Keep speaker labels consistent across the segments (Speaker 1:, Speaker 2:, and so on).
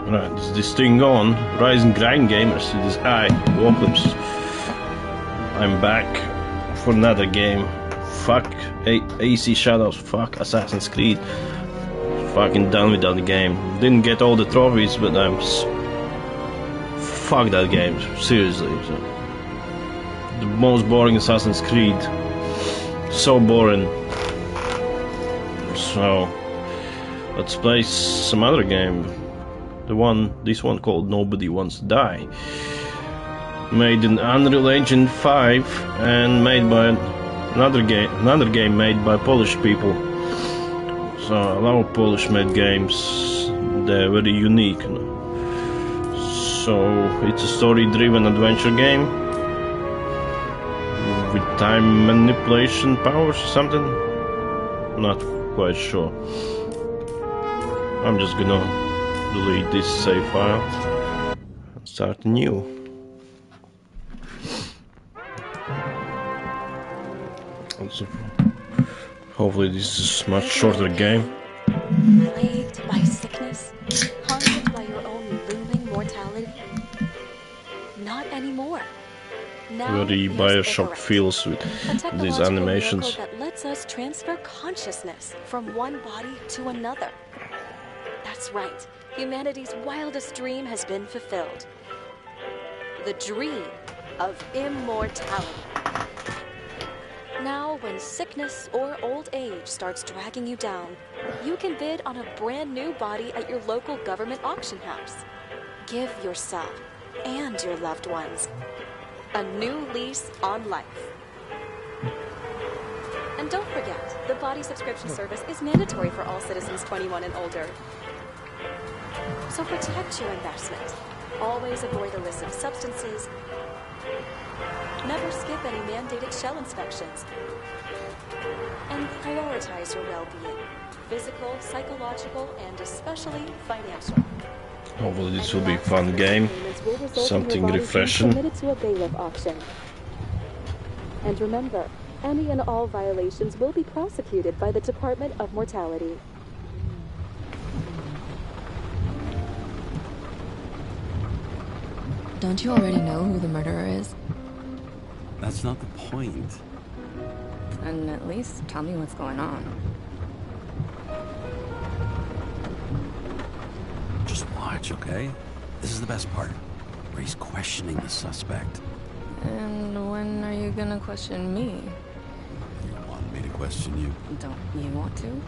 Speaker 1: Right, is this thing on? Rising grind gamers to this eye. Evocalypse. I'm back for another game. Fuck AC Shadows. Fuck Assassin's Creed. Fucking done with that game. Didn't get all the trophies, but fuck that game. Seriously. The most boring Assassin's Creed. So boring. So let's play some other game. This one called Nobody Wants to Die. Made in Unreal Engine 5 and made by another game made by Polish people. So I love Polish made games. They're very unique. So it's a story-driven adventure game with time manipulation powers or something. Not quite sure. I'm just gonna delete this save file and start new. Also, hopefully this is a much shorter game.
Speaker 2: Plagued by sickness, haunted by your own looming mortality. Not anymore. Now
Speaker 1: Very Bioshock feels with these animations.
Speaker 2: That lets us transfer consciousness from one body to another. That's right. Humanity's wildest dream has been fulfilled. The dream of immortality. Now, when sickness or old age starts dragging you down, you can bid on a brand new body at your local government auction house. Give yourself and your loved ones a new lease on life. And don't forget, the body subscription service is mandatory for all citizens 21 and older. So protect your investment. Always avoid illicit substances. Never skip any mandated shell inspections. And prioritize your well-being. Physical, psychological, and especially financial.
Speaker 1: Hopefully this will be a fun game. Something refreshing.
Speaker 2: To a bailiff auction. And remember, any and all violations will be prosecuted by the Department of Mortality.
Speaker 3: Don't you already know who the murderer is?
Speaker 4: That's not the point.
Speaker 3: And at least tell me what's going on.
Speaker 4: Just watch, okay? This is the best part, where he's questioning the suspect.
Speaker 3: And when are you gonna question me?
Speaker 4: You want me to question you?
Speaker 3: Don't you want to?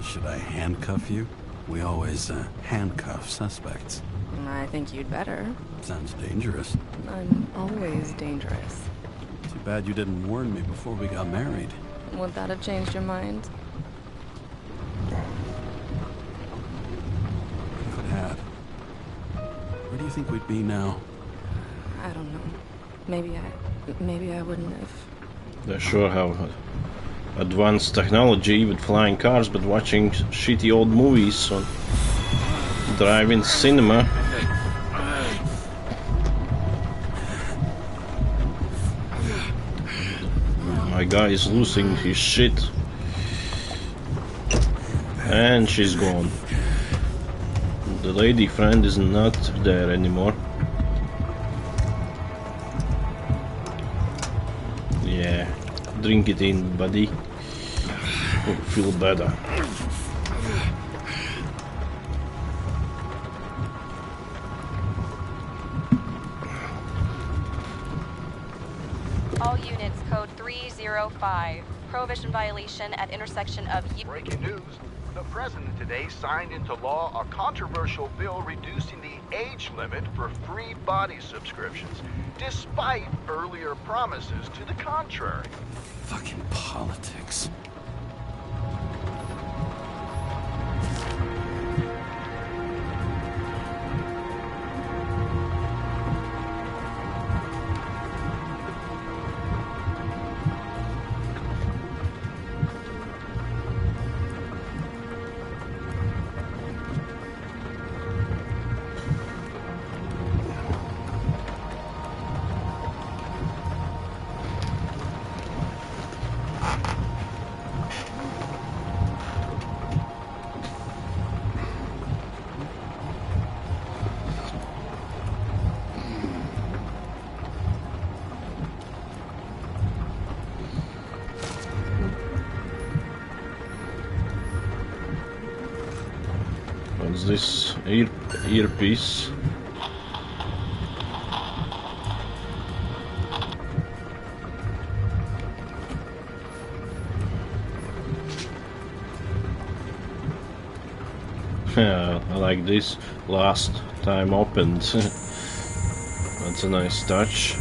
Speaker 4: Should I handcuff you? We always handcuff suspects.
Speaker 3: I think you'd better.
Speaker 4: Sounds dangerous.
Speaker 3: I'm always dangerous.
Speaker 4: Too bad you didn't warn me before we got married.
Speaker 3: Would that have changed your mind?
Speaker 4: If it had. Where do you think we'd be now?
Speaker 3: I don't know. Maybe I wouldn't have.
Speaker 1: They sure have advanced technology with flying cars, but watching shitty old movies on drive-in cinema. My guy is losing his shit. And she's gone. The lady friend is not there anymore. Yeah, drink it in, buddy. You'll feel better.
Speaker 5: All units, code 305. Prohibition violation at intersection of...
Speaker 6: Breaking news. The president today signed into law a controversial bill reducing the age limit for free body subscriptions, despite earlier promises to the contrary.
Speaker 4: Fucking politics.
Speaker 1: What's this? Earpiece. Yeah, I like this. Last time opened. That's a nice touch.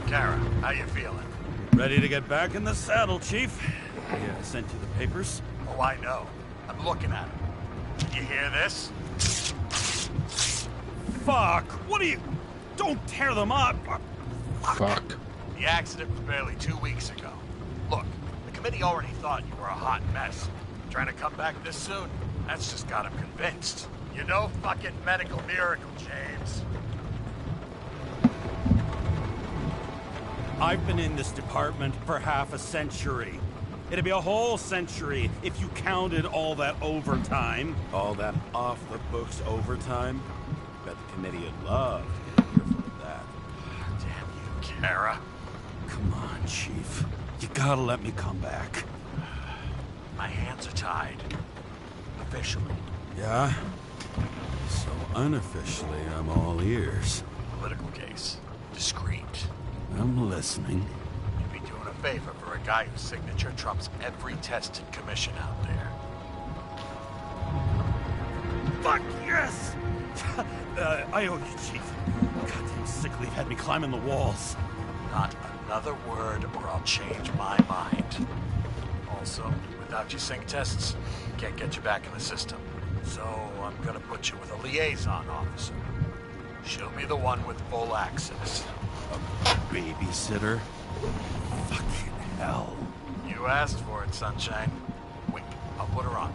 Speaker 7: Kara, how you feeling?
Speaker 4: Ready to get back in the saddle, Chief. I sent you the papers.
Speaker 7: Oh, I know. I'm looking at them. Did you hear this?
Speaker 4: Fuck! What are you... Don't tear them up!
Speaker 1: Fuck.
Speaker 7: The accident was barely 2 weeks ago. Look, the committee already thought you were a hot mess. Trying to come back this soon? That's just got them convinced. You know fucking medical miracle, James.
Speaker 4: I've been in this department for half a century. It'd be a whole century if you counted all that overtime. All that off-the-books overtime? Bet the committee would love to get a earful of that.
Speaker 7: Damn you, Kara.
Speaker 4: Come on, Chief. You gotta let me come back.
Speaker 7: My hands are tied. Officially.
Speaker 4: Yeah? So unofficially, I'm all ears.
Speaker 7: Political case. Discreet.
Speaker 4: I'm listening.
Speaker 7: You'd be doing a favor for a guy whose signature trumps every tested commission out there.
Speaker 4: Fuck yes! I owe you, Chief. Goddamn sick leave had me climbing the walls.
Speaker 7: Not another word or I'll change my mind. Also, without your sync tests, can't get you back in the system. So I'm gonna put you with a liaison officer. She'll be the one with full access.
Speaker 4: A babysitter? Fucking hell.
Speaker 7: You asked for it, Sunshine. Wait, I'll put her on.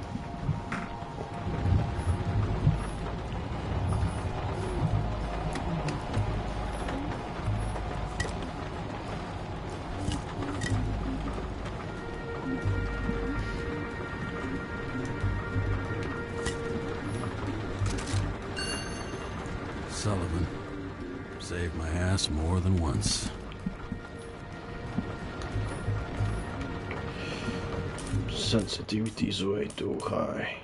Speaker 4: Sullivan. Saved my ass more than once.
Speaker 1: Sensitivity is way too high.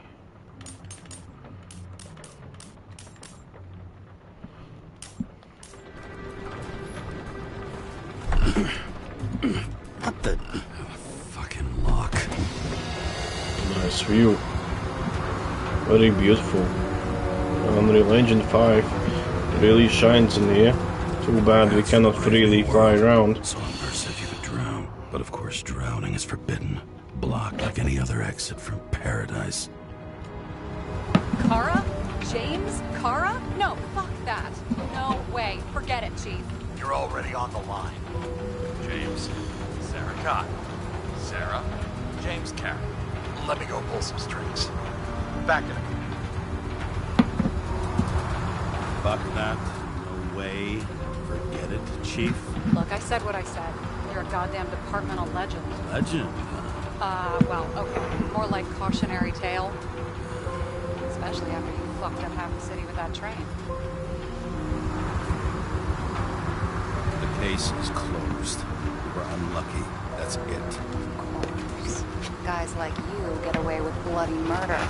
Speaker 4: What the... fucking lock.
Speaker 1: Nice view. Very beautiful. Unreal Engine 5 really shines in here. Too bad we cannot freely fly around.
Speaker 4: Songbird said you could drown, but of course drowning is forbidden. Blocked like any other exit from paradise.
Speaker 5: Kara? James? Kara? No, fuck that. No way. Forget it, Chief.
Speaker 7: You're already on the line. James, Sarah Cott. Sarah, James Kara. Let me go pull some strings. Back in a minute.
Speaker 4: Fuck that. No way. Forget it, Chief.
Speaker 5: Look, I said what I said. You're a goddamn departmental legend.
Speaker 4: Legend.
Speaker 5: Well, okay. More like cautionary tale. Especially after you fucked up half the city with that train.
Speaker 4: The case is closed. We were unlucky. That's it.
Speaker 5: Of course. Guys like you get away with bloody murder.
Speaker 4: I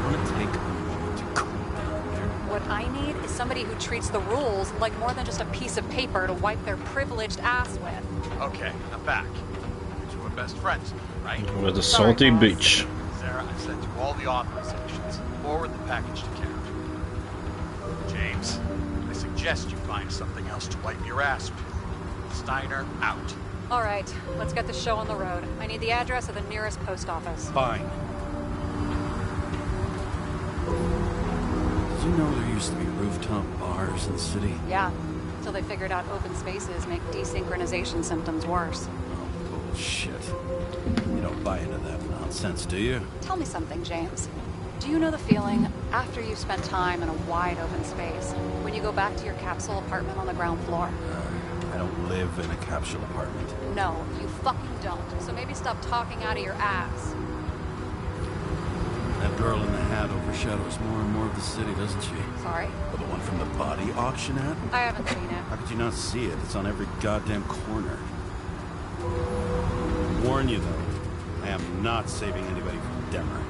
Speaker 4: want to take a moment to cool down here.
Speaker 5: What I need is somebody who treats the rules like more than just a piece of paper to wipe their privileged ass with.
Speaker 7: Okay, I'm back. You two are best friends, right?
Speaker 1: With a salty
Speaker 5: boss.
Speaker 1: beach.
Speaker 7: Sarah, I sent you all the authorizations. Forward the package to Karen. James, I suggest you find something else to wipe your ass with. Steiner, out.
Speaker 5: All right, let's get the show on the road. I need the address of the nearest post office.
Speaker 4: Fine. Did you know there used to be rooftop bars in the city?
Speaker 5: Yeah, until they figured out open spaces make desynchronization symptoms worse.
Speaker 4: Oh, bullshit. You don't buy into that nonsense, do you?
Speaker 5: Tell me something, James. Do you know the feeling after you've spent time in a wide open space, when you go back to your capsule apartment on the ground floor?
Speaker 4: I don't live in a capsule apartment.
Speaker 5: No, you fucking don't. So maybe stop talking out of your ass.
Speaker 4: That girl in the hat overshadows more and more of the city, doesn't she?
Speaker 5: Sorry?
Speaker 4: Or the one from the body auction ad?
Speaker 5: I haven't seen it.
Speaker 4: How could you not see it? It's on every goddamn corner. Warn you though, I am not saving anybody from Demer.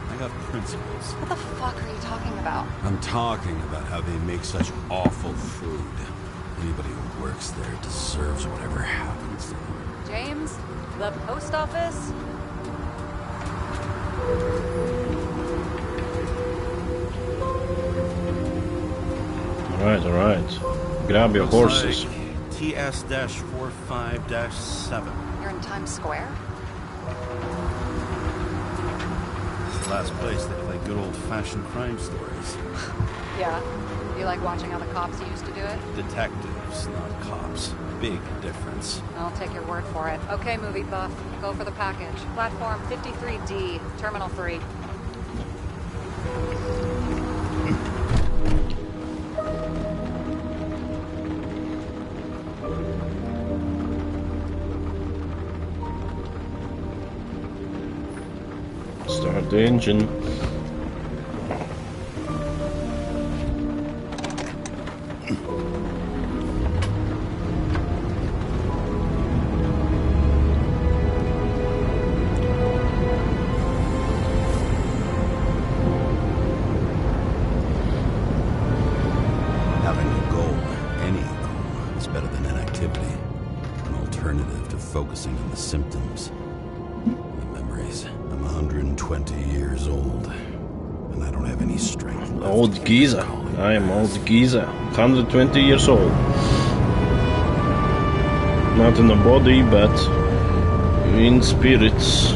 Speaker 4: I got principles.
Speaker 5: What the fuck are you talking about?
Speaker 4: I'm talking about how they make such awful food. Anybody who works there deserves whatever happens to them.
Speaker 5: James? The post office?
Speaker 1: Alright. Grab your horses.
Speaker 4: Like TS-45-7.
Speaker 5: You're in Times Square?
Speaker 4: It's the last place they play good old-fashioned crime stories.
Speaker 5: Yeah. You like watching how the cops used to do it?
Speaker 4: Detectives, not cops. Big difference.
Speaker 5: I'll take your word for it. Okay, movie buff. Go for the package. Platform 53D, Terminal 3.
Speaker 1: Start the engine.
Speaker 4: Having a goal, any goal, is better than inactivity. An alternative to focusing on the symptoms. The memories. I'm 120 years old, and I don't have any strength left.
Speaker 1: Old geezer. I am old geezer. 120 years old. Not in the body, but in spirits.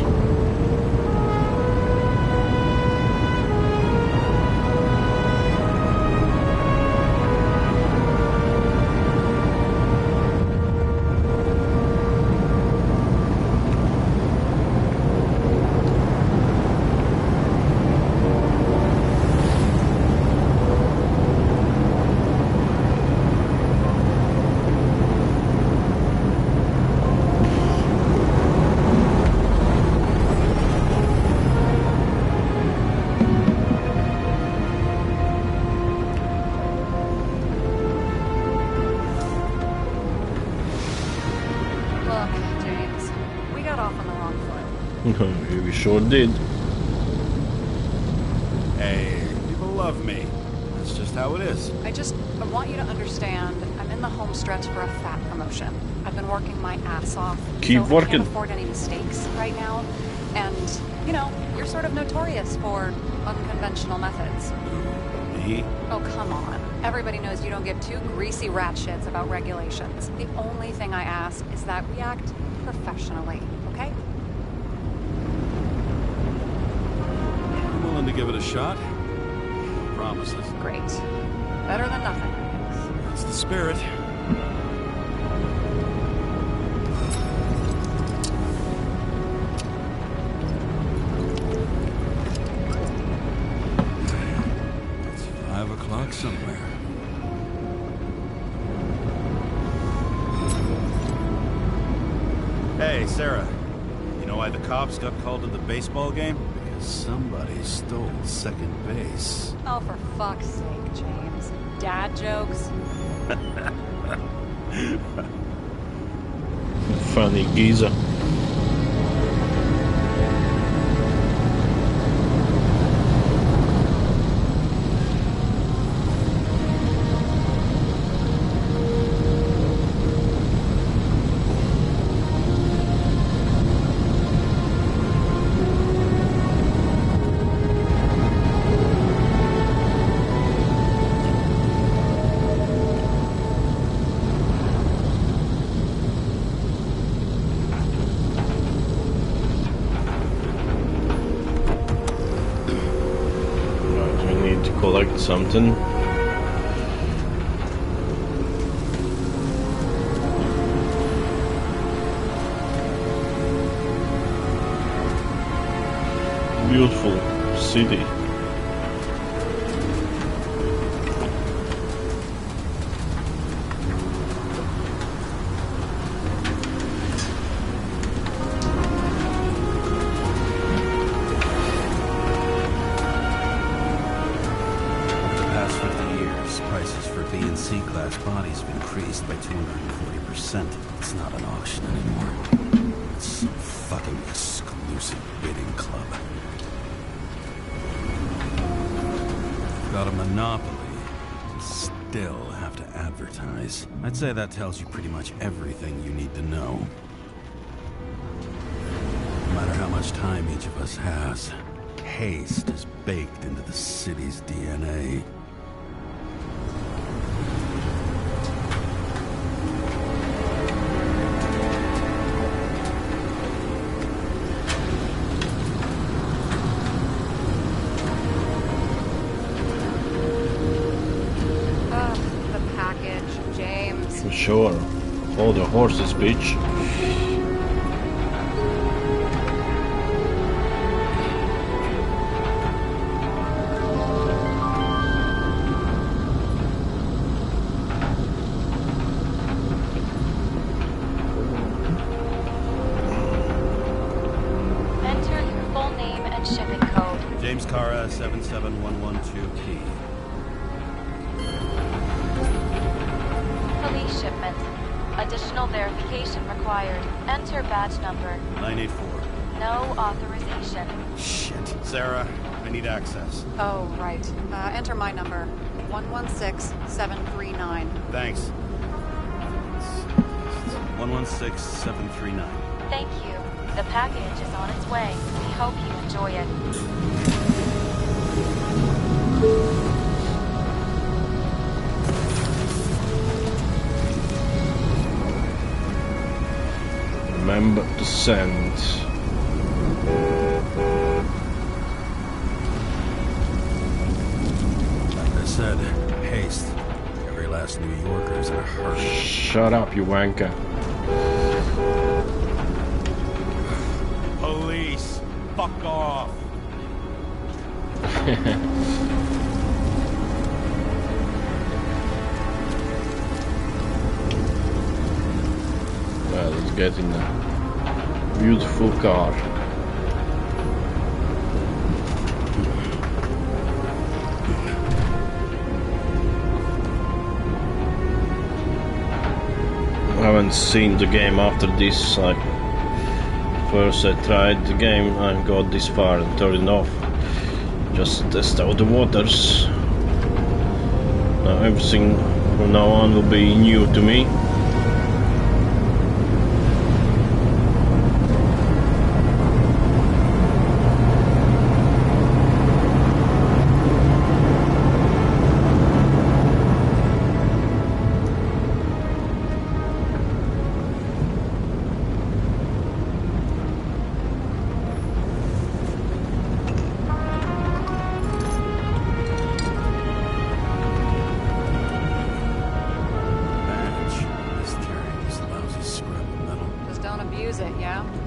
Speaker 1: We sure did.
Speaker 4: Hey, people love me. That's just how it is.
Speaker 5: I want you to understand, I'm in the home stretch for a fat promotion. I've been working my ass off.
Speaker 1: Keep
Speaker 5: so
Speaker 1: working.
Speaker 5: I can't afford any mistakes right now. And, you know, you're sort of notorious for unconventional methods.
Speaker 4: Me?
Speaker 5: Oh, come on. Everybody knows you don't give two greasy rat shits about regulations. The only thing I ask is that we act professionally, okay?
Speaker 4: I'm willing to give it a shot. Promises.
Speaker 5: Great. Better than nothing.
Speaker 4: That's the spirit. It's 5 o'clock somewhere. Hey, Sarah. You know why the cops got called to the baseball game? Because somebody stole second base.
Speaker 5: Oh, for fuck's sake, James. Dad jokes?
Speaker 1: Funny geezer. Collect something. Beautiful city.
Speaker 4: Prices for B and C class bodies have increased by 240%. It's not an auction anymore. It's some fucking exclusive bidding club. Got a monopoly. Still have to advertise. I'd say that tells you pretty much everything you need to know. No matter how much time each of us has, haste is baked into the city's DNA.
Speaker 1: Sure. Oh, the horses, bitch.
Speaker 2: Enter your full name and shipping code.
Speaker 4: James Cara 77112P.
Speaker 2: Shipment. Additional verification required. Enter badge number.
Speaker 4: 984.
Speaker 2: No authorization.
Speaker 4: Shit. Sarah, I need access.
Speaker 5: Oh, right. Enter my number. 116739.
Speaker 4: Thanks. 116739.
Speaker 2: Thank you. The package is on its way. We hope you enjoy it.
Speaker 1: Remember to send.
Speaker 4: Like I said, haste. Every last New Yorker's in a hurry.
Speaker 1: Shut up, you wanker.
Speaker 4: Police! Fuck off!
Speaker 1: Well, let's get in a beautiful car. I haven't seen the game after this. Like, first I tried the game and got this far and turned it off. Just test out the waters. Now everything from now on will be new to me.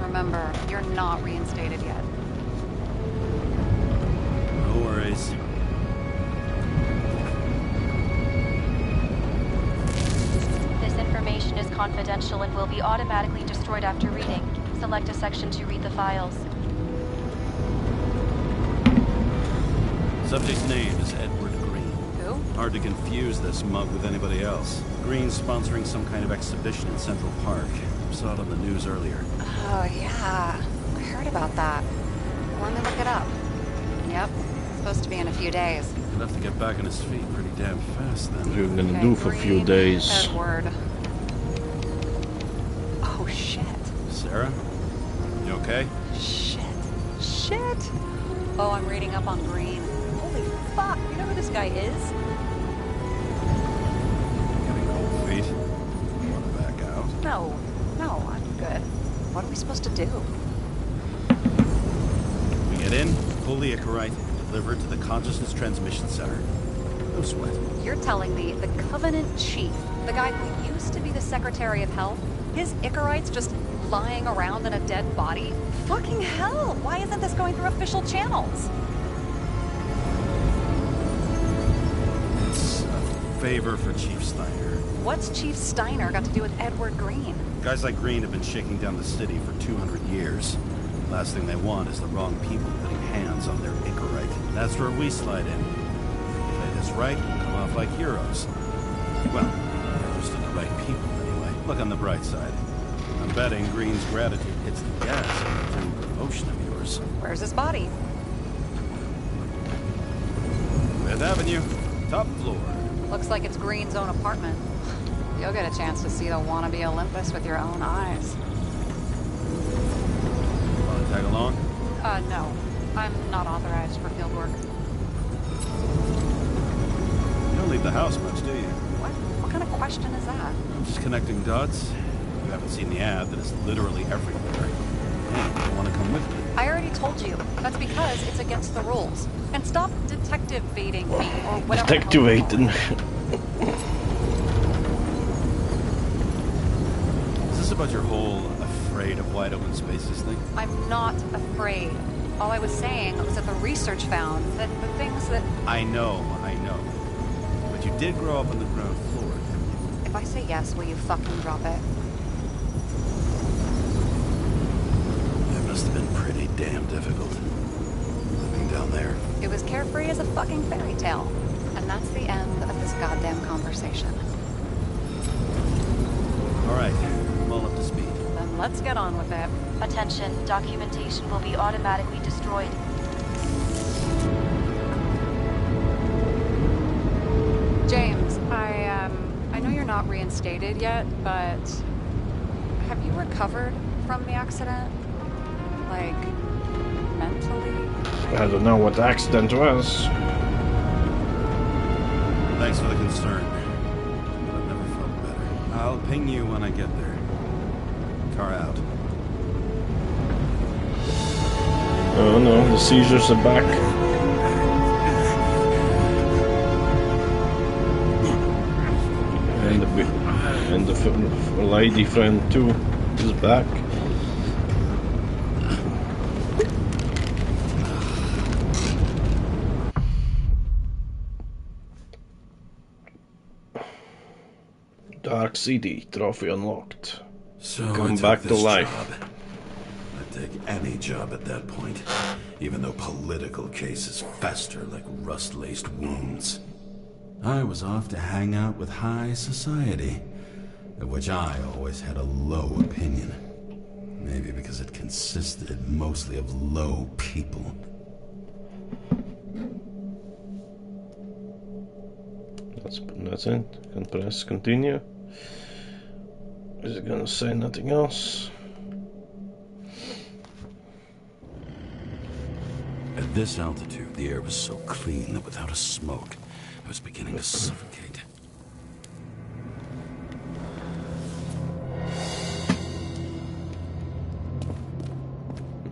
Speaker 5: Remember, you're not reinstated yet.
Speaker 4: No worries.
Speaker 2: This information is confidential and will be automatically destroyed after reading. Select a section to read the files.
Speaker 4: Subject's name is Edward Green.
Speaker 5: Who?
Speaker 4: Hard to confuse this mug with anybody else. Green's sponsoring some kind of exhibition in Central Park. Saw it on the news earlier.
Speaker 5: Oh, yeah. I heard about that. Let me look it up. Yep. Supposed to be in a few days.
Speaker 4: He'll have to get back on his feet pretty damn fast then.
Speaker 1: What are you gonna
Speaker 5: Okay,
Speaker 1: do for a few
Speaker 5: Green,
Speaker 1: days?
Speaker 5: Edward. Oh, shit.
Speaker 4: Sarah? You okay?
Speaker 5: Shit. Shit. Oh, I'm reading up on Green. Holy fuck. You know who this guy is?
Speaker 4: Getting cold feet. You want to back out?
Speaker 5: No. No, I'm good. What are we supposed to do?
Speaker 4: We get in, pull the Icarite, deliver it to the Consciousness Transmission Center. No sweat.
Speaker 5: You're telling me the Covenant Chief, the guy who used to be the Secretary of Health, his Icarite's just lying around in a dead body? Fucking hell! Why isn't this going through official channels?
Speaker 4: It's a favor for Chief Steiner.
Speaker 5: What's Chief Steiner got to do with Edward Green?
Speaker 4: Guys like Green have been shaking down the city for 200 years. Last thing they want is the wrong people putting hands on their Icarite. That's where we slide in. Play us right, we'll come off like heroes. Well, we're still the right people anyway. Look on the bright side. I'm betting Green's gratitude hits the gas for any promotion of yours.
Speaker 5: Where's his body?
Speaker 4: Fifth Avenue, top floor.
Speaker 5: Looks like it's Green's own apartment. You'll get a chance to see the wannabe Olympus with your own eyes.
Speaker 4: Want to tag along?
Speaker 5: No. I'm not authorized for field work.
Speaker 4: You don't leave the house much, do you?
Speaker 5: What? What kind of question is that?
Speaker 4: I'm just connecting dots. You haven't seen the ad that is literally everywhere. Hey, you want to come with me?
Speaker 5: I already told you. That's because it's against the rules. And stop detective-baiting me, or whatever.
Speaker 1: Detective-baiting.
Speaker 4: Is this about your whole afraid of wide open spaces thing?
Speaker 5: I'm not afraid. All I was saying was that the research found that the things that...
Speaker 4: I know. But you did grow up on the ground floor, didn't you?
Speaker 5: If I say yes, will you fucking drop it?
Speaker 4: It must have been pretty damn difficult. Living down there.
Speaker 5: It was carefree as a fucking fairy tale. And that's the end of this goddamn conversation.
Speaker 4: All right, I'm all up to speed.
Speaker 5: Then let's get on with it.
Speaker 8: Attention, documentation will be automatically destroyed.
Speaker 5: James, I know you're not reinstated yet, but have you recovered from the accident? Like, mentally?
Speaker 1: I don't know what the accident was.
Speaker 4: Thanks for the concern. But I've never felt better. I'll ping you when I get there. Car out.
Speaker 1: Oh no, the seizures are back. And the lady friend too is back. Dark City trophy unlocked.
Speaker 9: So
Speaker 1: Come back to life.
Speaker 9: I'd take any job at that point, even though political cases fester like rust-laced wounds. I was off to hang out with high society, of which I always had a low opinion. Maybe because it consisted mostly of low people.
Speaker 1: That's it. Can press continue. Is it gonna say nothing else?
Speaker 9: At this altitude, the air was so clean that without a smoke, I was beginning to suffocate.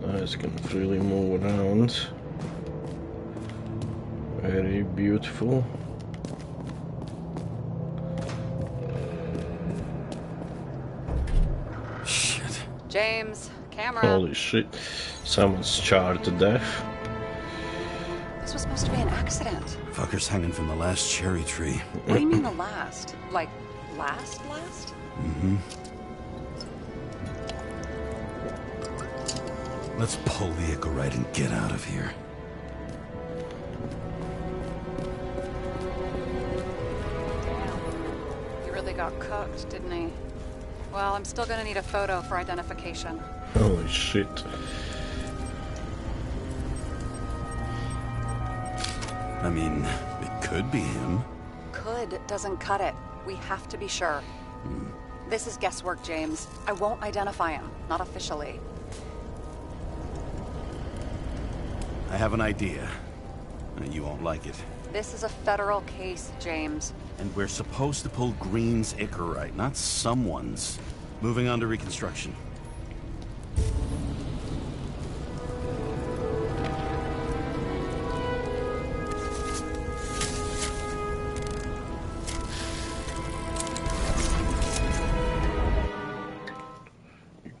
Speaker 1: Nice, can freely move around. Very beautiful.
Speaker 9: Shit.
Speaker 5: James, camera.
Speaker 1: Holy shit. Someone's charred to death.
Speaker 5: This was supposed to be an accident.
Speaker 9: Fucker's hanging from the last cherry tree.
Speaker 5: What do you mean the last? Like, last?
Speaker 9: Mm-hmm. Let's pull the Icarite and get out of here.
Speaker 5: He really got cooked, didn't he? Well, I'm still gonna need a photo for identification.
Speaker 1: Holy shit.
Speaker 9: I mean, it could be him.
Speaker 5: Could doesn't cut it. We have to be sure. This is guesswork, James. I won't identify him. Not officially.
Speaker 4: I have an idea. You won't like it.
Speaker 5: This is a federal case, James.
Speaker 4: And we're supposed to pull Green's Icarite, not someone's. Moving on to reconstruction.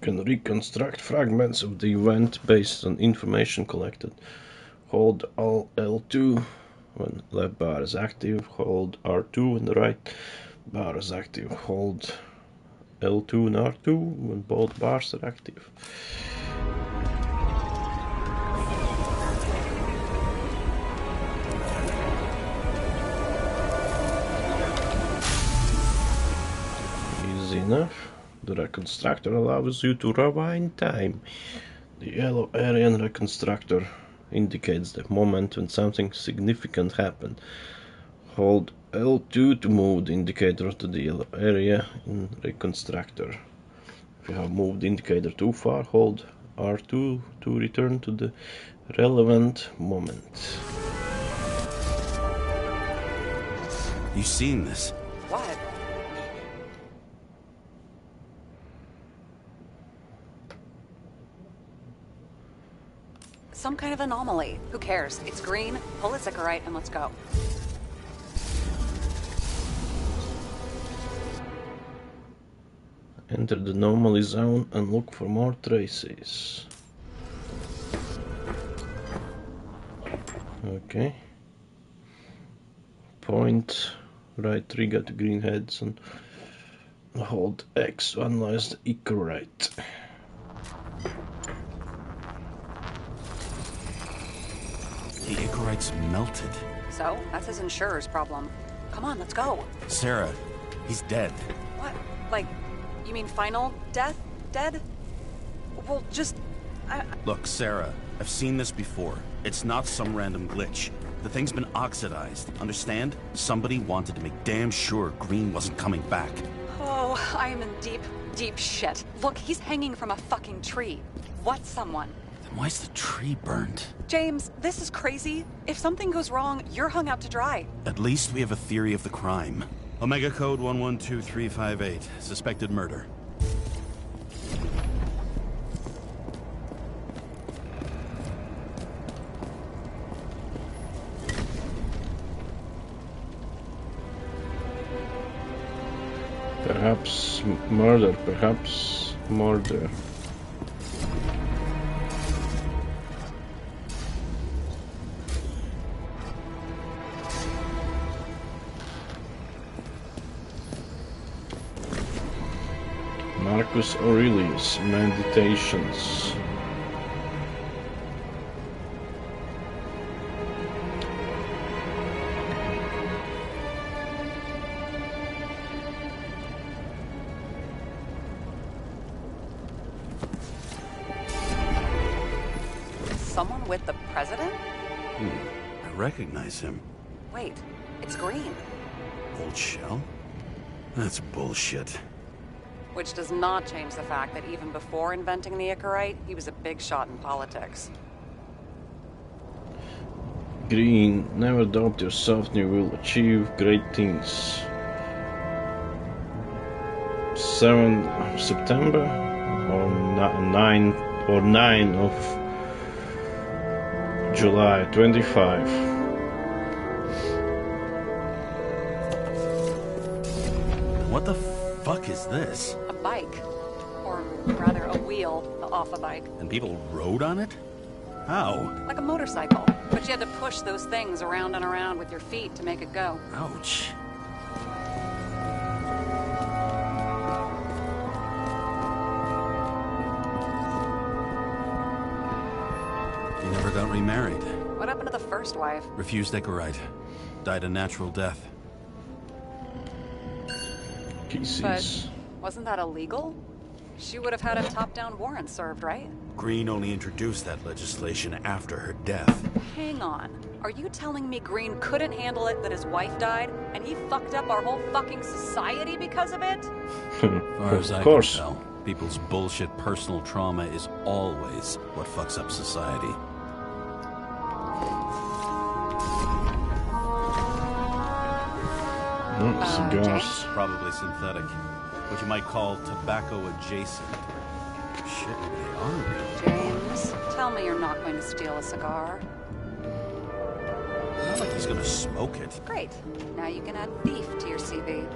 Speaker 1: Can reconstruct fragments of the event based on information collected. Hold L2 when left bar is active. Hold R2 when the right bar is active. Hold L2 and R2 when both bars are active. enough. The reconstructor allows you to rewind time. The yellow area in reconstructor indicates the moment when something significant happened. Hold L2 to move the indicator to the yellow area in reconstructor. If you have moved the indicator too far, hold R2 to return to the relevant moment.
Speaker 4: You seen this?
Speaker 5: What? Some kind of anomaly. Who cares? It's green, pull its Icarite, and let's go.
Speaker 1: Enter the anomaly zone and look for more traces. Okay. Point right trigger to green heads and hold X to analyze the Icarite.
Speaker 4: The Icarite's melted.
Speaker 5: So, that's his insurer's problem. Come on, let's go.
Speaker 4: Sarah, he's dead.
Speaker 5: What? Like, you mean final death? Dead? Well, just...
Speaker 4: Look, Sarah, I've seen this before. It's not some random glitch. The thing's been oxidized, understand? Somebody wanted to make damn sure Green wasn't coming back.
Speaker 5: Oh, I am in deep, deep shit. Look, he's hanging from a fucking tree. What someone?
Speaker 4: Then why's the tree burned?
Speaker 5: James, this is crazy. If something goes wrong, you're hung out to dry.
Speaker 4: At least we have a theory of the crime. Omega code 112358. Suspected murder.
Speaker 1: Perhaps murder, perhaps murder. Marcus Aurelius, Meditations.
Speaker 5: Someone with the president?
Speaker 4: I recognize him.
Speaker 5: Wait, it's Green.
Speaker 4: Old shell? That's bullshit.
Speaker 5: Which does not change the fact that even before inventing the Icarite, he was a big shot in politics.
Speaker 1: Green, never doubt yourself and you will achieve great things. 7th of September or 9 of July 25.
Speaker 4: What the fuck is this?
Speaker 5: A bike. Or rather, a wheel off a bike.
Speaker 4: And people rode on it? How?
Speaker 5: Like a motorcycle. But you had to push those things around and around with your feet to make it go.
Speaker 4: Ouch. He never got remarried.
Speaker 5: What happened to the first wife?
Speaker 4: Refused Icarite. Died a natural death.
Speaker 1: Kisses.
Speaker 5: Wasn't that illegal? She would have had a top-down warrant served, right?
Speaker 4: Green only introduced that legislation after her death.
Speaker 5: Hang on. Are you telling me Green couldn't handle it that his wife died, and he fucked up our whole fucking society because of it?
Speaker 4: Far as I
Speaker 1: Of course.
Speaker 4: can tell, people's bullshit personal trauma is always what fucks up society.
Speaker 1: Cigars.
Speaker 4: Probably synthetic. What you might call tobacco adjacent. Shit, they are.
Speaker 5: James, tell me you're not going to steal a cigar.
Speaker 4: Not like he's gonna smoke it.
Speaker 5: Great. Now you can add thief to your CV.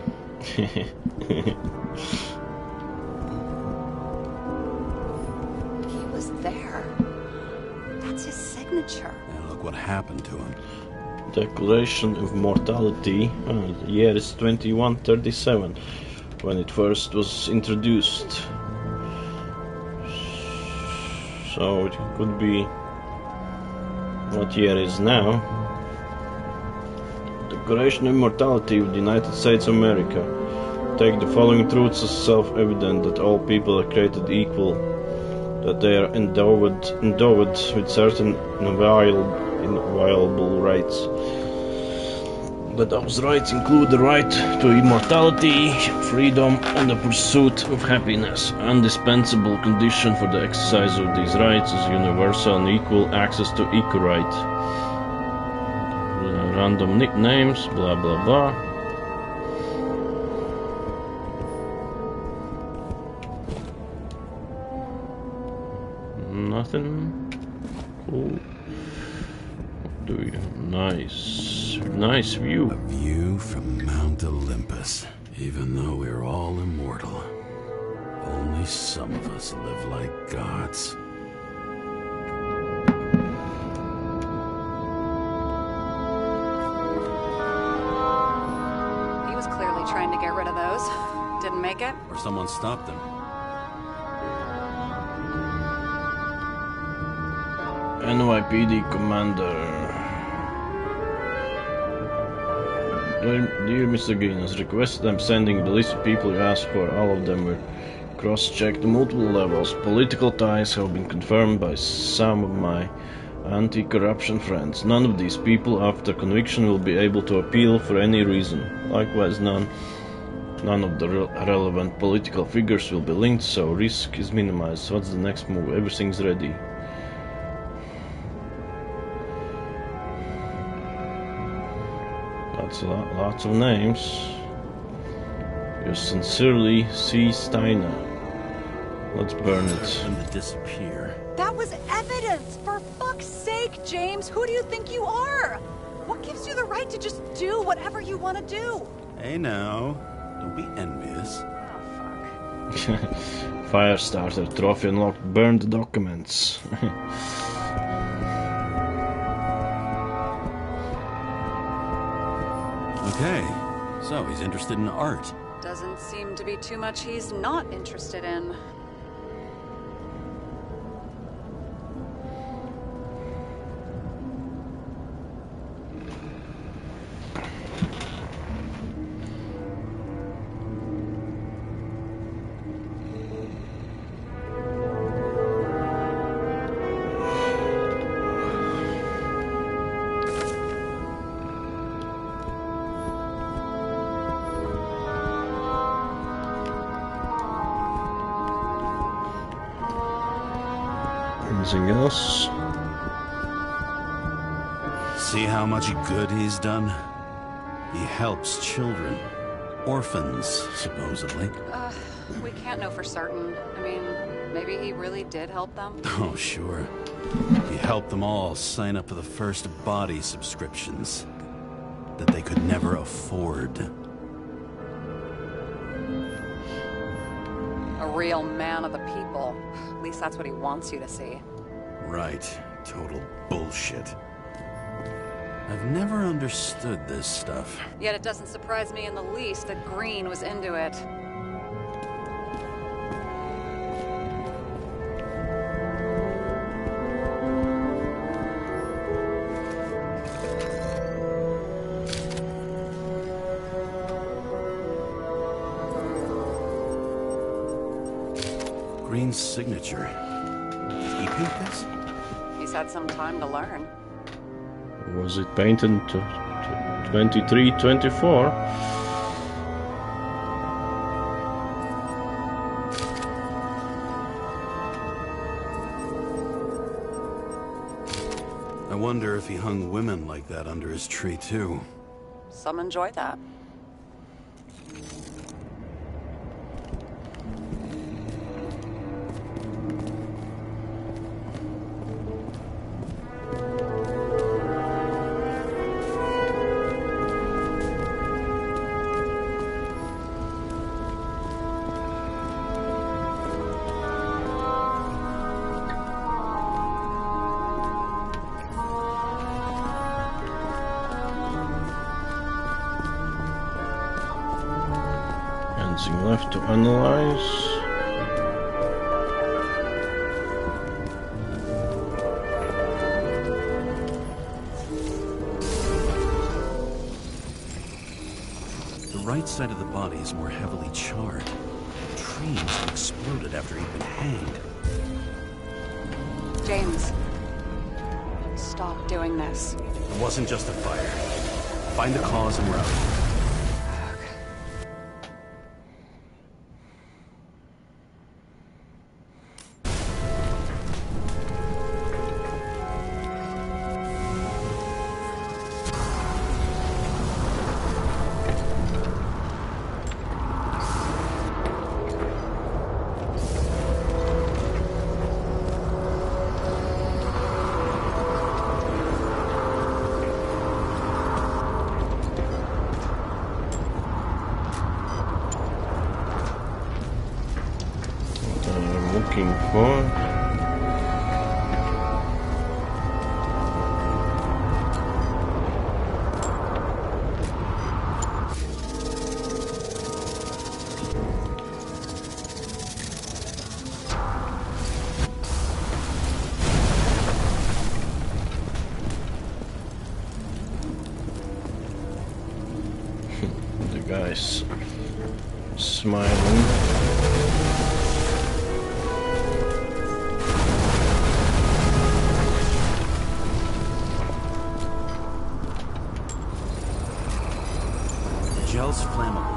Speaker 5: He was there. That's his signature.
Speaker 4: And look what happened to him.
Speaker 1: Declaration of Mortality. The year is 2137 when it first was introduced. So it could be what year is now. Declaration of Immortality of the United States of America. take the following truths as self-evident: that all people are created equal, that they are endowed with certain inviolable rights, that those rights include the right to immortality, freedom, and the pursuit of happiness. Indispensable condition for the exercise of these rights is universal and equal access to equal right. Random nicknames, blah blah blah. Nothing. Cool. Do you? Nice view.
Speaker 9: A view from Mount Olympus. Even though we're all immortal, only some of us live like gods.
Speaker 5: He was clearly trying to get rid of those. Didn't make it?
Speaker 9: Or someone stopped them.
Speaker 1: NYPD Commander. Dear Mr. Green, as requested, I'm sending the list of people you asked for. All of them were cross-checked to multiple levels. Political ties have been confirmed by some of my anti-corruption friends. None of these people, after conviction, will be able to appeal for any reason. Likewise, none of the relevant political figures will be linked, so risk is minimized. What's the next move? Everything's ready. Lots of names. Yours sincerely, C. Steiner. Let's burn it.
Speaker 9: And to disappear.
Speaker 5: That was evidence! For fuck's sake, James! Who do you think you are? What gives you the right to just do whatever you want to do?
Speaker 9: Hey now, don't be envious.
Speaker 5: Oh, fuck.
Speaker 1: Firestarter, trophy unlocked, burned documents.
Speaker 9: Okay, so he's interested in art.
Speaker 5: Doesn't seem to be too much he's not interested in.
Speaker 1: Anything else?
Speaker 9: See how much good he's done? He helps children. Orphans, supposedly.
Speaker 5: We can't know for certain. I mean, maybe he really did help them?
Speaker 9: Oh, sure. He helped them all sign up for the first body subscriptions that they could never afford.
Speaker 5: A real man of the people. At least that's what he wants you to see.
Speaker 9: Right. Total bullshit. I've never understood this stuff.
Speaker 5: Yet it doesn't surprise me in the least that Green was into it.
Speaker 9: Green's signature. Did he paint this?
Speaker 5: He's had some time to learn.
Speaker 1: Was it painted to 23-24?
Speaker 9: I wonder if he hung women like that under his tree, too.
Speaker 5: Some enjoy that.
Speaker 1: Anything left to analyze?
Speaker 9: The right side of the body is more heavily charred. The tree must have exploded after he'd been hanged.
Speaker 5: James, stop doing this.
Speaker 9: It wasn't just a fire. Find the cause and we're out.
Speaker 1: Looking for the guys smiling.
Speaker 9: Gel's flammable.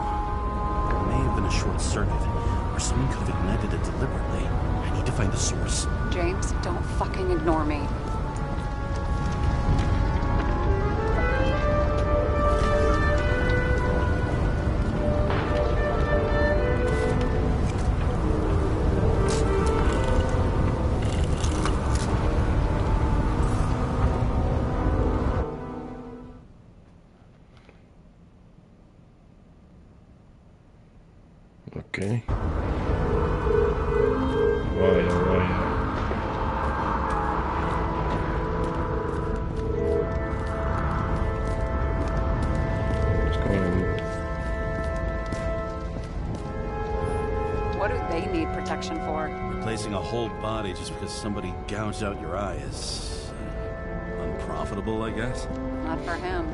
Speaker 9: It may have been a short circuit, or someone could have ignited it deliberately. I need to find the source.
Speaker 5: James, don't fucking ignore me.
Speaker 1: Okay. Why? What's going on?
Speaker 5: What do they need protection for?
Speaker 9: Replacing a whole body just because somebody gouged out your eye is unprofitable, I guess.
Speaker 5: Not for him.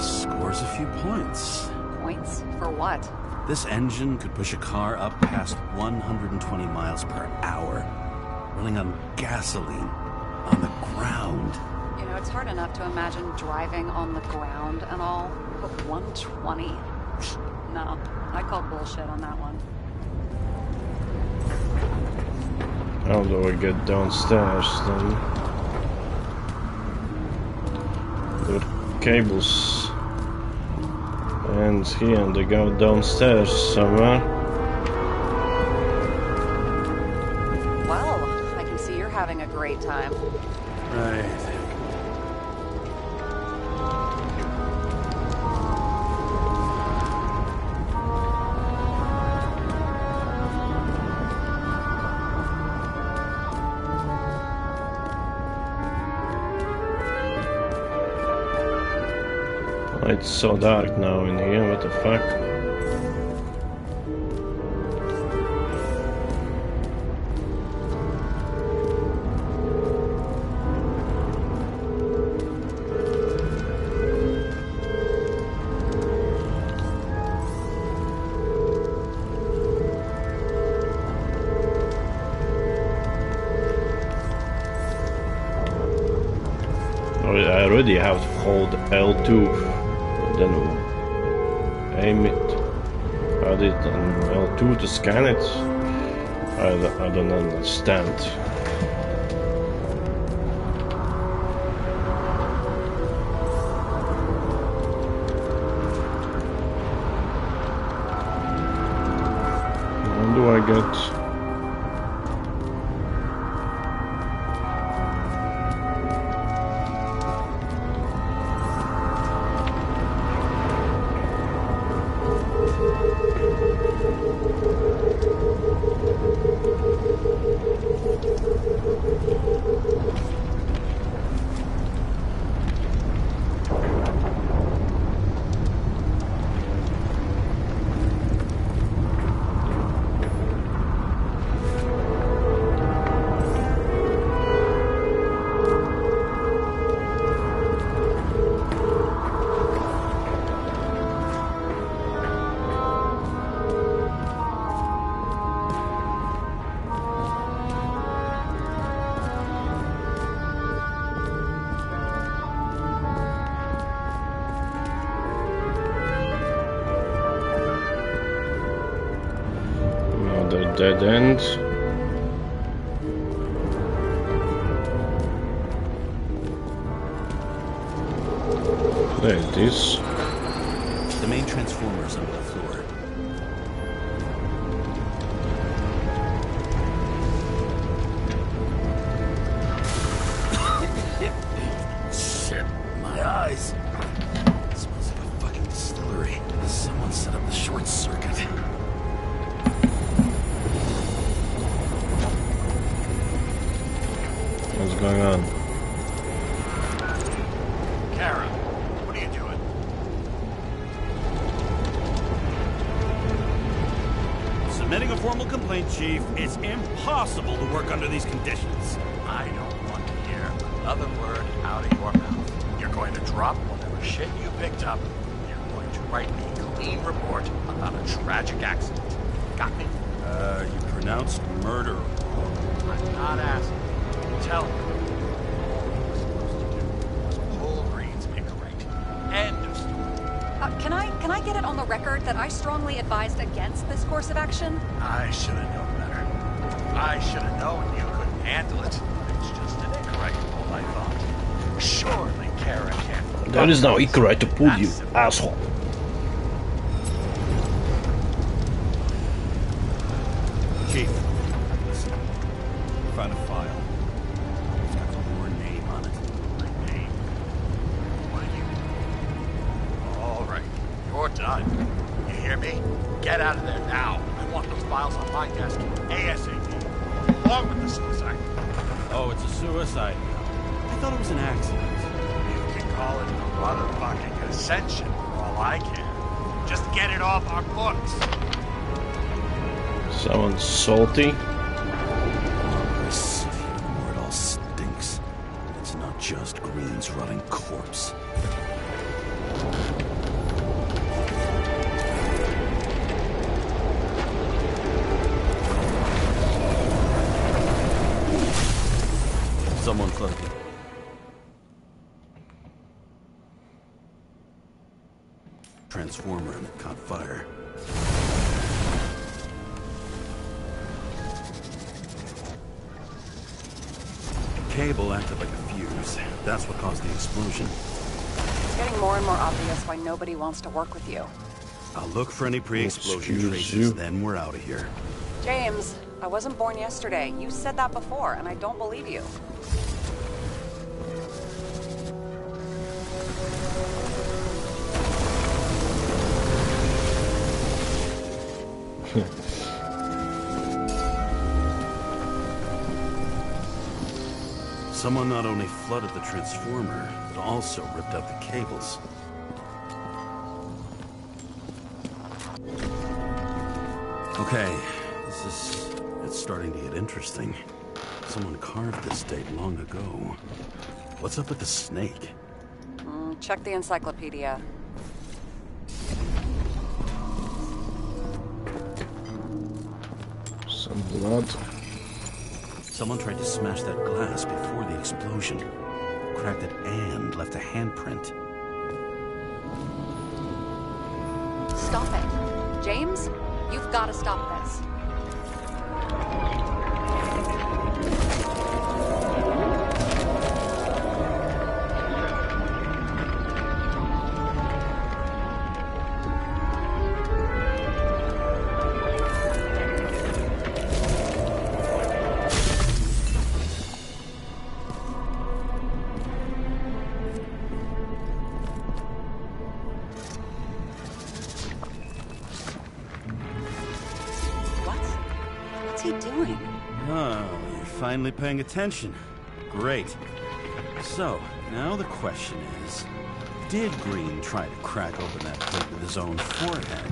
Speaker 9: Scores a few points.
Speaker 5: Points? For what?
Speaker 9: This engine could push a car up past 120 miles per hour, running on gasoline, on the ground.
Speaker 5: You know, it's hard enough to imagine driving on the ground and all, but 120? No, I call bullshit on that one.
Speaker 1: How do I get downstairs then? There are cables. And here, and they go downstairs somewhere.
Speaker 5: Well, I can see you're having a great time.
Speaker 9: Right.
Speaker 1: It's so dark now in here, what the fuck? I already have to hold L2. Then aim it, add it on L2 to scan it. I don't understand. When do I get? dead end. There it is.
Speaker 4: The main transformer is under the floor.
Speaker 9: Shit, my eyes. It smells like a fucking distillery. Someone set up the short circuit.
Speaker 1: What's going on?
Speaker 7: Kara, what are you doing?
Speaker 4: Submitting a formal complaint, Chief. It's impossible to work under these conditions.
Speaker 7: I don't want to hear another word out of your mouth. You're going to drop whatever shit you picked up. You're going to write me a clean report about a tragic accident. Got me?
Speaker 4: You pronounced murder.
Speaker 7: I'm not asking. Tell me. All you're supposed to do was pull Green's incorrect. End of story.
Speaker 5: Can I get it on the record that I strongly advised against this course of action?
Speaker 7: I should have known better. I should have known you couldn't handle it. It's just an incorrect pull, I thought. Surely Kara can't.
Speaker 1: There is no incorrect to pull you, asshole.
Speaker 4: Chief, listen. I found a file. It's got your name on it.
Speaker 7: My name. What are you? All right, you're done. You hear me? Get out of there now. I want those files on my desk ASAP. Along with the suicide.
Speaker 4: Oh, it's a suicide. I thought it was an accident.
Speaker 7: You can call it a motherfucking ascension for all I care. Just get it off our books.
Speaker 1: Someone's salty.
Speaker 9: This city, where it all stinks. It's not just Green's rotting corpse.
Speaker 4: Someone close.
Speaker 9: Transformer and it caught fire. Cable acted like a fuse. That's what caused the explosion.
Speaker 5: It's getting more and more obvious why nobody wants to work with you.
Speaker 9: I'll look for any pre-explosion
Speaker 1: Excuse
Speaker 9: traces,
Speaker 1: you.
Speaker 9: then we're out of here.
Speaker 5: James, I wasn't born yesterday. You said that before, and I don't believe you.
Speaker 9: Someone not only flooded the transformer, but also ripped out the cables. Okay, it's starting to get interesting. Someone carved this date long ago. What's up with the snake?
Speaker 5: Check the encyclopedia.
Speaker 1: Some blood.
Speaker 9: Someone tried to smash that glass before the explosion. Cracked it and left a handprint.
Speaker 5: Stop it. James, you've got to stop this. What's he doing?
Speaker 4: Oh, you're finally paying attention. Great. So, now the question is, did Green try to crack open that plate with his own forehead?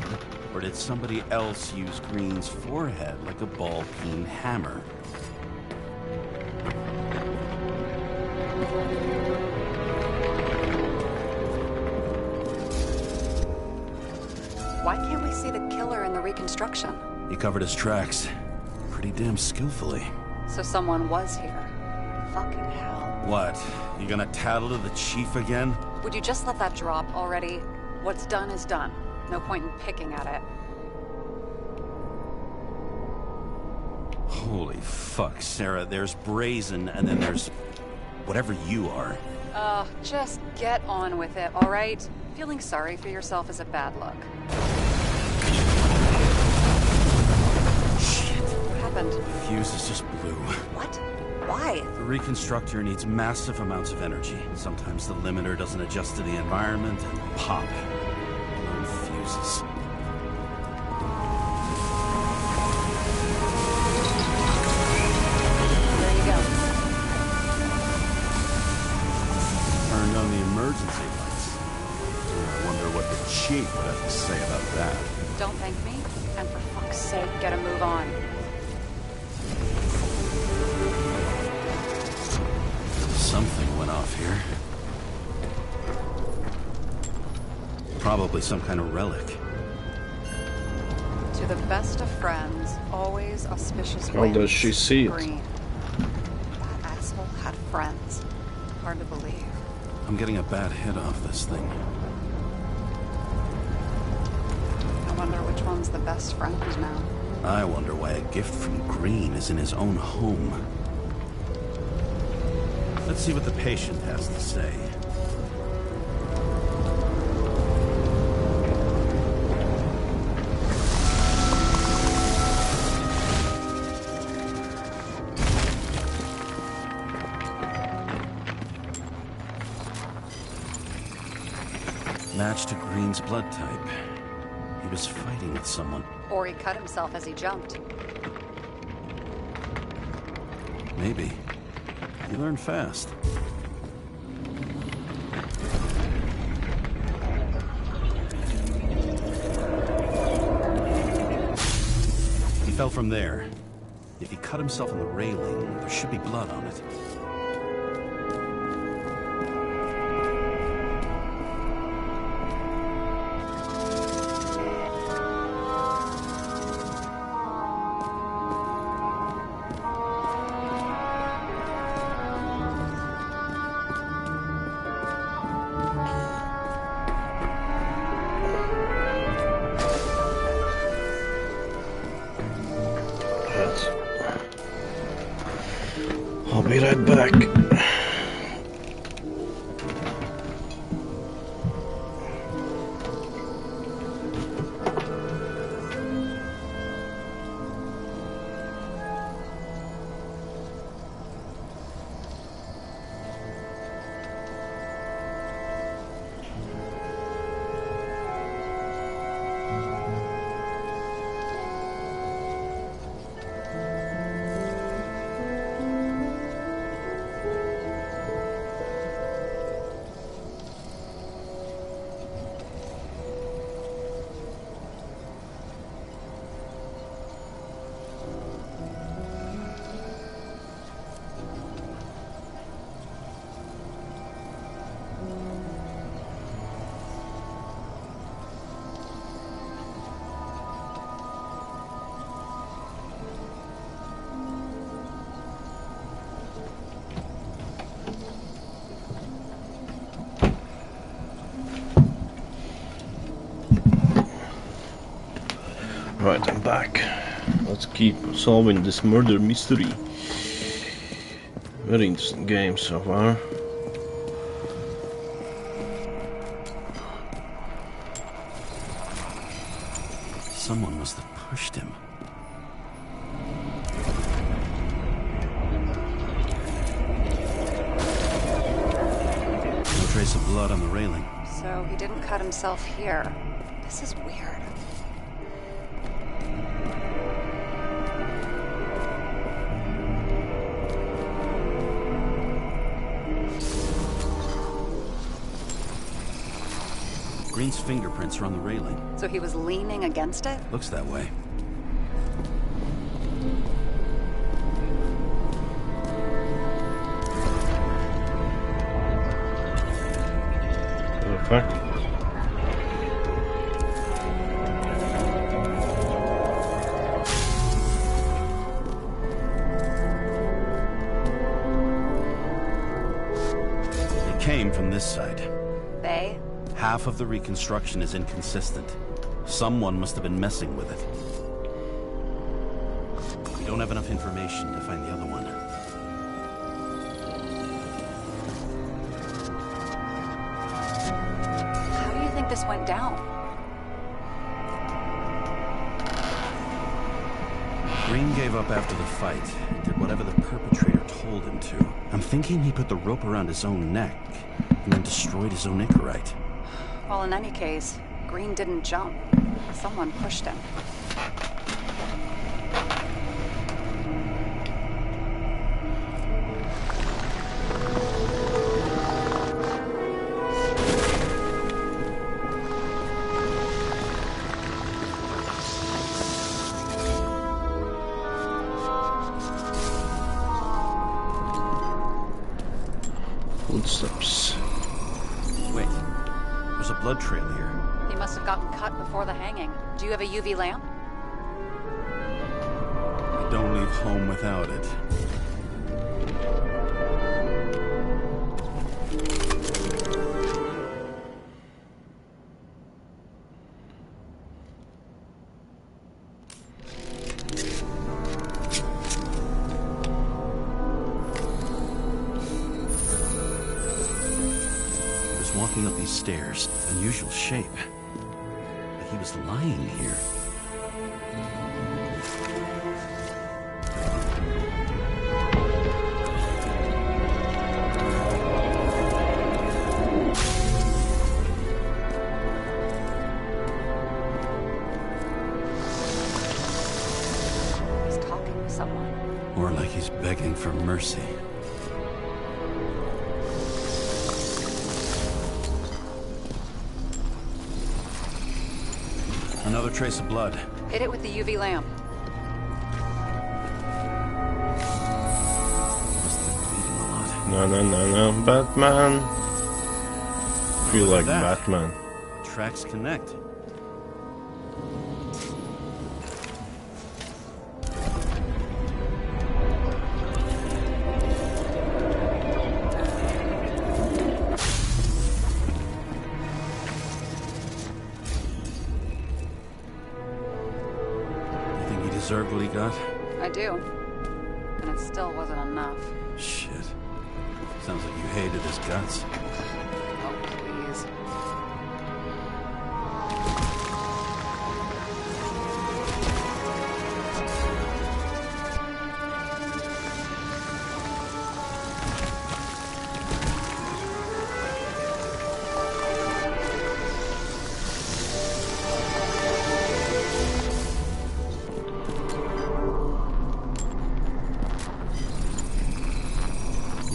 Speaker 4: Or did somebody else use Green's forehead like a ball-peen hammer?
Speaker 5: Why can't we see the killer in the reconstruction?
Speaker 9: He covered his tracks. Pretty damn skillfully.
Speaker 5: So someone was here. Fucking hell.
Speaker 4: What? You gonna tattle to the chief again?
Speaker 5: Would you just let that drop already? What's done is done. No point in picking at it.
Speaker 4: Holy fuck, Sarah. There's Brazen, and then there's whatever you are.
Speaker 5: Just get on with it, all right? Feeling sorry for yourself is a bad look.
Speaker 4: Shit.
Speaker 5: What happened?
Speaker 4: The fuse is just blue.
Speaker 5: What? Why?
Speaker 4: The reconstructor needs massive amounts of energy. Sometimes the limiter doesn't adjust to the environment, and pop. Blown fuses.
Speaker 5: There you go.
Speaker 4: Turned on the emergency lights. I wonder what the chief would have to say about that.
Speaker 5: Don't thank me, and for fuck's sake, get a move on.
Speaker 4: Something went off here. Probably some kind of relic.
Speaker 5: To the best of friends, always auspicious
Speaker 1: How
Speaker 5: winds.
Speaker 1: does she see it?
Speaker 5: Green. That asshole had friends. Hard to believe.
Speaker 4: I'm getting a bad hit off this thing.
Speaker 5: I wonder which one's the best friend now.
Speaker 4: I wonder why a gift from Green is in his own home. Let's see what the patient has to say. Match to Green's blood type. He was fighting with someone.
Speaker 5: Or he cut himself as he jumped.
Speaker 4: Maybe. You learn fast. He fell from there. If he cut himself on the railing, there should be blood on it.
Speaker 1: I'll be right back. Right, I'm back. Let's keep solving this murder mystery. Very interesting game so far.
Speaker 4: Someone must have pushed him. No trace of blood on the railing.
Speaker 5: So he didn't cut himself here. This is weird.
Speaker 4: Green's fingerprints are on the railing.
Speaker 5: So he was leaning against it?
Speaker 4: Looks that way.
Speaker 1: Perfect.
Speaker 4: They came from this side.
Speaker 5: They?
Speaker 4: Half of the reconstruction is inconsistent. Someone must have been messing with it. don't have enough information to find the other one.
Speaker 5: How do you think this went down?
Speaker 4: Green gave up after the fight and did whatever the perpetrator told him to. I'm thinking he put the rope around his own neck and then destroyed his own Icarite.
Speaker 5: Well, in any case, Green didn't jump. Someone pushed him.
Speaker 1: Footsteps.
Speaker 4: Wait, there's a blood trail here.
Speaker 5: He must have gotten cut before the hanging. Do you have a UV lamp?
Speaker 4: I don't leave home without it. Walking up these stairs, unusual shape. But he was lying here.
Speaker 5: He's talking to someone.
Speaker 4: Or like he's begging for mercy. Another trace of blood.
Speaker 5: Hit it with the UV lamp.
Speaker 4: Must have been bleeding a lot.
Speaker 1: No, Batman. Feel
Speaker 4: Look
Speaker 1: like
Speaker 4: at that.
Speaker 1: Batman.
Speaker 4: Tracks connect. Deserved what he got?
Speaker 5: I do. And it still wasn't enough.
Speaker 4: Shit. Sounds like you hated his guts.
Speaker 5: Oh, please.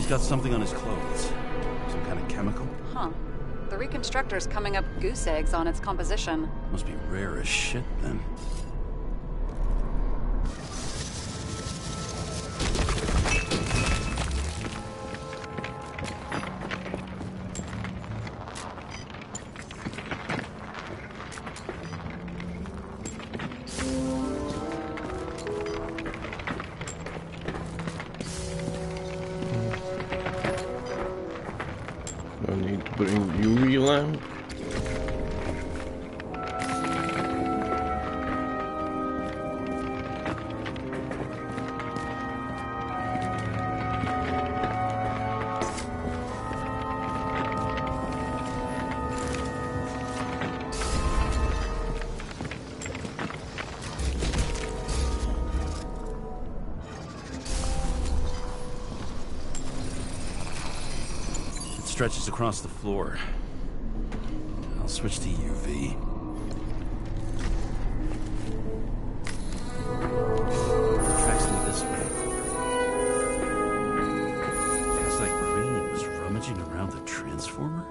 Speaker 4: Got something on his clothes. Some kind of chemical?
Speaker 5: Huh. The reconstructor's coming up goose eggs on its composition.
Speaker 4: Must be rare as shit, then.
Speaker 1: I need to bring UV lamp.
Speaker 4: Stretches across the floor. I'll switch to UV. Tracks me this way. It's like Green was rummaging around the transformer.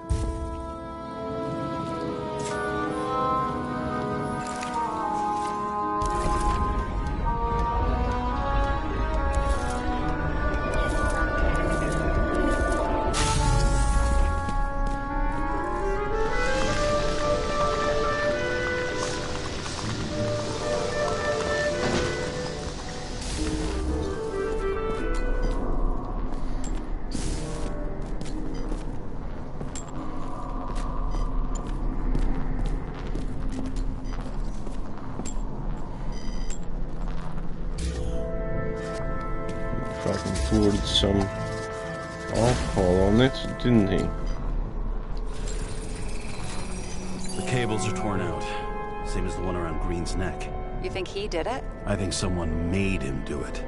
Speaker 1: Fucking poured some alcohol on it, didn't he?
Speaker 9: The cables are torn out. Same as the one around Green's neck.
Speaker 5: You think he did it?
Speaker 9: I think someone made him do it.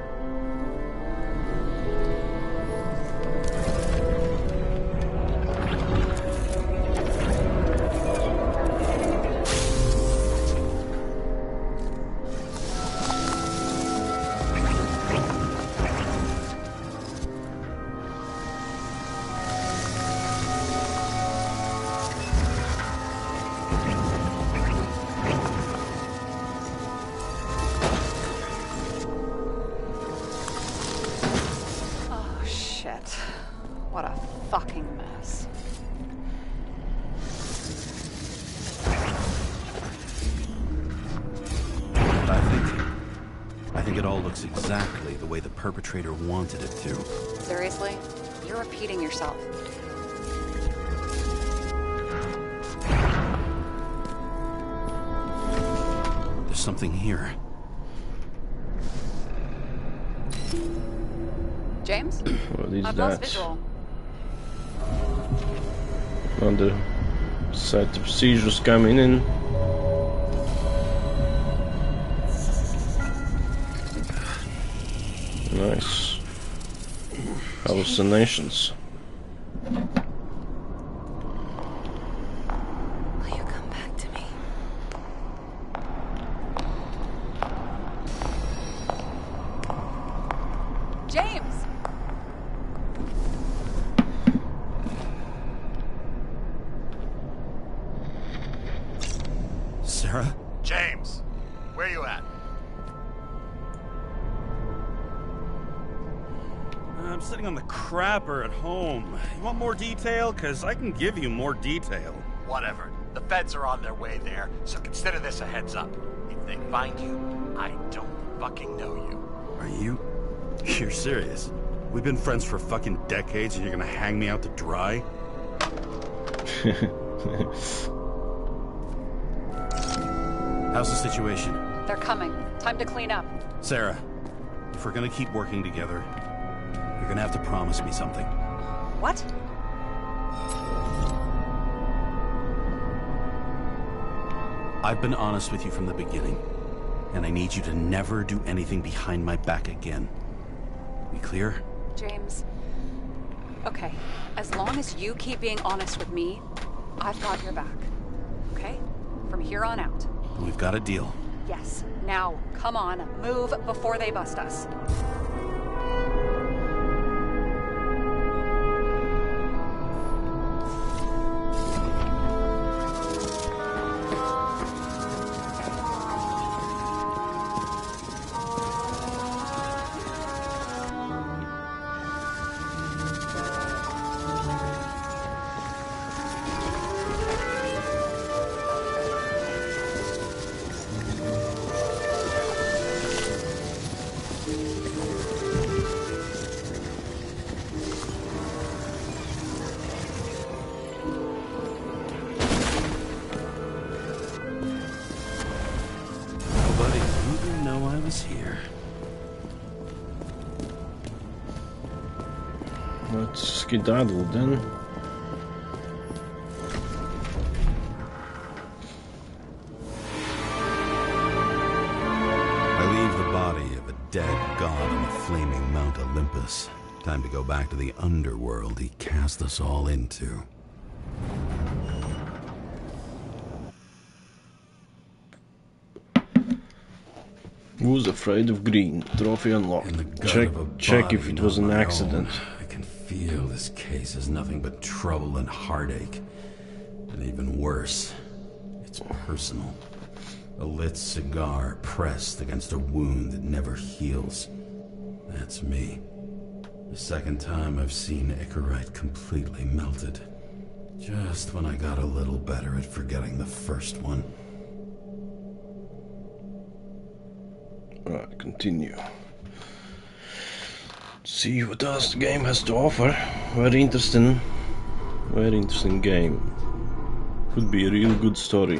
Speaker 5: What a fucking mess.
Speaker 9: But I think it all looks exactly the way the perpetrator wanted it to.
Speaker 5: Seriously? You're repeating yourself.
Speaker 9: There's something here.
Speaker 5: James?
Speaker 1: What is
Speaker 5: I've lost
Speaker 1: that?
Speaker 5: visual.
Speaker 1: Another set of seizures coming in. Nice. Hallucinations.
Speaker 3: Will you come back to me?
Speaker 5: James!
Speaker 9: Sarah?
Speaker 7: James, where you at?
Speaker 4: I'm sitting on the crapper at home. You want more detail? Because I can give you more detail.
Speaker 7: Whatever. The feds are on their way there, so consider this a heads up. If they find you, I don't fucking know you.
Speaker 4: Are you? You're serious? We've been friends for fucking decades and you're gonna hang me out to dry?
Speaker 9: How's the situation?
Speaker 5: They're coming. Time to clean up.
Speaker 9: Sarah, if we're gonna keep working together, you're gonna have to promise me something.
Speaker 5: What?
Speaker 9: I've been honest with you from the beginning, and I need you to never do anything behind my back again. We clear?
Speaker 5: James. Okay. As long as you keep being honest with me, I've got your back. Okay? From here on out.
Speaker 9: We've got a deal.
Speaker 5: Yes. Now, come on. Move before they bust us.
Speaker 9: Nobody didn't know I was here.
Speaker 1: Let's skedaddle then.
Speaker 9: I leave the body of a dead god on the flaming Mount Olympus. Time to go back to the underworld he cast us all into.
Speaker 1: Who's afraid of green? Trophy unlocked.
Speaker 9: In the gut
Speaker 1: Check
Speaker 9: of a
Speaker 1: check if
Speaker 9: body
Speaker 1: it was
Speaker 9: not
Speaker 1: an
Speaker 9: my
Speaker 1: accident.
Speaker 9: own. I can feel this case is nothing but trouble and heartache. And even worse, it's personal. A lit cigar pressed against a wound that never heals. That's me. The second time I've seen Icarite completely melted. Just when I got a little better at forgetting the first one.
Speaker 1: Right, continue. See what else the game has to offer. Very interesting game. Could be a real good story.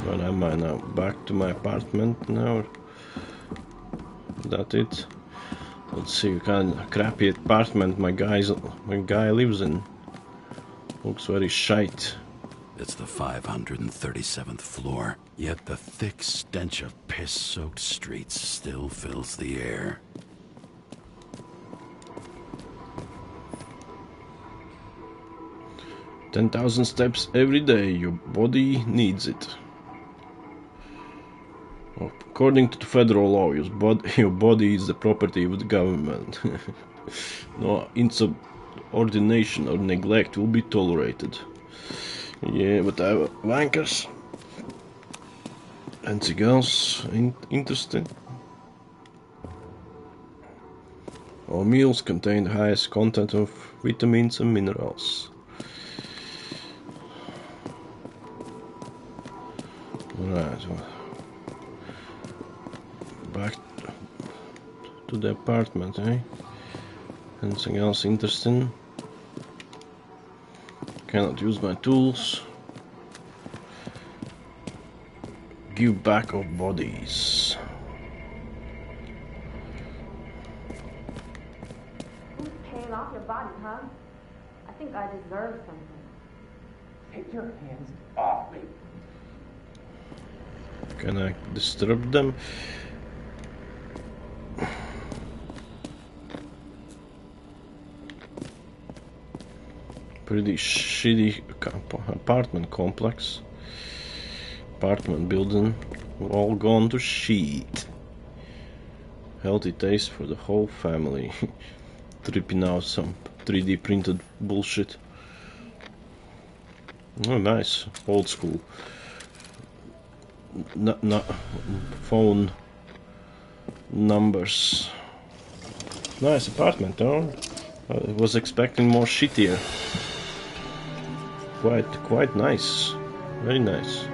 Speaker 1: Where am I now? Back to my apartment now? That it? Let's see what kind of crappy apartment my guy lives in. Looks very shite.
Speaker 9: It's the 537th floor, yet the thick stench of piss-soaked streets still fills the air.
Speaker 1: "10,000 steps every day, your body needs it." According to the federal law, your body is the property of the government. No insubordination or neglect will be tolerated. Yeah, but wankers. Anything else interesting? Our meals contain the highest content of vitamins and minerals. Alright, back to the apartment, eh? Anything else interesting? Cannot use my tools. Give back of bodies.
Speaker 10: Who's paying off your body, huh? I think I deserve something.
Speaker 11: Take your hands off me.
Speaker 1: Can I disturb them? Pretty shitty apartment complex. Apartment building. All gone to shit. Healthy taste for the whole family. Tripping out some 3D printed bullshit. Oh, nice. Old school. Not phone numbers. Nice apartment, though. I was expecting more shittier. Quite nice. Very nice.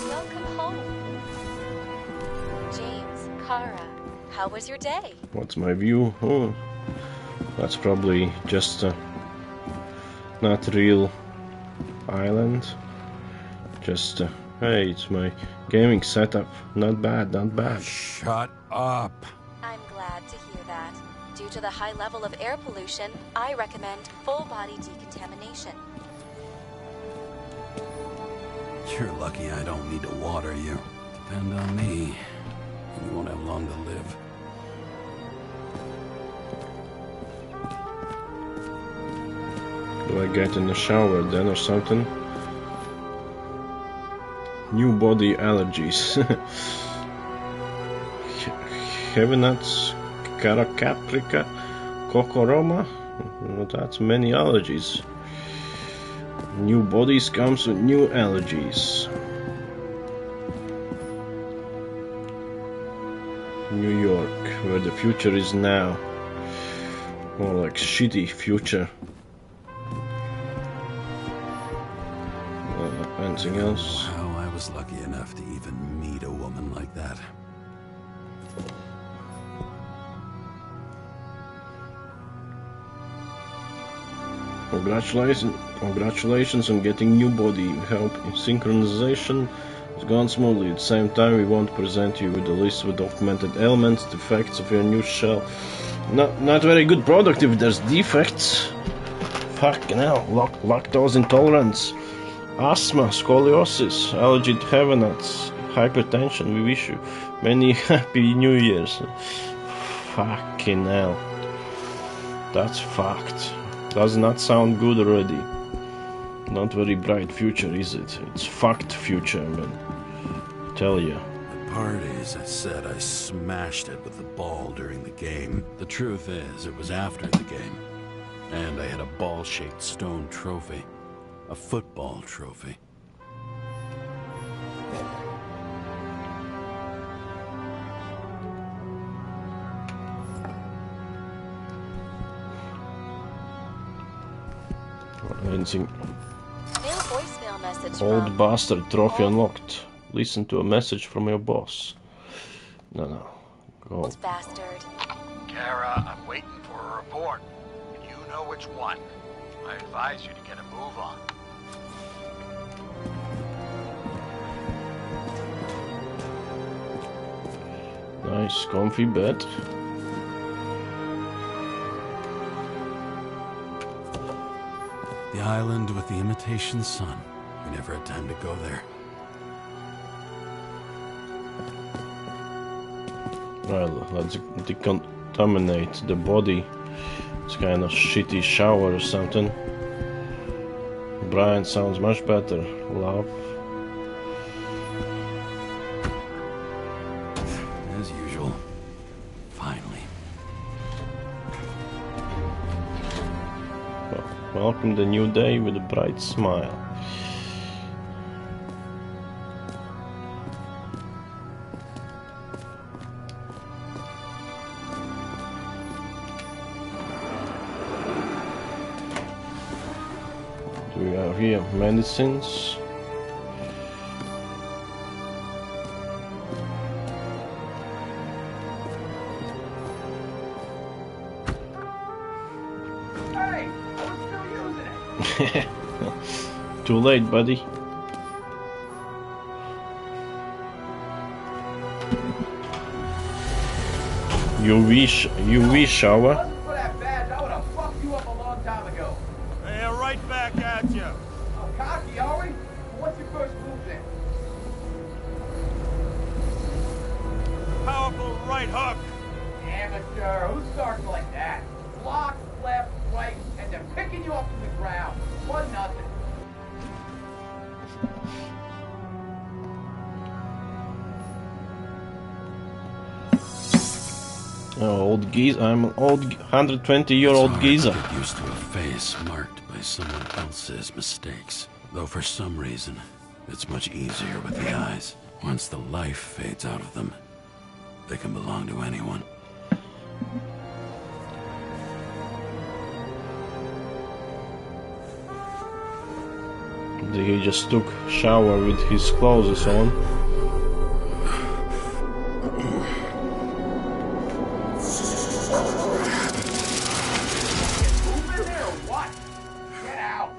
Speaker 2: Welcome home. James, Kara, how was your day?
Speaker 1: What's my view? Oh, that's probably just a not real island. Just hey, it's my gaming setup. Not bad, not bad.
Speaker 4: Shut up.
Speaker 2: I'm glad to hear that. Due to the high level of air pollution, I recommend full body decontamination.
Speaker 9: You're lucky I don't need to water you. Depend on me, and you won't have long to live.
Speaker 1: Do I get in the shower then or something? New body allergies. Heavy nuts, caprica, cocoroma. That's many allergies. New bodies comes with new allergies. New York, where the future is now. More like shitty future. Anything else?
Speaker 9: Wow, I was lucky enough to even meet a woman like that.
Speaker 1: Congratulations on getting new body. Help synchronization has gone smoothly. At the same time, we want to present you with a list of documented elements, defects of your new shell. Not very good product if there's defects. Fucking hell. Lactose intolerance, asthma, scoliosis, allergy to heavy nuts, hypertension. We wish you many happy New Years. Fucking hell. That's fucked. Does not sound good already. Not very bright future, is it? It's fucked future, man. Tell ya.
Speaker 9: At parties, I said I smashed it with the ball during the game. The truth is, it was after the game. And I had a ball-shaped stone trophy. A football trophy.
Speaker 1: Anything?
Speaker 2: New voicemail message
Speaker 1: Old
Speaker 2: from...
Speaker 1: bastard trophy unlocked. Listen to a message from your boss. No. Go.
Speaker 2: Old bastard.
Speaker 7: Kara, I'm waiting for a report. You know which one. I advise you to get a move on.
Speaker 1: Nice, comfy bed.
Speaker 9: The island with the imitation sun. We never had time to go there.
Speaker 1: Well, let's decontaminate the body. It's kind of shitty shower or something. Brian sounds much better. Love.
Speaker 9: As usual. Finally.
Speaker 1: Well, welcome the new day with a bright smile. We have here medicines.
Speaker 11: Hey, I'm still using it.
Speaker 1: Too late, buddy. UV shower.
Speaker 11: Wasn't for that badge, I would have fucked you up a long time ago.
Speaker 4: Hey, right back at you.
Speaker 11: Oh, cocky, are we? What's your first move then?
Speaker 4: Powerful right hook.
Speaker 11: Amateur. Who starts like that? Block, left, right, and they're picking you up from the ground. 1-0.
Speaker 1: Oh, old geese. I'm an old 120-year-old geezer.
Speaker 9: Get used to a face marked by someone else's mistakes. Though for some reason, it's much easier with the eyes. Once the life fades out of them, they can belong to anyone.
Speaker 1: He just took shower with his clothes on.
Speaker 11: Move in there or what? Get out.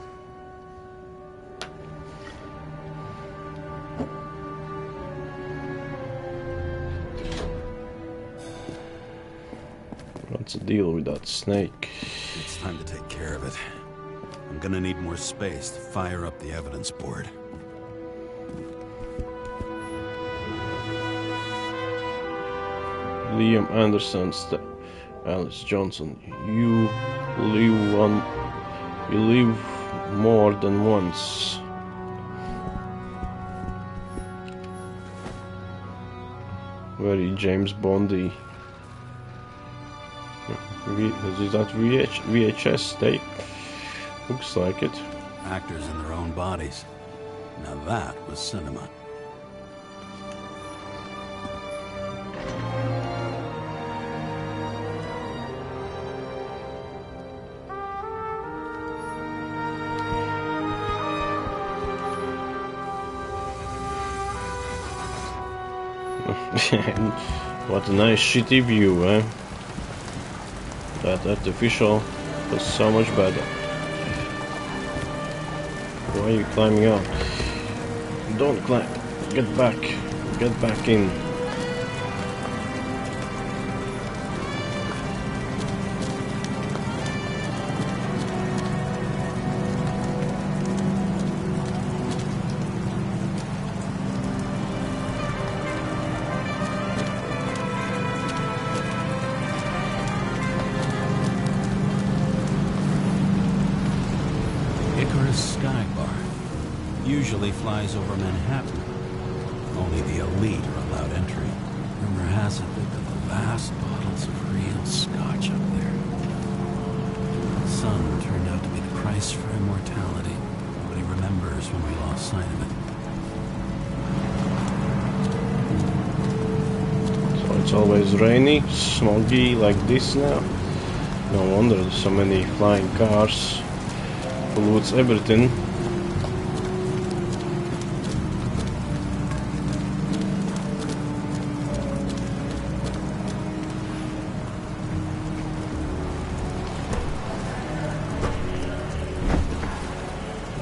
Speaker 1: What's the deal with that snake?
Speaker 9: It's time to take care of it. I'm gonna need more space to fire up the evidence board.
Speaker 1: Liam Anderson, Alice Johnson. You live more than once. Very James Bondy. Is that VHS tape? Looks like it.
Speaker 9: Actors in their own bodies. Now that was cinema.
Speaker 1: What a nice shitty view, eh? That artificial was so much better. Why are you climbing out? Don't climb. Get back. Get back in.
Speaker 9: Usually flies over Manhattan. Only the elite are allowed entry. Rumor has it that they're the last bottles of real scotch up there. The sun turned out to be the price for immortality. Nobody remembers when we lost sight of it.
Speaker 1: So it's always rainy, smoggy like this now. No wonder there's so many flying cars. Pollutes everything.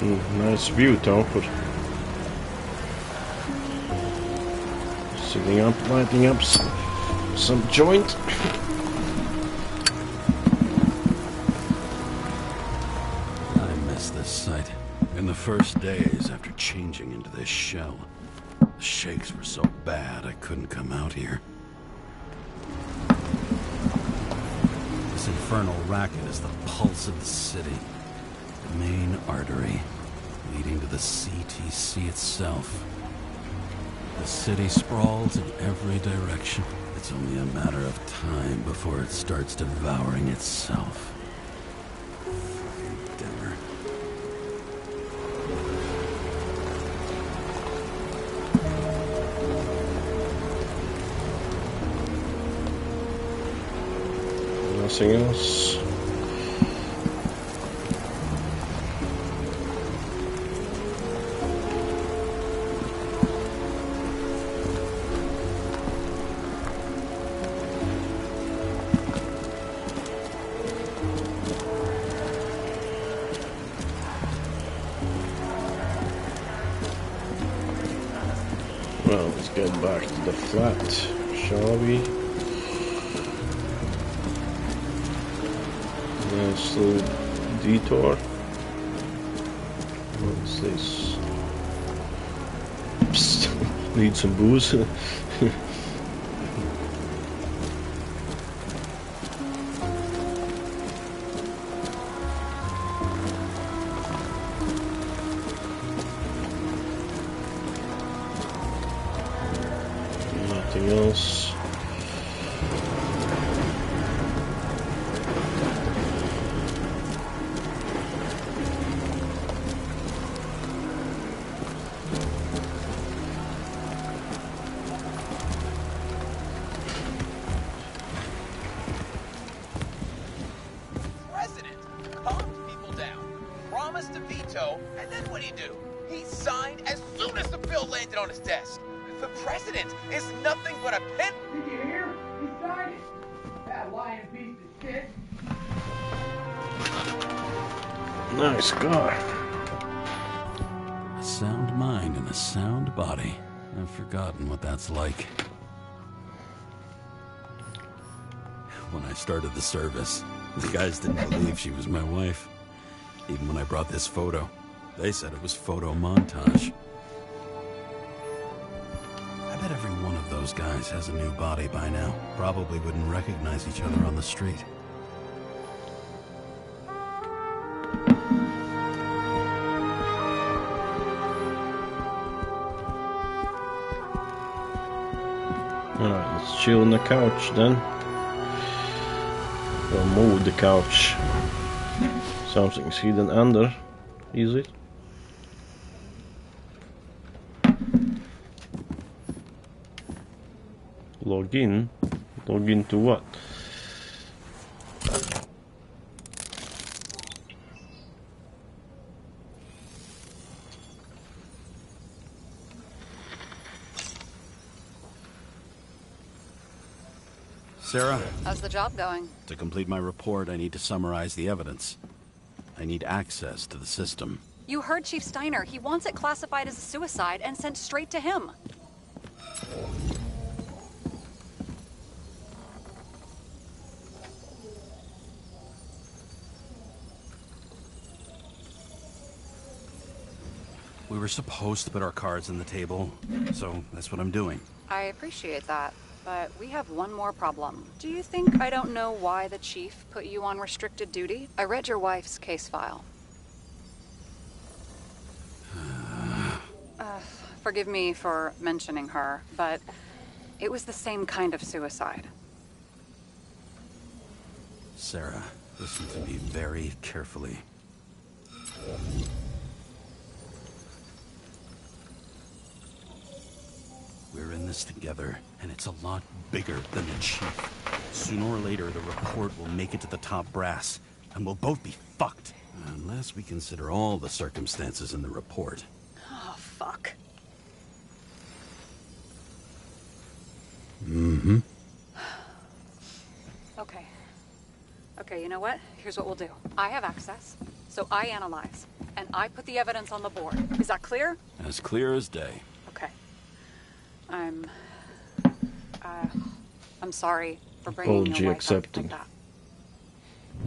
Speaker 1: Nice view, Topper. Sitting up, lighting up some joint.
Speaker 9: I miss this site. In the first days after changing into this shell, the shakes were so bad I couldn't come out here. This infernal racket is the pulse of the city. The main artery leading to the CTC itself. The city sprawls in every direction. It's only a matter of time before it starts devouring itself. Fucking dimmer.
Speaker 1: Nothing else. Well, let's get back to the flat, shall we? Nice little detour. What's this? Psst, need some booze. Nothing else.
Speaker 11: President calmed people down, promised to veto, and then what do? He signed as soon as the bill landed on his desk. The president is nothing but a pen. Did you hear? He signed it. That lying piece of shit.
Speaker 1: Nice car.
Speaker 9: A sound mind and a sound body. I've forgotten what that's like. When I started the service, the guys didn't believe she was my wife. Even when I brought this photo, they said it was photo montage. I bet every one of those guys has a new body by now. Probably wouldn't recognize each other on the street.
Speaker 1: Alright, let's chill on the couch then. Or move the couch. Something's hidden under, is it? Log in? Log into what?
Speaker 9: Sarah?
Speaker 5: How's the job going?
Speaker 9: To complete my report, I need to summarize the evidence. I need access to the system.
Speaker 5: You heard Chief Steiner. He wants it classified as a suicide and sent straight to him.
Speaker 9: We were supposed to put our cards on the table, so that's what I'm doing.
Speaker 5: I appreciate that, but we have one more problem. Do you think I don't know why the chief put you on restricted duty? I read your wife's case file. Forgive me for mentioning her, but it was the same kind of suicide.
Speaker 9: Sarah, listen to me very carefully. We're in this together, and it's a lot bigger than the chief. Sooner or later, the report will make it to the top brass, and we'll both be fucked. Unless we consider all the circumstances in the report.
Speaker 5: Oh, fuck.
Speaker 9: Mm-hmm.
Speaker 5: Okay. Okay, you know what? Here's what we'll do. I have access, So I analyze, and I put the evidence on the board. Is that clear?
Speaker 9: As clear as day.
Speaker 5: Okay. I'm sorry for bringing
Speaker 1: Apology
Speaker 5: your wife up
Speaker 1: accepted.
Speaker 5: like that.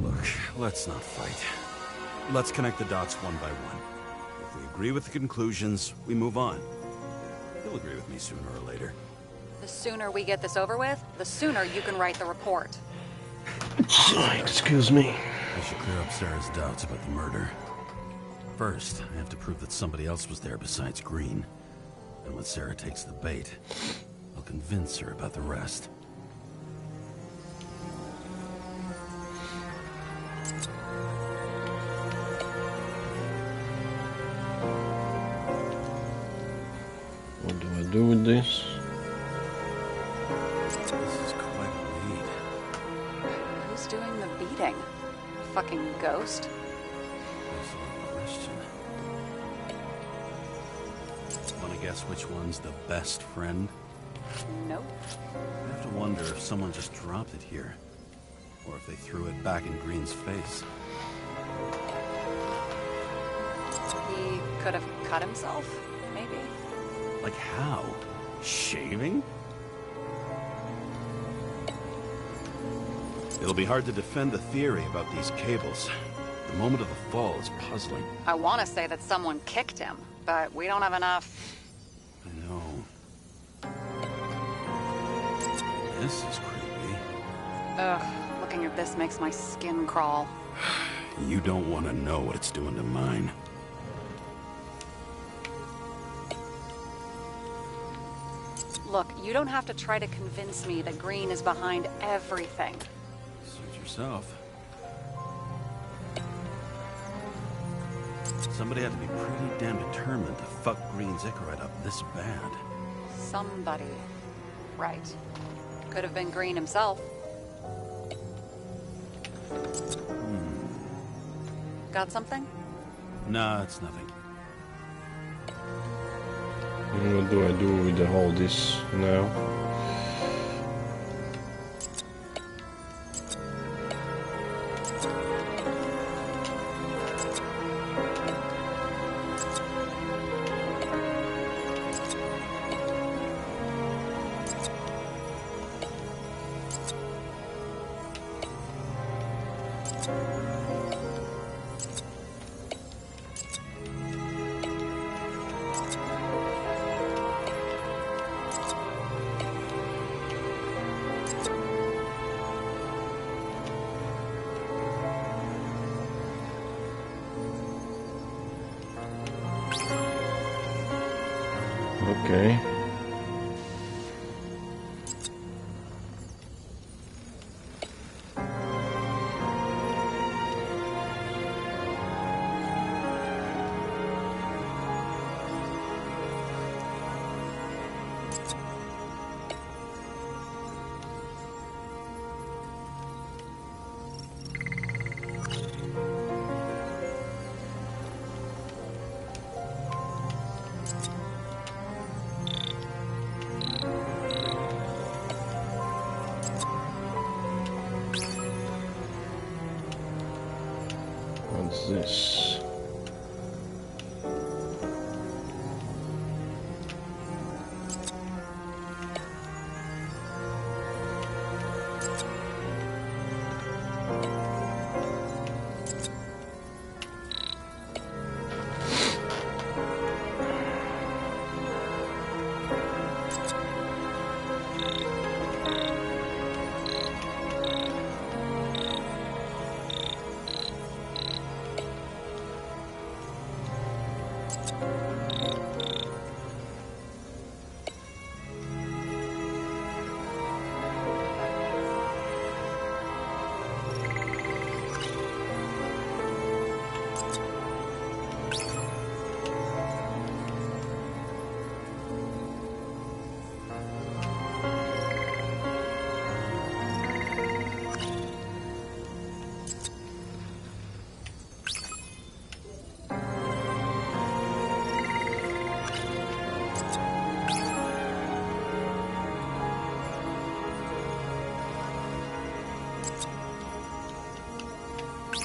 Speaker 4: Look, let's not fight. Let's connect the dots one by one. If we agree with the conclusions, we move on. You'll agree with me sooner or later.
Speaker 5: The sooner we get this over with, the sooner you can write the report.
Speaker 1: Excuse me.
Speaker 9: I should clear up Sarah's doubts about the murder. First, I have to prove that somebody else was there besides Green. And when Sarah takes the bait, I'll convince her about the rest.
Speaker 1: What do I do with this?
Speaker 9: This is quite a lead.
Speaker 5: Who's doing the beating? Fucking ghost?
Speaker 9: Excellent question. Want to guess which one's the best friend?
Speaker 5: Nope.
Speaker 9: I have to wonder if someone just dropped it here. Or if they threw it back in Green's face.
Speaker 5: He could have cut himself, maybe.
Speaker 9: Like how? Shaving?
Speaker 4: It'll be hard to defend the theory about these cables. The moment of the fall is puzzling.
Speaker 5: I want to say that someone kicked him, but we don't have enough.
Speaker 9: I know. This is creepy.
Speaker 5: Ugh, looking at this makes my skin crawl.
Speaker 9: You don't want to know what it's doing to mine.
Speaker 5: Look, you don't have to try to convince me that Green is behind everything.
Speaker 9: Suit yourself. Somebody had to be pretty damn determined to fuck Green's Icarite up this bad.
Speaker 5: Somebody. Right. Could have been Green himself. Got something?
Speaker 9: Nah, it's nothing.
Speaker 1: What do I do with the whole this now? Okay. What's this?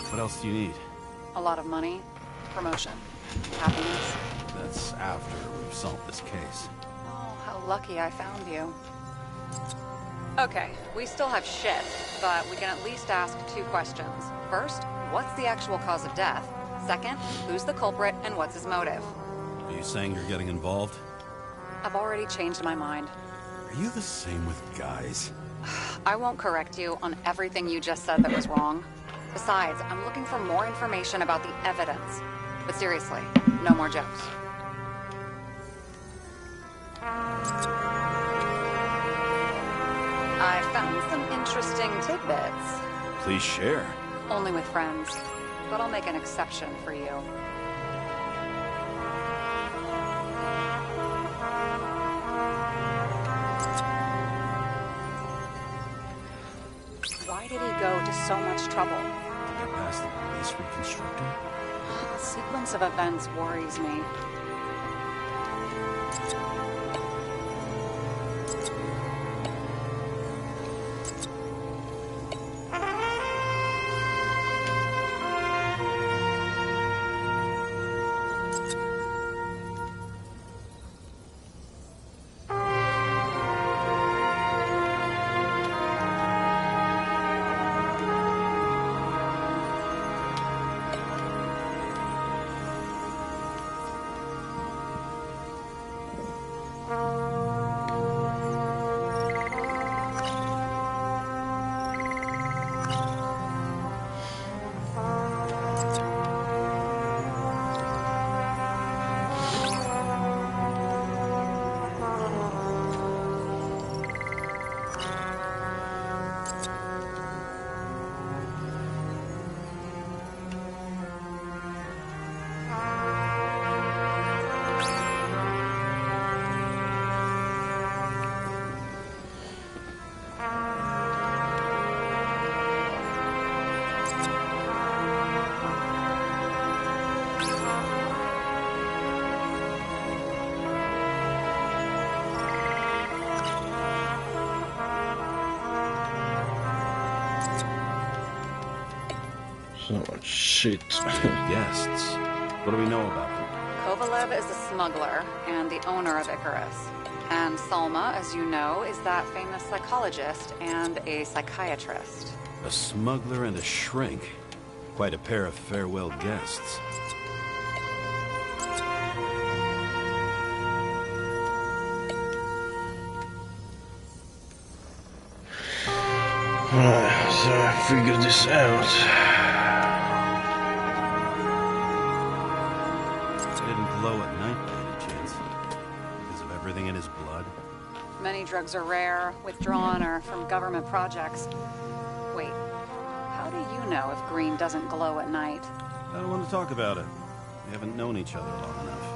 Speaker 9: What else do you need?
Speaker 5: A lot of money, promotion, happiness.
Speaker 9: That's after we've solved this case.
Speaker 5: Oh, how lucky I found you. Okay, we still have shit, but we can at least ask 2 questions. First, what's the actual cause of death? Second, who's the culprit and what's his motive?
Speaker 9: Are you saying you're getting involved?
Speaker 5: I've already changed my mind.
Speaker 9: Are you the same with guys?
Speaker 5: I won't correct you on everything you just said that was wrong. Besides, I'm looking for more information about the evidence. But seriously, no more jokes. I found some interesting tidbits.
Speaker 9: Please share.
Speaker 5: Only with friends. But I'll make an exception for you. Why did he go to so much trouble?
Speaker 9: To get past the police reconstructor?
Speaker 5: The sequence of events worries me.
Speaker 1: So much shit.
Speaker 9: Guests. What do we know about them?
Speaker 5: Kovalev is a smuggler and the owner of Icarus. And Salma, as you know, is that famous psychologist and a psychiatrist.
Speaker 9: A smuggler and a shrink. Quite a pair of farewell guests.
Speaker 1: So I figured this out.
Speaker 9: He didn't glow at night by any chance. Because of everything in his blood.
Speaker 5: Many drugs are rare, withdrawn, or from government projects. Wait, how do you know if green doesn't glow at night?
Speaker 9: I don't want to talk about it. We haven't known each other long enough.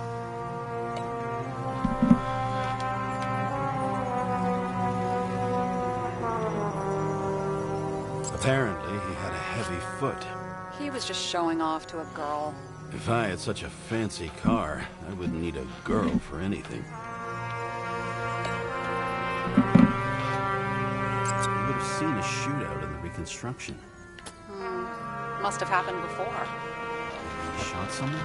Speaker 9: Apparently, he had a heavy foot.
Speaker 5: He was just showing off to a girl.
Speaker 9: If I had such a fancy car, I wouldn't need a girl for anything. You would have seen a shootout in the reconstruction.
Speaker 5: Must have happened before.
Speaker 9: He shot someone?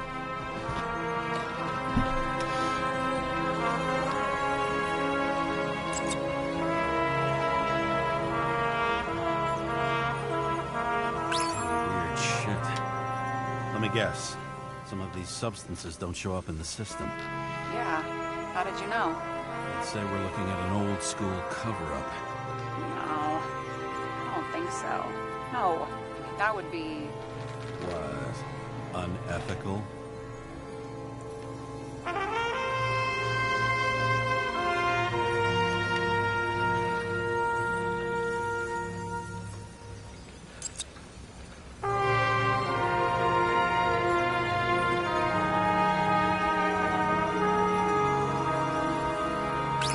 Speaker 9: Weird shit. Let me guess. Some of these substances don't show up in the system.
Speaker 5: Yeah, how did you know?
Speaker 9: I'd say we're looking at an old school cover-up.
Speaker 5: No, I don't think so. No, that would be...
Speaker 9: What? Unethical?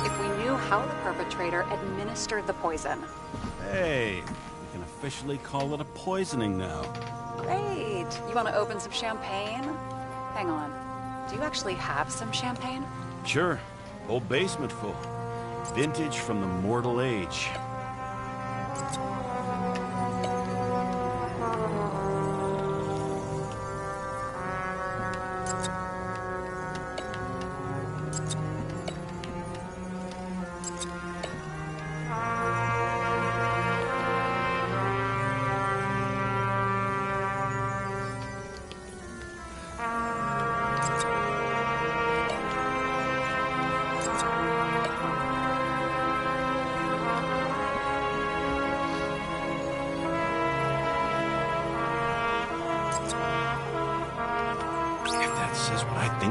Speaker 5: If we knew how the perpetrator administered the poison.
Speaker 9: Hey, we can officially call it a poisoning now.
Speaker 5: Great! You want to open some champagne? Hang on. Do you actually have some champagne?
Speaker 9: Sure. Whole basement full. Vintage from the mortal age.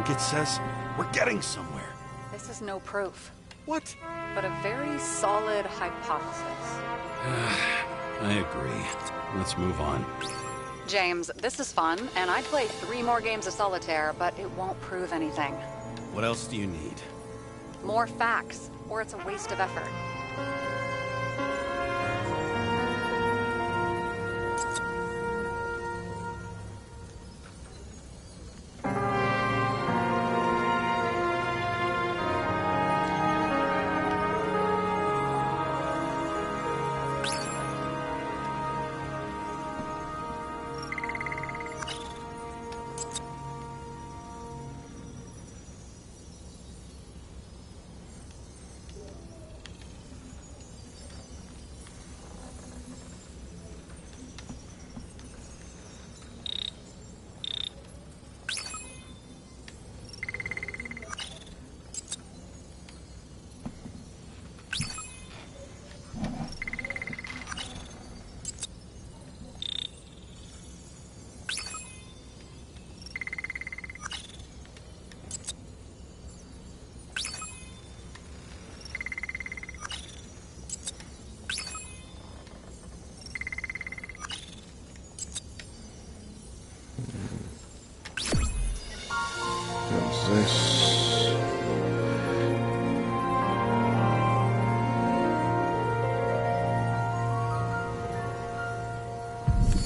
Speaker 4: It says we're getting somewhere.
Speaker 5: This is no proof.
Speaker 4: What?
Speaker 5: But a very solid hypothesis.
Speaker 4: I agree. Let's move on.
Speaker 5: James, this is fun, and I'd play 3 more games of solitaire, but it won't prove anything.
Speaker 4: What else do you need?
Speaker 5: More facts, or it's a waste of effort.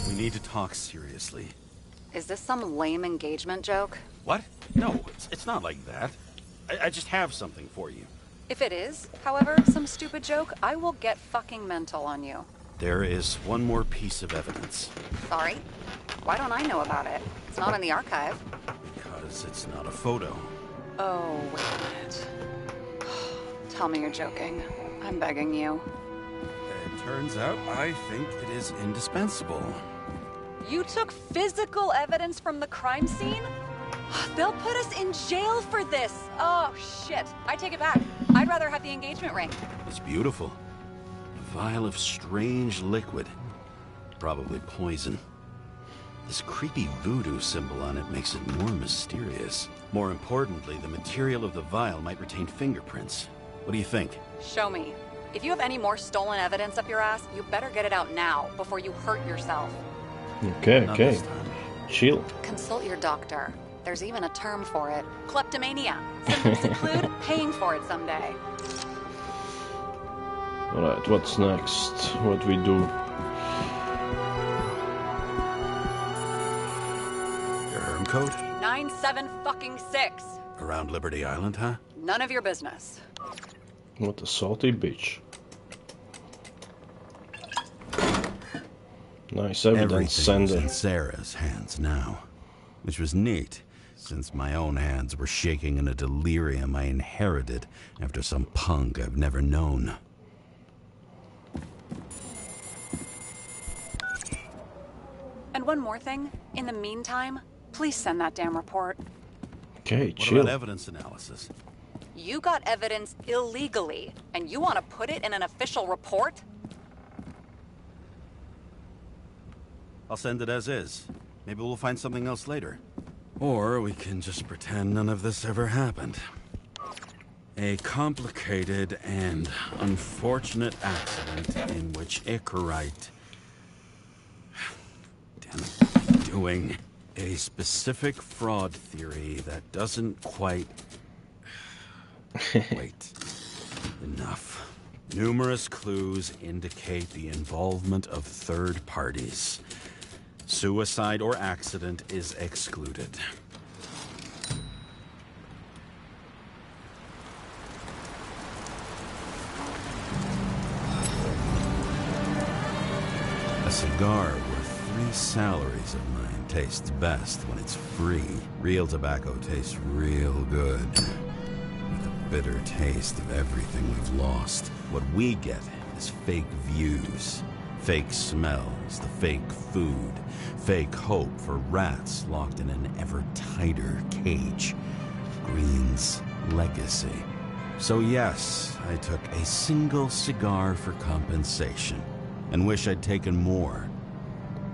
Speaker 4: We need to talk seriously.
Speaker 5: Is this some lame engagement joke?
Speaker 4: What? No, it's not like that. I just have something for you.
Speaker 5: If it is, however, some stupid joke, I will get fucking mental on you.
Speaker 4: There is one more piece of evidence.
Speaker 5: Sorry? Why don't I know about it? It's not in the archive.
Speaker 4: Because it's not a photo.
Speaker 5: Oh, wait a minute. Tell me you're joking. I'm begging you.
Speaker 4: It turns out I think it is indispensable.
Speaker 5: You took physical evidence from the crime scene? They'll put us in jail for this. Oh, shit. I take it back. I'd rather have the engagement ring.
Speaker 4: It's beautiful. A vial of strange liquid. Probably poison. This creepy voodoo symbol on it makes it more mysterious. More importantly, the material of the vial might retain fingerprints. What do you think?
Speaker 5: Show me. If you have any more stolen evidence up your ass, you better get it out now, before you hurt yourself.
Speaker 1: Okay. Chill.
Speaker 5: Consult your doctor. There's even a term for it. Kleptomania. Symptoms include paying for it someday.
Speaker 1: Alright, what's next? What we do?
Speaker 4: Your herm code?
Speaker 5: 97-fucking-6.
Speaker 4: Around Liberty Island, huh?
Speaker 5: None of your business.
Speaker 1: What a salty bitch. Nice evidence,
Speaker 4: Everything was
Speaker 1: sender.
Speaker 4: in Sarah's hands now. Which was neat, since my own hands were shaking in a delirium I inherited after some punk I've never known.
Speaker 5: And one more thing. In the meantime, please send that damn report.
Speaker 1: Okay,
Speaker 4: What
Speaker 1: chill.
Speaker 4: about evidence analysis?
Speaker 5: You got evidence illegally, and you want to put it in an official report?
Speaker 4: I'll send it as is. Maybe we'll find something else later. Or we can just pretend none of this ever happened. A complicated and unfortunate accident in which Icarite... Damn it, doing a specific fraud theory that doesn't quite... Wait. Enough. Numerous clues indicate the involvement of third parties. Suicide or accident is excluded. A cigar worth 3 salaries of mine tastes best when it's free. Real tobacco tastes real good.
Speaker 9: bitter taste of everything we've lost. What we get is fake views, fake smells, the fake food, fake hope for rats locked in an ever tighter cage. Green's legacy. So yes, I took a single cigar for compensation, and wish I'd taken more.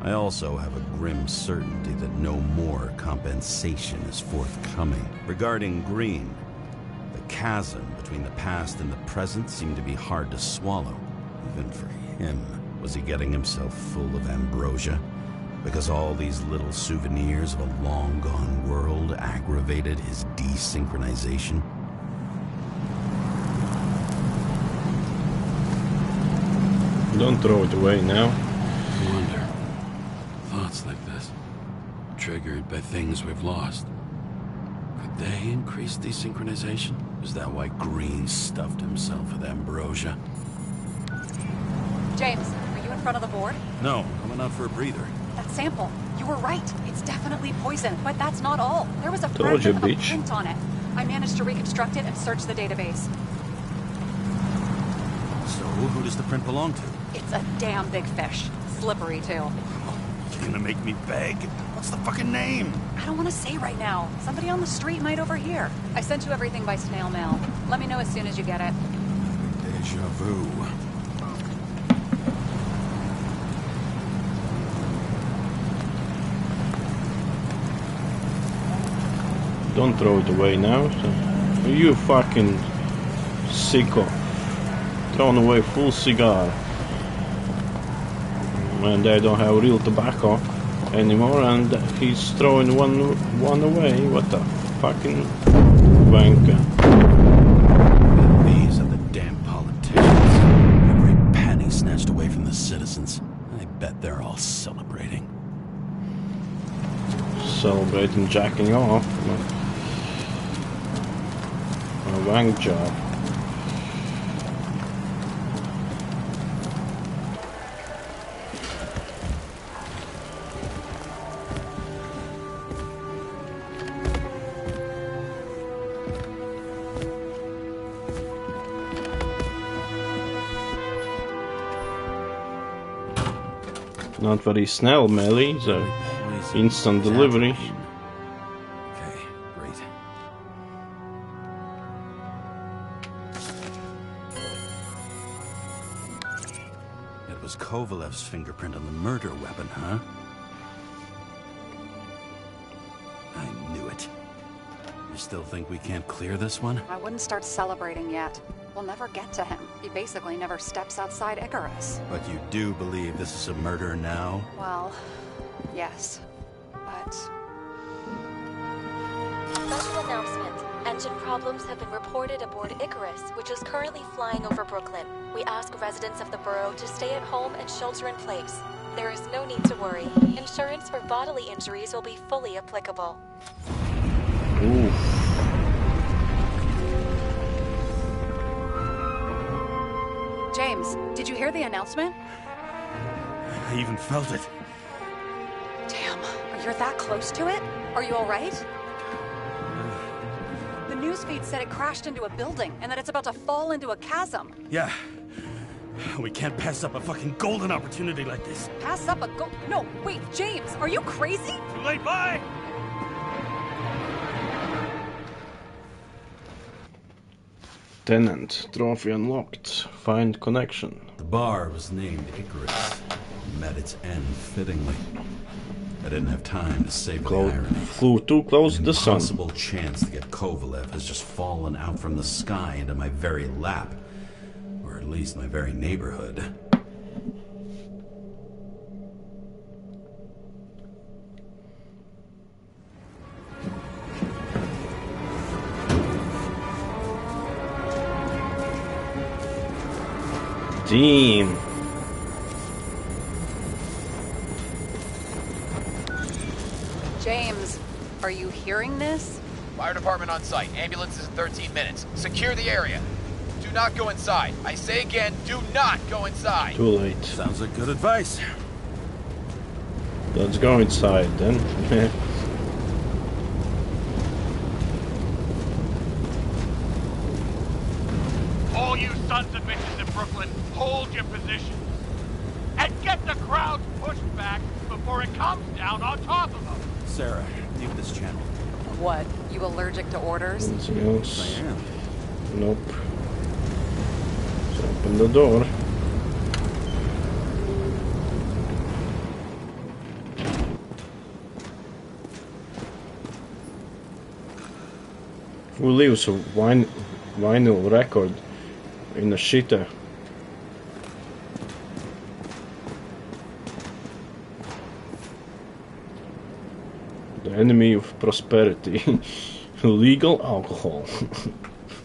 Speaker 9: I also have a grim certainty that no more compensation is forthcoming. Regarding Green, the chasm between the past and the present seemed to be hard to swallow, even for him. Was he getting himself full of ambrosia? Because all these little souvenirs of a long-gone world aggravated his desynchronization?
Speaker 1: Don't throw it away now.
Speaker 9: I wonder. Thoughts like this, triggered by things we've lost, could they increase desynchronization? Is that why Green stuffed himself with ambrosia?
Speaker 5: James, are you in front of the board?
Speaker 9: No, coming out for a breather.
Speaker 5: That sample. You were right. It's definitely poison, but that's not all. There was a
Speaker 1: Told you,
Speaker 5: fragment of a
Speaker 1: bitch.
Speaker 5: print on it. I managed to reconstruct it and search the database.
Speaker 9: So, who does the print belong to?
Speaker 5: It's a damn big fish. Slippery, too.
Speaker 9: You gonna make me beg? What's the fucking name?
Speaker 5: I don't want to say right now. Somebody on the street might overhear. I sent you everything by snail mail. Let me know as soon as you get it.
Speaker 9: Deja vu.
Speaker 1: Don't throw it away now. So. You fucking sicko. Throwing away full cigar. And they don't have real tobacco anymore, and he's throwing one away. What the fucking wanker.
Speaker 9: These are the damn politicians. Every penny snatched away from the citizens. I bet they're all celebrating.
Speaker 1: Celebrating jacking off. A wank job. Not very snel, Melly, so instant delivery.
Speaker 9: Okay, great. It was Kovalev's fingerprint on the murder weapon, huh? I knew it. You still think we can't clear this one?
Speaker 5: I wouldn't start celebrating yet. We'll never get to him. He basically never steps outside Icarus.
Speaker 9: But you do believe this is a murder now?
Speaker 5: Well, yes. But...
Speaker 2: Special announcement. Engine problems have been reported aboard Icarus, which is currently flying over Brooklyn. We ask residents of the borough to stay at home and shelter in place. There is no need to worry. Insurance for bodily injuries will be fully applicable.
Speaker 1: Oof.
Speaker 5: James, did you hear the announcement?
Speaker 9: I even felt it.
Speaker 5: Damn, you're that close to it? Are you alright? The newsfeed said it crashed into a building and that it's about to fall into a chasm.
Speaker 9: Yeah. We can't pass up a fucking golden opportunity like this.
Speaker 5: Pass up a No, wait, James, are you crazy?
Speaker 9: Too late, bye!
Speaker 1: Tenant, trophy unlocked. Find connection.
Speaker 9: The bar was named Icarus. Met its end fittingly. I didn't have time to savor the irony.
Speaker 1: Flew too close to the sun.
Speaker 9: An impossible chance to get Kovalev has just fallen out from the sky into my very lap. Or at least my very neighborhood.
Speaker 1: Damn.
Speaker 5: James, are you hearing this?
Speaker 11: Fire department on site. Ambulances in 13 minutes. Secure the area. Do not go inside. I say again, do not go inside.
Speaker 1: Too late.
Speaker 9: Sounds like good advice.
Speaker 1: Let's go inside then.
Speaker 12: sons of bitches in Brooklyn, hold your position. And get the crowd pushed back before it comes down on top of them.
Speaker 4: Sarah, leave this channel.
Speaker 5: What? You allergic to orders?
Speaker 1: Anything else?
Speaker 4: I am.
Speaker 1: Nope. Let's open the door. Who leaves a vinyl record in a shitter? The enemy of prosperity. Legal alcohol.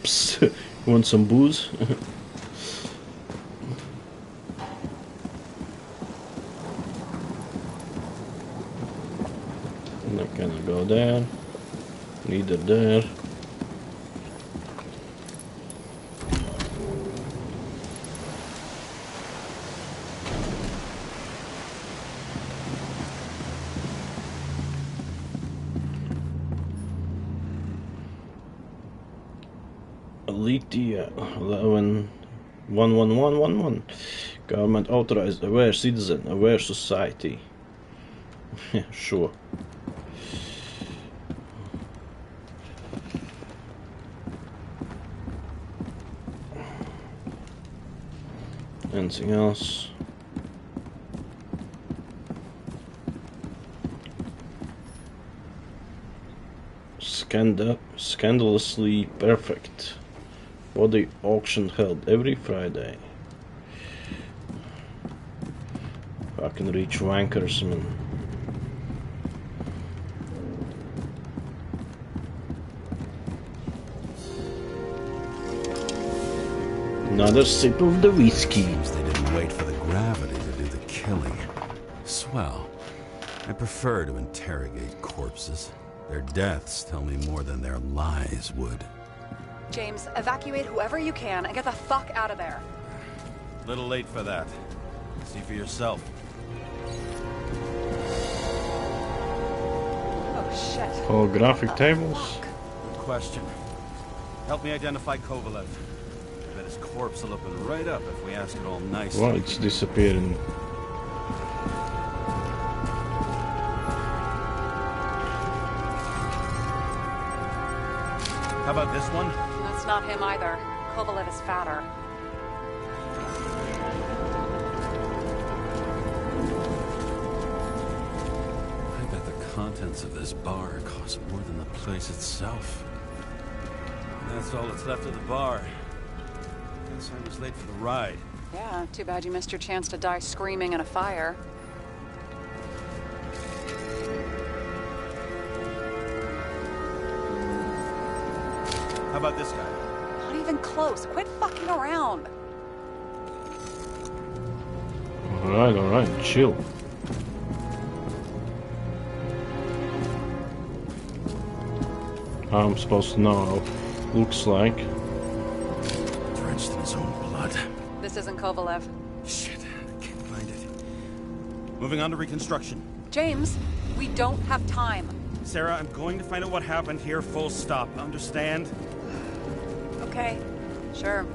Speaker 1: Psst. Want some booze? I'm not gonna go there. Neither there. Leaked 11-11111. Government authorized aware citizen, aware society. Yeah, sure. Anything else? Scandalously perfect. Body auction held every Friday. Fucking rich wankers, man. Another sip of the whiskey.
Speaker 9: Seems they didn't wait for the gravity to do the killing. Swell. I prefer to interrogate corpses. Their deaths tell me more than their lies would.
Speaker 5: James, evacuate whoever you can and get the fuck out of there.
Speaker 4: Little late for that. See for yourself.
Speaker 5: Oh shit.
Speaker 1: Holographic tables.
Speaker 4: Good question. Help me identify Kovalev. I bet his corpse will open right up if we ask it all nicely.
Speaker 1: Well, it's disappearing.
Speaker 4: How about this one?
Speaker 5: That's not him either. Kovalev is fatter.
Speaker 9: I bet the contents of this bar cost more than the place itself.
Speaker 4: That's all that's left of the bar. Guess I was late for the ride.
Speaker 5: Yeah, too bad you missed your chance to die screaming in a fire.
Speaker 4: How about this guy?
Speaker 5: Not even close. Quit fucking around.
Speaker 1: Alright, chill. I'm supposed to know how it looks like.
Speaker 9: Drenched in his own blood.
Speaker 5: This isn't Kovalev.
Speaker 9: Shit, I can't find it.
Speaker 4: Moving on to reconstruction.
Speaker 5: James, we don't have time.
Speaker 4: Sarah, I'm going to find out what happened here, full stop. Understand?
Speaker 5: Okay, sure.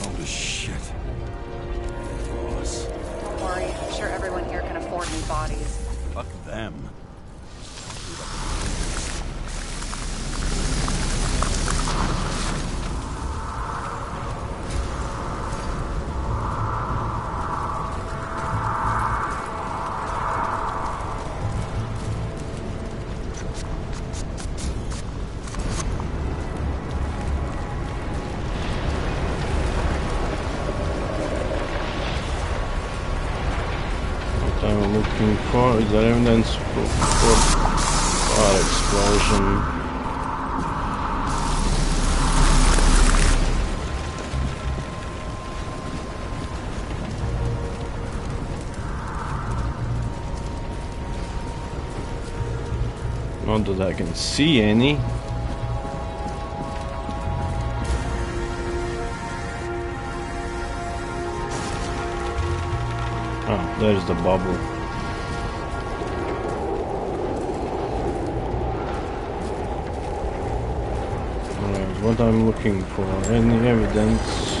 Speaker 9: Holy shit. Boss.
Speaker 5: Don't worry, I'm sure everyone here can afford new bodies.
Speaker 4: Fuck them.
Speaker 1: I'm looking for is there evidence for car explosion. Not that I can see any. Oh, there's the bubble. Alright, what I'm looking for, any evidence?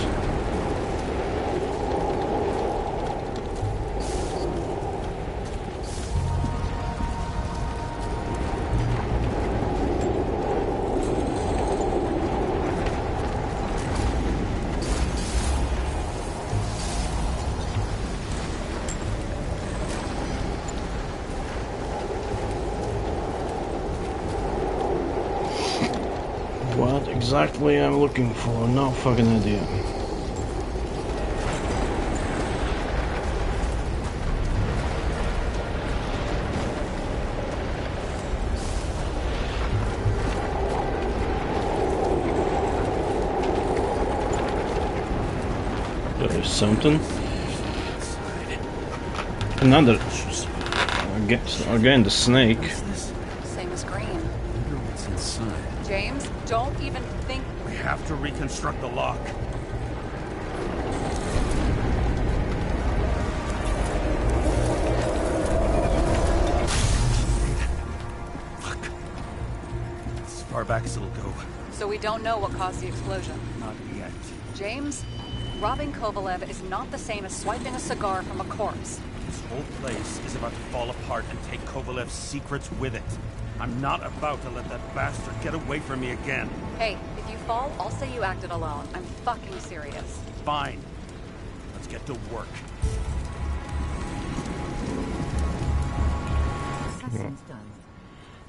Speaker 1: What exactly I'm looking for? No fucking idea. There's something. Another. Again, the snake.
Speaker 5: Same as Green.
Speaker 9: What's inside?
Speaker 5: James, don't even think.
Speaker 4: We have to reconstruct the lock. Fuck. As far back as it'll go.
Speaker 5: So we don't know what caused the explosion.
Speaker 4: Not yet.
Speaker 5: James, robbing Kovalev is not the same as swiping a cigar from a corpse.
Speaker 4: This whole place is about to fall apart and take Kovalev's secrets with it. I'm not about to let that bastard get away from me again.
Speaker 5: Hey, if you fall, I'll say you acted alone. I'm fucking serious.
Speaker 4: Fine. Let's get to work.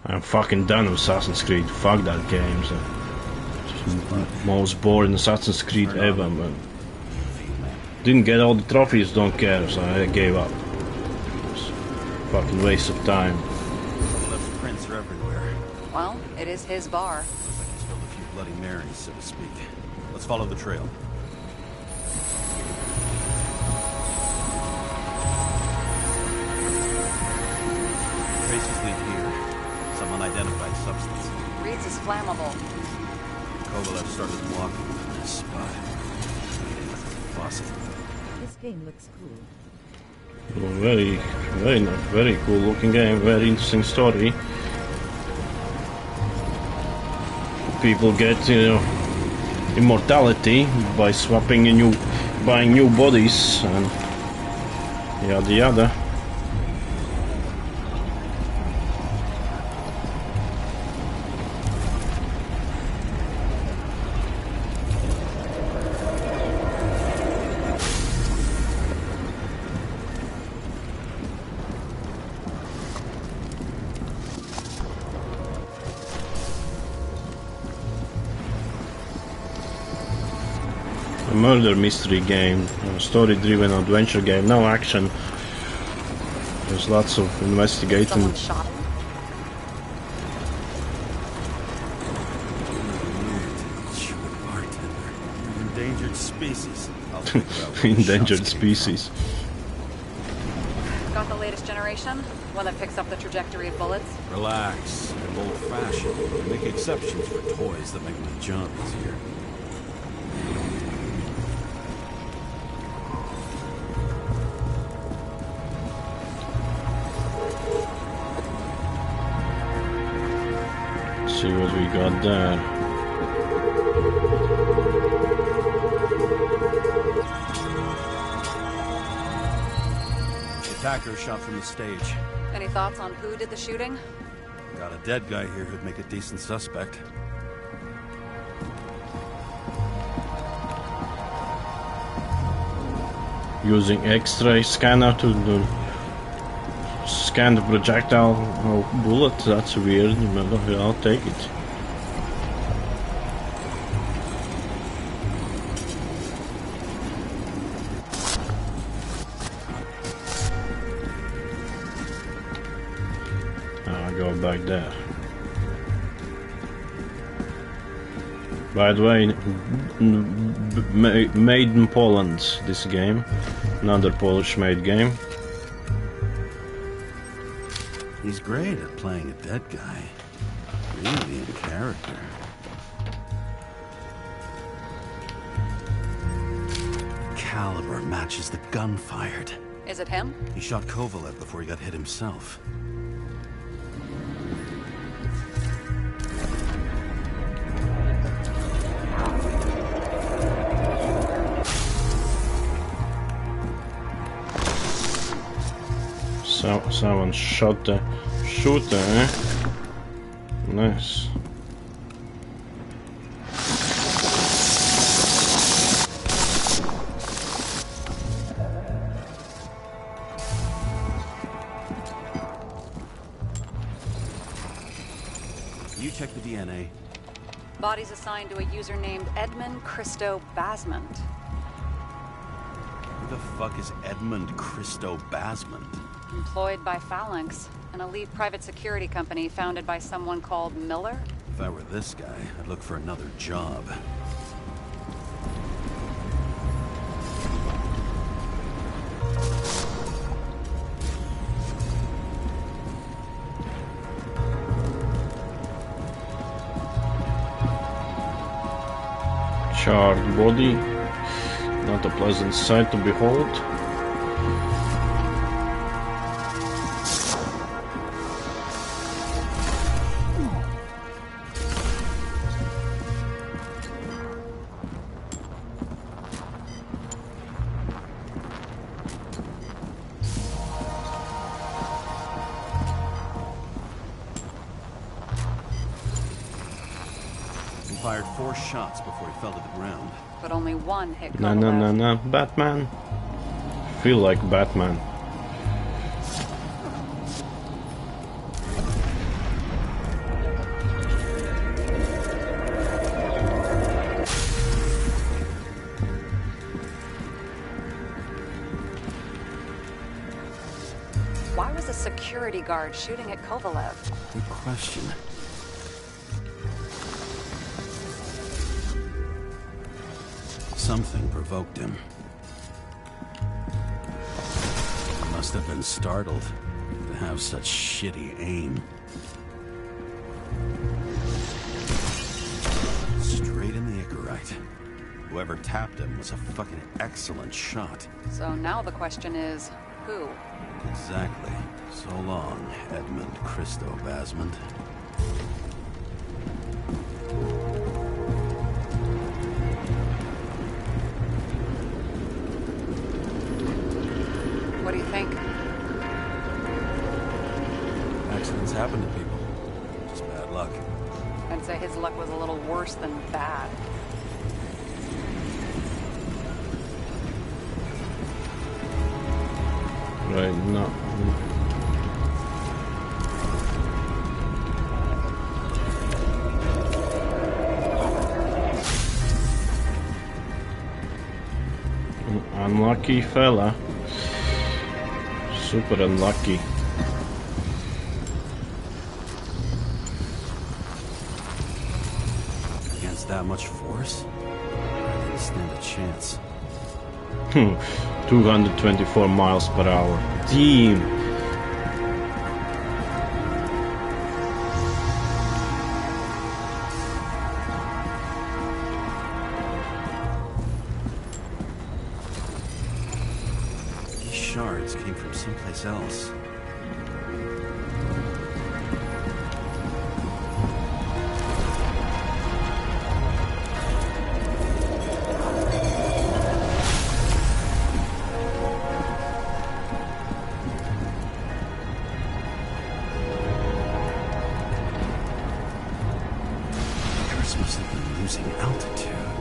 Speaker 1: I'm fucking done with Assassin's Creed. Fuck that game. So. Most boring Assassin's Creed ever, man. Didn't get all the trophies, don't care, so I gave up. It's a fucking waste of time.
Speaker 4: Kovalev's prints are everywhere.
Speaker 5: Well, it is his bar.
Speaker 4: Looks like he spilled a few Bloody Marys, so to speak. Let's follow the trail. Traces lead here. Some unidentified substance.
Speaker 5: Reeds is flammable.
Speaker 4: Kovalev started walking from this spot. Faucet.
Speaker 13: This game looks cool.
Speaker 1: Very cool looking game. Very interesting story. People get, immortality by swapping buying new bodies and yada yada. A murder mystery game, a story-driven adventure game, no action. There's lots of investigating.
Speaker 5: Someone shot him?
Speaker 4: Endangered species. I'll think about
Speaker 1: Endangered species.
Speaker 5: Got the latest generation? One that picks up the trajectory of bullets?
Speaker 9: Relax. I'm old-fashioned. Make exceptions for toys that make my job easier.
Speaker 1: See what we got there.
Speaker 4: The attacker shot from the stage.
Speaker 5: Any thoughts on who did the shooting?
Speaker 4: Got a dead guy here who'd make a decent suspect.
Speaker 1: Using X-ray scanner to scan the projectile bullet. That's weird. I'll take it. I'll go back there. By the way, made in Poland, this game. Another Polish-made game.
Speaker 9: He's great at playing a dead guy. Really in character. Caliber matches the gun fired.
Speaker 5: Is it him?
Speaker 9: He shot Kovalev before he got hit himself.
Speaker 1: Someone shot the shooter, eh? Nice.
Speaker 9: You check the DNA.
Speaker 5: Body's assigned to a user named Edmund Christo Basment.
Speaker 9: Who the fuck is Edmund Christo Basment?
Speaker 5: Employed by Phalanx, an elite private security company founded by someone called Miller.
Speaker 9: If I were this guy, I'd look for another job.
Speaker 1: Charred body, not a pleasant sight to behold.
Speaker 9: Fired 4 shots before he fell to the ground.
Speaker 5: But only one hit
Speaker 1: No, Batman. Feel like Batman.
Speaker 5: Why was a security guard shooting at Kovalev?
Speaker 9: Good question. Something provoked him. He must have been startled to have such shitty aim. Straight in the Icarite. Whoever tapped him was a fucking excellent shot.
Speaker 5: So now the question is, who?
Speaker 9: Exactly. So long, Edmund Christo Basment.
Speaker 5: What do you think?
Speaker 9: Accidents happen to people. Just bad luck.
Speaker 5: I'd say his luck was a little worse than bad.
Speaker 1: Right, no. Unlucky fella. Super unlucky.
Speaker 9: Against that much force? I didn't stand a chance.
Speaker 1: 224 miles per hour. Damn.
Speaker 9: These shards came from someplace else. Must have been losing altitude.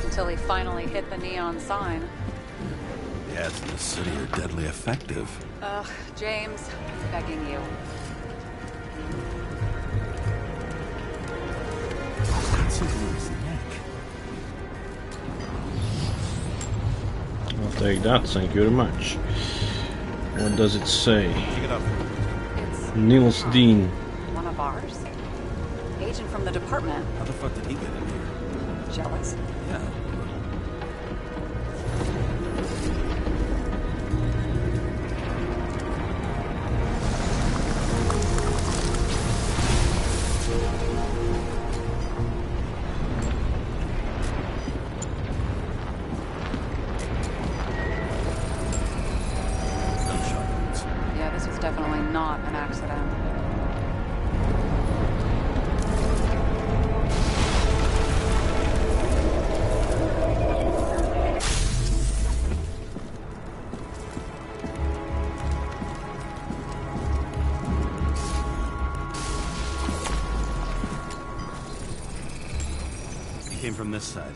Speaker 5: Until he finally hit the neon sign.
Speaker 9: The ads in the city are deadly effective.
Speaker 5: Ugh, James, I'm begging you.
Speaker 9: Got something in his neck.
Speaker 1: I'll take that, thank you very much. What does it say?
Speaker 9: Pick it up.
Speaker 1: Niels Dean.
Speaker 5: One of ours? Agent from the department.
Speaker 9: How the fuck did he get in here?
Speaker 5: Jealous?
Speaker 9: Yeah.
Speaker 4: Came from this side,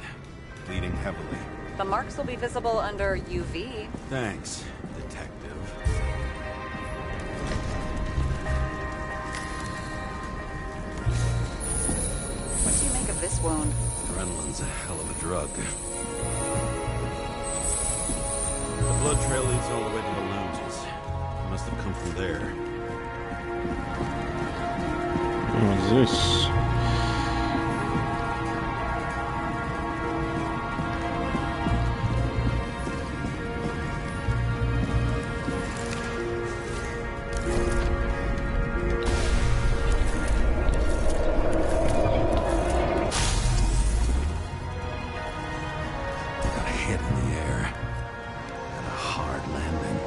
Speaker 4: bleeding heavily.
Speaker 5: The marks will be visible under UV.
Speaker 4: Thanks, detective.
Speaker 5: What do you make of this wound?
Speaker 4: Adrenaline's a hell of a drug. The blood trail leads all the way to the lounges. It must have come from there.
Speaker 1: What's this?
Speaker 4: Got a hit in the air. And a hard landing.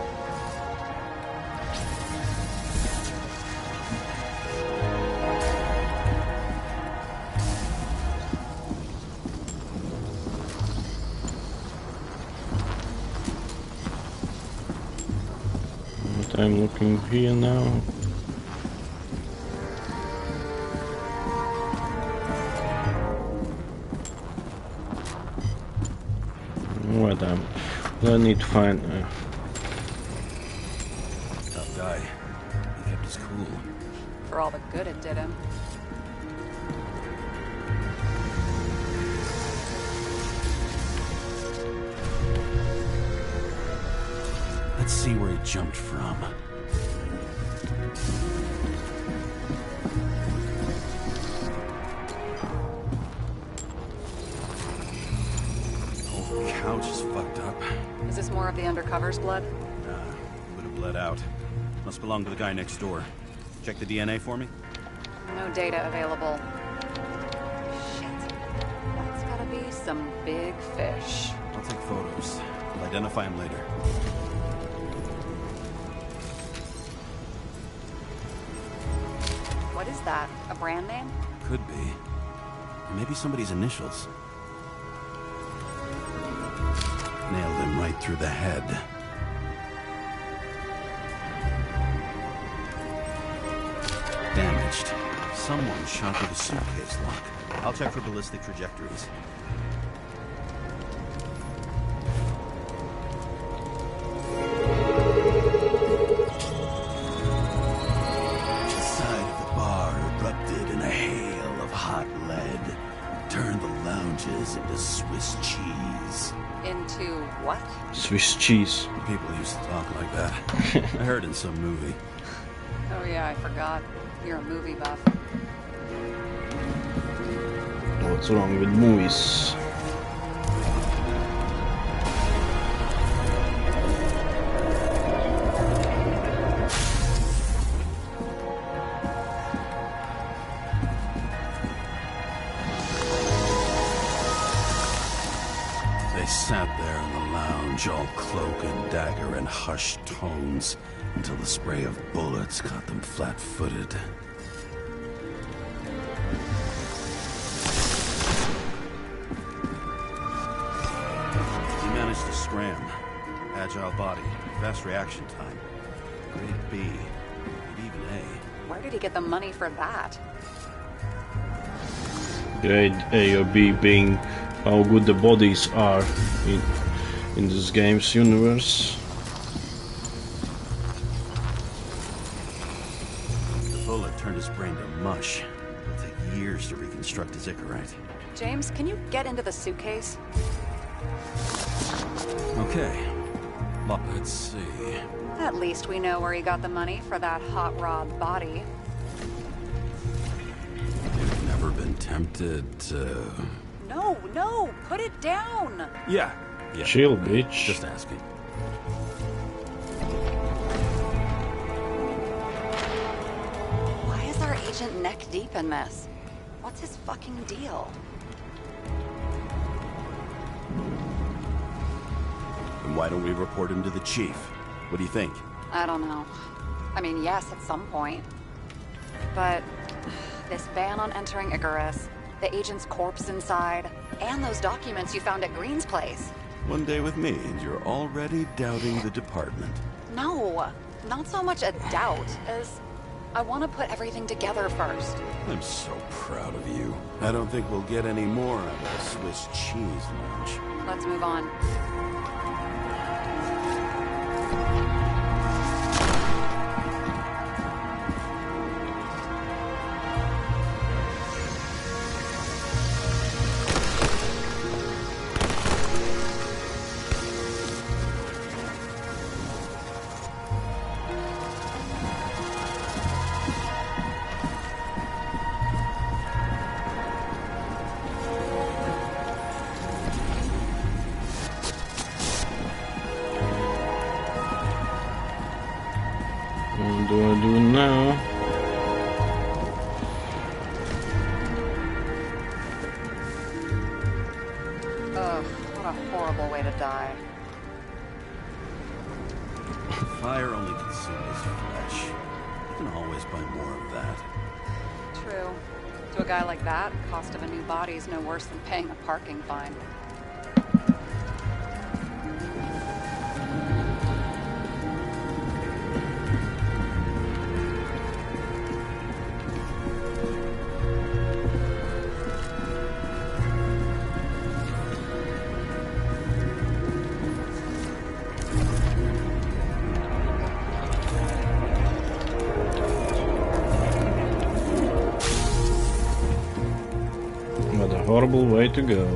Speaker 1: But I'm looking here now. What I need to find.
Speaker 4: Tough guy. He kept his cool.
Speaker 5: For all the good it did him.
Speaker 4: Let's see where he jumped from. Whole couch is fucked up.
Speaker 5: Is this more of the undercover's blood?
Speaker 4: Would have bled out. Must belong to the guy next door. Check the DNA for me.
Speaker 5: No data available. Shit. That's gotta be some big fish.
Speaker 4: I'll take photos. I'll identify him later.
Speaker 5: What is that? A brand name?
Speaker 4: Could be. Or maybe somebody's initials. Nailed him right through the head. Damaged. Someone shot through the suitcase lock. I'll check for ballistic trajectories. The side of the bar erupted in a hail of hot lead. Turned the lounges into Swiss cheese.
Speaker 5: Into what?
Speaker 1: Swiss cheese.
Speaker 4: People used to talk like that. I heard in some movie.
Speaker 5: Oh yeah, I forgot. You're a movie buff.
Speaker 1: What's wrong with movies?
Speaker 4: They sat there in the lounge, all cloak and dagger and hushed tones, until the spray of bullets caught them flat-footed. He managed to scram. Agile body, fast reaction time. Grade B, maybe even A.
Speaker 5: Where did he get the money for that?
Speaker 1: Grade A or B being how good the bodies are in this game's universe.
Speaker 4: The bullet turned his brain to mush. It'll take years to reconstruct his Icarite.
Speaker 5: James, can you get into the suitcase?
Speaker 4: Okay. Let's see.
Speaker 5: At least we know where he got the money for that hot rod body.
Speaker 4: You've never been tempted to...
Speaker 5: No, put it down!
Speaker 4: Yeah.
Speaker 1: Chill, bitch.
Speaker 4: Just asking.
Speaker 5: Why is our agent neck deep in this? What's his fucking deal?
Speaker 4: And why don't we report him to the chief? What do you think?
Speaker 5: I don't know. I mean, yes, at some point. But this ban on entering Icarus, the agent's corpse inside, and those documents you found at Green's place.
Speaker 4: One day with me, and you're already doubting the department.
Speaker 5: No, not so much a doubt as I want to put everything together first.
Speaker 9: I'm so proud of you.
Speaker 4: I don't think we'll get any more out of the Swiss cheese lunch.
Speaker 5: Let's move on.
Speaker 1: What do I do now?
Speaker 5: Ugh, what a horrible way to die.
Speaker 4: Fire only consumes flesh. You can always buy more of that.
Speaker 5: True. To a guy like that, cost of a new body is no worse than paying a parking fine.
Speaker 1: What a horrible way to go.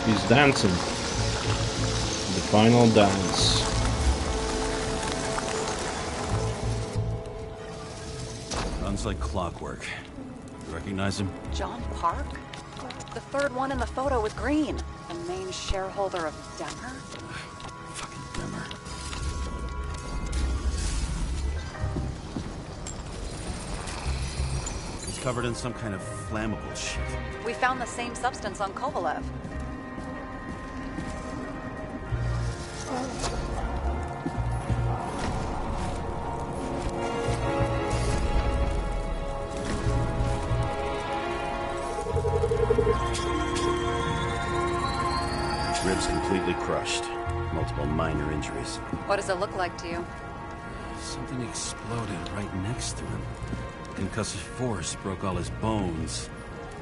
Speaker 1: He's dancing. The final dance.
Speaker 4: Runs like clockwork. You recognize him?
Speaker 5: John Park? The third one in the photo with green. The main shareholder of Denver?
Speaker 4: Fucking Denver. He's covered in some kind of flammable shit.
Speaker 5: We found the same substance on Kovalev.
Speaker 4: Ribs completely crushed. Multiple minor injuries.
Speaker 5: What does it look like to you?
Speaker 4: Something exploded right next to him. Concussive force broke all his bones.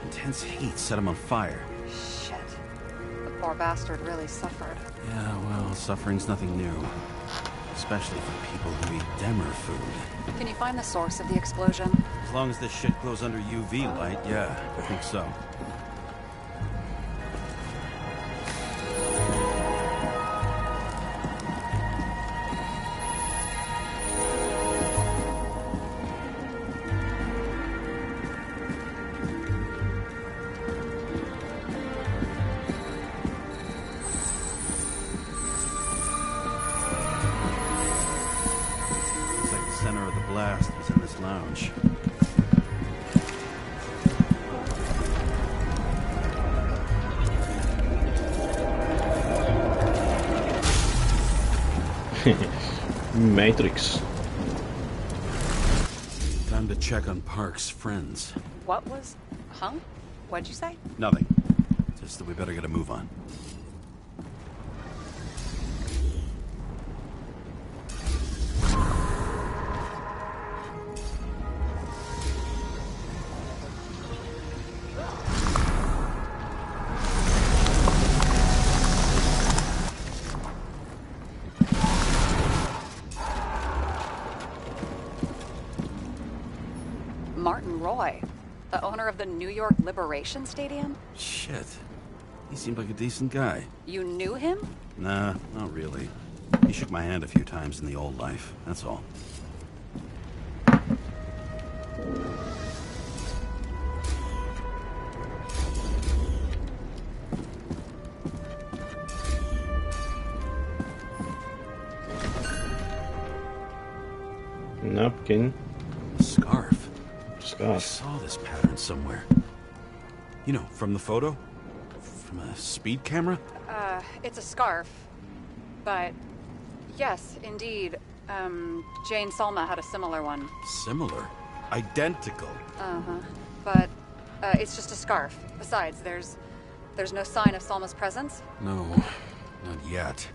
Speaker 4: Intense heat set him on fire.
Speaker 5: Shit. The poor bastard really suffered.
Speaker 4: Yeah, well, suffering's nothing new. Especially for people who eat Demmer food.
Speaker 5: Can you find the source of the explosion?
Speaker 4: As long as this shit goes under UV light, yeah, I think so. Center of the blast was in this lounge.
Speaker 1: Matrix.
Speaker 4: Time to check on Park's friends.
Speaker 5: What was... Huh? What'd you say?
Speaker 4: Nothing. Just that we better get a move on.
Speaker 5: Martin Roy, the owner of the New York Liberation Stadium?
Speaker 4: Shit. He seemed like a decent guy.
Speaker 5: You knew him?
Speaker 4: Nah, not really. He shook my hand a few times in the old life, that's all.
Speaker 1: Napkin.
Speaker 4: Scarf. I
Speaker 1: Scarf.
Speaker 4: saw this pattern somewhere. You know, from the photo? From a speed camera?
Speaker 5: It's a scarf. But, yes, indeed. Jane Salma had a similar one.
Speaker 4: Similar? Identical?
Speaker 5: Uh-huh. But, it's just a scarf. Besides, there's There's no sign of Salma's presence?
Speaker 9: No, not yet.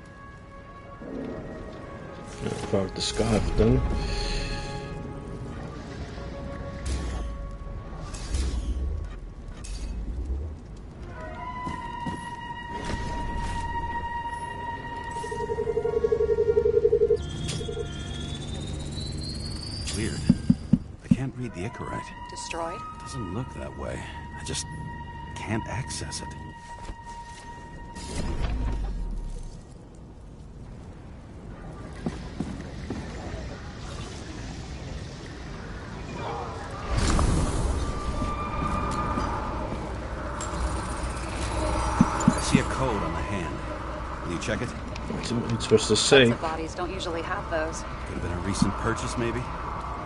Speaker 1: Fuck the scarf then.
Speaker 9: Weird. I can't read the Icarite.
Speaker 5: Destroyed?
Speaker 9: Doesn't look that way. I just can't access it. I see a code on the hand. Will you check it?
Speaker 1: It's supposed to say.
Speaker 5: Sets of bodies don't usually have those.
Speaker 9: Could have been a recent purchase, maybe?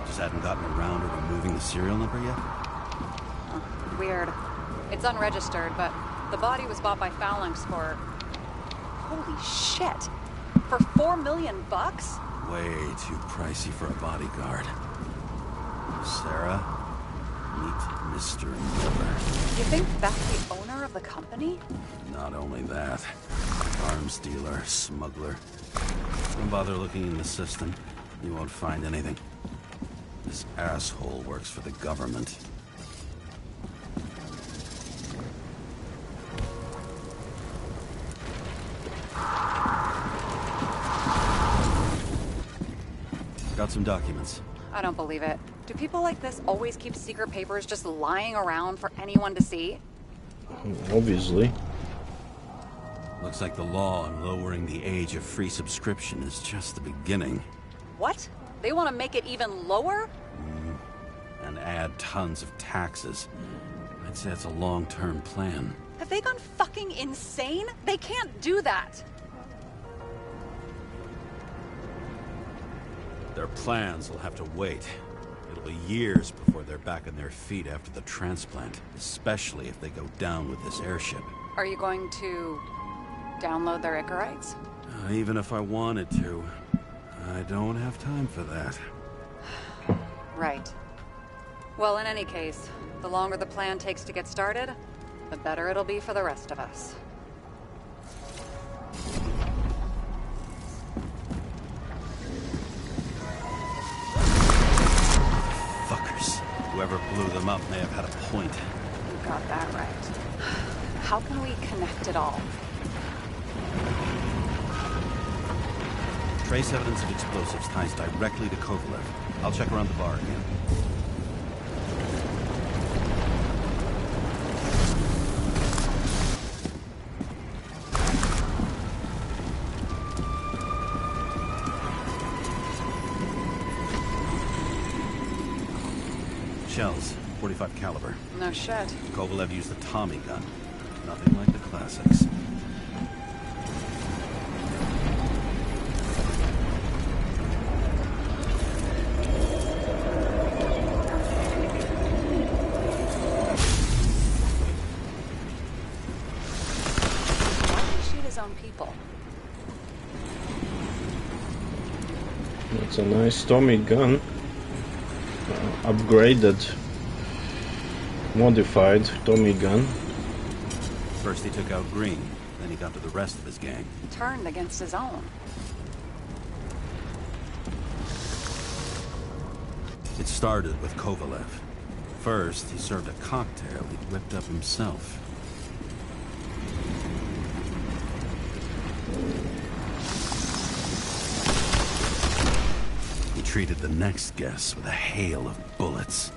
Speaker 9: Just hadn't gotten around to removing the serial number yet?
Speaker 5: Huh, weird. It's unregistered, but the body was bought by Phalanx for... Holy shit! For $4 million bucks?
Speaker 9: Way too pricey for a bodyguard. Sarah, meet Mr. Miller.
Speaker 5: You think that's the owner of the company?
Speaker 9: Not only that, arms dealer, smuggler. Don't bother looking in the system. You won't find anything. This asshole works for the government. Got some documents.
Speaker 5: I don't believe it. Do people like this always keep secret papers just lying around for anyone to see?
Speaker 1: Obviously.
Speaker 9: Looks like the law on lowering the age of free subscription is just the beginning.
Speaker 5: What? They want to make it even lower?
Speaker 9: And add tons of taxes. I'd say it's a long-term plan.
Speaker 5: Have they gone fucking insane? They can't do that!
Speaker 9: Their plans will have to wait. It'll be years before they're back on their feet after the transplant, especially if they go down with this airship.
Speaker 5: Are you going to download their Icarites?
Speaker 9: Even if I wanted to, I don't have time for that.
Speaker 5: Right. Well, in any case, the longer the plan takes to get started, the better it'll be for the rest of us.
Speaker 9: Fuckers. Whoever blew them up may have had a point.
Speaker 5: You got that right. How can we connect it all?
Speaker 9: Trace evidence of explosives ties directly to Kovalev. I'll check around the bar again. Shells, 45 caliber.
Speaker 5: No shit.
Speaker 9: Kovalev used the Tommy gun. Nothing like the classics.
Speaker 5: Why did he shoot his own people?
Speaker 1: It's a nice Tommy gun. Upgraded, modified Tommy gun.
Speaker 9: First he took out Green, then he got to the rest of his gang.
Speaker 5: Turned against his own.
Speaker 9: It started with Kovalev. First, he served a cocktail he'd whipped up himself. He treated the next guest with a hail of bullets.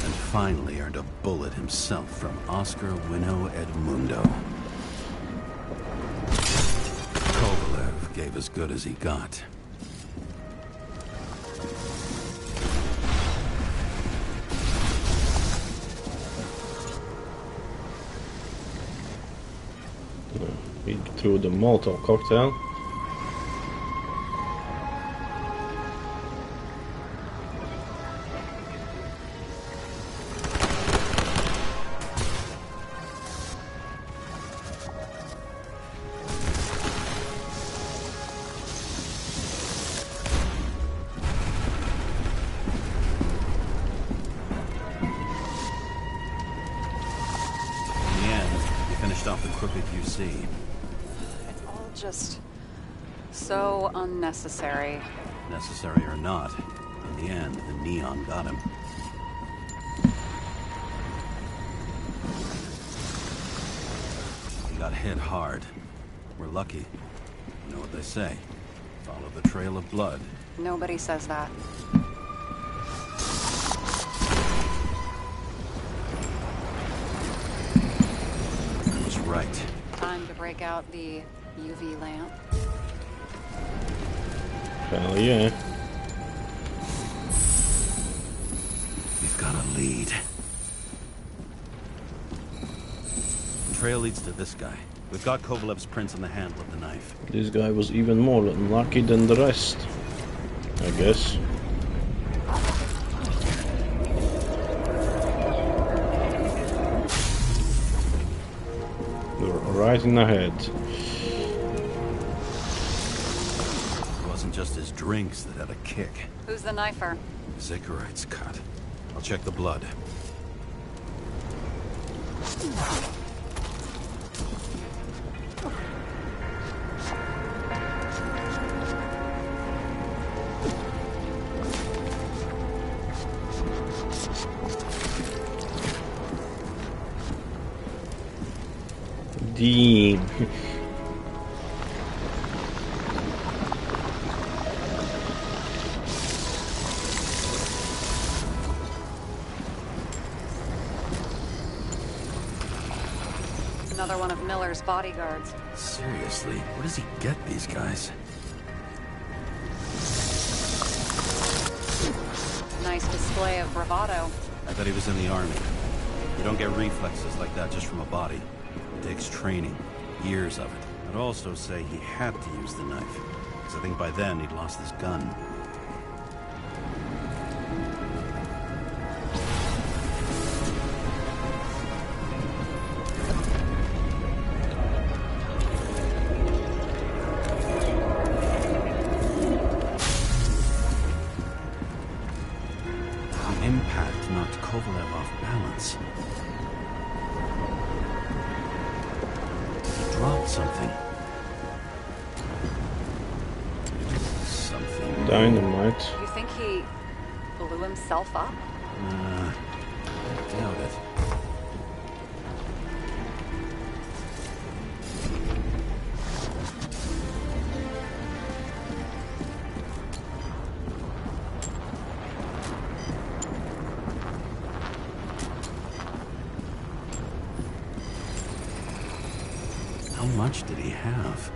Speaker 9: And finally earned a bullet himself from Oscar Wino Edmundo. Kovalev gave as good as he got.
Speaker 1: He threw the Molotov cocktail.
Speaker 4: crooked you see.
Speaker 5: It's all just so unnecessary.
Speaker 4: Necessary or not, in the end, the neon got him. He got hit hard. We're lucky. You know what they say. Follow the trail of blood.
Speaker 5: Nobody says that.
Speaker 4: I was right.
Speaker 5: Time to break out the UV lamp.
Speaker 1: Hell yeah.
Speaker 4: We've got a lead. The trail leads to this guy. We've got Kovalev's prints on the handle of the knife.
Speaker 1: This guy was even more unlucky than the rest, I guess. We're right in the head.
Speaker 4: It wasn't just his drinks that had a kick.
Speaker 5: Who's the knifer?
Speaker 4: His Icarite's cut. I'll check the blood.
Speaker 1: Damn.
Speaker 5: Another one of Miller's bodyguards.
Speaker 4: Seriously, where does he get these guys?
Speaker 5: Nice display of bravado.
Speaker 4: I bet he was in the army. You don't get reflexes like that just from a body. It takes training, years of it. I'd also say he had to use the knife, because I think by then he'd lost his gun. The impact knocked Kovalev off balance. Dropped something. Something.
Speaker 1: Dynamite.
Speaker 5: You think he blew himself up?
Speaker 4: Doubt it. How much did he have?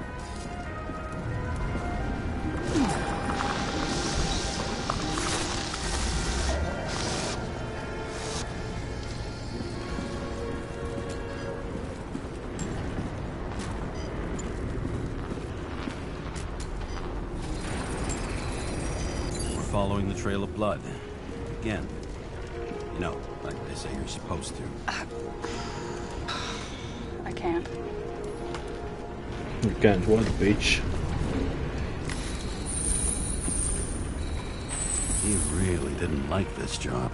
Speaker 4: We're following the trail of blood. Again. You know, like they say you're supposed to.
Speaker 5: I can't.
Speaker 1: You can't what, bitch?
Speaker 4: He really didn't like this job.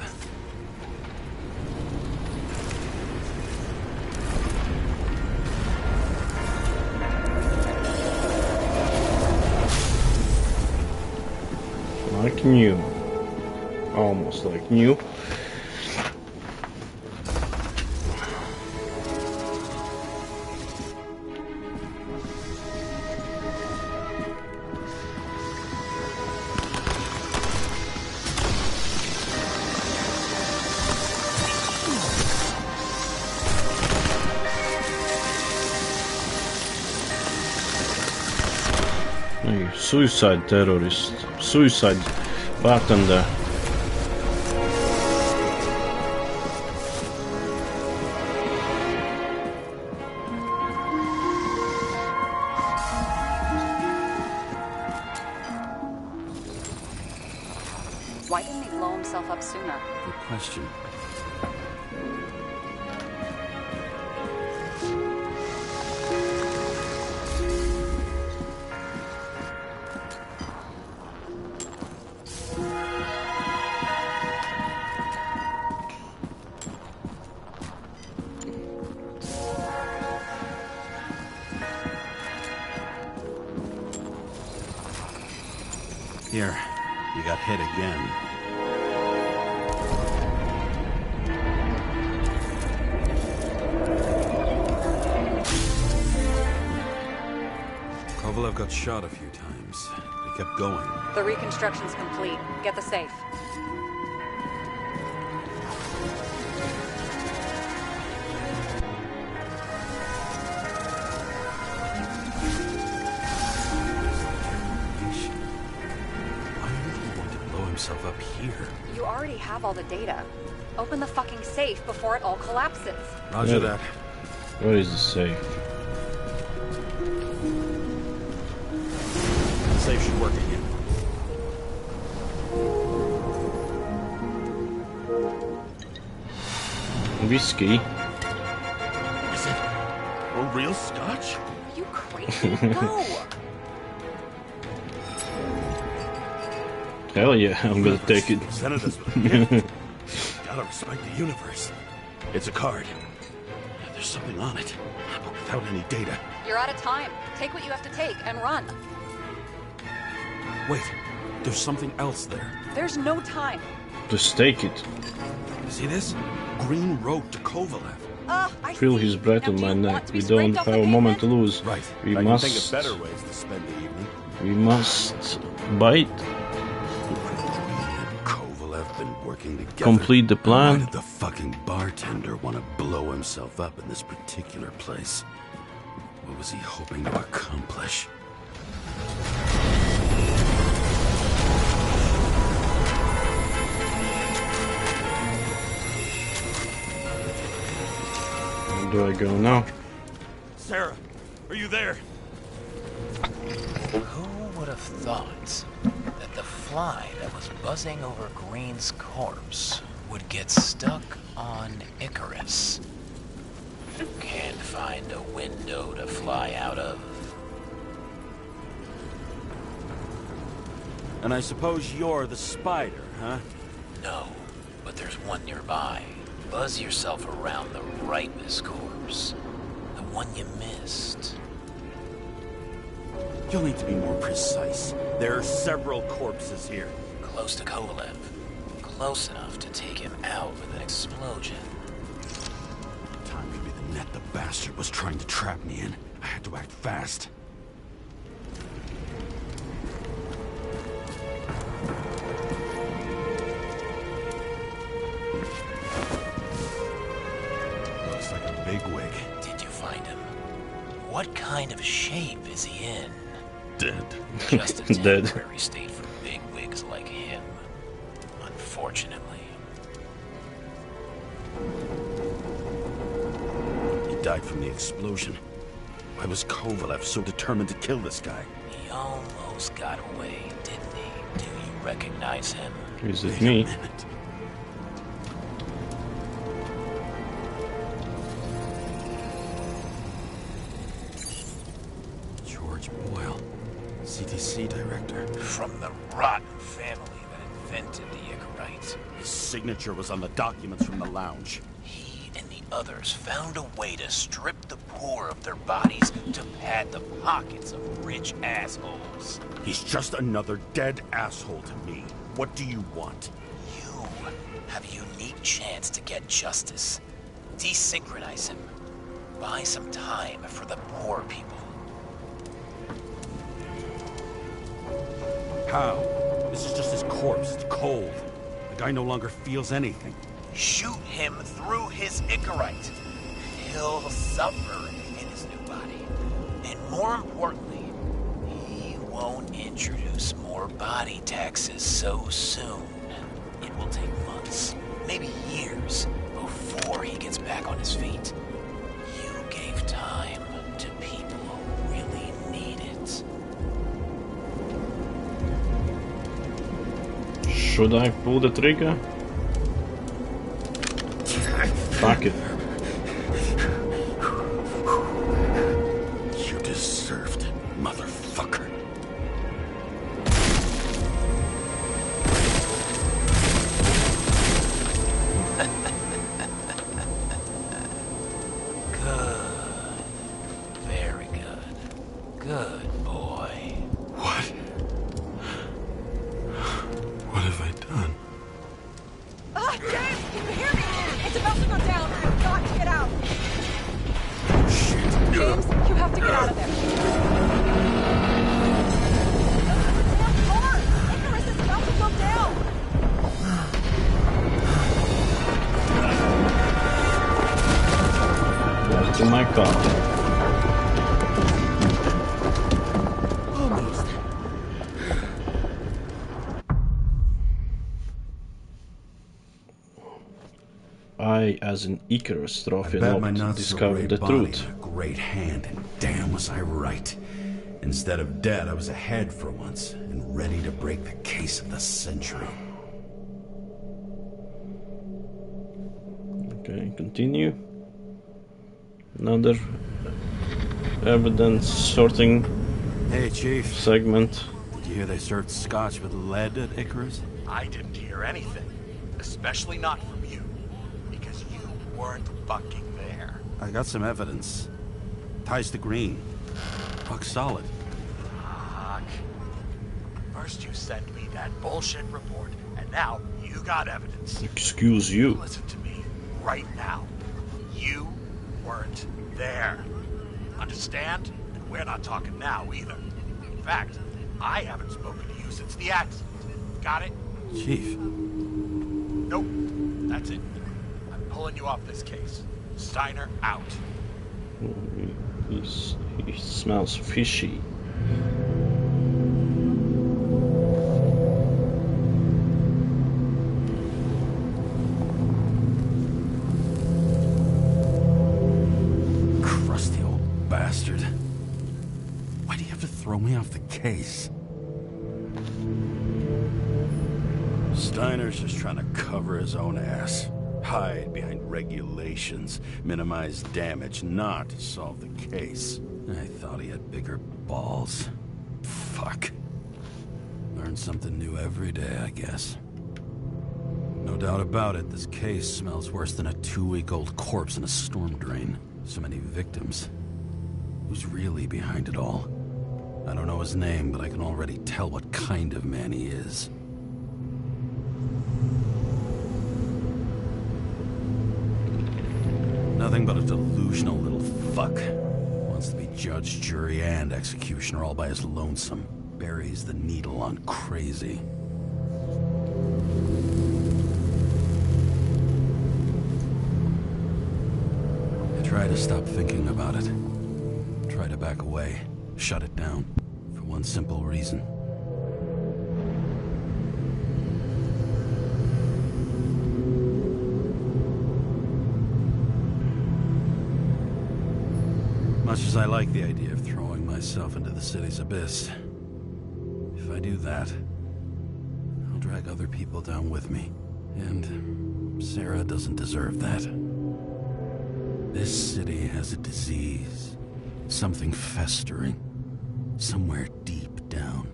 Speaker 1: Like new. Almost like new. Hey, suicide terrorist. Suicide bartender.
Speaker 5: Why didn't he blow himself up sooner?
Speaker 4: Good question. Here, you got hit again. Kovalev got shot a few times, but he kept going.
Speaker 5: The reconstruction's complete. Get the safe.
Speaker 4: Himself up here.
Speaker 5: You already have all the data. Open the fucking safe before it all collapses.
Speaker 4: Roger that.
Speaker 1: Where is the safe?
Speaker 4: The safe should work again.
Speaker 1: Whiskey.
Speaker 4: Is it a real scotch?
Speaker 5: Are you crazy? Go!
Speaker 1: Hell yeah, I'm gonna take it.
Speaker 4: Presented us with a gift. Gotta respect the universe. It's a card. There's something on it, but without any data.
Speaker 5: You're out of time. Take what you have to take and run.
Speaker 4: Wait, there's something else there.
Speaker 5: There's no time.
Speaker 1: Just take it.
Speaker 4: See this? Green road to Kovalev.
Speaker 1: Feel his breath on my neck. We don't have a moment to lose.
Speaker 4: Right.
Speaker 1: We
Speaker 4: I
Speaker 1: must.
Speaker 4: can think of better ways to spend the evening.
Speaker 1: We must bite.
Speaker 9: Been working together.
Speaker 1: Complete the plan.
Speaker 9: Why did the fucking bartender want to blow himself up in this particular place? What was he hoping to accomplish?
Speaker 1: Where do I go now?
Speaker 4: Sarah, are you there?
Speaker 11: Who would have thought that the fly that was buzzing over Green's corpse would get stuck on Icarus? Can't find a window to fly out of.
Speaker 4: And I suppose you're the spider, huh?
Speaker 11: No, but there's one nearby. Buzz yourself around the Rapist corpse. The one you missed.
Speaker 4: You'll need to be more precise. There are several corpses here.
Speaker 11: Close to Kovalev. Close enough to take him out with an explosion.
Speaker 9: Time could be the net the bastard was trying to trap me in. I had to act fast.
Speaker 4: Looks like a bigwig.
Speaker 11: Did you find him? What kind of shape is he in?
Speaker 9: Dead.
Speaker 11: Just a
Speaker 1: Dead.
Speaker 11: temporary state for bigwigs like him. Unfortunately.
Speaker 4: He died from the explosion. Why was Kovalev so determined to kill this guy?
Speaker 11: He almost got away, didn't he? Do you recognize him?
Speaker 1: Is it me?
Speaker 4: George Boyle, CTC director.
Speaker 11: From the rotten family that invented the Icarite.
Speaker 4: His signature was on the documents from the lounge.
Speaker 11: He and the others found a way to strip the poor of their bodies to pad the pockets of rich assholes.
Speaker 4: He's just another dead asshole to me. What do you want?
Speaker 11: You have a unique chance to get justice. Desynchronize him. Buy some time for the poor people.
Speaker 4: How? This is just his corpse. It's cold. The guy no longer feels anything.
Speaker 11: Shoot him through his Icarite. He'll suffer in his new body. And more importantly, he won't introduce more body taxes so soon. It will take months, maybe years, before he gets back on his feet. You gave time to people who really need it.
Speaker 1: Should I pull the trigger? Fuck it.
Speaker 9: You deserved it, motherfucker.
Speaker 11: Good. Very good. Good boy.
Speaker 9: What?
Speaker 5: get out of there. Damn car! Icarus is about to go down!
Speaker 1: Back to my car.
Speaker 9: Almost.
Speaker 1: I, as an Icarus trophy,
Speaker 9: I bet my
Speaker 1: not
Speaker 9: not so
Speaker 1: discovered
Speaker 9: great
Speaker 1: the
Speaker 9: body
Speaker 1: truth.
Speaker 9: had a great hand, and damn was I right. Instead of dead, I was ahead for once, and ready to break the case of the century.
Speaker 1: Okay, continue. Another evidence sorting
Speaker 4: Hey, Chief.
Speaker 1: segment.
Speaker 4: Did you hear they served scotch with lead at Icarus?
Speaker 7: I didn't hear anything. Especially not from you. Because you weren't fucking there.
Speaker 4: I got some evidence. Ties to Green. Rock solid.
Speaker 7: Fuck. First you sent me that bullshit report, and now you got evidence.
Speaker 1: Excuse you.
Speaker 7: Listen to me right now. You weren't there. Understand? And we're not talking now either. In fact, I haven't spoken to you since the accident. Got it?
Speaker 4: Chief.
Speaker 7: Nope. That's it. I'm pulling you off this case. Steiner out.
Speaker 1: He smells fishy.
Speaker 9: Crusty old bastard. Why do you have to throw me off the case?
Speaker 4: Steiner's just trying to cover his own ass. Hide behind regulations, minimize damage, not solve the case.
Speaker 9: I thought he had bigger balls. Fuck. Learn something new every day, I guess. No doubt about it, this case smells worse than a 2-week-old corpse in a storm drain. So many victims. Who's really behind it all? I don't know his name, but I can already tell what kind of man he is. Nothing but a delusional little fuck. Wants to be judge, jury, and executioner all by his lonesome. Buries the needle on crazy. I try to stop thinking about it. Try to back away. Shut it down. For one simple reason. Much as I like the idea of throwing myself into the city's abyss, if I do that, I'll drag other people down with me. And Sarah doesn't deserve that. This city has a disease. Something festering. Somewhere deep down.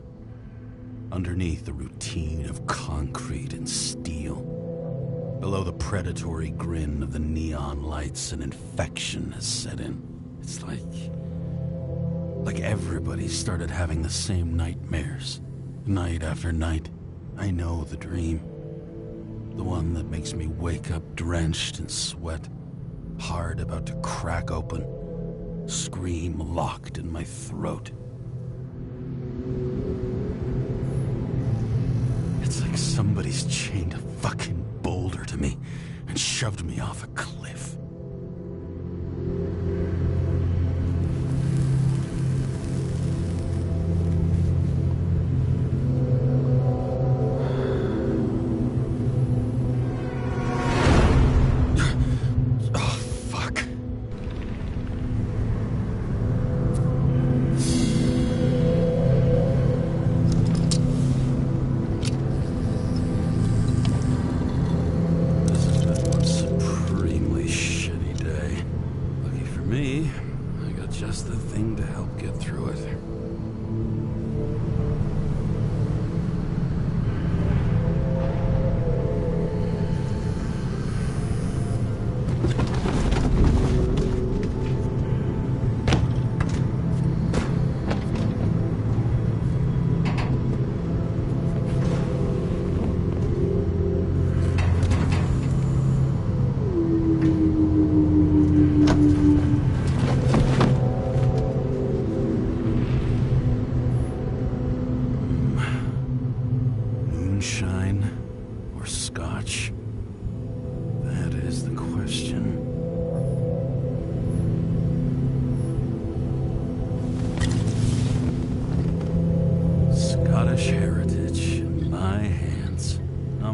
Speaker 9: Underneath the routine of concrete and steel. Below the predatory grin of the neon lights, an infection has set in. It's like everybody started having the same nightmares. Night after night. I know the dream. The one that makes me wake up drenched in sweat. Heart about to crack open. Scream locked in my throat. It's like somebody's chained a fucking boulder to me and shoved me off a cliff.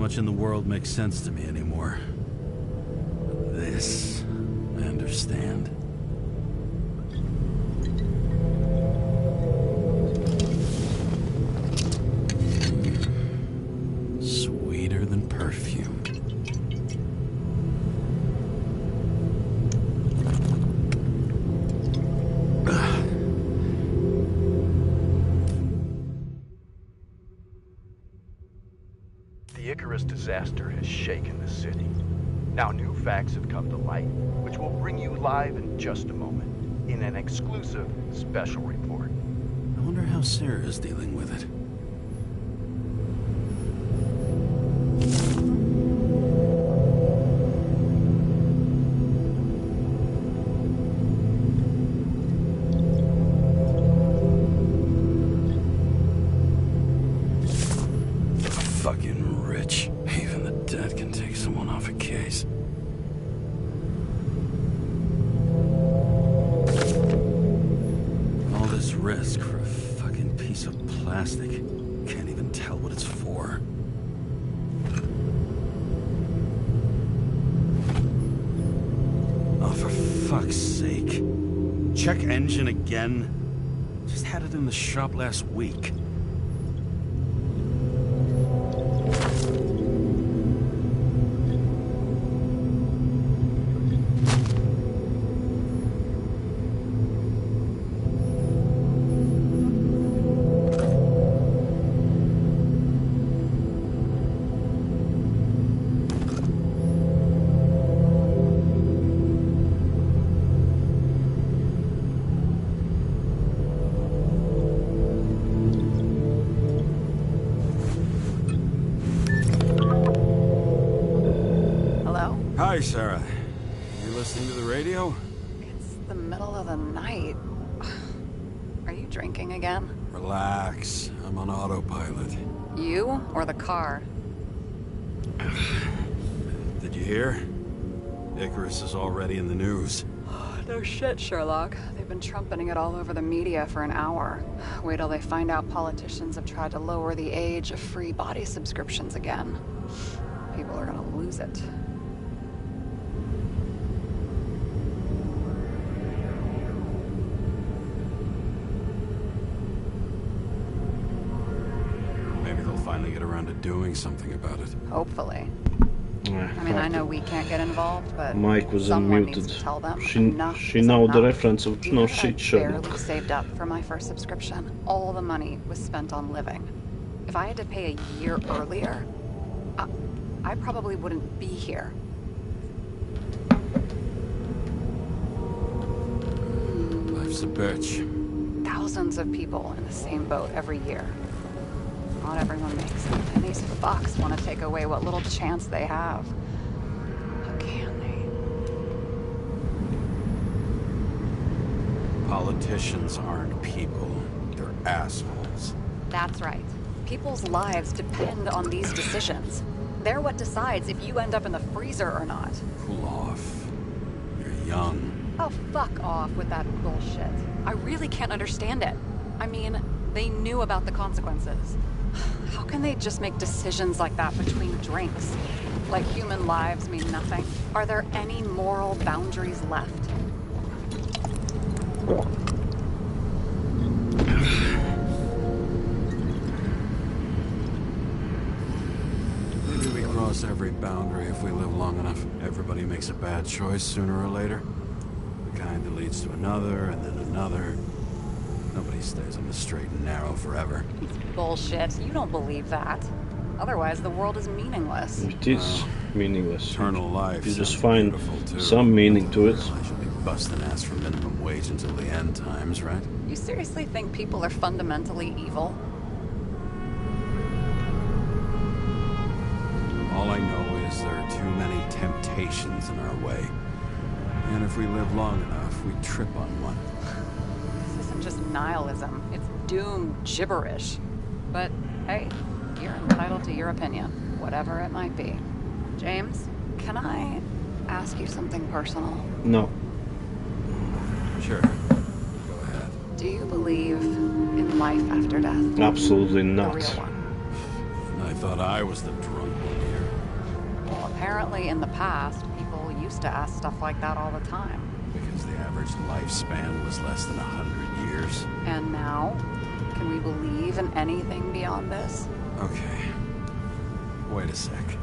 Speaker 9: much in the world makes sense to me anymore. But this, I understand. Sweeter than perfume.
Speaker 6: The Icarus disaster has shaken the city. Now new facts have come to light, which we'll bring you live in just a moment, in an exclusive special report.
Speaker 9: I wonder how Sarah's dealing with it. Fucking rich. Even the dead can take someone off a case. All this risk for a fucking piece of plastic. Can't even tell what it's for. Oh, for fuck's sake. Check engine again? Just had it in the shop last week. Hi, Sarah. You listening to the radio?
Speaker 5: It's the middle of the night. Are you drinking again?
Speaker 9: Relax. I'm on autopilot.
Speaker 5: You or the car?
Speaker 9: Did you hear? Icarus is already in the news.
Speaker 5: No shit, Sherlock. They've been trumpeting it all over the media for an hour. Wait till they find out politicians have tried to lower the age of free body subscriptions again. People are gonna lose it.
Speaker 9: Maybe they'll finally get around to doing something about it.
Speaker 5: Hopefully. I mean, I know we can't get involved, but
Speaker 1: Mike was
Speaker 5: someone
Speaker 1: unmuted.
Speaker 5: needs to tell them
Speaker 1: She know the reference of no shit,
Speaker 5: I
Speaker 1: Sherlock.
Speaker 5: barely saved up for my first subscription. All the money was spent on living. If I had to pay a year earlier, I probably wouldn't be here.
Speaker 9: Life's a bitch.
Speaker 5: Thousands of people in the same boat every year. Not everyone makes it, and these fucks want to take away what little chance they have. How can they?
Speaker 9: Politicians aren't people. They're assholes.
Speaker 5: That's right. People's lives depend on these decisions. They're what decides if you end up in the freezer or not.
Speaker 9: Cool off. You're young.
Speaker 5: Oh, fuck off with that bullshit. I really can't understand it. I mean, they knew about the consequences. How can they just make decisions like that between drinks? Like human lives mean nothing? Are there any moral boundaries left?
Speaker 9: Maybe we cross every boundary if we live long enough. Everybody makes a bad choice sooner or later. The kind that leads to another, and then another. Nobody stays on the straight and narrow forever.
Speaker 5: Bullshit. You don't believe that. Otherwise, the world is meaningless.
Speaker 1: It is meaningless.
Speaker 9: Eternal life.
Speaker 1: You just find some meaning to it.
Speaker 9: I should be busting ass for minimum wage until the end times, right?
Speaker 5: You seriously think people are fundamentally evil?
Speaker 9: All I know is there are too many temptations in our way. And if we live long enough, we trip on one.
Speaker 5: This isn't just nihilism. It's doom gibberish. But, hey, you're entitled to your opinion, whatever it might be. James, can I ask you something personal?
Speaker 1: No.
Speaker 9: Sure. Go ahead.
Speaker 5: Do you believe in life after death?
Speaker 1: Absolutely
Speaker 5: The
Speaker 1: not.
Speaker 5: real one.
Speaker 9: I thought I was the drunk one here.
Speaker 5: Apparently, in the past, people used to ask stuff like that all the time.
Speaker 9: Because the average lifespan was less than 100 years.
Speaker 5: And now? Can we believe in anything beyond this?
Speaker 9: Okay. Wait a sec.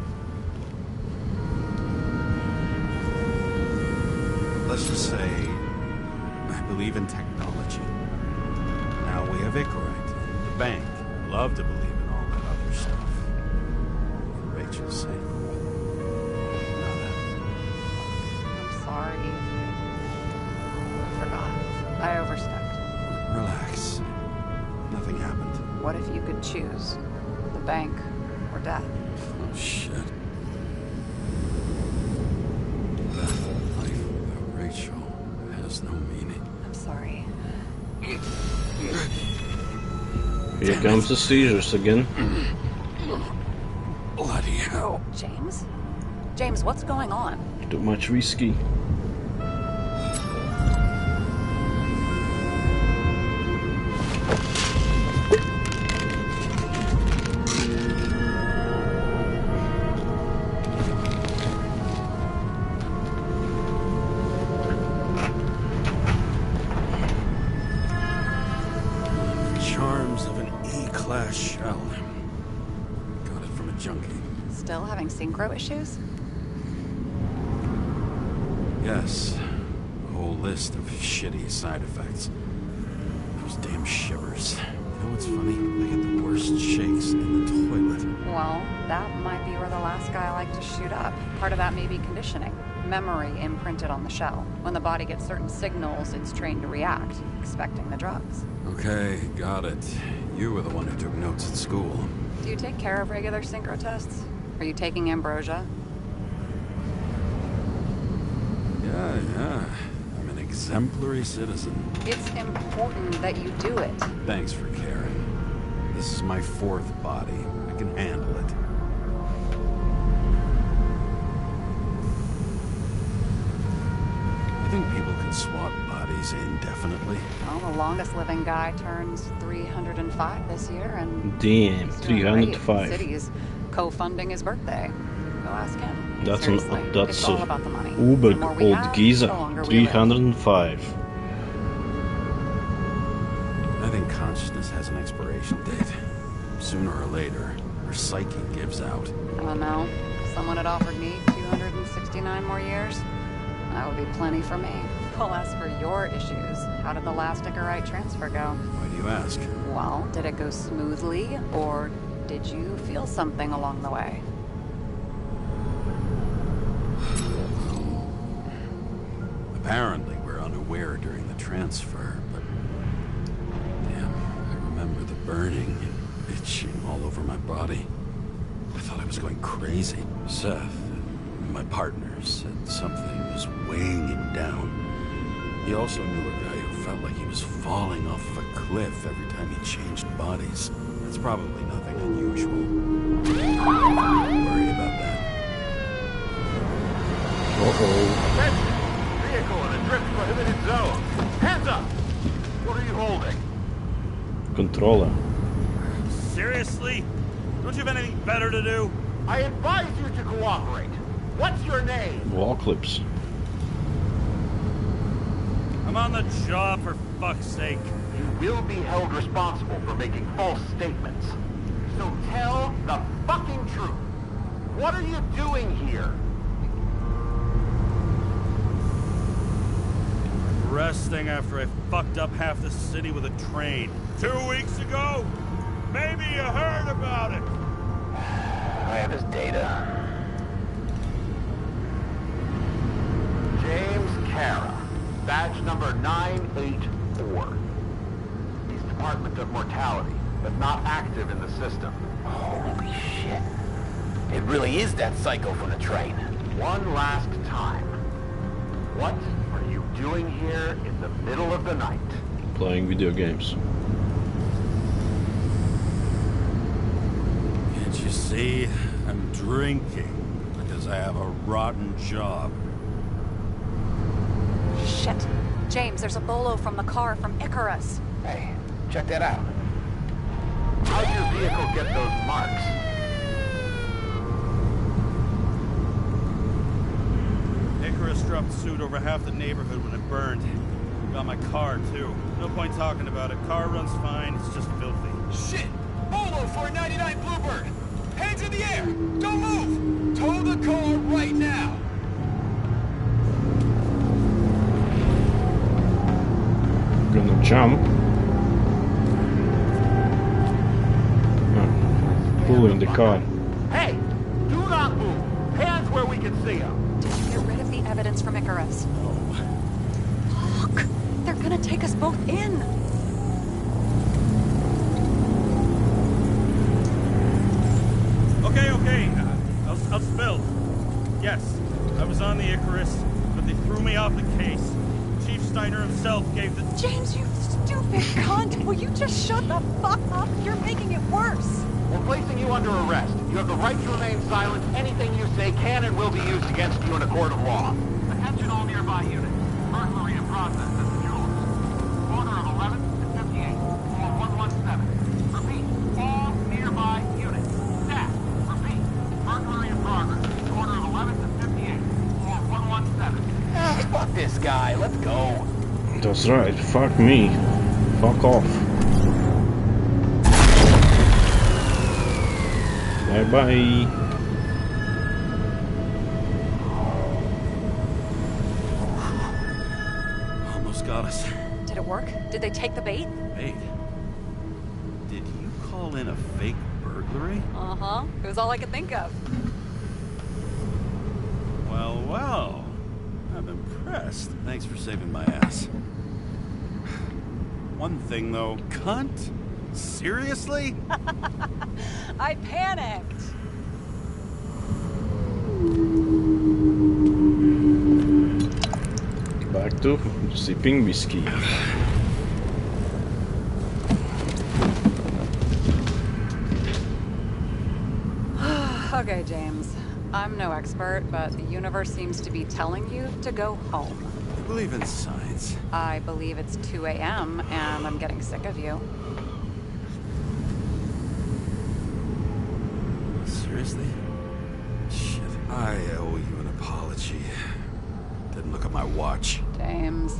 Speaker 9: Let's just say I believe in technology. Now we have Icarite, the bank. Love to believe in all that other stuff. For Rachel's sake.
Speaker 5: I'm sorry. I forgot. I overstepped.
Speaker 9: Relax. Nothing happened.
Speaker 5: What if you could choose? The bank or death?
Speaker 9: Oh, shit. Life without Rachel has no meaning.
Speaker 5: I'm sorry.
Speaker 1: Here comes the seizures again.
Speaker 9: Bloody hell.
Speaker 5: James? James, what's going on?
Speaker 1: Too much whiskey.
Speaker 9: Charms of an E-class shell. Got it from a junkie.
Speaker 5: Still having synchro issues?
Speaker 9: Yes. A whole list of shitty side effects. Those damn shivers. You know what's funny? I get the worst shakes in the toilet.
Speaker 5: Well, that might be where the last guy liked to shoot up. Part of that may be conditioning. Memory imprinted on the shell. When the body gets certain signals, it's trained to react, expecting the drugs.
Speaker 9: Okay, got it. You were the one who took notes at school.
Speaker 5: Do you take care of regular synchro tests? Are you taking ambrosia?
Speaker 9: Yeah. I'm an exemplary citizen.
Speaker 5: It's important that you do it.
Speaker 9: Thanks for caring. This is my fourth body. I can handle it. You think people can swap bodies indefinitely?
Speaker 5: Well, the longest living guy turns 305 this year, and
Speaker 1: Damn,
Speaker 5: he's doing great.
Speaker 1: 305.
Speaker 5: The city's co-funding his birthday. Go ask him.
Speaker 1: That's
Speaker 5: Seriously,
Speaker 1: that's
Speaker 5: it's all about the money.
Speaker 1: uber
Speaker 5: The more we
Speaker 1: old
Speaker 5: have,
Speaker 1: geezer.
Speaker 5: the longer we live.
Speaker 1: 305.
Speaker 9: I think consciousness has an expiration date. Sooner or later, her psyche gives out.
Speaker 5: I don't know. If someone had offered me 269 more years, that would be plenty for me. Well, as for your issues, how did the last Icarite transfer go?
Speaker 9: Why do you ask?
Speaker 5: Well, did it go smoothly, or did you feel something along the way?
Speaker 9: Apparently, we're unaware during the transfer, but... Damn, I remember the burning and itching all over my body. I thought I was going crazy. Seth, my partner, said something was weighing him down. He also knew a guy who felt like he was falling off of a cliff every time he changed bodies. That's probably nothing unusual. Don't worry about that.
Speaker 1: Uh-oh.
Speaker 6: Vehicle in a drift prohibited zone. Hands up! What are you holding?
Speaker 1: Controller.
Speaker 4: Seriously? Don't you have anything better to do?
Speaker 6: I advise you to cooperate. What's your name?
Speaker 1: Evocalypse.
Speaker 4: I'm on the job, for fuck's sake.
Speaker 6: You will be held responsible for making false statements. So tell the fucking truth. What are you doing here?
Speaker 4: Resting after I fucked up half the city with a train. 2 weeks ago? Maybe you heard about it.
Speaker 6: I have his data. James Kara, badge number 984. He's Department of Mortality, but not active in the system.
Speaker 11: Holy shit. It really is that psycho from the train.
Speaker 6: One last time. What are you doing here in the middle of the night?
Speaker 1: Playing video games.
Speaker 4: Can't you see? I'm drinking because I have a rotten job.
Speaker 5: Shit. James, there's a bolo from the car from Icarus.
Speaker 11: Hey, check that out.
Speaker 6: How'd your vehicle get those marks?
Speaker 4: Icarus dropped the suit over half the neighborhood when it burned. Got my car, too. No point talking about it. Car runs fine, it's just filthy.
Speaker 11: Shit! Bolo for a 99 Bluebird! Hands in the air! Don't move! Tow the car right now!
Speaker 1: Gonna jump. Pulling the car.
Speaker 12: Hey! Do not move! Hands where we can see them!
Speaker 5: Did you get rid of the evidence from Icarus?
Speaker 4: No.
Speaker 5: Look! They're gonna take us both in!
Speaker 4: Okay. I'll spill. Yes, I was on the Icarus, but they threw me off the case. Chief Steiner himself gave the...
Speaker 5: James, you stupid cunt! Will you just shut the fuck up? You're making it worse!
Speaker 12: We're placing you under arrest. You have the right to remain silent. Anything you say can and will be used against you in a court of law. Attention all nearby units. Burglary in process at the Jewels. Corner of 11th and 58. Or 117. Repeat. All nearby units. Staff. Repeat. Burglary in progress. Corner of 11th and 58. Or 117.
Speaker 11: Fuck this guy. Let's go.
Speaker 1: That's right. Fuck me. Fuck off. Bye-bye.
Speaker 4: Almost got us.
Speaker 5: Did it work? Did they take the bait?
Speaker 4: Bait? Did you call in a fake burglary?
Speaker 5: Uh-huh. It was all I could think of.
Speaker 4: Well. I'm impressed. Thanks for saving my ass. One thing, though. Cunt? Seriously?
Speaker 5: I panicked.
Speaker 1: Back to sipping whiskey.
Speaker 5: Okay, James. I'm no expert, but the universe seems to be telling you to go home.
Speaker 4: I believe in science.
Speaker 5: I believe it's 2 a.m. and I'm getting sick of you.
Speaker 4: Seriously? Shit. I owe you an apology. Didn't look at my watch.
Speaker 5: James,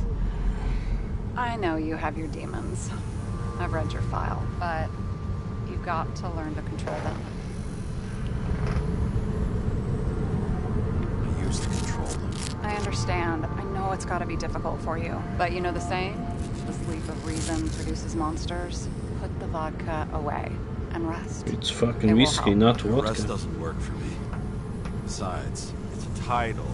Speaker 5: I know you have your demons. I've read your file, but you've got to learn to control them.
Speaker 4: I used to control them.
Speaker 5: I understand. I know it's got to be difficult for you. But you know the saying? The sleep of reason produces monsters. Put the vodka away and rest.
Speaker 1: It's fucking whiskey, not vodka.
Speaker 4: Rest doesn't work for me. Besides, it's a title,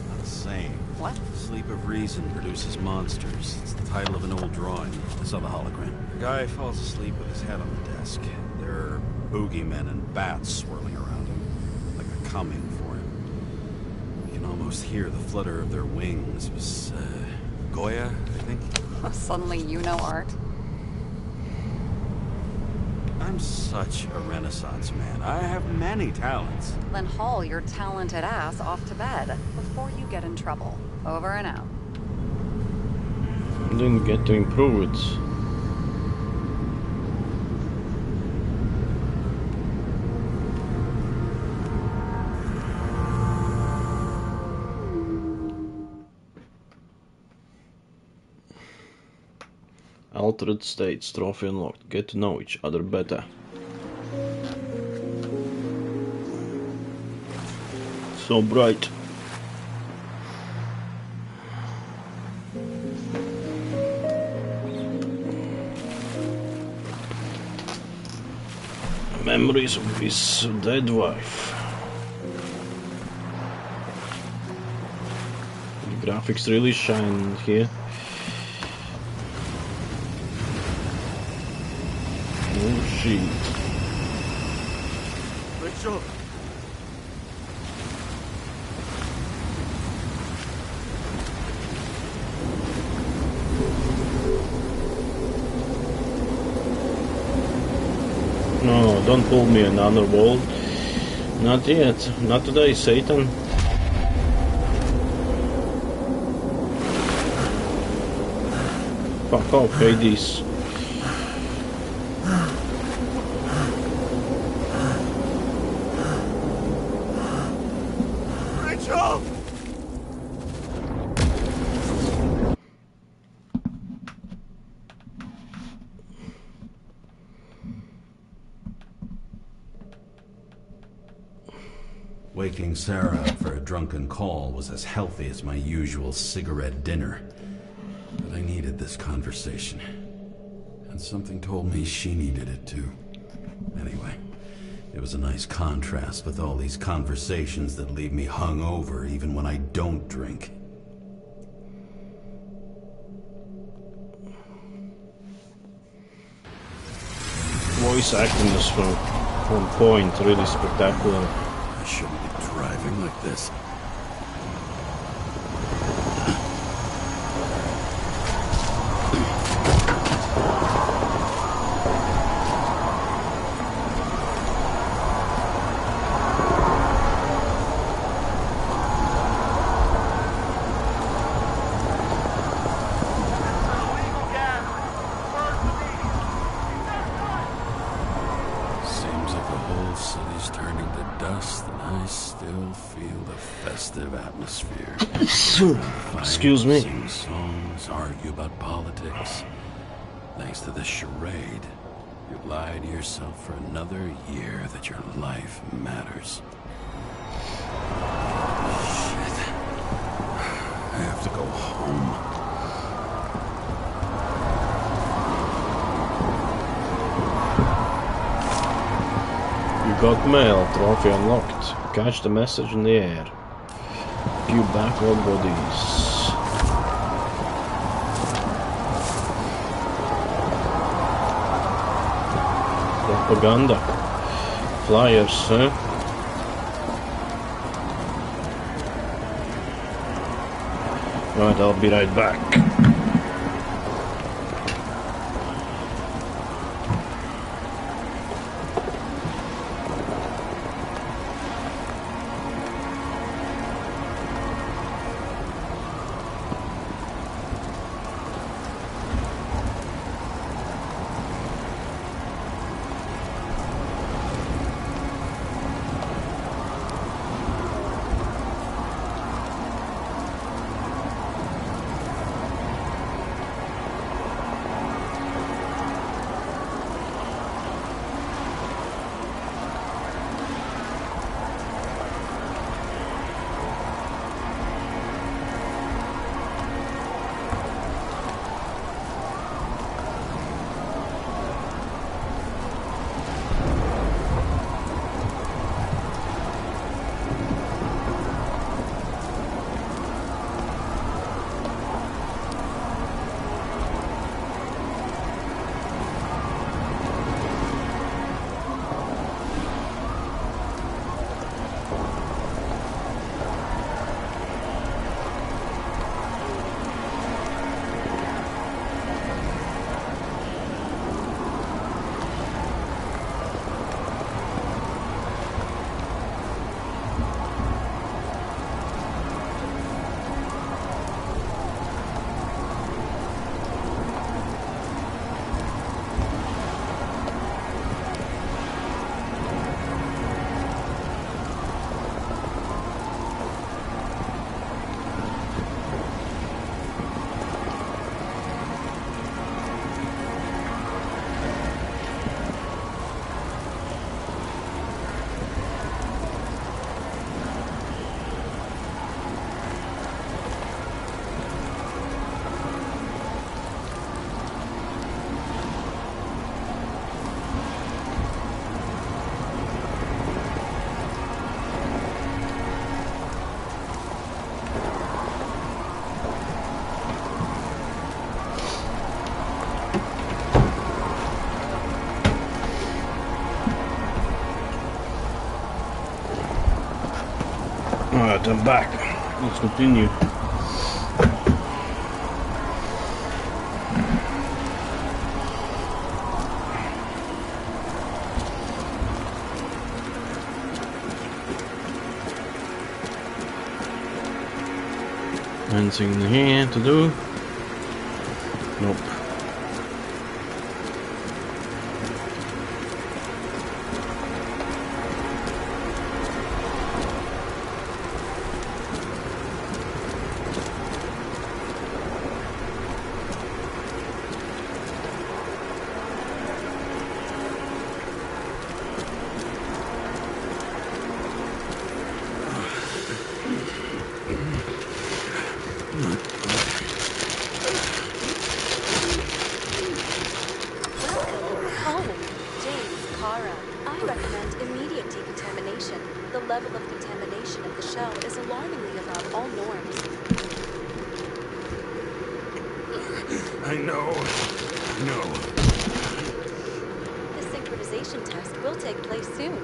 Speaker 4: not a saying.
Speaker 5: What?
Speaker 4: Sleep of Reason produces monsters. It's the title of an old drawing. I saw the hologram. The guy falls asleep with his head on the desk. There are boogeymen and bats swirling around him, like they're coming for him. You can almost hear the flutter of their wings. It was, Goya, I think?
Speaker 5: Suddenly you know art.
Speaker 4: I'm such a Renaissance man. I have many talents.
Speaker 5: Then haul your talented ass off to bed before you get in trouble. Over and out.
Speaker 1: Didn't get to improve it. Altered states, trophy unlocked. Get to know each other better. So bright. Memories of his dead wife. The graphics really shine here. Oh shit.
Speaker 4: Rachel!
Speaker 1: No, don't pull me another wall. Not yet. Not today, Satan. Fuck off, Hades.
Speaker 11: Rachel!
Speaker 9: Waking Sarah up for a drunken call was as healthy as my usual cigarette dinner. But I needed this conversation. And something told me she needed it too. Anyway, it was a nice contrast with all these conversations that leave me hungover even when I don't drink.
Speaker 1: Voice acting is on point, really spectacular.
Speaker 9: I shouldn't be driving like this.
Speaker 1: Excuse me.
Speaker 9: Sing songs, argue about politics. Thanks to this charade, you lie to yourself for another year that your life matters. Shit. I have to go home.
Speaker 1: You got mail. Trophy unlocked. Catch the message in the air. Few backlog bodies. Propaganda. Flyers, huh? Right, I'll be right back. Alright, I'm back. Let's continue. Anything in here to do? Nope.
Speaker 2: Kara. I recommend immediate decontamination. The level of contamination of the shell is alarmingly above all norms.
Speaker 9: I know.
Speaker 2: The synchronization test will take place soon.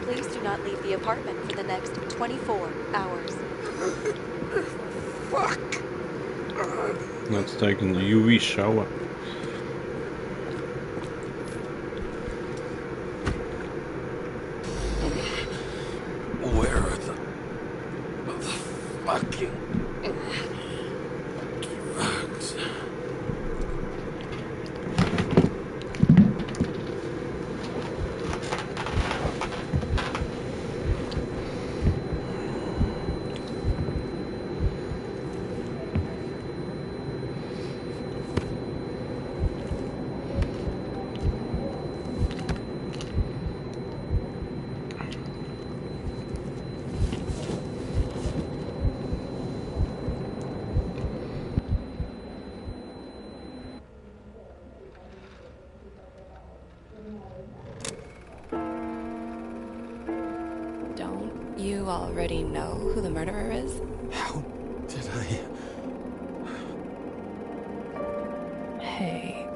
Speaker 2: Please do not leave the apartment for the next 24 hours.
Speaker 9: Fuck.
Speaker 1: Let's take the UV shower.
Speaker 9: Where are the fucking drugs?
Speaker 3: Don't you already know who the murderer is?
Speaker 9: How did I...
Speaker 3: Hey,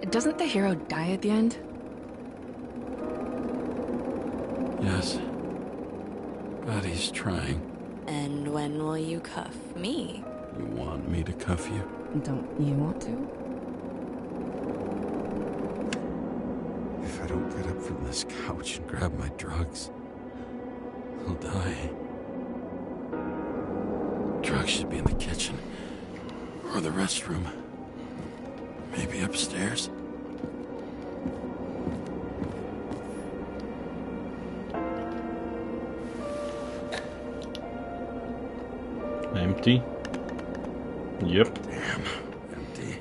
Speaker 3: doesn't the hero die at the end?
Speaker 9: Yes. But he's trying.
Speaker 3: And when will you cuff me?
Speaker 9: You want me to cuff you?
Speaker 3: Don't you want to?
Speaker 9: If I don't get up from this couch and grab my drugs, I'll die. Drugs should be in the kitchen. Or the restroom. Maybe upstairs.
Speaker 1: Empty. Yep.
Speaker 9: Damn. Empty.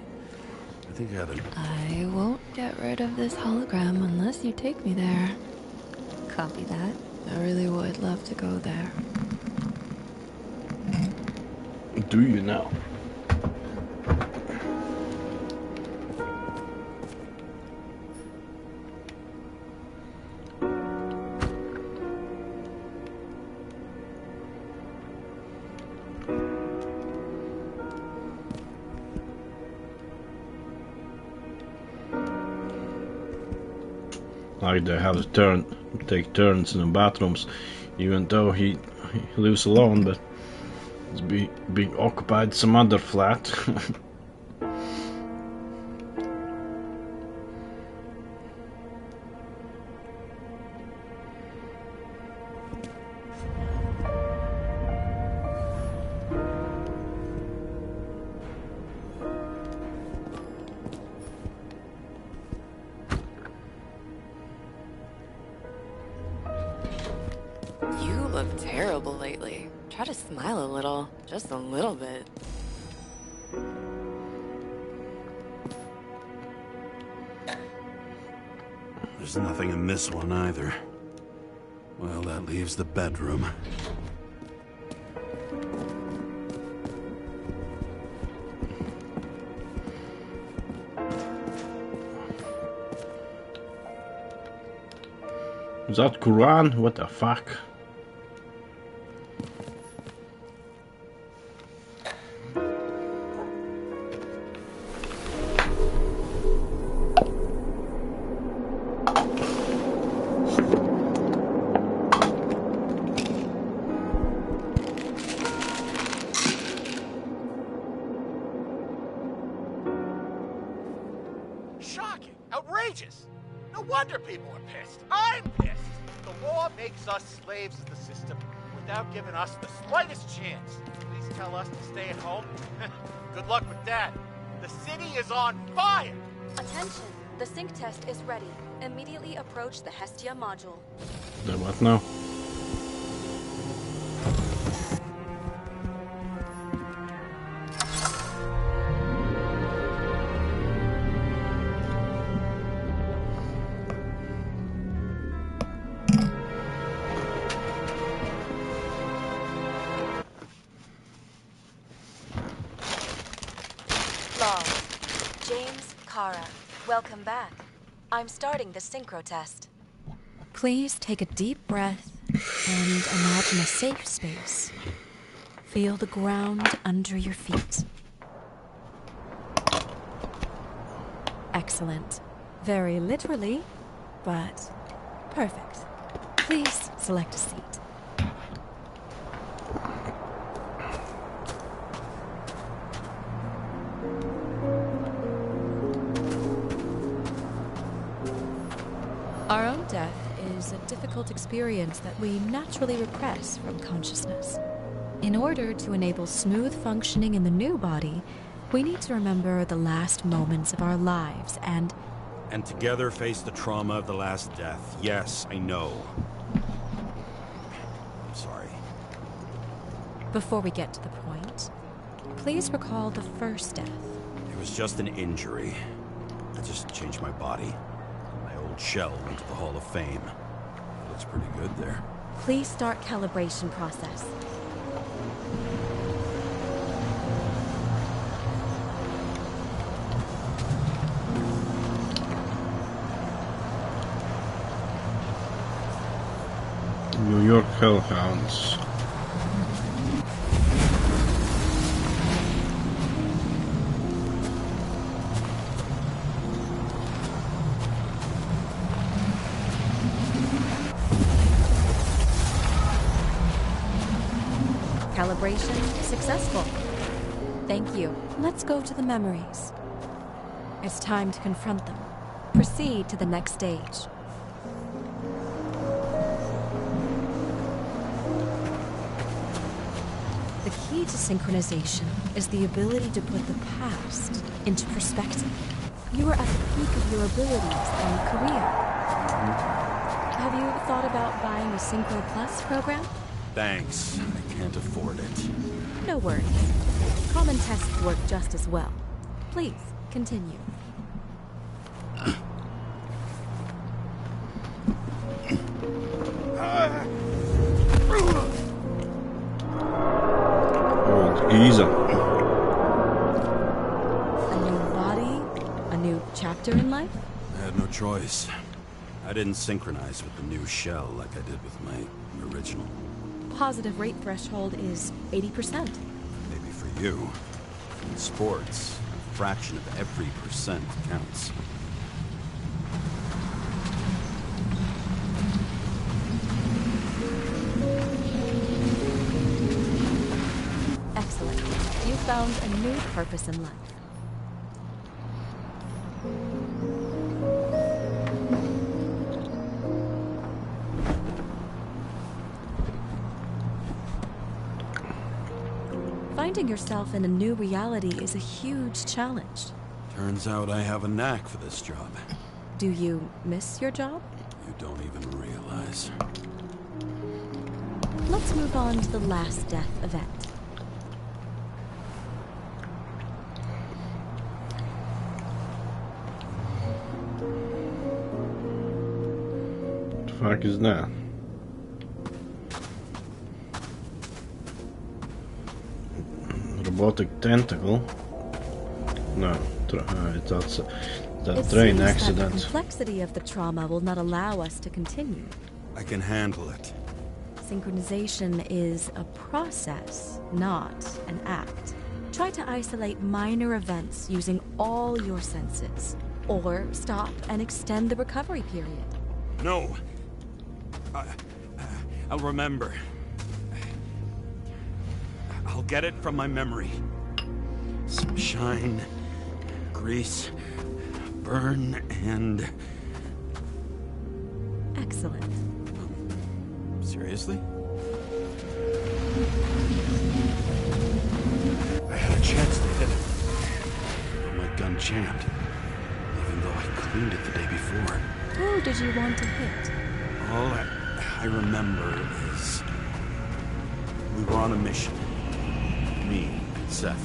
Speaker 9: I think I gotta...
Speaker 3: I won't get rid of this hologram unless you take me there. Copy that. I really would love to go there.
Speaker 1: Do you now? Like they have to take turns in the bathrooms, even though he lives alone, but it's being occupied some other flat.
Speaker 3: You look terrible lately. Try to smile a little. Just a little bit.
Speaker 9: There's nothing in this one either. Well, that leaves the bedroom.
Speaker 1: Is that Quran? What the fuck?
Speaker 12: Shocking! Outrageous! No wonder people are pissed. I'm pissed! The law makes us slaves of the system without giving us the slightest chance. Please tell us to stay at home. Good luck with that. The city is on fire!
Speaker 2: Attention! The sync test is ready. Immediately approach the Hestia module.
Speaker 1: Then what now?
Speaker 2: James, Kara, welcome back. I'm starting the synchro test. Please take a deep breath and imagine a safe space. Feel the ground under your feet. Excellent. Very literally, but perfect. Please select a seat. Our own death is a difficult experience that we naturally repress from consciousness. In order to enable smooth functioning in the new body, we need to remember the last moments of our lives and
Speaker 4: together face the trauma of the last death. Yes, I know. I'm sorry.
Speaker 2: Before we get to the point, please recall the first death.
Speaker 4: It was just an injury. I just changed my body. My old shell went to the Hall of Fame. It looks pretty good there.
Speaker 2: Please start calibration process.
Speaker 1: New York Hellhounds.
Speaker 2: Calibration successful. Thank you. Let's go to the memories. It's time to confront them. Proceed to the next stage. The key to synchronization is the ability to put the past into perspective. You are at the peak of your abilities and career. Have you thought about buying a Synchro Plus program?
Speaker 4: Thanks. I can't afford it.
Speaker 2: No worries. Common tests work just as well. Please, continue.
Speaker 1: Old geezer.
Speaker 2: A new body? A new chapter in life?
Speaker 4: I had no choice. I didn't synchronize with the new shell like I did with my original.
Speaker 2: Positive rate threshold is 80%.
Speaker 4: Maybe for you. In sports, a fraction of every percent counts.
Speaker 2: Excellent. You found a new purpose in life. Finding yourself in a new reality is a huge challenge.
Speaker 4: Turns out I have a knack for this job.
Speaker 2: Do you miss your job?
Speaker 4: You don't even realize.
Speaker 2: Let's move on to the last death event.
Speaker 1: What the fuck is that? Robotic tentacle? No, that's that train accident.
Speaker 2: The complexity of the trauma will not allow us to continue.
Speaker 4: I can handle it.
Speaker 2: Synchronization is a process, not an act. Try to isolate minor events using all your senses, or stop and extend the recovery period.
Speaker 4: No. I'll remember. I'll get it from my memory. Some shine, grease, burn, and...
Speaker 2: Excellent.
Speaker 4: Seriously? I had a chance to hit it. But my gun jammed. Even though I cleaned it the day before.
Speaker 2: Who did you want to hit?
Speaker 4: All I remember is... we were on a mission. Me and Seth.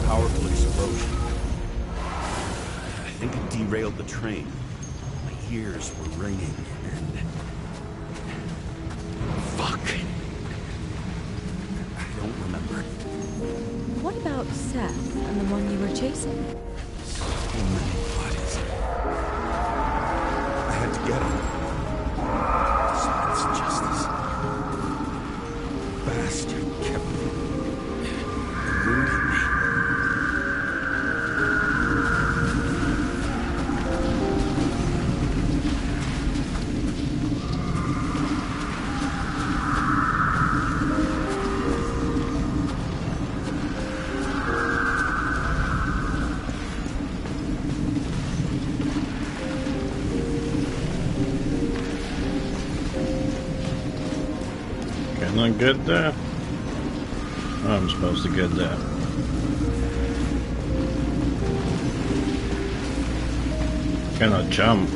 Speaker 4: Powerful explosion. I think it derailed the train. My ears were ringing and... fuck. I don't remember.
Speaker 2: What about Seth and the one you were chasing?
Speaker 4: Too many bodies. I had to get them. Smith's justice. Bastard kept eluding me.
Speaker 1: Can I get there? I'm supposed to get there. Cannot jump.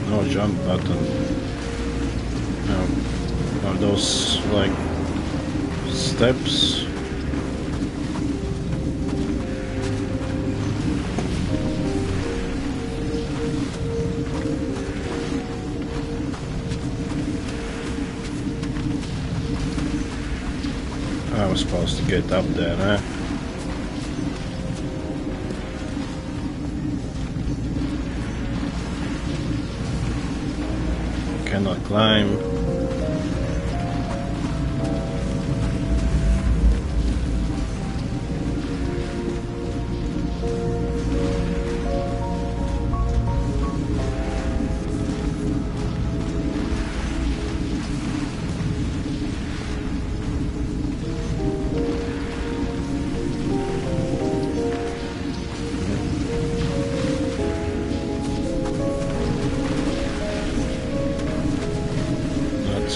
Speaker 1: No jump button. No. Are those like steps? I was supposed to get up there, huh? Cannot climb.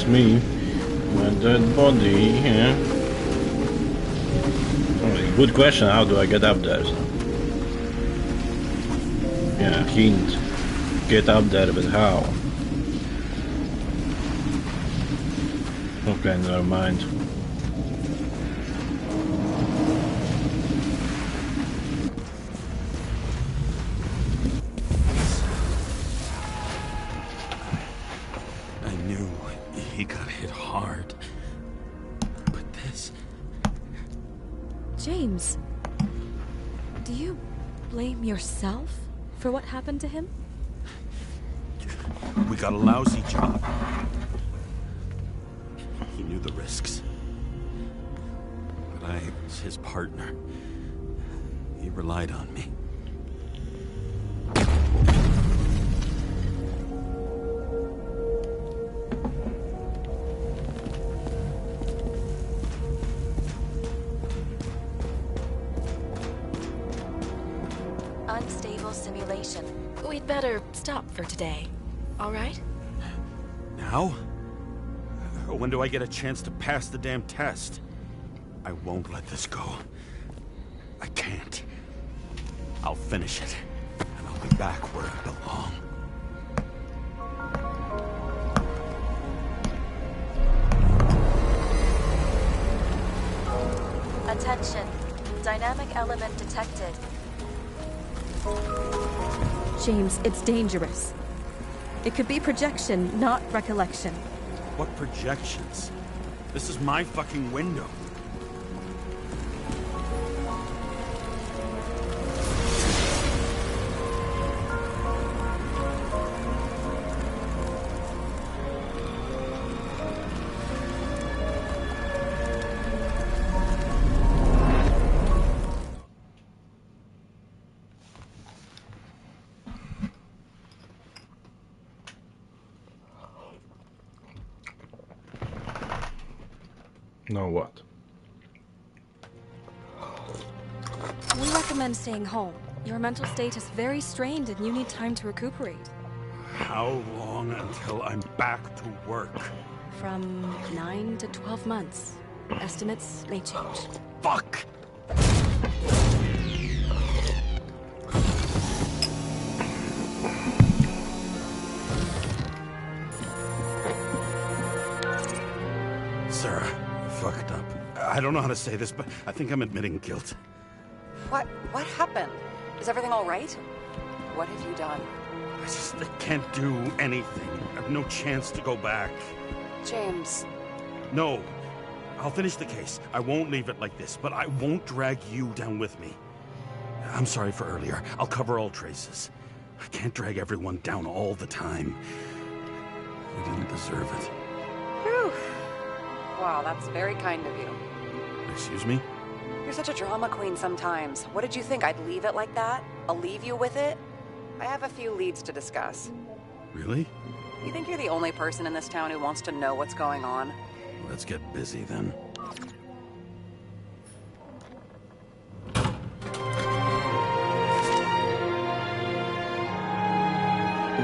Speaker 1: Me, my dead body, yeah. Oh, good question, how do I get up there? So, yeah, hint. Get up there, but how? Okay, never mind.
Speaker 2: James, do you blame yourself for what happened to him?
Speaker 4: We got a lousy job. He knew the risks. But I was his partner. He relied on me.
Speaker 2: Unstable simulation. We'd better stop for today. All right?
Speaker 4: Now? When do I get a chance to pass the damn test? I won't let this go. I can't. I'll finish it, and I'll be back where I belong.
Speaker 2: Attention. Dynamic element detected. James, it's dangerous. It could be projection, not recollection.
Speaker 4: What projections? This is my fucking window.
Speaker 1: Now what?
Speaker 2: We recommend staying home. Your mental state is very strained and you need time to recuperate.
Speaker 4: How long until I'm back to work?
Speaker 2: From 9 to 12 months. Estimates may change.
Speaker 4: Fuck! Sarah, I fucked up. I don't know how to say this, but I think I'm admitting guilt.
Speaker 5: What happened? Is everything all right? What have you done?
Speaker 4: I can't do anything. I have no chance to go back.
Speaker 5: James.
Speaker 4: No. I'll finish the case. I won't leave it like this, but I won't drag you down with me. I'm sorry for earlier. I'll cover all traces. I can't drag everyone down all the time. We didn't deserve it.
Speaker 5: Whew. Wow, that's very kind of you.
Speaker 4: Excuse me?
Speaker 5: You're such a drama queen sometimes. What did you think? I'd leave it like that? I'll leave you with it? I have a few leads to discuss.
Speaker 4: Really?
Speaker 5: You think you're the only person in this town who wants to know what's going on?
Speaker 4: Let's get busy then.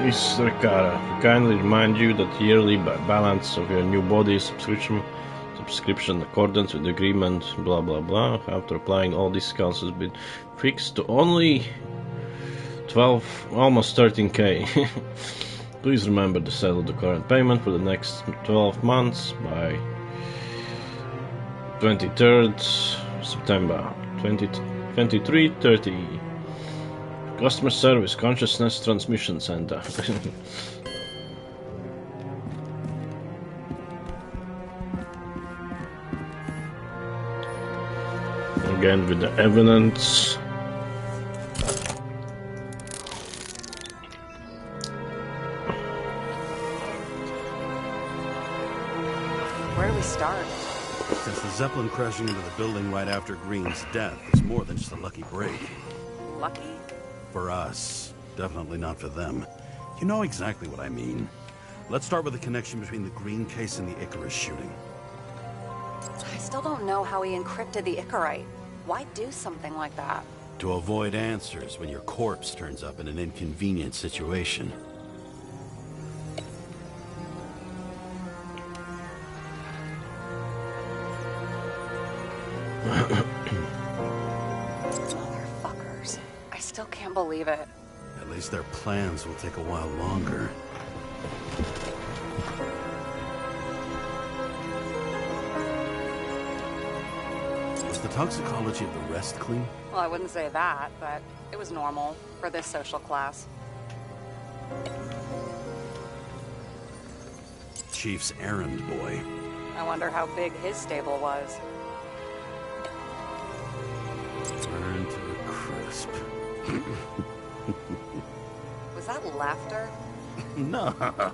Speaker 1: Miss Ricara, we kindly remind you that yearly balance of your new body subscription in accordance with the agreement, blah blah blah, after applying all discounts has been fixed to only 12, almost 13k. Please remember to settle the current payment for the next 12 months by 23rd September 2023-30. Customer Service Consciousness Transmission Center. Again with the evidence.
Speaker 5: Where do we start?
Speaker 4: Since the Zeppelin crashing into the building right after Green's death is more than just a lucky break.
Speaker 5: Lucky?
Speaker 4: For us. Definitely not for them. You know exactly what I mean. Let's start with the connection between the Green case and the Icarus shooting.
Speaker 5: I still don't know how he encrypted the Icarite. Why do something like that?
Speaker 4: To avoid answers when your corpse turns up in an inconvenient situation.
Speaker 5: Motherfuckers. I still can't believe it.
Speaker 4: At least their plans will take a while longer. Was the toxicology of the rest clean?
Speaker 5: Well, I wouldn't say that, but it was normal for this social class.
Speaker 4: Chief's errand boy.
Speaker 5: I wonder how big his stable was.
Speaker 4: Burned to a crisp.
Speaker 5: Was that laughter?
Speaker 4: No. That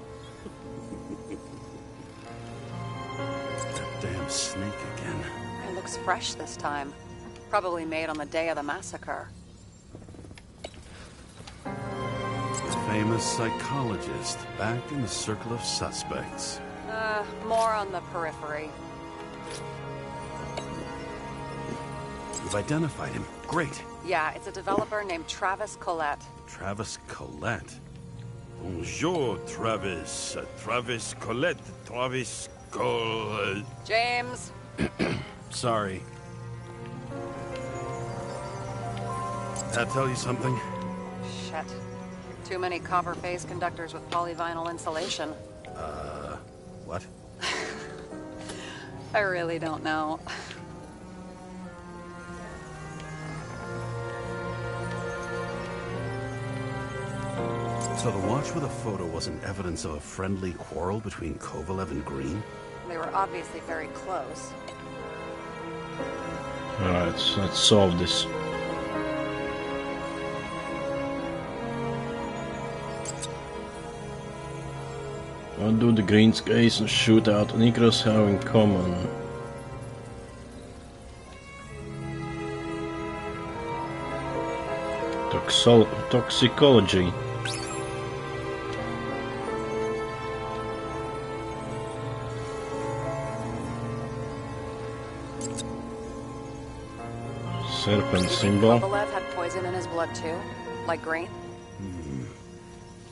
Speaker 4: damn snake again.
Speaker 5: It looks fresh this time. Probably made on the day of the massacre.
Speaker 4: Famous psychologist, back in the circle of suspects.
Speaker 5: More on the periphery.
Speaker 4: You've identified him. Great.
Speaker 5: Yeah, it's a developer named Travis Collette.
Speaker 4: Travis Collette. Bonjour, Travis. Travis Collette. Travis Collette.
Speaker 5: James.
Speaker 4: Sorry. That tell you something?
Speaker 5: Shit. Too many copper phase conductors with polyvinyl insulation.
Speaker 4: What?
Speaker 5: I really don't know.
Speaker 4: So the watch with a photo wasn't evidence of a friendly quarrel between Kovalev and Green?
Speaker 5: They were obviously very close.
Speaker 1: Alright, let's solve this. What do the Green's case and shootout and Icarus have in common? Toxicology. Serpent symbol.
Speaker 5: Kovalev had poison in his blood too? Like Green?
Speaker 4: Do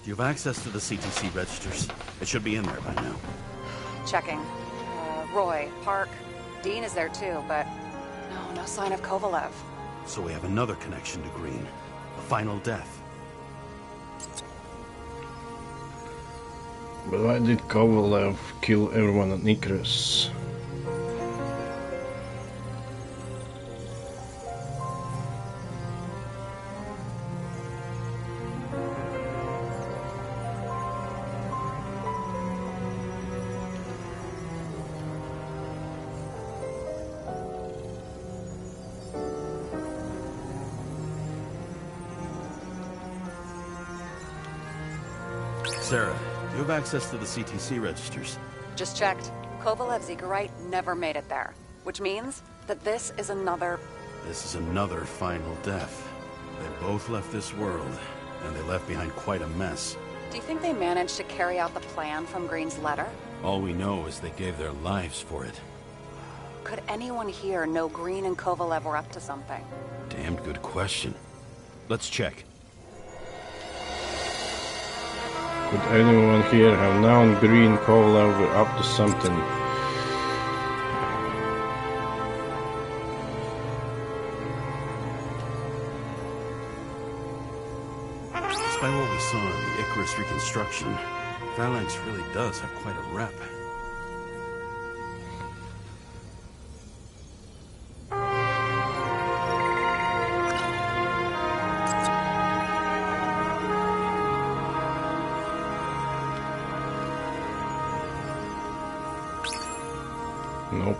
Speaker 4: you have access to the CTC registers? It should be in there by now.
Speaker 5: Checking. Roy, Park, Dean is there too, but no sign of Kovalev.
Speaker 4: So we have another connection to Green. A final death.
Speaker 1: But why did Kovalev kill everyone at Icarus?
Speaker 4: Sarah, do you have access to the CTC registers?
Speaker 5: Just checked. Kovalev's Icarite never made it there, which means that this is another
Speaker 4: final death. They both left this world, and they left behind quite a mess.
Speaker 5: Do you think they managed to carry out the plan from Green's letter?
Speaker 4: All we know is they gave their lives for it.
Speaker 5: Could anyone here know Green and Kovalev were up to something?
Speaker 4: Damned good question. Let's check.
Speaker 1: Could anyone here have known Green Kovalev were up to something?
Speaker 4: Despite what we saw in the Icarus reconstruction, Phalanx really does have quite a rep.
Speaker 1: Nope.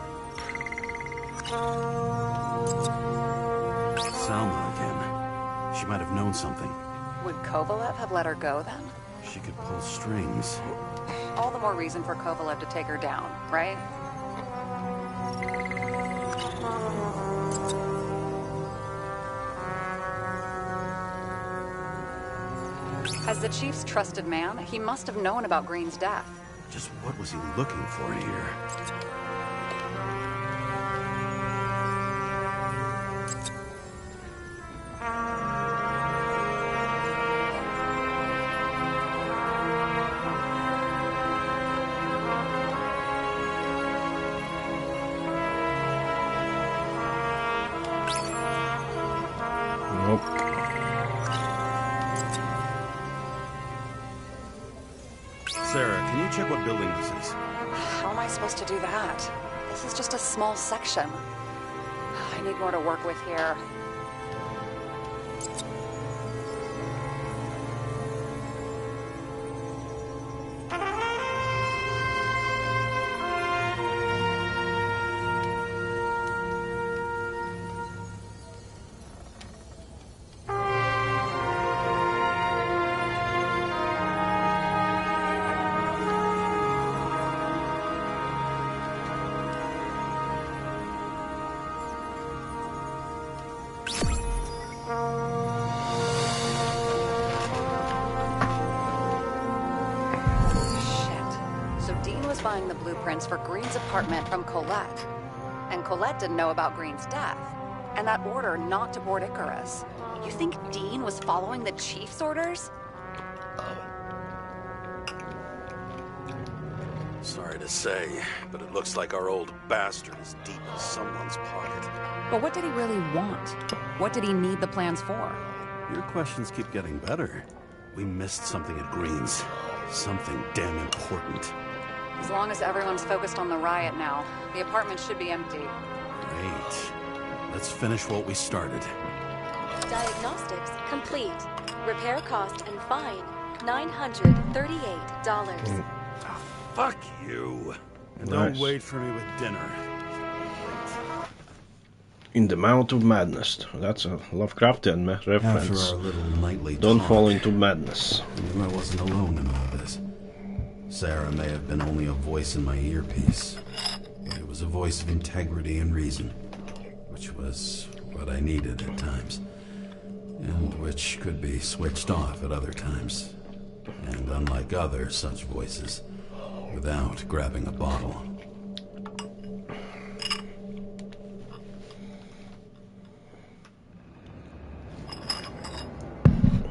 Speaker 4: Salma again. She might have known something.
Speaker 5: Would Kovalev have let her go then?
Speaker 4: She could pull strings.
Speaker 5: All the more reason for Kovalev to take her down, right? As the chief's trusted man, he must have known about Green's death.
Speaker 4: Just what was he looking for here?
Speaker 1: Nope.
Speaker 4: Sarah, can you check what building this is?
Speaker 5: How am I supposed to do that? This is just a small section. I need more to work with here. Buying the blueprints for Green's apartment from Colette. And Colette didn't know about Green's death. And that order not to board Icarus. You think Dean was following the chief's orders?
Speaker 4: Sorry to say, but it looks like our old bastard is deep in someone's pocket.
Speaker 5: But what did he really want? What did he need the plans for?
Speaker 4: Your questions keep getting better. We missed something at Green's. Something damn important.
Speaker 5: As long as everyone's focused on the riot now, the apartment should be empty.
Speaker 4: Great. Let's finish what we started.
Speaker 2: Diagnostics complete. Repair cost and fine, $938.
Speaker 4: Fuck you. And
Speaker 1: Nice.
Speaker 4: don't wait for me with dinner.
Speaker 1: In the Mouth of Madness. That's a Lovecraftian reference.
Speaker 9: After our little nightly
Speaker 1: Don't
Speaker 9: talk,
Speaker 1: fall into madness.
Speaker 9: I knew I wasn't alone in all this. Sarah may have been only a voice in my earpiece, but it was a voice of integrity and reason, which was what I needed at times, and which could be switched off at other times, and unlike other such voices, without grabbing a bottle.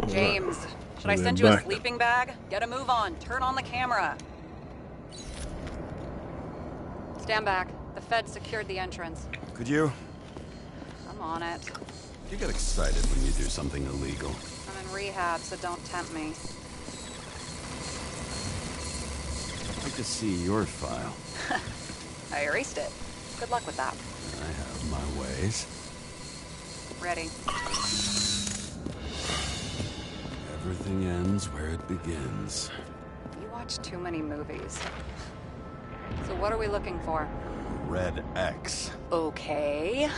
Speaker 5: James, should I
Speaker 1: We're
Speaker 5: send you a
Speaker 1: back.
Speaker 5: sleeping bag? Get a move on. Turn on the camera. Stand back. The Fed secured the entrance.
Speaker 4: Could you?
Speaker 5: I'm on it.
Speaker 4: You get excited when you do something illegal.
Speaker 5: I'm in rehab, so don't tempt me.
Speaker 4: I'd like to see your file.
Speaker 5: I erased it. Good luck with that.
Speaker 4: I have my ways.
Speaker 5: Ready.
Speaker 4: Everything ends where it begins.
Speaker 5: You watch too many movies. So what are we looking for?
Speaker 4: Red X.
Speaker 5: Okay.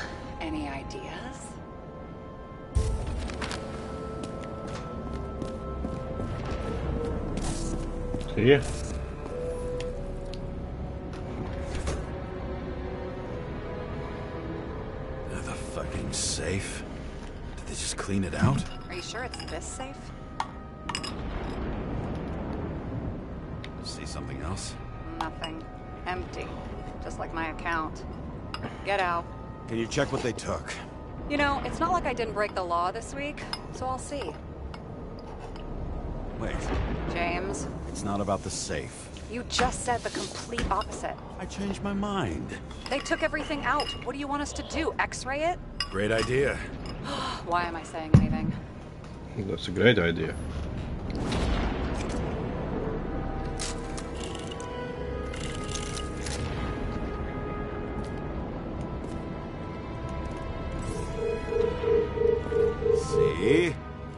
Speaker 5: Any ideas?
Speaker 1: Here.
Speaker 9: The fucking safe. Did they just clean it out?
Speaker 5: Are you sure it's this safe?
Speaker 9: See something else?
Speaker 5: Nothing. Empty. Just like my account. Get out.
Speaker 4: Can you check what they took?
Speaker 5: You know, it's not like I didn't break the law this week, so I'll see.
Speaker 4: Wait,
Speaker 5: James,
Speaker 4: it's not about the safe.
Speaker 5: you just said the complete opposite.
Speaker 4: I changed my mind.
Speaker 5: They took everything out. What do you want us to do? X-ray it?
Speaker 4: Great idea.
Speaker 5: Why am I saying anything?
Speaker 1: That's a great idea.
Speaker 4: See?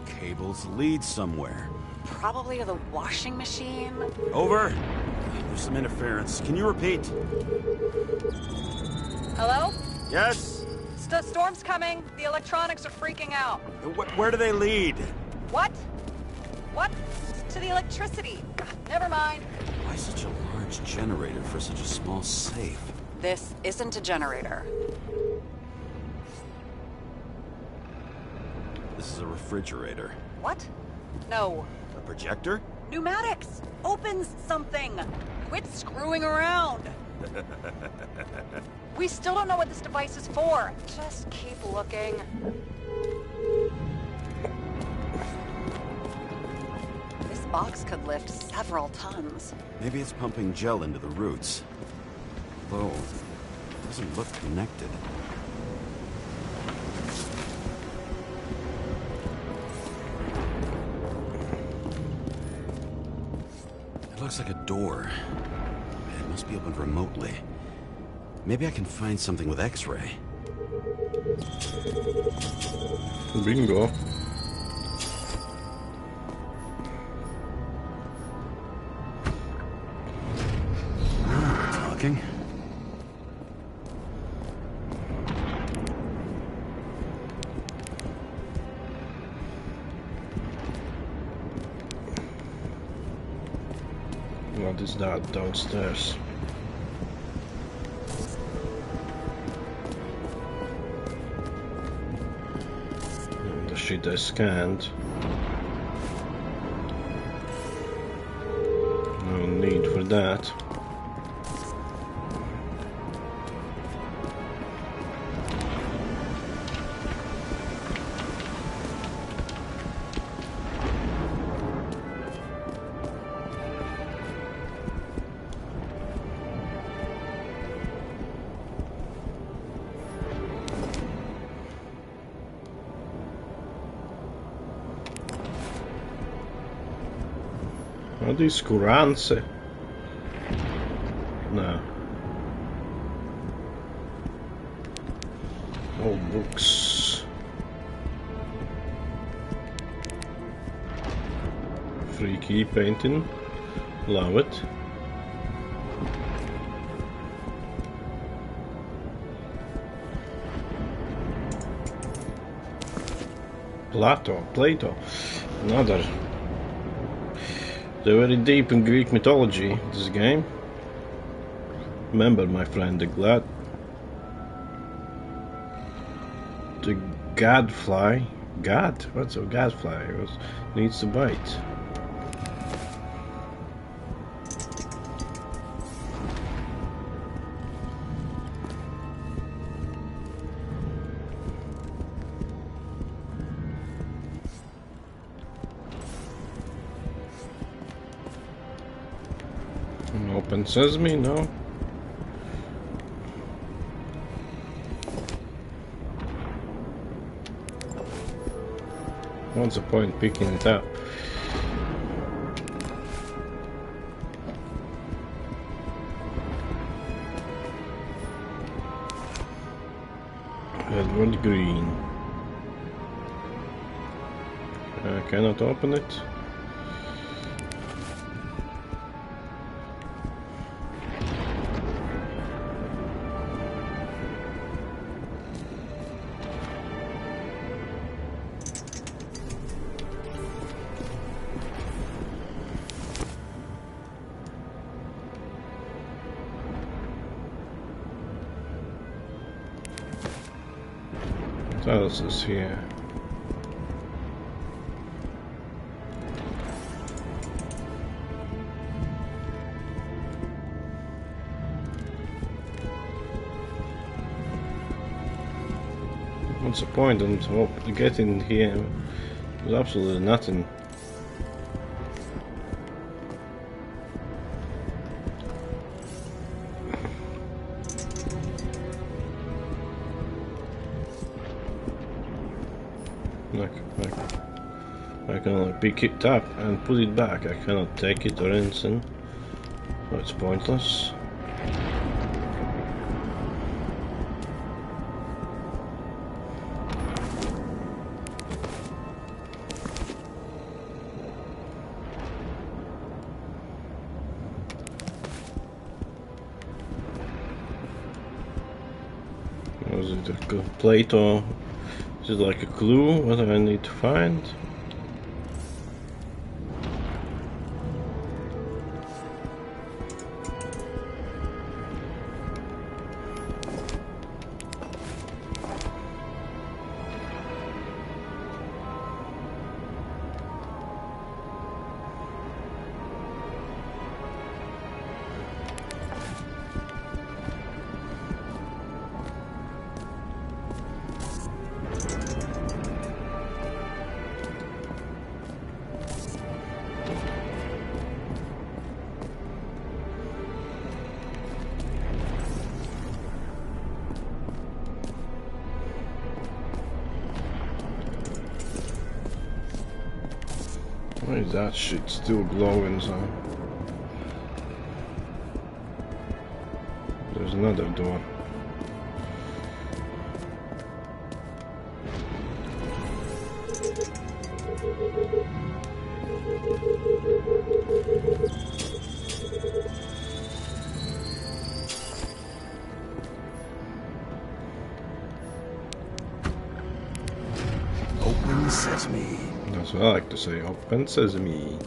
Speaker 4: Cables lead somewhere.
Speaker 5: Probably to the washing machine.
Speaker 4: Over. There's some interference. Can you repeat?
Speaker 5: Hello?
Speaker 4: Yes?
Speaker 5: Storm's coming. The electronics are freaking out.
Speaker 4: Where do they lead?
Speaker 5: What? What? To the electricity. Never mind.
Speaker 4: Why such a large generator for such a small safe?
Speaker 5: This isn't a generator.
Speaker 4: This is a refrigerator.
Speaker 5: What? No.
Speaker 4: A projector?
Speaker 5: Pneumatics! Opens something! Quit screwing around! We still don't know what this device is for. Just keep looking. This box could lift several tons.
Speaker 4: Maybe it's pumping gel into the roots. Though, it doesn't look connected. It looks like a door. It must be opened remotely. Maybe I can find something with X-ray.
Speaker 1: Bingo.
Speaker 4: Talking.
Speaker 1: What is that downstairs? The shit I scanned. No need for that. Are these Qurans? No. Old books. Freaky painting. Love it. Plato. Another. They're very deep in Greek mythology, this game. Remember, my friend, the gadfly. God? What's a gadfly? Needs to bite. Open sesame, no. What's the point picking it up? Edward Green. I cannot open it. What else is here? What's the point in getting here? There's absolutely nothing. I can like pick it up and put it back. I cannot take it or anything, so it's pointless. Was it a plate or is it like a clue? What do I need to find? Why is that shit still glowing, son? There's another door.
Speaker 9: Open sesame.
Speaker 1: That's what I like to say, open sesame.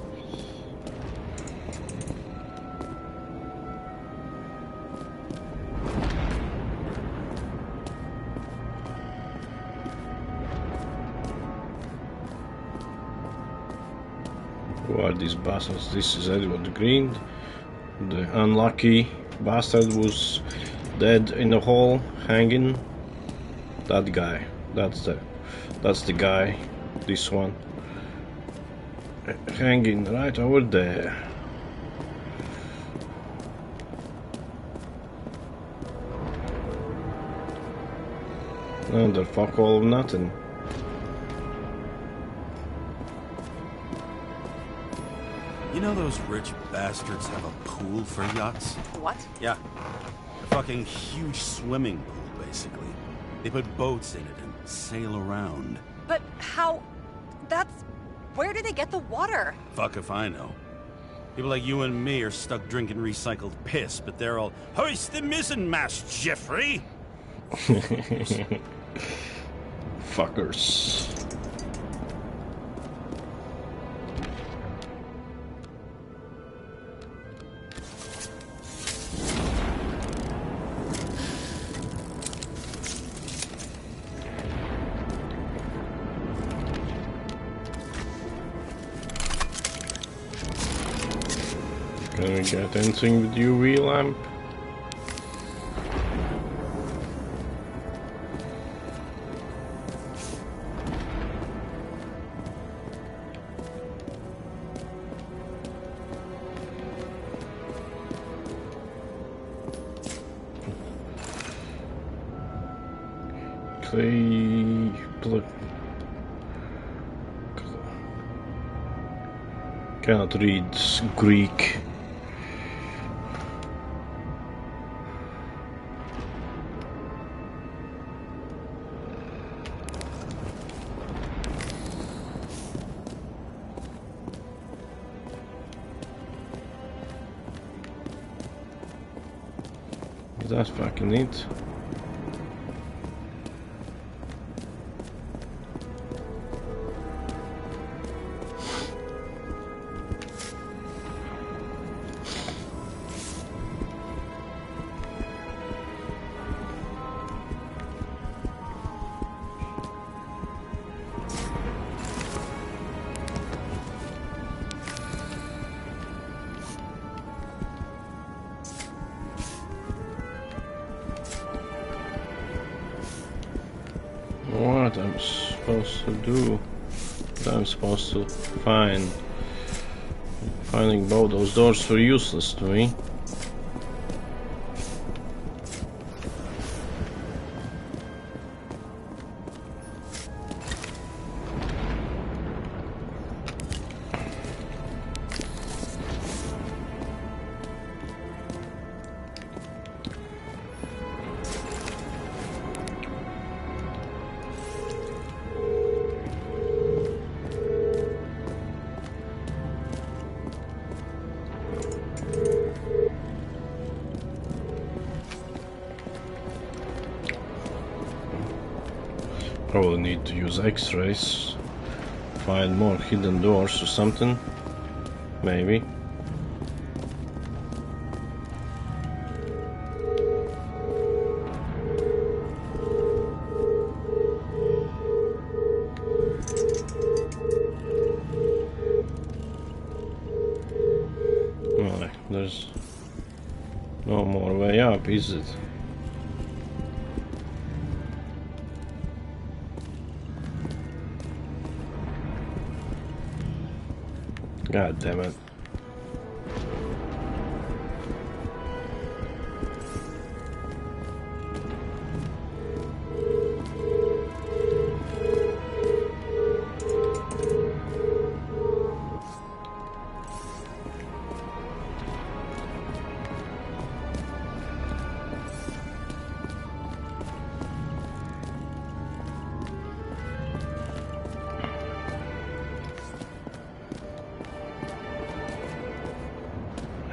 Speaker 1: Who are these bastards? This is Edward Green. The unlucky bastard was dead in the hole, hanging. That guy. That's the guy. This one. Hanging right over there. And the fuck all of nothing.
Speaker 4: You know those rich bastards have a pool for yachts?
Speaker 5: What?
Speaker 4: Yeah. A fucking huge swimming pool, basically. They put boats in it and sail around.
Speaker 5: But how... That's... Where do they get the water?
Speaker 4: Fuck if I know. People like you and me are stuck drinking recycled piss, but they're all, hoist the mizzenmast, Jeffrey!
Speaker 1: Fuckers. Can we get anything with UV lamp? Clay plug. Cannot read Greek. That's fucking neat. What I'm supposed to do? What I'm supposed to find? Finding both those doors were useless to me. Probably need to use X-rays, find more hidden doors or something, maybe. Well, there's no more way up, is it? God damn it.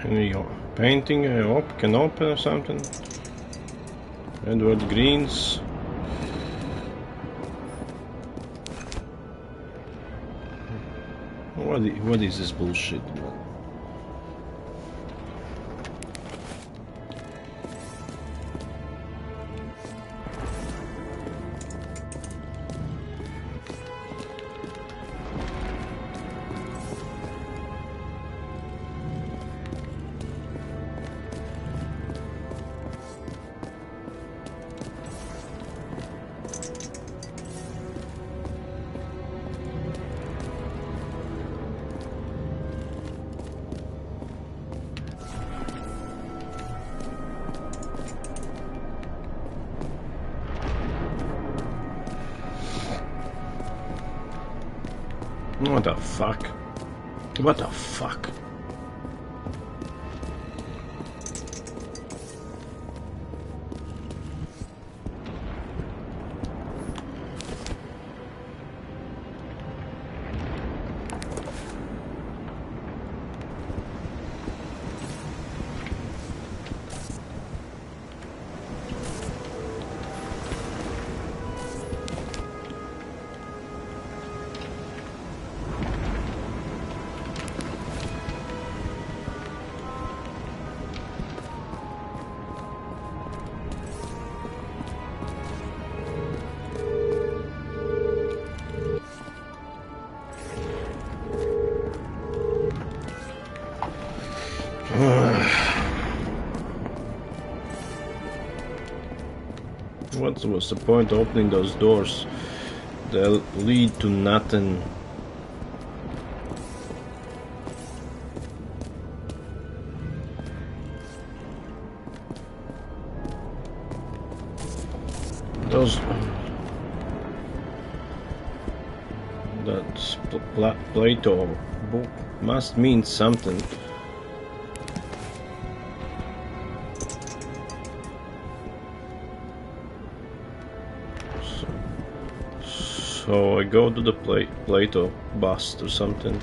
Speaker 1: Any painting I can open or something? Edward Greens. What is this bullshit, man? What the fuck? What the fuck? What was the point of opening those doors? They'll lead to nothing. Those... that Plato book must mean something. So I go to the Plato bust or something.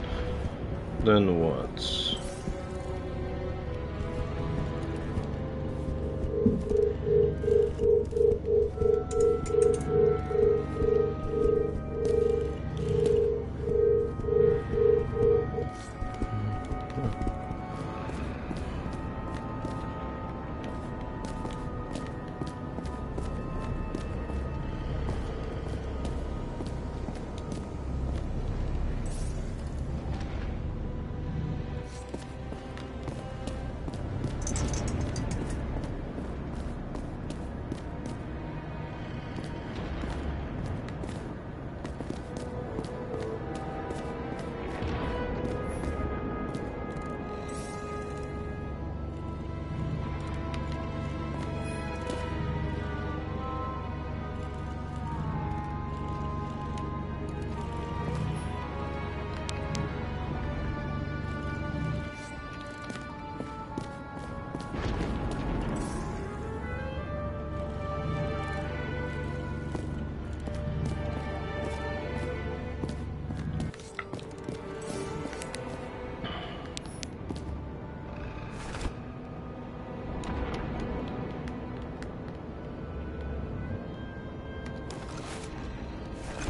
Speaker 1: Then what?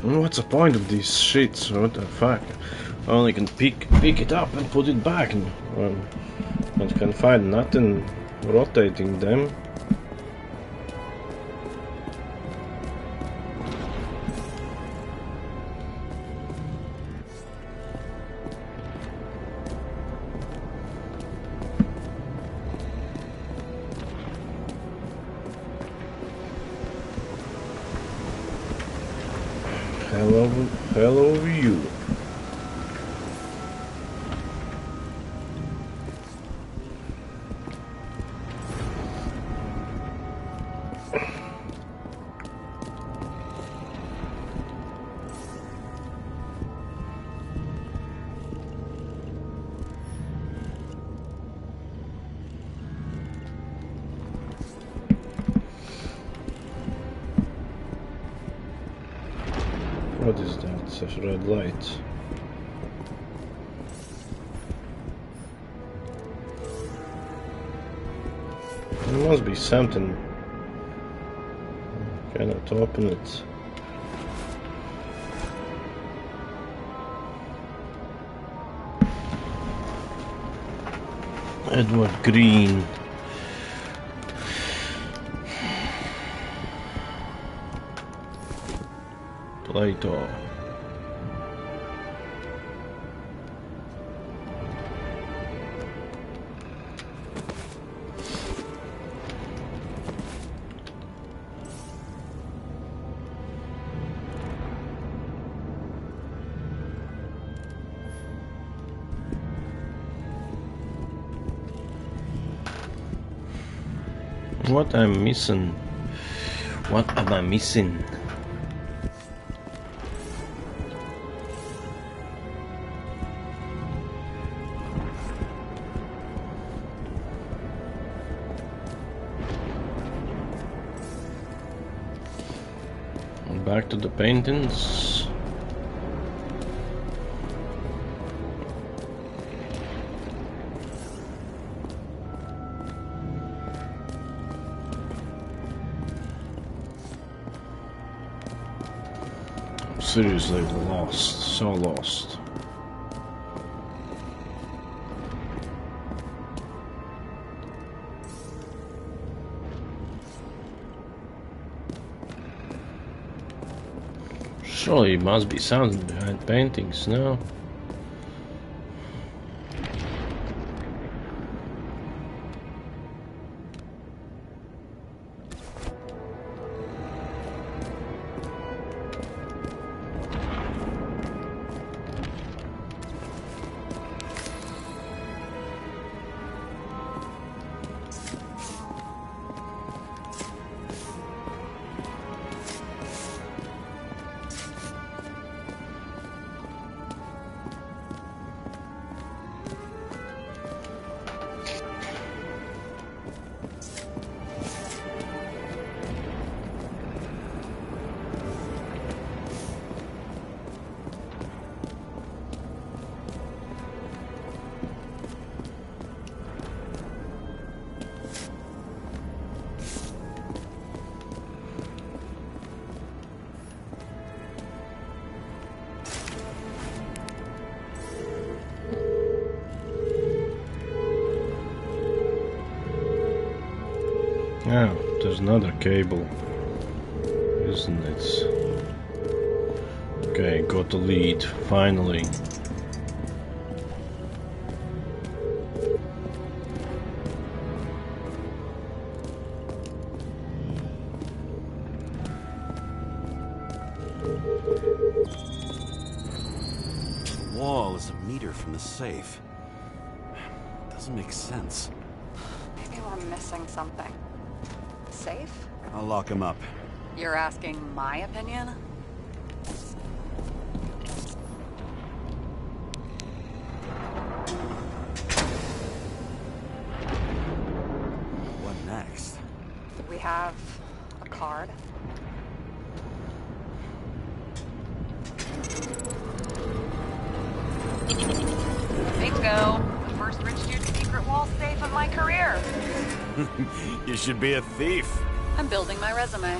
Speaker 1: What's the point of these shits? What the fuck? I only can pick it up and put it back, and I can find nothing rotating them. Hello you. What is that? It's a red light. There must be something. I cannot open it. Edward Green. Plato. What I'm missing? What am I missing? Back to the paintings. I'm seriously lost, so lost. Surely it must be something behind paintings, no? Yeah, there's another cable, isn't it? Okay, got the lead, finally.
Speaker 9: The wall is a meter from the safe. Doesn't make sense.
Speaker 5: Maybe we're missing something. Safe?
Speaker 9: I'll lock him up.
Speaker 5: You're asking my opinion?
Speaker 9: What next?
Speaker 5: We have a card. Bingo! The first rich dude's secret wall safe of my career.
Speaker 4: You should be a thief.
Speaker 5: I'm building my resume.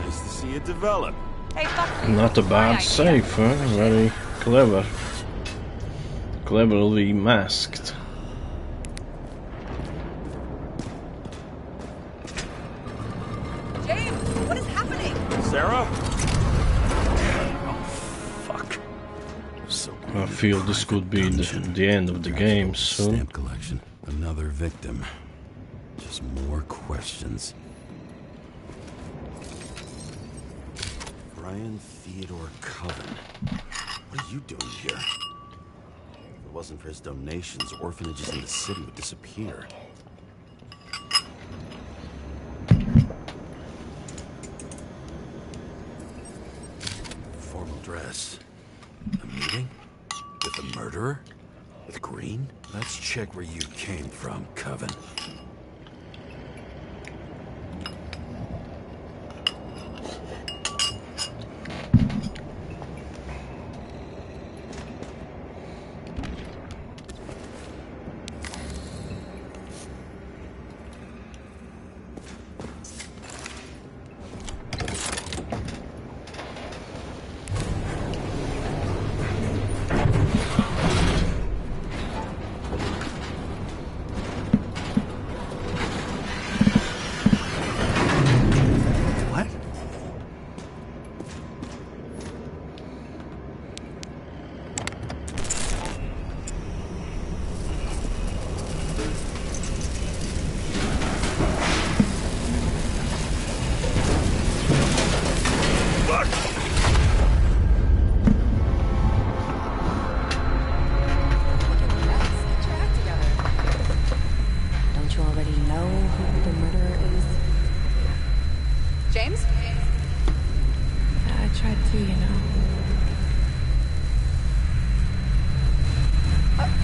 Speaker 4: Nice to see it develop.
Speaker 5: Hey, fuck you.
Speaker 1: Not a bad save, huh? Very clever. Cleverly masked.
Speaker 5: James, what is happening?
Speaker 4: Sarah?
Speaker 1: I feel this could be the end of the game soon.
Speaker 9: Stamp collection. Another victim. Just more questions. Brian Theodore Coven. What are you doing here? If it wasn't for his donations, orphanages in the city would disappear. Formal dress. A meeting? With a murderer? With Green? Let's check where you came from, Coven.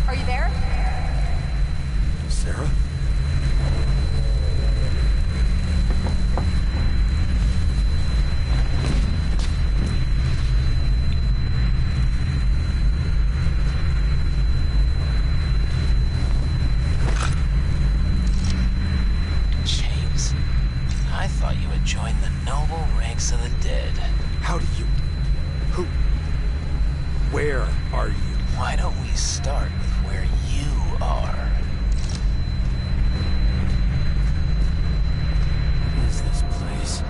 Speaker 5: Are you there?
Speaker 9: Sarah?
Speaker 11: James, I thought you had joined the noble ranks of the dead.
Speaker 9: How do you... Who... Where are you?
Speaker 11: Why don't we start with where you are?
Speaker 9: What is this place?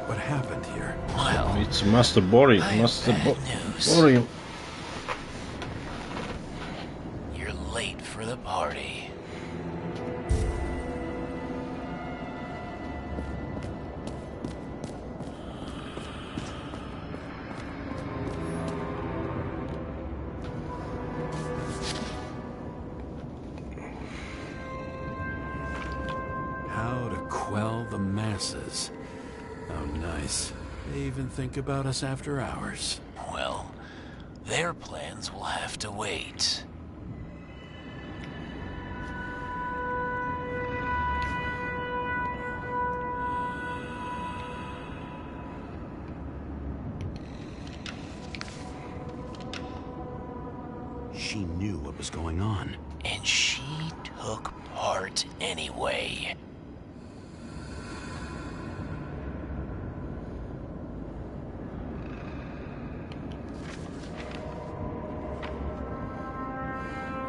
Speaker 9: What happened here?
Speaker 11: Well,
Speaker 1: it's Master Boreal. Master Boreal.
Speaker 11: You're late for the party.
Speaker 9: How to quell the masses. Oh, nice. They even think about us after hours.
Speaker 11: Well, their plans will have to wait.
Speaker 9: She knew what was going on.
Speaker 11: And she took part anyway.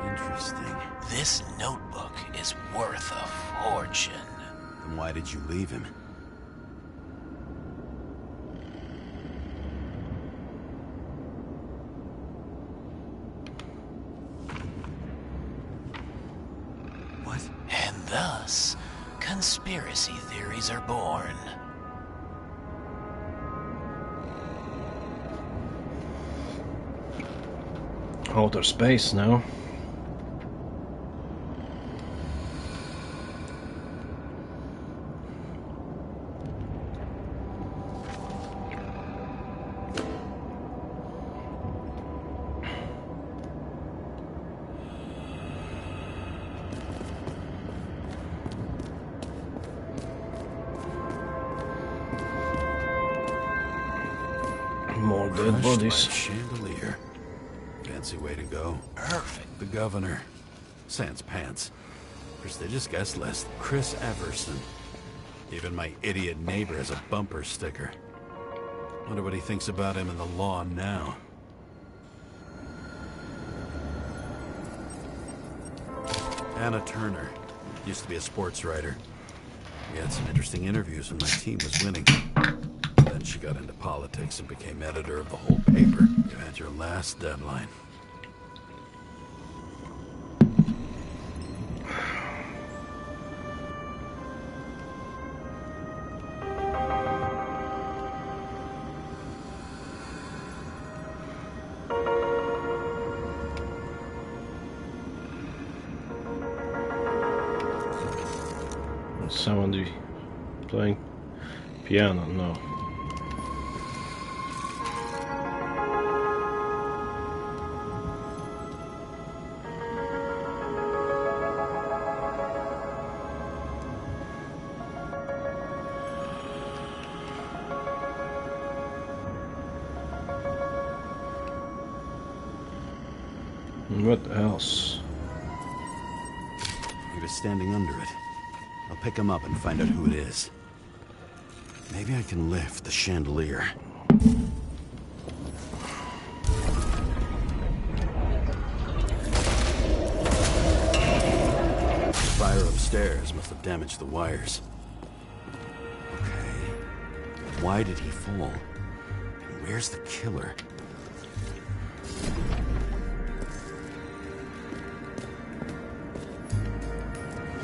Speaker 9: Interesting.
Speaker 11: This notebook is worth a fortune.
Speaker 9: Then why did you leave him? What?
Speaker 11: And thus, conspiracy theories are born.
Speaker 1: Outer space now. More dead bodies.
Speaker 9: Chandelier. Fancy way to go.
Speaker 11: Perfect.
Speaker 9: The governor. Sans pants. Prestigious guest list. Chris Everson. Even my idiot neighbor has a bumper sticker. Wonder what he thinks about him and the law now. Anna Turner. Used to be a sports writer. We had some interesting interviews when my team was winning. Then she got into politics and became editor of the whole paper. You had your last deadline.
Speaker 1: Someone playing piano? No. What else?
Speaker 9: He was standing under it. I'll pick him up and find out who it is. Maybe I can lift the chandelier. The fire upstairs must have damaged the wires. Okay. Why did he fall? And where's the killer?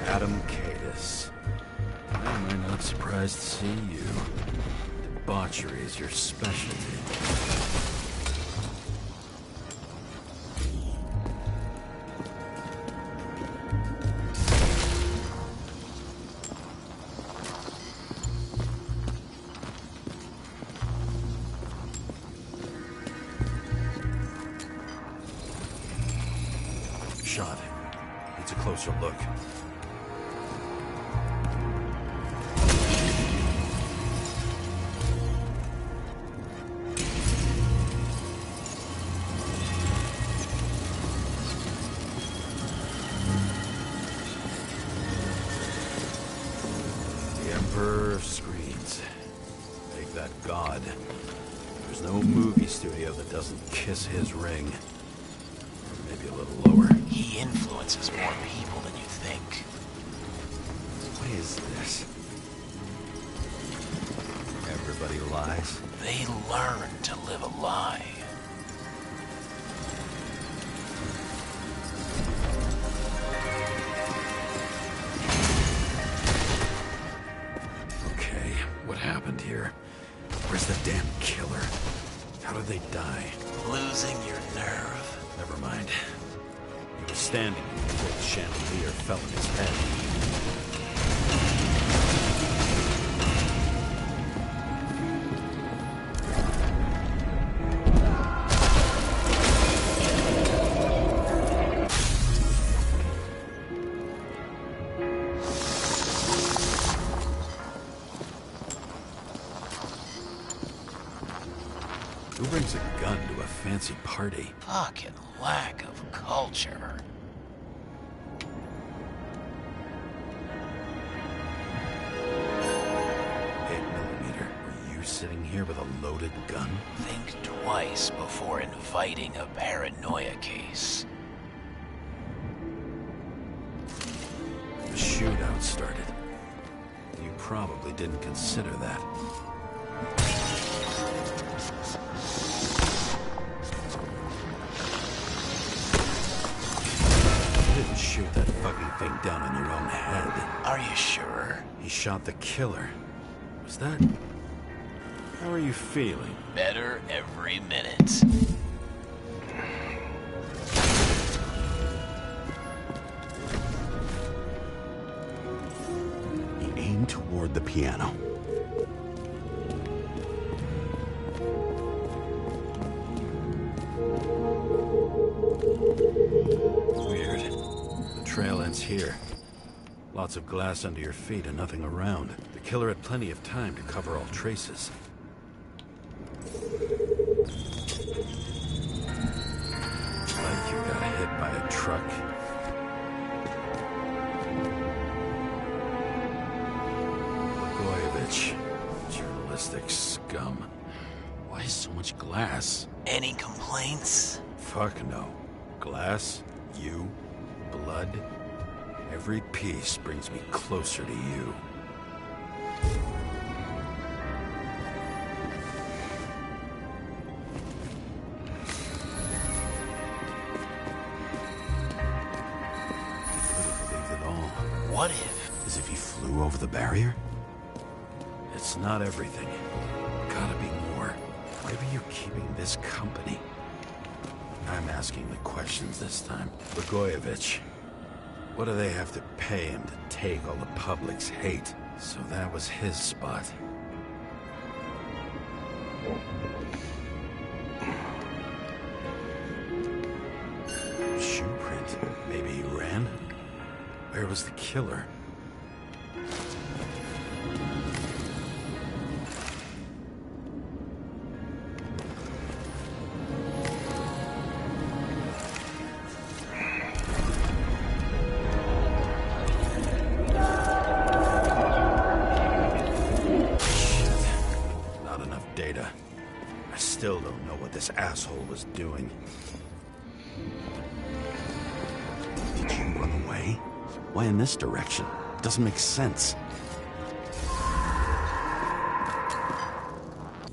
Speaker 9: Adam Cadis. Why am I not surprised to see you? Debauchery is your specialty. Shot. Needs a closer look. Screens. Take that god. There's no movie studio that doesn't kiss his ring. Or maybe a little lower.
Speaker 11: He influences more people than you think.
Speaker 9: What is this? Everybody lies?
Speaker 11: They learn to live a lie.
Speaker 9: Here. Where's the damn killer? How did they die?
Speaker 11: Losing your nerve.
Speaker 9: Never mind. He was standing before the chandelier fell in his head. Who brings a gun to a fancy party?
Speaker 11: Fucking lack of culture.
Speaker 9: 8mm. Were you sitting here with a loaded gun?
Speaker 11: Think twice before inviting a paranoia case.
Speaker 9: The shootout started. You probably didn't consider that. Shoot that fucking thing down on your own head.
Speaker 11: Are you sure?
Speaker 9: He shot the killer. Was that... How are you feeling?
Speaker 11: Better every minute.
Speaker 9: He aimed toward the piano. Weird. Trail ends here. Lots of glass under your feet and nothing around. The killer had plenty of time to cover all traces. Like you got hit by a truck. Blagojevich, journalistic scum. Why so much glass?
Speaker 11: Any complaints?
Speaker 9: Fuck no. Glass, you, blood. Every piece brings me closer to you.
Speaker 11: What if?
Speaker 9: As if he flew over the barrier? It's not everything. Gotta be more. Why are you keeping this company? I'm asking the questions this time. Blagojevich. What do they have to pay him to take all the public's hate? So that was his spot. Shoe print. Maybe he ran? Where was the killer? Not enough data. I still don't know what this asshole was doing. Did you run away? Why in this direction? Doesn't make sense.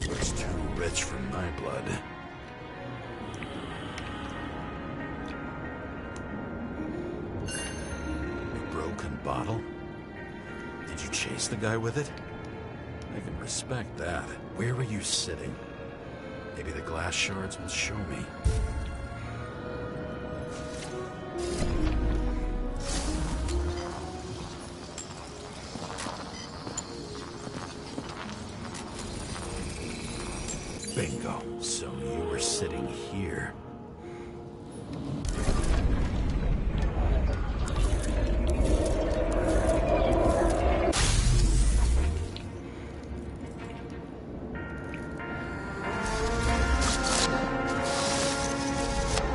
Speaker 9: It's too rich for my blood. A broken bottle? Did you chase the guy with it? I can respect that. Where were you sitting? Maybe the glass shards will show me. Bingo. So you were sitting here.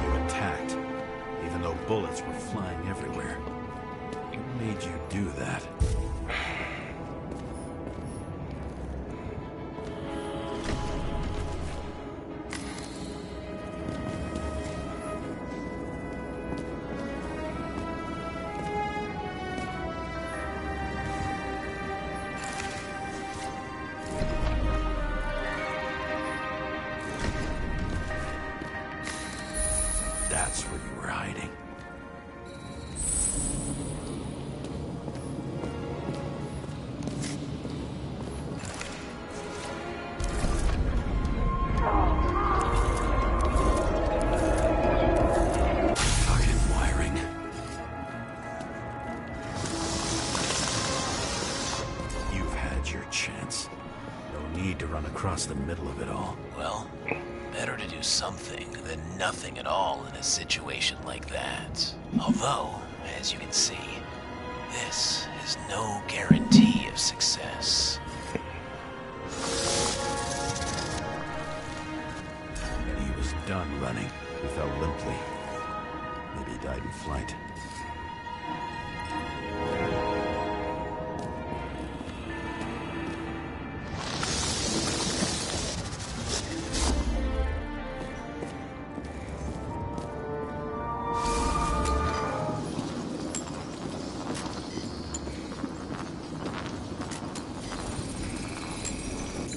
Speaker 9: You attacked, even though bullets were flying everywhere. What made you do that? That's where you were hiding. Fucking wiring. You've had your chance. No need to run across the middle of it all.
Speaker 11: Well, better to do something than nothing at all in a situation like that. Although, as you can see, this is no guarantee of success.
Speaker 9: And he was done running. He fell limply. Maybe he died in flight.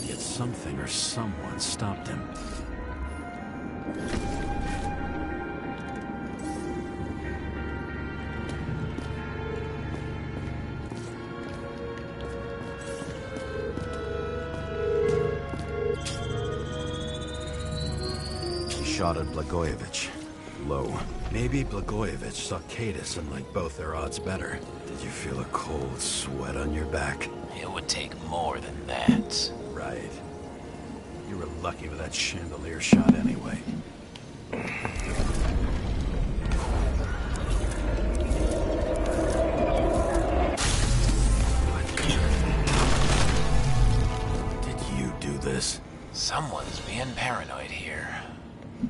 Speaker 9: Yet something or someone stopped him. He shot at Blagojevich. Low. Maybe Blagojevich saw Cadis and liked both their odds better. Did you feel a cold sweat on your back?
Speaker 11: It would take more than that.
Speaker 9: Right. You were lucky with that chandelier shot anyway. Did you do this?
Speaker 11: Someone's being paranoid here.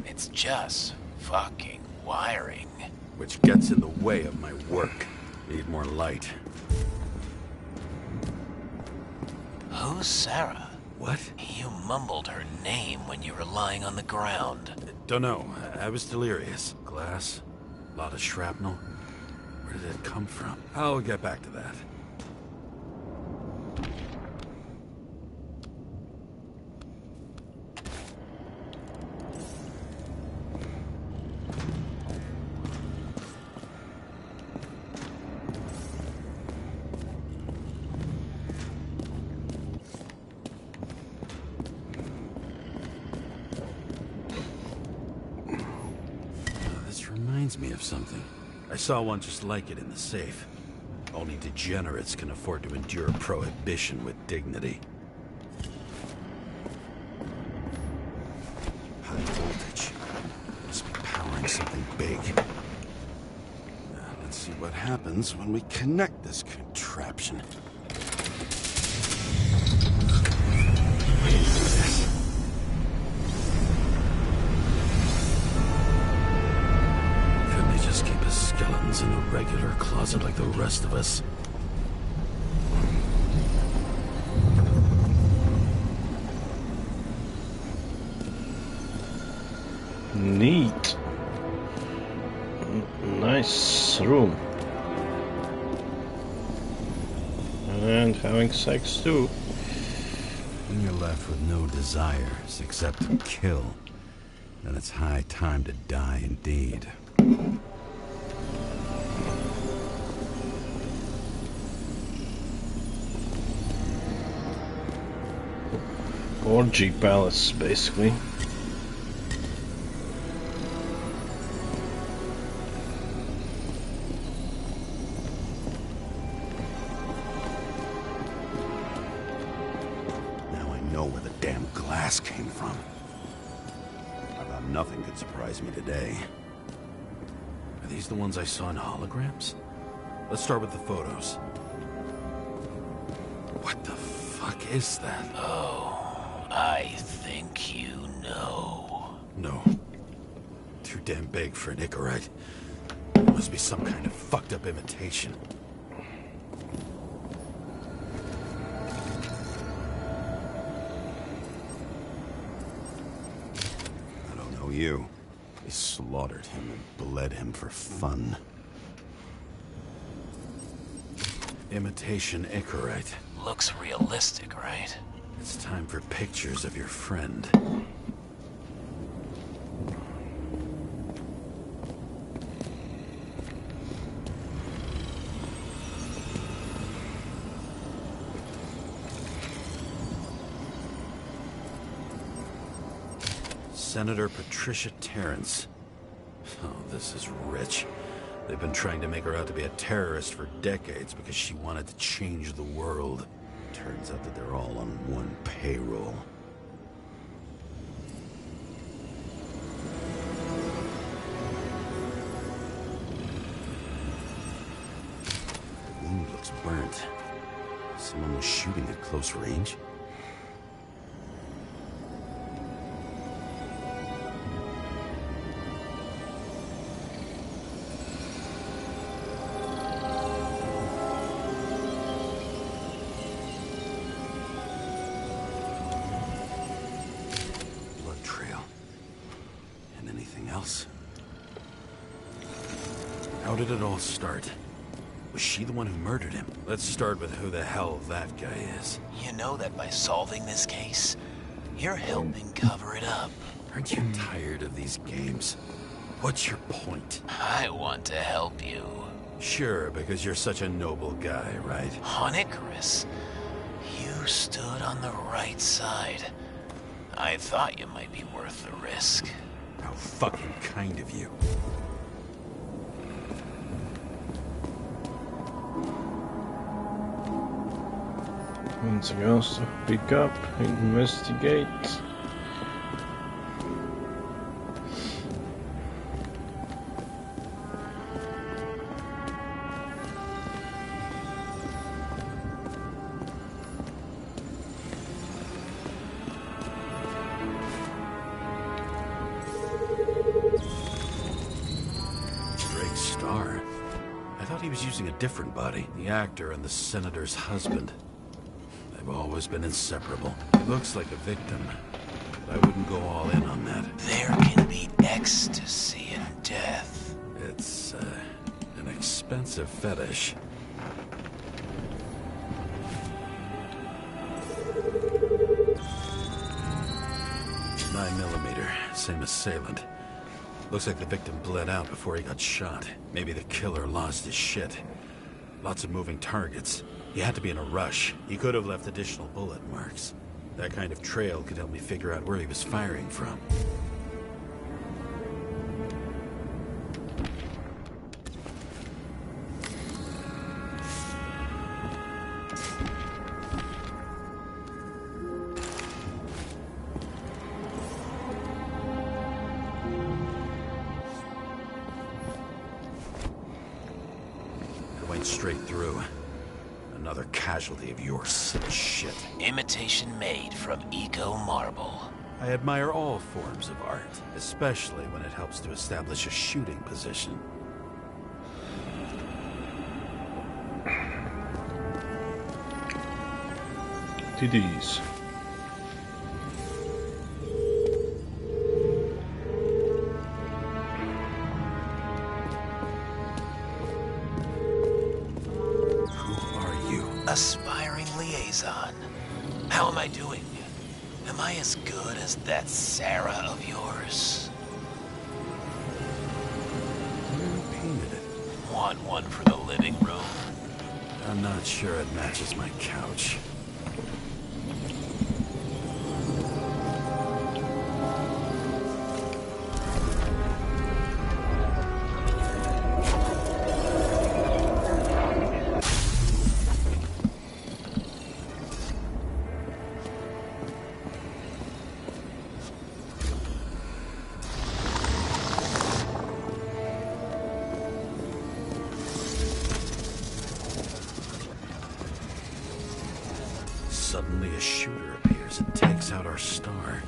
Speaker 11: It's just fucking wiring.
Speaker 9: Which gets in the way of my work. Need more light.
Speaker 11: Who's Sarah?
Speaker 9: What?
Speaker 7: You mumbled her name when you were lying on the ground.
Speaker 9: Don't know. I was delirious. Glass, a lot of shrapnel. Where did it come from? I'll get back to that. Me of something. I saw one just like it in the safe. Only degenerates can afford to endure prohibition with dignity. High voltage. Must be powering something big. Now, let's see what happens when we connect this contraption. In a regular closet like the rest of us.
Speaker 1: Neat. Nice room. And having sex too.
Speaker 9: When you're left with no desires except to kill, then it's high time to die indeed.
Speaker 1: Orgy palace, basically.
Speaker 9: Now I know where the damn glass came from. I thought nothing could surprise me today. Are these the ones I saw in holograms? Let's start with the photos. What the fuck is that?
Speaker 7: Oh. I think you know.
Speaker 9: No. Too damn big for an Icarite. It must be some kind of fucked up imitation. I don't know you. They slaughtered him and bled him for fun. Imitation Icarite.
Speaker 7: Looks realistic, right?
Speaker 9: It's time for pictures of your friend. Senator Patricia Terrence. Oh, this is rich. They've been trying to make her out to be a terrorist for decades because she wanted to change the world. Turns out that they're all on one payroll. The wound looks burnt. Someone was shooting at close range. How did it all start? Was she the one who murdered him? Let's start with who the hell that guy is.
Speaker 7: You know that by solving this case, you're helping cover it up.
Speaker 9: Aren't you tired of these games? What's your point?
Speaker 7: I want to help you.
Speaker 9: Sure, because you're such a noble guy, right?
Speaker 7: On Icarus, you stood on the right side. I thought you might be worth the risk.
Speaker 9: How fucking kind of you.
Speaker 1: Anything else to pick up, investigate.
Speaker 9: Great star. I thought he was using a different body. The actor and the senator's husband. I've have always been inseparable. He looks like a victim, but I wouldn't go all in on that.
Speaker 11: There can be ecstasy in death.
Speaker 9: It's, an expensive fetish. 9mm, same assailant. Looks like the victim bled out before he got shot. Maybe the killer lost his shit. Lots of moving targets. He had to be in a rush. He could have left additional bullet marks. That kind of trail could help me figure out where he was firing from. Straight through. Another casualty of your silly shit.
Speaker 11: Imitation made from eco marble.
Speaker 9: I admire all forms of art, especially when it helps to establish a shooting position.
Speaker 1: TDs.
Speaker 11: Aspiring liaison. How am I doing? Am I as good as that Sarah of yours?
Speaker 9: You painted it.
Speaker 11: Want one for the living room?
Speaker 9: I'm not sure it matches my couch. Suddenly a shooter appears and takes out our star.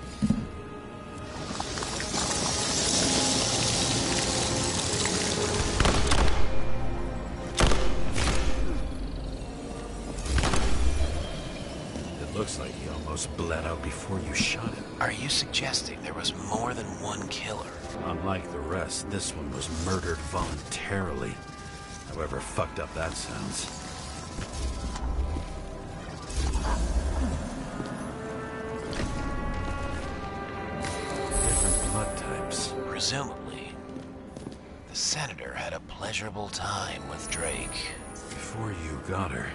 Speaker 9: It looks like he almost bled out before you shot him.
Speaker 11: Are you suggesting there was more than one killer?
Speaker 9: Unlike the rest, this one was murdered voluntarily. However fucked up that sounds.
Speaker 11: Presumably, the senator had a pleasurable time with Drake.
Speaker 9: Before you got her.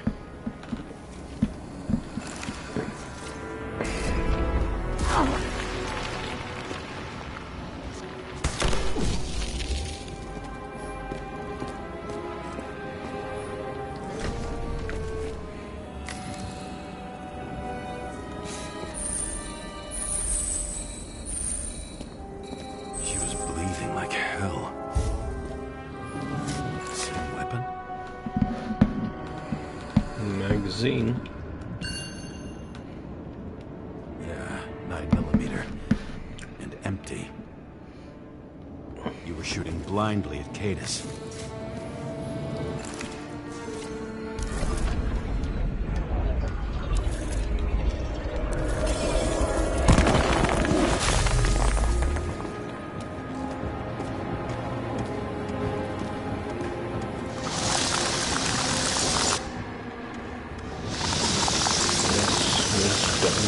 Speaker 9: Like hell. Same weapon?
Speaker 1: Magazine.
Speaker 9: Yeah, 9mm. And empty. You were shooting blindly at Cadus.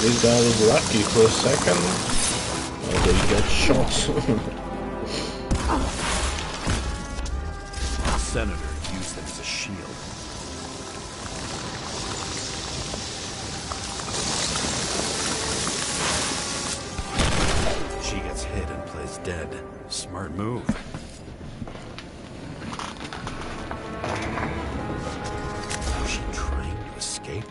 Speaker 1: This guy was lucky for a second, although he got shot.
Speaker 9: The senator used them as a shield. She gets hit and plays dead. Smart move. Was she trying to escape?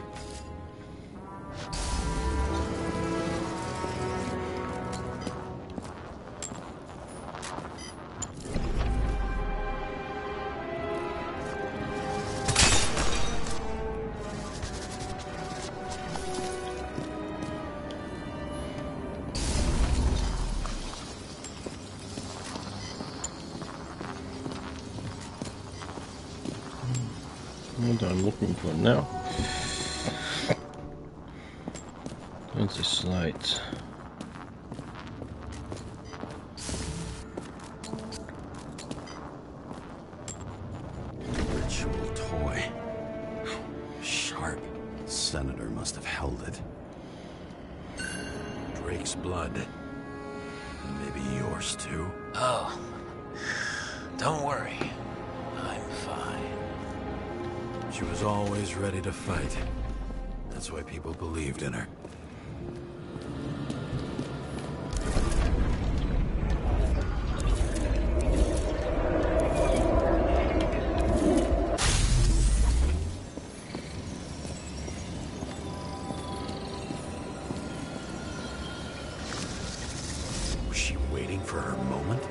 Speaker 1: What I'm looking for now. What's this light?
Speaker 9: Ritual toy. Sharp. Senator must have held it. Drake's blood. Maybe yours too?
Speaker 11: Oh. Don't worry. I'm fine.
Speaker 9: She was always ready to fight. That's why people believed in her. Was she waiting for her moment?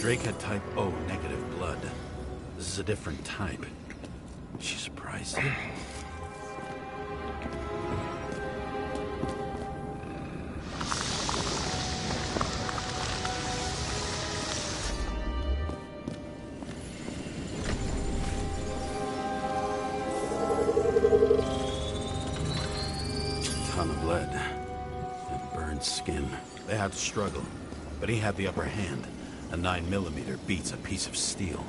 Speaker 9: Drake had type O negative blood. This is a different type. She surprised you? Ton of lead and burned skin. They had to struggle, but he had the upper hand. A 9mm beats a piece of steel.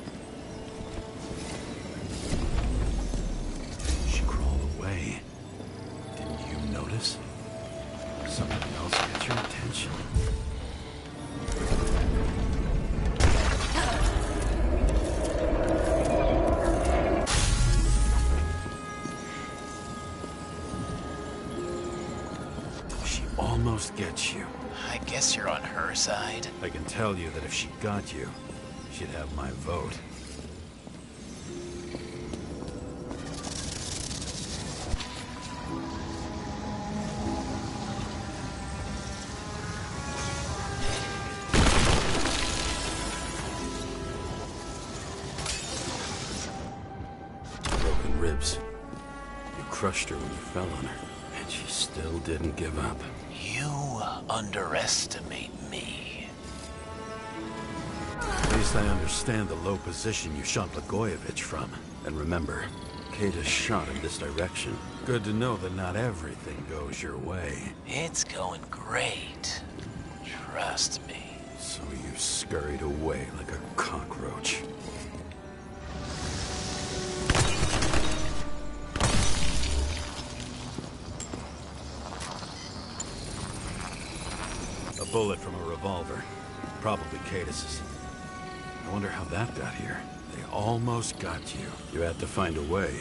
Speaker 9: She crawled away. Didn't you notice? Something else got your attention. She almost gets you.
Speaker 11: I guess you're on her side.
Speaker 9: I can tell you that if she got you, she'd have my vote. Broken ribs. You crushed her when you fell on her, and she still didn't give up.
Speaker 11: You underestimate me.
Speaker 9: At least I understand the low position you shot Blagojevich from. And remember, Kata's shot in this direction. Good to know that not everything goes your way.
Speaker 11: It's going great. Trust me.
Speaker 9: So you scurried away like a cockroach. A bullet from a revolver. Probably Kata's. I wonder how that got here. They almost got you. You had to find a way.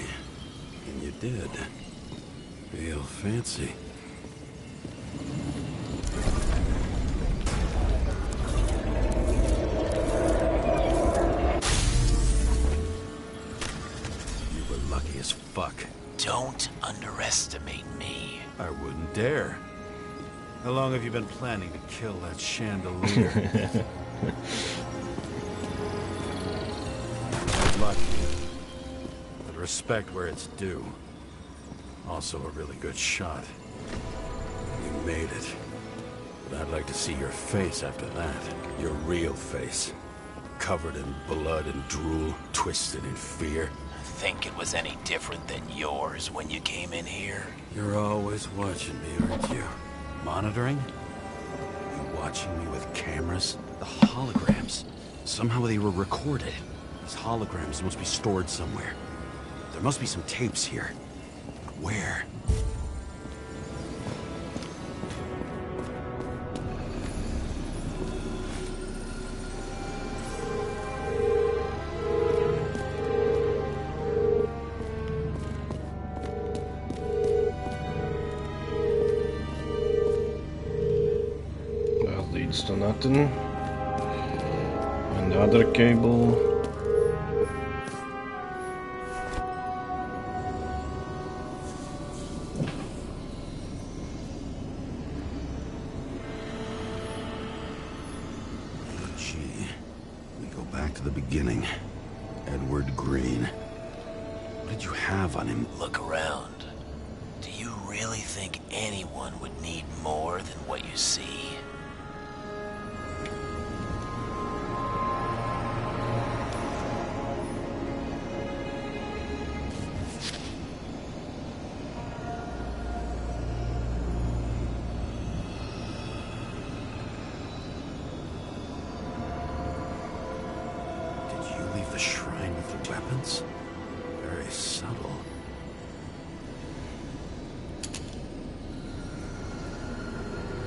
Speaker 9: And you did. Real fancy. You were lucky as fuck.
Speaker 11: Don't underestimate me.
Speaker 9: I wouldn't dare. How long have you been planning to kill that chandelier? Lucky. But respect where it's due. Also a really good shot. You made it. But I'd like to see your face after that. Your real face. Covered in blood and drool, twisted in fear.
Speaker 11: Think it was any different than yours when you came in here?
Speaker 9: You're always watching me, aren't you? Monitoring? You watching me with cameras? The holograms. Somehow they were recorded. These holograms must be stored somewhere. There must be some tapes here. But where?
Speaker 1: That leads to nothing. And the other cable.
Speaker 9: Gee, we go back to the beginning. Edward Green. What did you have on him?
Speaker 11: Look around. Do you really think anyone would need more than what you see?
Speaker 9: the shrine with the weapons? Very subtle.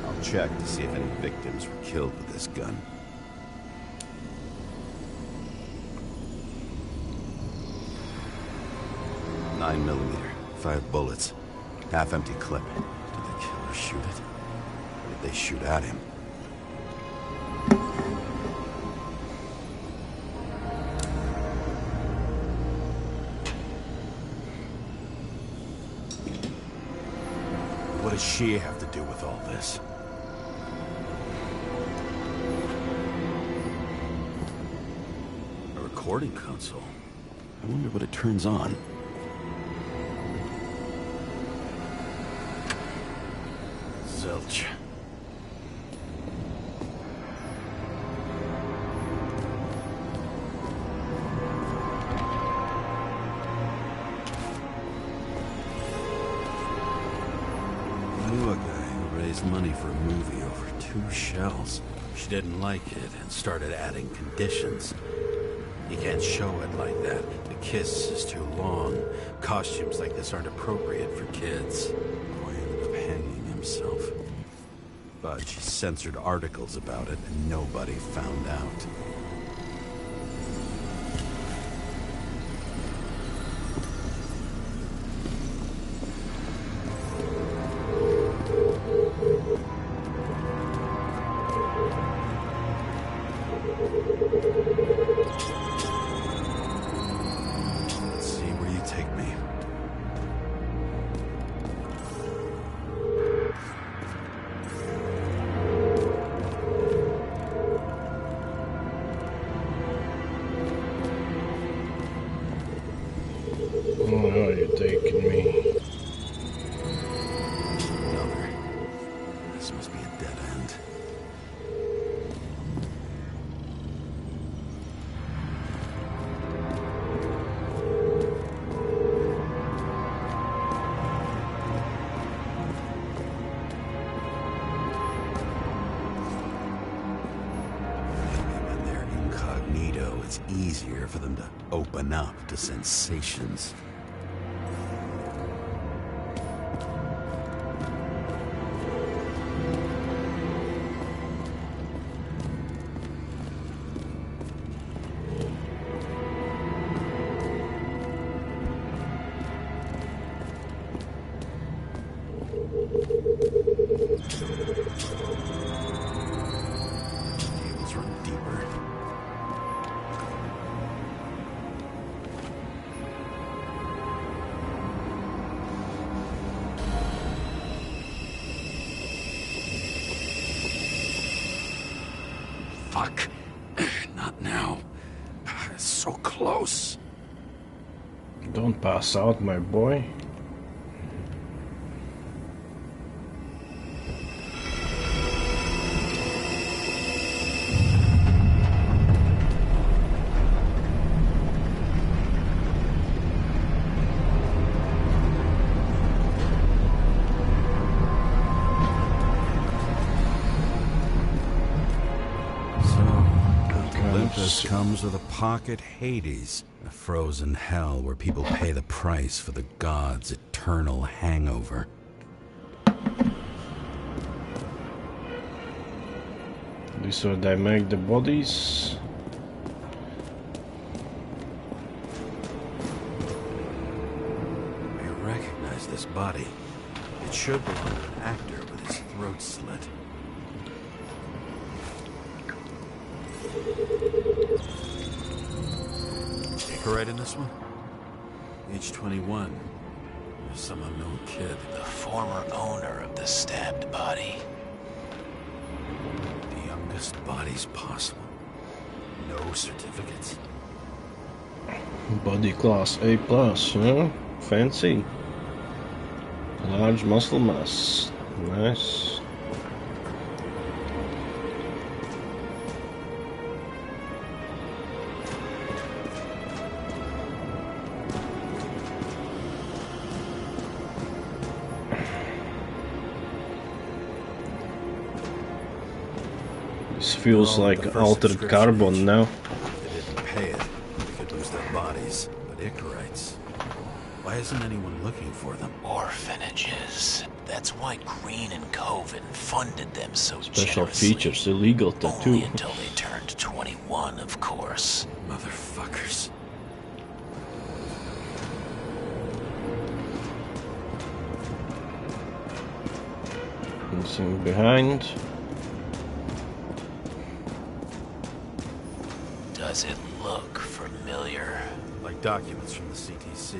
Speaker 9: I'll check to see if any victims were killed with this gun. .9mm, 5 bullets, half-empty clip. Did the killer shoot it? Or did they shoot at him? What does she have to do with all this? A recording console. I wonder what it turns on. Zilch. I knew a guy who raised money for a movie over 2 shells. She didn't like it and started adding conditions. You can't show it like that. The kiss is too long. Costumes like this aren't appropriate for kids. The boy ended up hanging himself. But she censored articles about it and nobody found out. Let's see where you take me.
Speaker 1: Oh, how are you taking me?
Speaker 9: Another. This must be a dead end. Maybe when they're incognito, it's easier for them to open up to sensations. Cables run deeper. Fuck. Not now. It's so close.
Speaker 1: Don't pass out, my boy.
Speaker 9: Olympus comes with a pocket Hades, a frozen hell where people pay the price for the gods' eternal hangover.
Speaker 1: This where they make the bodies.
Speaker 9: I recognize this body. It should belong to an actor with his throat slit. Right in this one? Age 21. Some unknown kid.
Speaker 14: The former owner of the stabbed body.
Speaker 9: The youngest bodies possible. No certificates.
Speaker 1: Body class A+, you know? Fancy. Large muscle mass. Nice. This feels like altered carbon now.
Speaker 9: They didn't pay it. We could isn't anyone looking for them?
Speaker 14: Orphanages. That's why Green and Coven funded them so
Speaker 1: Special
Speaker 14: generously.
Speaker 1: features, illegal tattoo.
Speaker 14: Only until they turned 21, of course.
Speaker 9: Motherfuckers.
Speaker 1: Anything behind?
Speaker 14: Does it look familiar?
Speaker 9: Like documents from the CTC,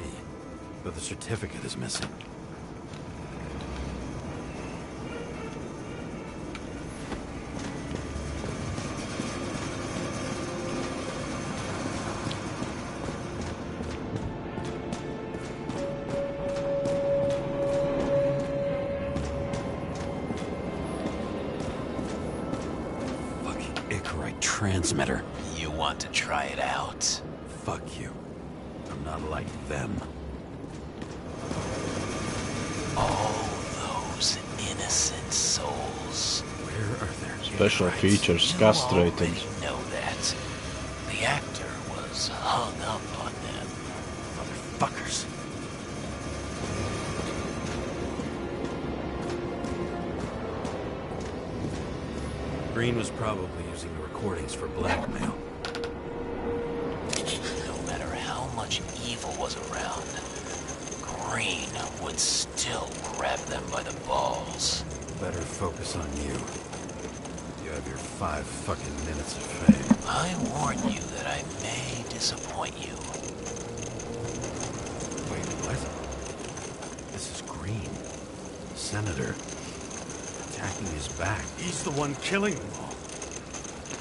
Speaker 9: but the certificate is missing. Transmitter.
Speaker 14: You want to try it out?
Speaker 9: Fuck you. I'm not like them.
Speaker 14: All those innocent souls.
Speaker 9: Where are their
Speaker 1: special features? Castrated.
Speaker 14: You know that. The actor was hung up on them.
Speaker 9: Motherfuckers. Green was probably using the recordings for blackmail.
Speaker 14: No matter how much evil was around, Green would still grab them by the balls.
Speaker 9: Better focus on you. You have your 5 fucking minutes of fame.
Speaker 14: I warn you that I may disappoint you.
Speaker 9: Wait, what? This is Green. Senator. Attacking his back.
Speaker 4: He's the one killing them all.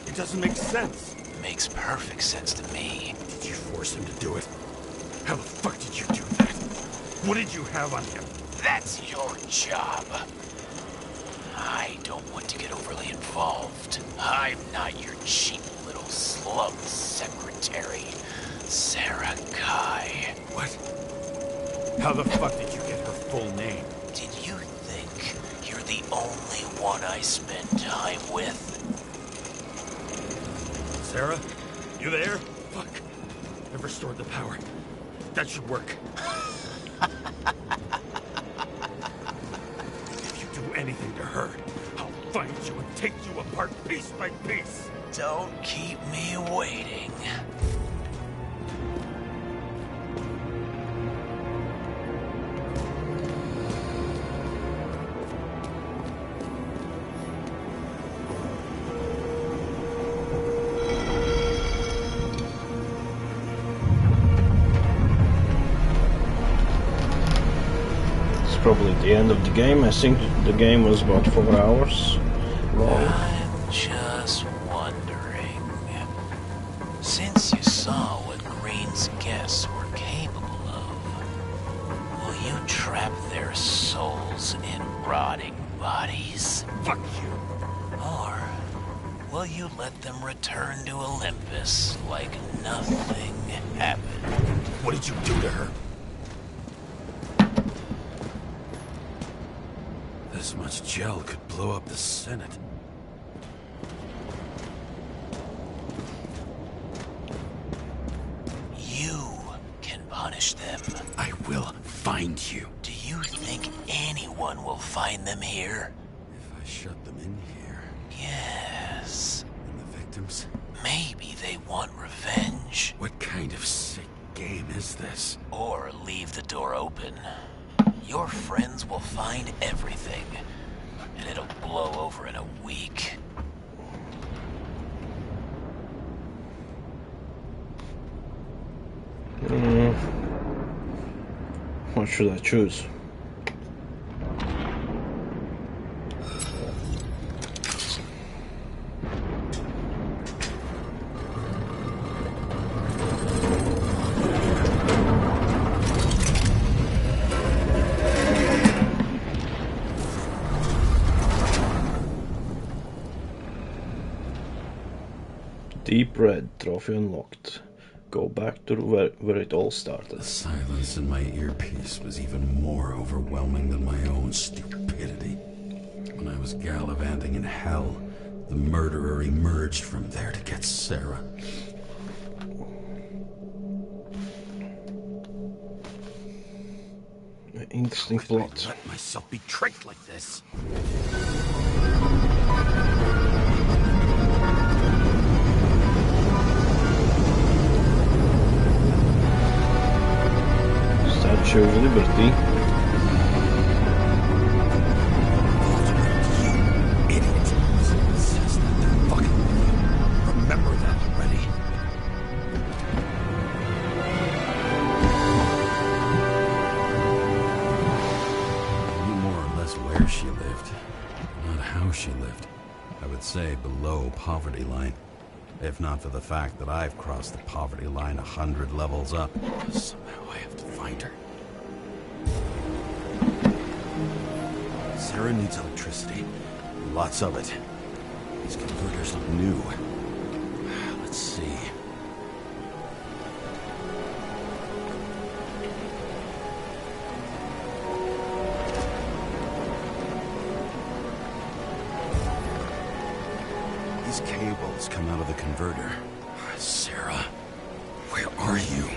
Speaker 4: It doesn't make sense.
Speaker 14: Makes perfect sense to me.
Speaker 4: Did you force him to do it? How the fuck did you do that? What did you have on him?
Speaker 14: That's your job. I don't want to get overly involved. I'm not your cheap little slum secretary, Sarah Kai.
Speaker 4: What? How the fuck did you get her full name?
Speaker 14: Did you think you're the only one I spend time with?
Speaker 4: Sarah? You there? Fuck. I've restored the power. That should work. If you do anything to her, I'll find you and take you apart piece by piece.
Speaker 14: Don't keep me waiting.
Speaker 1: Probably the end of the game. I think the game was about 4 hours long.
Speaker 14: I'm just wondering, since you saw what Green's guests were capable of, will you trap their souls in rotting bodies?
Speaker 4: Fuck you!
Speaker 14: Or will you let them return to Olympus like nothing happened?
Speaker 4: What did you do to her?
Speaker 9: This much gel could blow up the Senate.
Speaker 14: You can punish them.
Speaker 9: I will find you.
Speaker 14: Do you think anyone will find them here?
Speaker 9: If I shut them in here...
Speaker 14: Yes.
Speaker 9: And the victims?
Speaker 14: Maybe they want revenge.
Speaker 9: What kind of sick game is this?
Speaker 14: Or leave the door open. Your friends will find everything, and it'll blow over in a week.
Speaker 1: What should I choose? Deep Red, trophy unlocked. Go back to where it all started.
Speaker 9: The silence in my earpiece was even more overwhelming than my own stupidity. When I was gallivanting in hell, the murderer emerged from there to get Sarah.
Speaker 1: Interesting plot.
Speaker 9: Let myself be tricked like this.
Speaker 1: Statue of Liberty.
Speaker 9: Idiot. Says that they're fucking with you. Remember that already. I knew more or less where she lived, not how she lived. I would say below poverty line. If not for the fact that I've crossed the poverty line 100 levels up. Somehow I have to find her. Sarah needs electricity. Lots of it. These converters look new. Let's see. These cables come out of the converter. Sarah, where are you?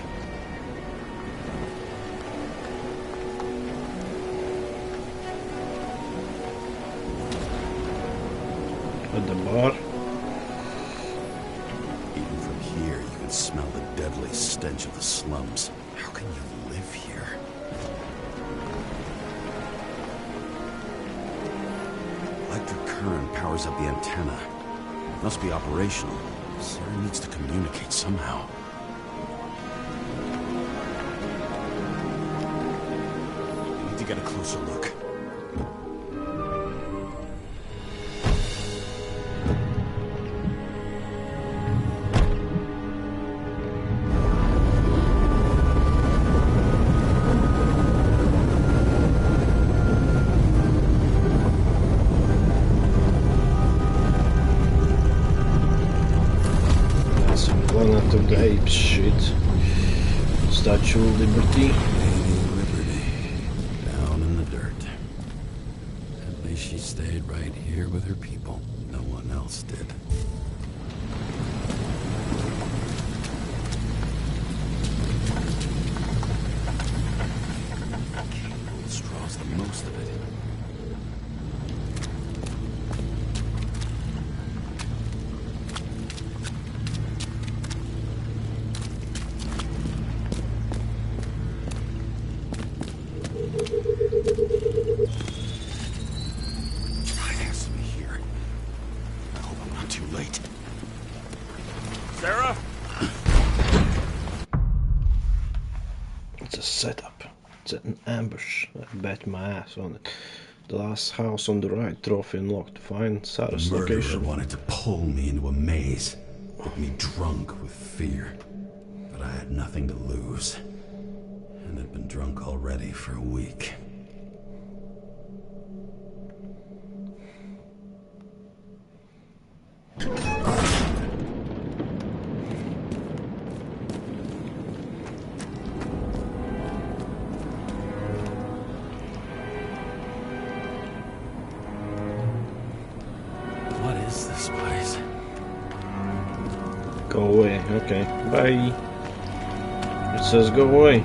Speaker 1: At the bar.
Speaker 9: Even from here, you can smell the deadly stench of the slums. How can you live here? Electric current powers up the antenna. It must be operational. Sarah needs to communicate somehow. I need to get a closer look.
Speaker 1: Planet of the Apes shit. Statue of Liberty.
Speaker 9: Liberty. Down in the dirt. At least she stayed right here with her people. No one else did. Cable straws the most of it.
Speaker 4: Sarah?
Speaker 1: It's a setup. It's an ambush. I bet my ass on it. The last house on the right, trophy unlocked. Find Sarah's location.
Speaker 9: Wanted to pull me into a maze, get me drunk with fear. But I had nothing to lose, and had been drunk already for a week. What is this place?
Speaker 1: Go away. Okay. Bye. It says go away.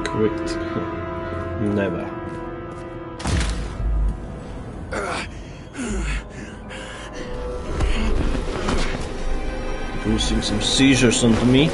Speaker 1: Quit. Never. Producing some seizures onto me.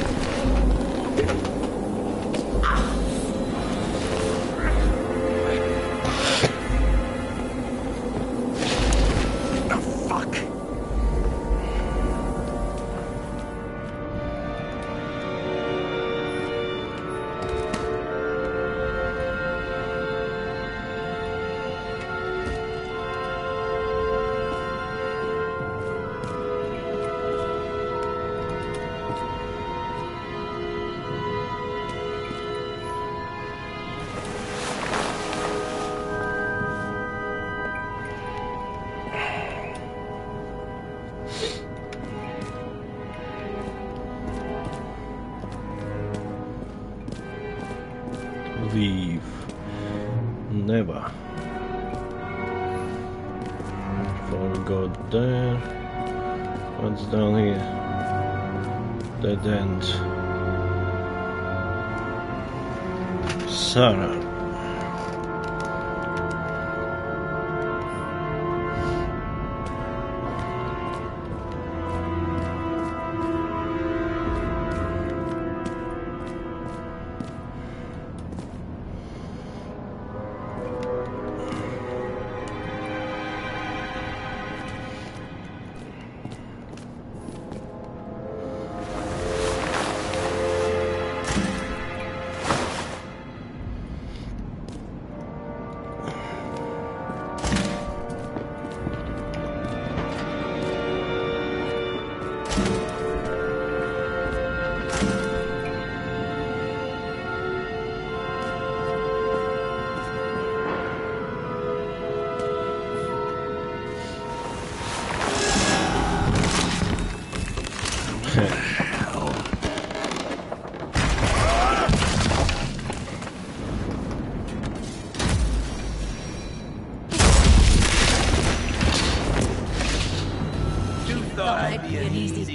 Speaker 1: Leave. Never. go there. What's down here? Dead end. Sarah.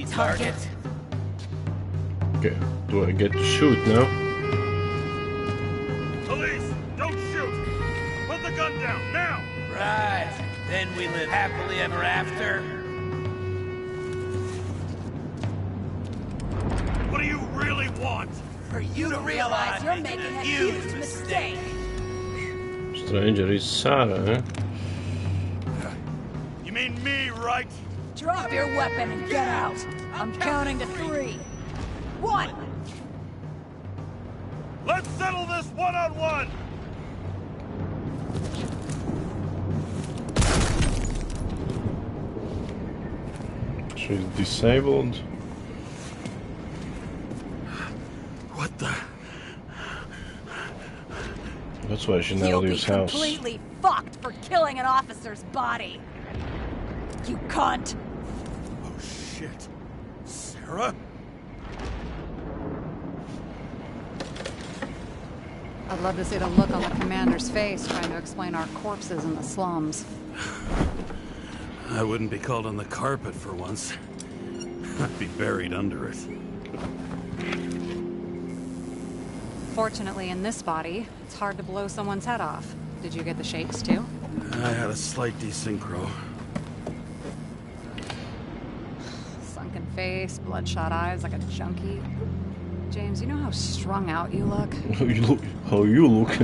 Speaker 11: Target.
Speaker 1: Okay, do I get to shoot now?
Speaker 4: Police, don't shoot! Put the gun down, now!
Speaker 11: Right. Then we live happily ever after.
Speaker 4: What do you really want?
Speaker 11: For you to realize you're making a huge mistake.
Speaker 1: Stranger is Sarah, eh?
Speaker 4: You mean me, right?
Speaker 15: Drop your weapon and get out. I'm counting to 3. 1.
Speaker 4: Let's settle this one-on-one!
Speaker 1: She's disabled.
Speaker 9: What the?
Speaker 1: That's why she never
Speaker 15: You'll be
Speaker 1: leaves house.
Speaker 15: completely fucked for killing an officer's body. You cunt.
Speaker 4: Oh shit. Sarah?
Speaker 5: I'd love to see the look on the commander's face trying to explain our corpses in the slums.
Speaker 9: I wouldn't be called on the carpet for once. I'd be buried under it.
Speaker 5: Fortunately, in this body, it's hard to blow someone's head off. Did you get the shakes, too?
Speaker 9: I had a slight desynchro.
Speaker 5: Sunken face, bloodshot eyes like a junkie. James, you know how strung out you look?
Speaker 1: How you look?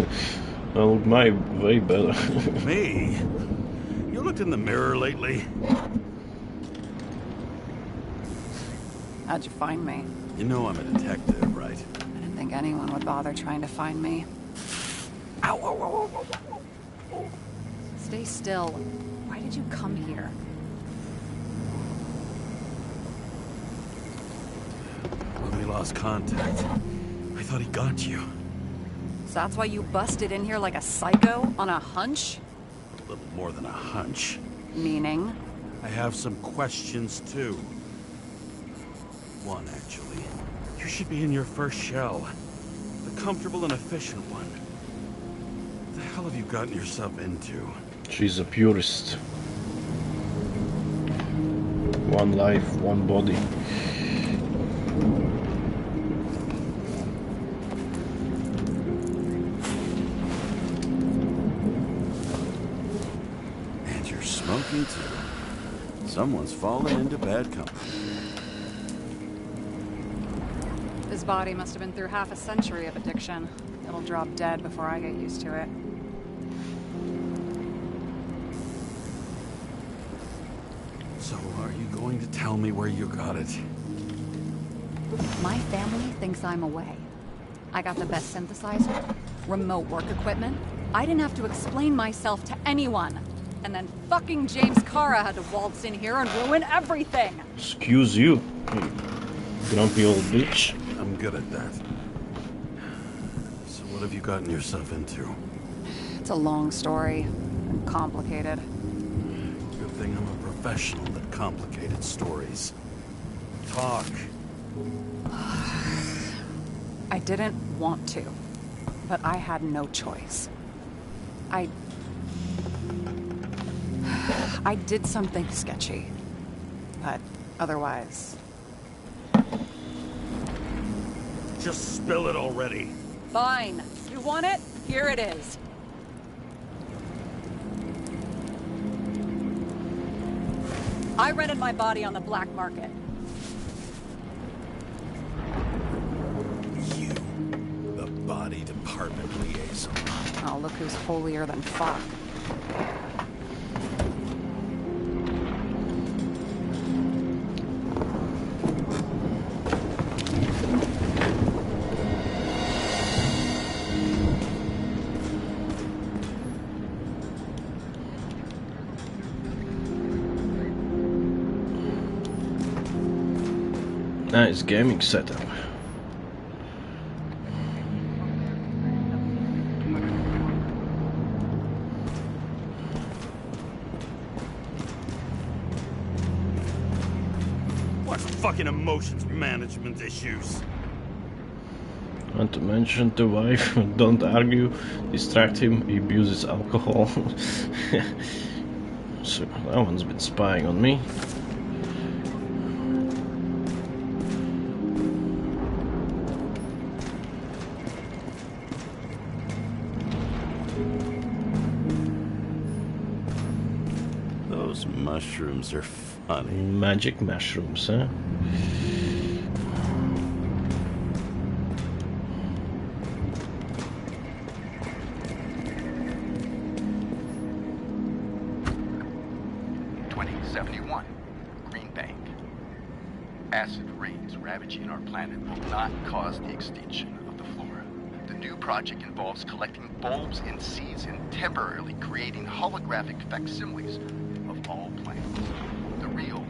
Speaker 1: I look way better.
Speaker 9: Me? You looked in the mirror lately?
Speaker 5: How'd you find me?
Speaker 9: You know I'm a detective, right?
Speaker 5: I didn't think anyone would bother trying to find me. Ow, ow, ow, ow, ow, ow. Stay still. Why did you come here?
Speaker 9: When we lost contact, I thought he got you.
Speaker 5: So that's why you busted in here like a psycho on a hunch?
Speaker 9: A little more than a hunch.
Speaker 5: Meaning?
Speaker 9: I have some questions, too. One, actually. You should be in your first shell. The comfortable and efficient one. What the hell have you gotten yourself into?
Speaker 1: She's a purist. One life, one body.
Speaker 9: And you're smoking too. Someone's fallen into bad company.
Speaker 5: His body must have been through half a century of addiction. It'll drop dead before I get used to it.
Speaker 9: So are you going to tell me where you got it?
Speaker 5: My family thinks I'm away. I got the best synthesizer, remote work equipment. I didn't have to explain myself to anyone. And then fucking James Kara had to waltz in here and ruin everything.
Speaker 1: Excuse you, you grumpy old bitch.
Speaker 9: I'm good at that. So what have you gotten yourself into?
Speaker 5: It's a long story and complicated.
Speaker 9: Good thing I'm a professional at complicated stories. Talk.
Speaker 5: I didn't want to, but I had no choice. I did something sketchy. But otherwise...
Speaker 4: Just spill it already.
Speaker 5: Fine. You want it? Here it is. I rented my body on the black market.
Speaker 9: You, the body department liaison.
Speaker 5: Oh, look who's holier than fuck.
Speaker 1: Nice gaming setup.
Speaker 4: What fucking emotions management issues?
Speaker 1: Not to mention the wife. Don't argue, distract him, he abuses alcohol. So that one's been spying on me.
Speaker 9: Those mushrooms are funny.
Speaker 1: Magic mushrooms, huh?
Speaker 6: Acid rains ravaging our planet will not cause the extinction of the flora. The new project involves collecting bulbs and seeds and temporarily creating holographic facsimiles of all plants. The real,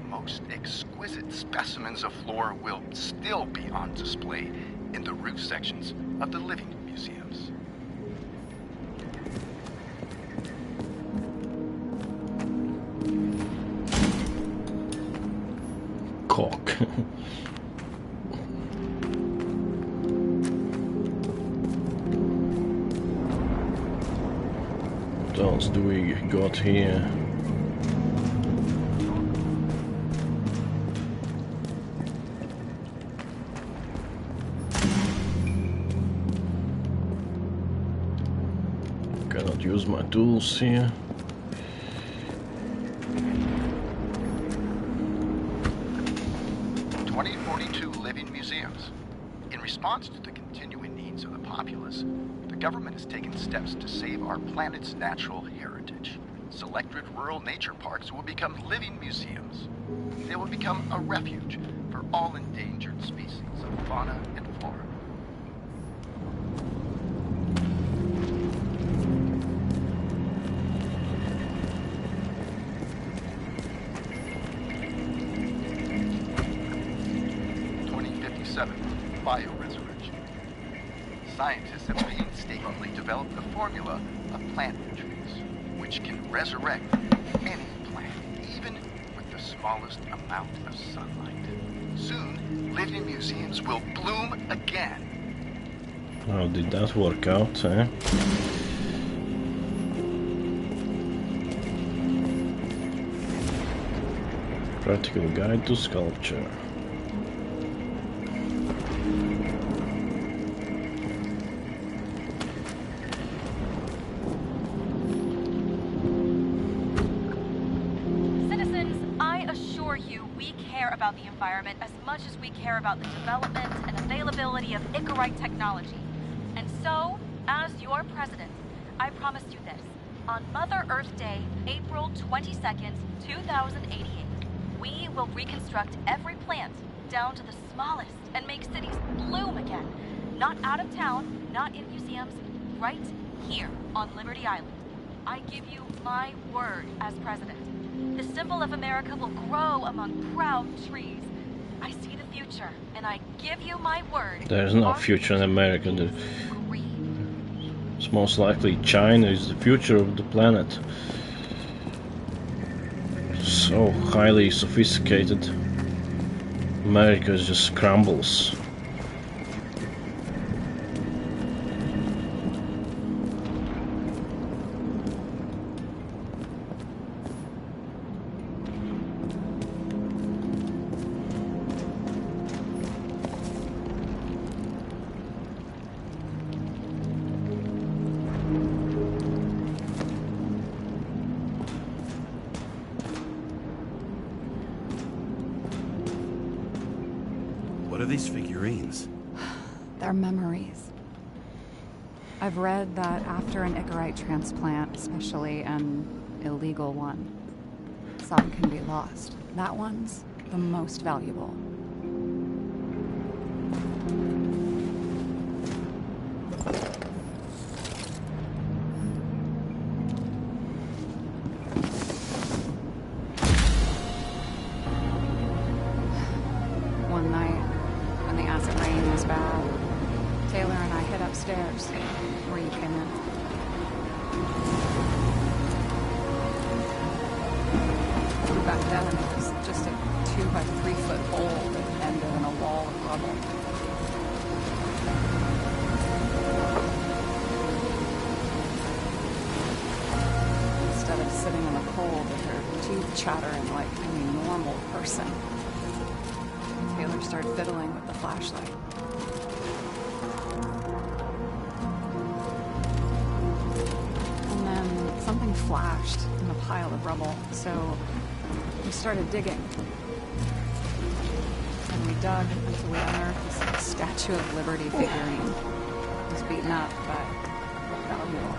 Speaker 6: most exquisite specimens of flora will still be on display in the roof sections of the living museums.
Speaker 1: Cock. What else do we got here? Cannot use my tools here.
Speaker 6: To the continuing needs of the populace, the government has taken steps to save our planet's natural heritage. Selected rural nature parks will become living museums. They will become a refuge for all endangered species of fauna and flora. Bioresurrection. Scientists have painstakingly developed a formula of plant nutrients, which can resurrect any plant, even with the smallest amount of sunlight. Soon, living museums will bloom again.
Speaker 1: How did that work out, eh? Practical guide to sculpture.
Speaker 8: About the environment as much as we care about the development and availability of Icarite technology. And so, as your president, I promised you this. On Mother Earth Day, April 22nd, 2088, we will reconstruct every plant down to the smallest and make cities bloom again. Not out of town, not in museums, right here on Liberty Island. I give you my word as president. The symbol of America will grow among proud trees. I see the future, and I give you my word.
Speaker 1: There's no future in America. It's most likely China is the future of the planet. So highly sophisticated. America just crumbles.
Speaker 9: these figurines?
Speaker 5: They're memories. I've read that after an Icarite transplant, especially an illegal one, some can be lost. That one's the most valuable. One night, when the acid rain was bad, Taylor and I hid upstairs, where you came in. Back then, it was just a 2 by 3 foot hole that ended in a wall of rubble. Instead of sitting in the cold with her teeth chattering like any normal person, Taylor started fiddling with the flashlight. And then something flashed in the pile of rubble, so we started digging. And we dug until we unearthed this Statue of Liberty figurine. It was beaten up, but valuable.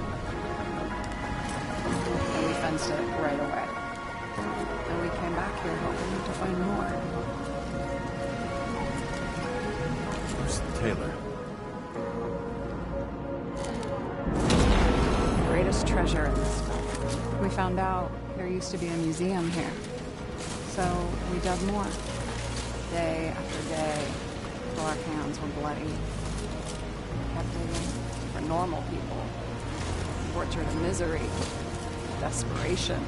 Speaker 5: And we fenced it right away. And we came back here hoping to find more.
Speaker 9: Where's Taylor?
Speaker 5: Greatest treasure in this stuff. We found out there used to be a museum here. So we dug more. Day after day, till our hands were bloody. We kept digging for normal people. Torture and misery. Desperation.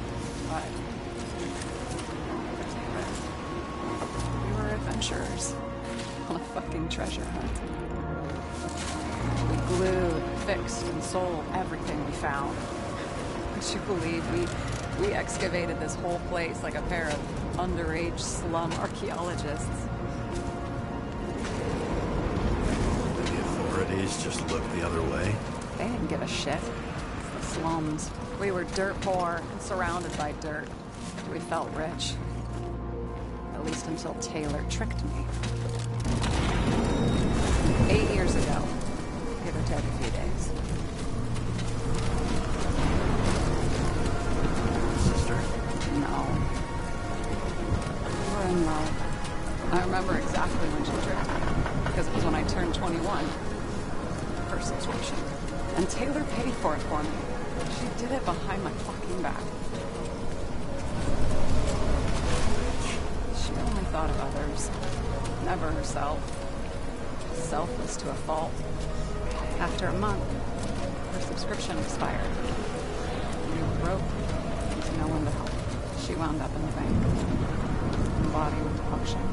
Speaker 5: But we were adventurers on a fucking treasure hunt. We glued, fixed, and sold everything we found. Would you believe we excavated this whole place like a pair of underage slum archaeologists?
Speaker 9: The authorities just looked the other way.
Speaker 5: They didn't give a shit. It's the slums. We were dirt poor and surrounded by dirt. We felt rich. At least until Taylor tricked me. 8 years ago. Give or take a few days.
Speaker 9: Sister?
Speaker 5: No. We were in love. I remember exactly when she tricked me. Because it was when I turned 21. Her subscription. And Taylor paid for it for me. She did it behind my fucking back. She only thought of others. Never herself. Selfless to a fault. After a month, her subscription expired. We were broke. There was no one to help. She wound up in the bank. Her body went to auction.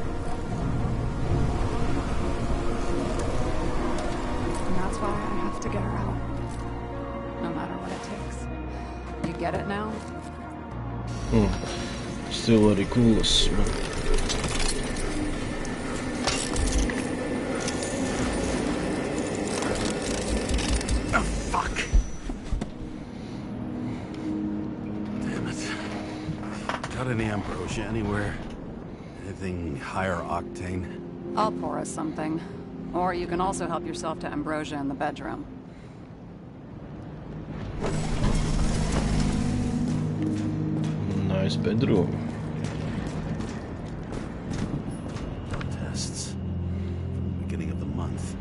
Speaker 5: And that's why I have to get her out. No matter what it takes. You get it now?
Speaker 1: Still ridiculous, but...
Speaker 9: Oh, fuck! Damn it. Got any ambrosia anywhere? Anything higher octane?
Speaker 5: I'll pour us something. Or you can also help yourself to ambrosia in the bedroom.
Speaker 1: Nice bedroom.
Speaker 9: Tests. Beginning of the month.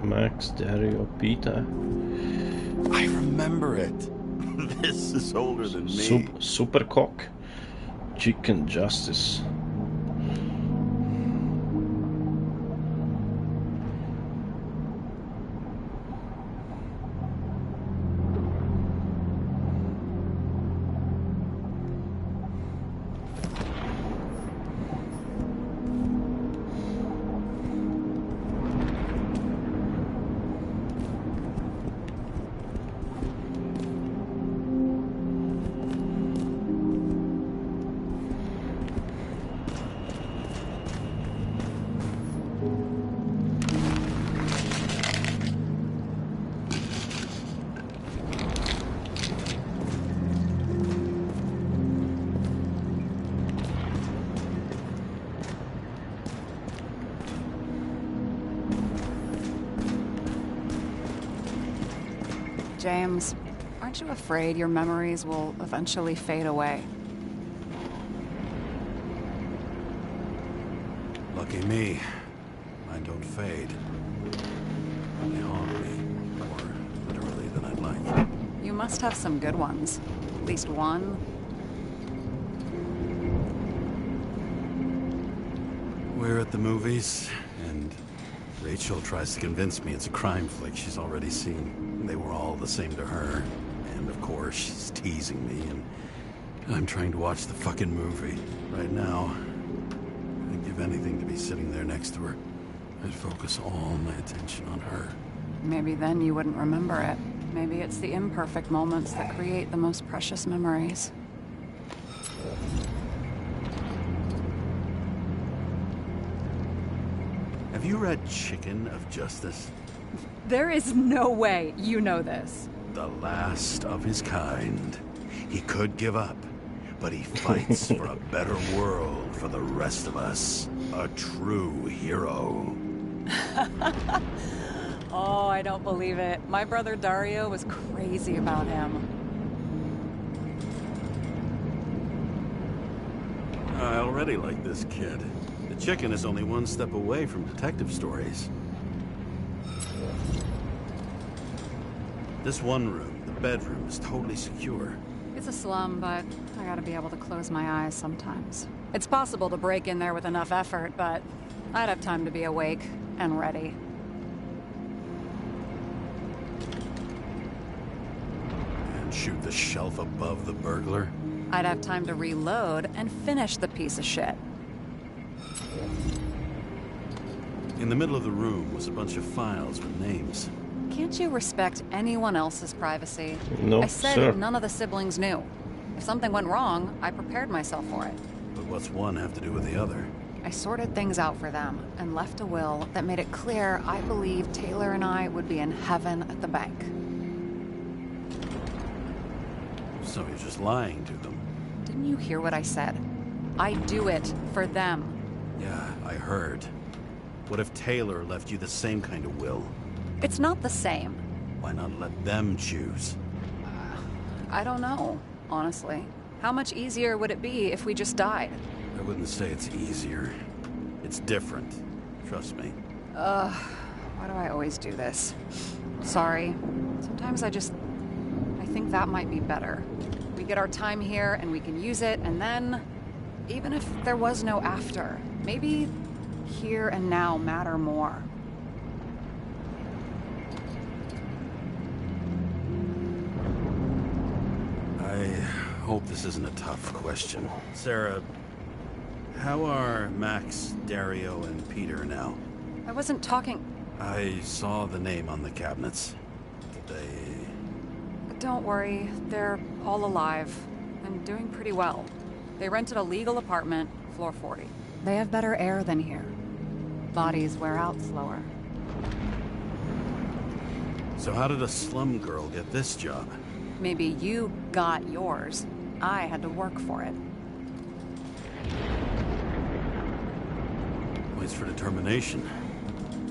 Speaker 1: Max, Dario, Peter.
Speaker 9: I remember it. This is older than me.
Speaker 1: Supercock. Chicken Justice.
Speaker 5: James, aren't you afraid your memories will eventually fade away?
Speaker 9: Lucky me. Mine don't fade. They haunt me more literally than I'd like.
Speaker 5: You must have some good ones. At least one.
Speaker 9: We're at the movies, and Rachel tries to convince me it's a crime flick she's already seen. They were all the same to her. And of course, she's teasing me, and I'm trying to watch the fucking movie. Right now, I'd give anything to be sitting there next to her. I'd focus all my attention on her.
Speaker 5: Maybe then you wouldn't remember it. Maybe it's the imperfect moments that create the most precious memories.
Speaker 9: Have you read Chicken of Justice?
Speaker 5: There is no way you know this.
Speaker 9: The last of his kind. He could give up, but he fights for a better world for the rest of us. A true hero.
Speaker 5: Oh, I don't believe it. My brother Dario was crazy about him.
Speaker 9: I already like this kid. The Chicken is only one step away from detective stories. This one room, the bedroom, is totally secure.
Speaker 5: It's a slum, but I gotta be able to close my eyes sometimes. It's possible to break in there with enough effort, but I'd have time to be awake and ready.
Speaker 9: And shoot the shelf above the burglar.
Speaker 5: I'd have time to reload and finish the piece of shit.
Speaker 9: In the middle of the room was a bunch of files with names.
Speaker 5: Can't you respect anyone else's privacy?
Speaker 1: No,
Speaker 5: I said
Speaker 1: sir.
Speaker 5: none of the siblings knew. If something went wrong, I prepared myself for it.
Speaker 9: But what's one have to do with the other?
Speaker 5: I sorted things out for them and left a will that made it clear I believed Taylor and I would be in heaven at the bank.
Speaker 9: So you're just lying to them?
Speaker 5: Didn't you hear what I said? I do it for them.
Speaker 9: Yeah, I heard. What if Taylor left you the same kind of will?
Speaker 5: It's not the same.
Speaker 9: Why not let them choose?
Speaker 5: I don't know, honestly. How much easier would it be if we just died?
Speaker 9: I wouldn't say it's easier. It's different. Trust me.
Speaker 5: Why do I always do this? Sorry. Sometimes I think that might be better. We get our time here and we can use it, and then, even if there was no after, maybe here and now matter more.
Speaker 9: I hope this isn't a tough question. Sarah, how are Max, Dario, and Peter now?
Speaker 5: I wasn't talking...
Speaker 9: I saw the name on the cabinets. They...
Speaker 5: Don't worry, they're all alive and doing pretty well. They rented a legal apartment, floor 40. They have better air than here. Bodies wear out slower.
Speaker 9: So how did a slum girl get this job?
Speaker 5: Maybe you got yours. I had to work for it.
Speaker 9: Points for determination.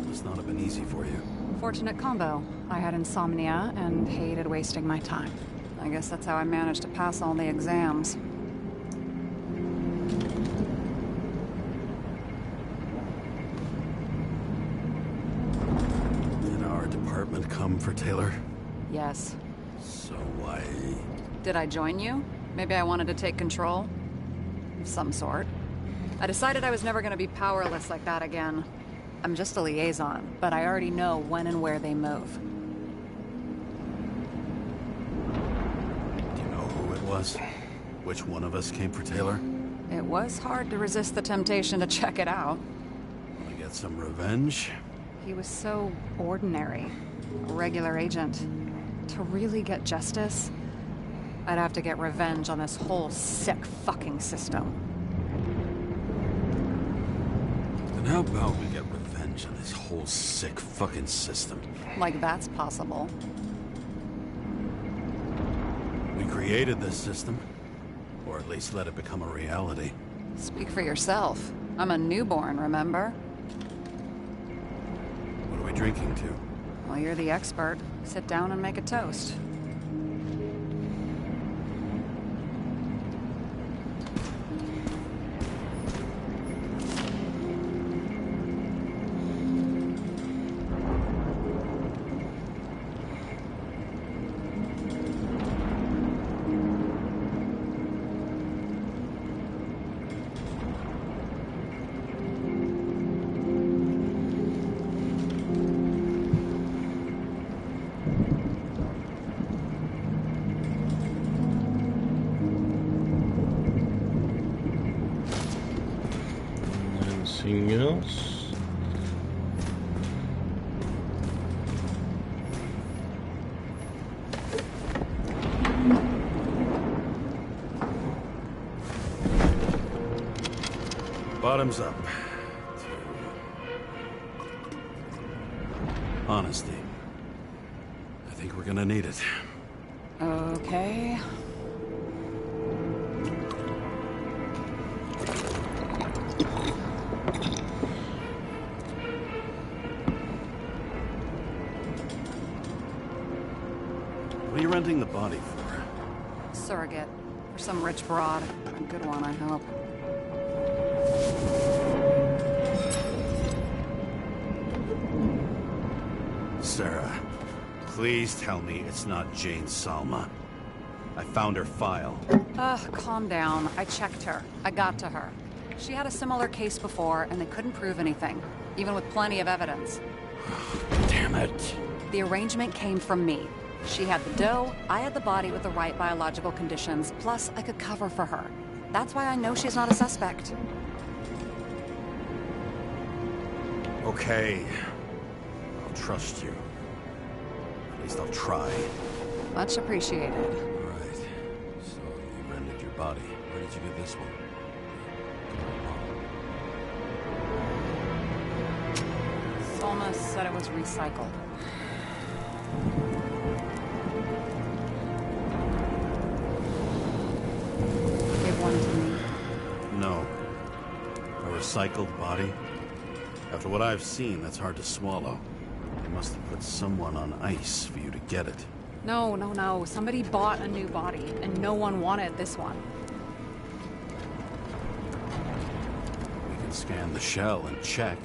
Speaker 9: Must not have been easy for you.
Speaker 5: Fortunate combo. I had insomnia and hated wasting my time. I guess that's how I managed to pass all the exams.
Speaker 9: In department come for Taylor?
Speaker 5: Yes.
Speaker 9: So why...
Speaker 5: Did I join you? Maybe I wanted to take control? Of some sort. I decided I was never going to be powerless like that again. I'm just a liaison, but I already know when and where they move.
Speaker 9: Do you know who it was? Which one of us came for Taylor?
Speaker 5: It was hard to resist the temptation to check it out.
Speaker 9: Want to get some revenge?
Speaker 5: He was so ordinary. A regular agent. To really get justice, I'd have to get revenge on this whole sick fucking system.
Speaker 9: Then how about we get revenge on this whole sick fucking system?
Speaker 5: Like that's possible.
Speaker 9: We created this system. Or at least let it become a reality.
Speaker 5: Speak for yourself. I'm a newborn, remember?
Speaker 9: What are we drinking to?
Speaker 5: Well, you're the expert. Sit down and make a toast.
Speaker 1: Anything else?
Speaker 9: Bottoms up. Honesty. I think we're gonna need it.
Speaker 5: Okay.
Speaker 9: What are you renting the body for?
Speaker 5: Surrogate. For some rich broad. A good one, I hope.
Speaker 9: Sarah, please tell me it's not Jane Salma. I found her file.
Speaker 5: Calm down. I checked her. I got to her. She had a similar case before, and they couldn't prove anything, even with plenty of evidence.
Speaker 9: Damn it.
Speaker 5: The arrangement came from me. She had the dough, I had the body with the right biological conditions, plus I could cover for her. That's why I know she's not a suspect.
Speaker 9: Okay. I'll trust you. At least I'll try.
Speaker 5: Much appreciated.
Speaker 9: Right. So you rented your body. Where did you get this one?
Speaker 5: Salma said it was recycled. Give one to me.
Speaker 9: No. A recycled body? After what I've seen, that's hard to swallow. They must have put someone on ice for you to get it.
Speaker 5: No. Somebody bought a new body, and no one wanted this one.
Speaker 9: We can scan the shell and check.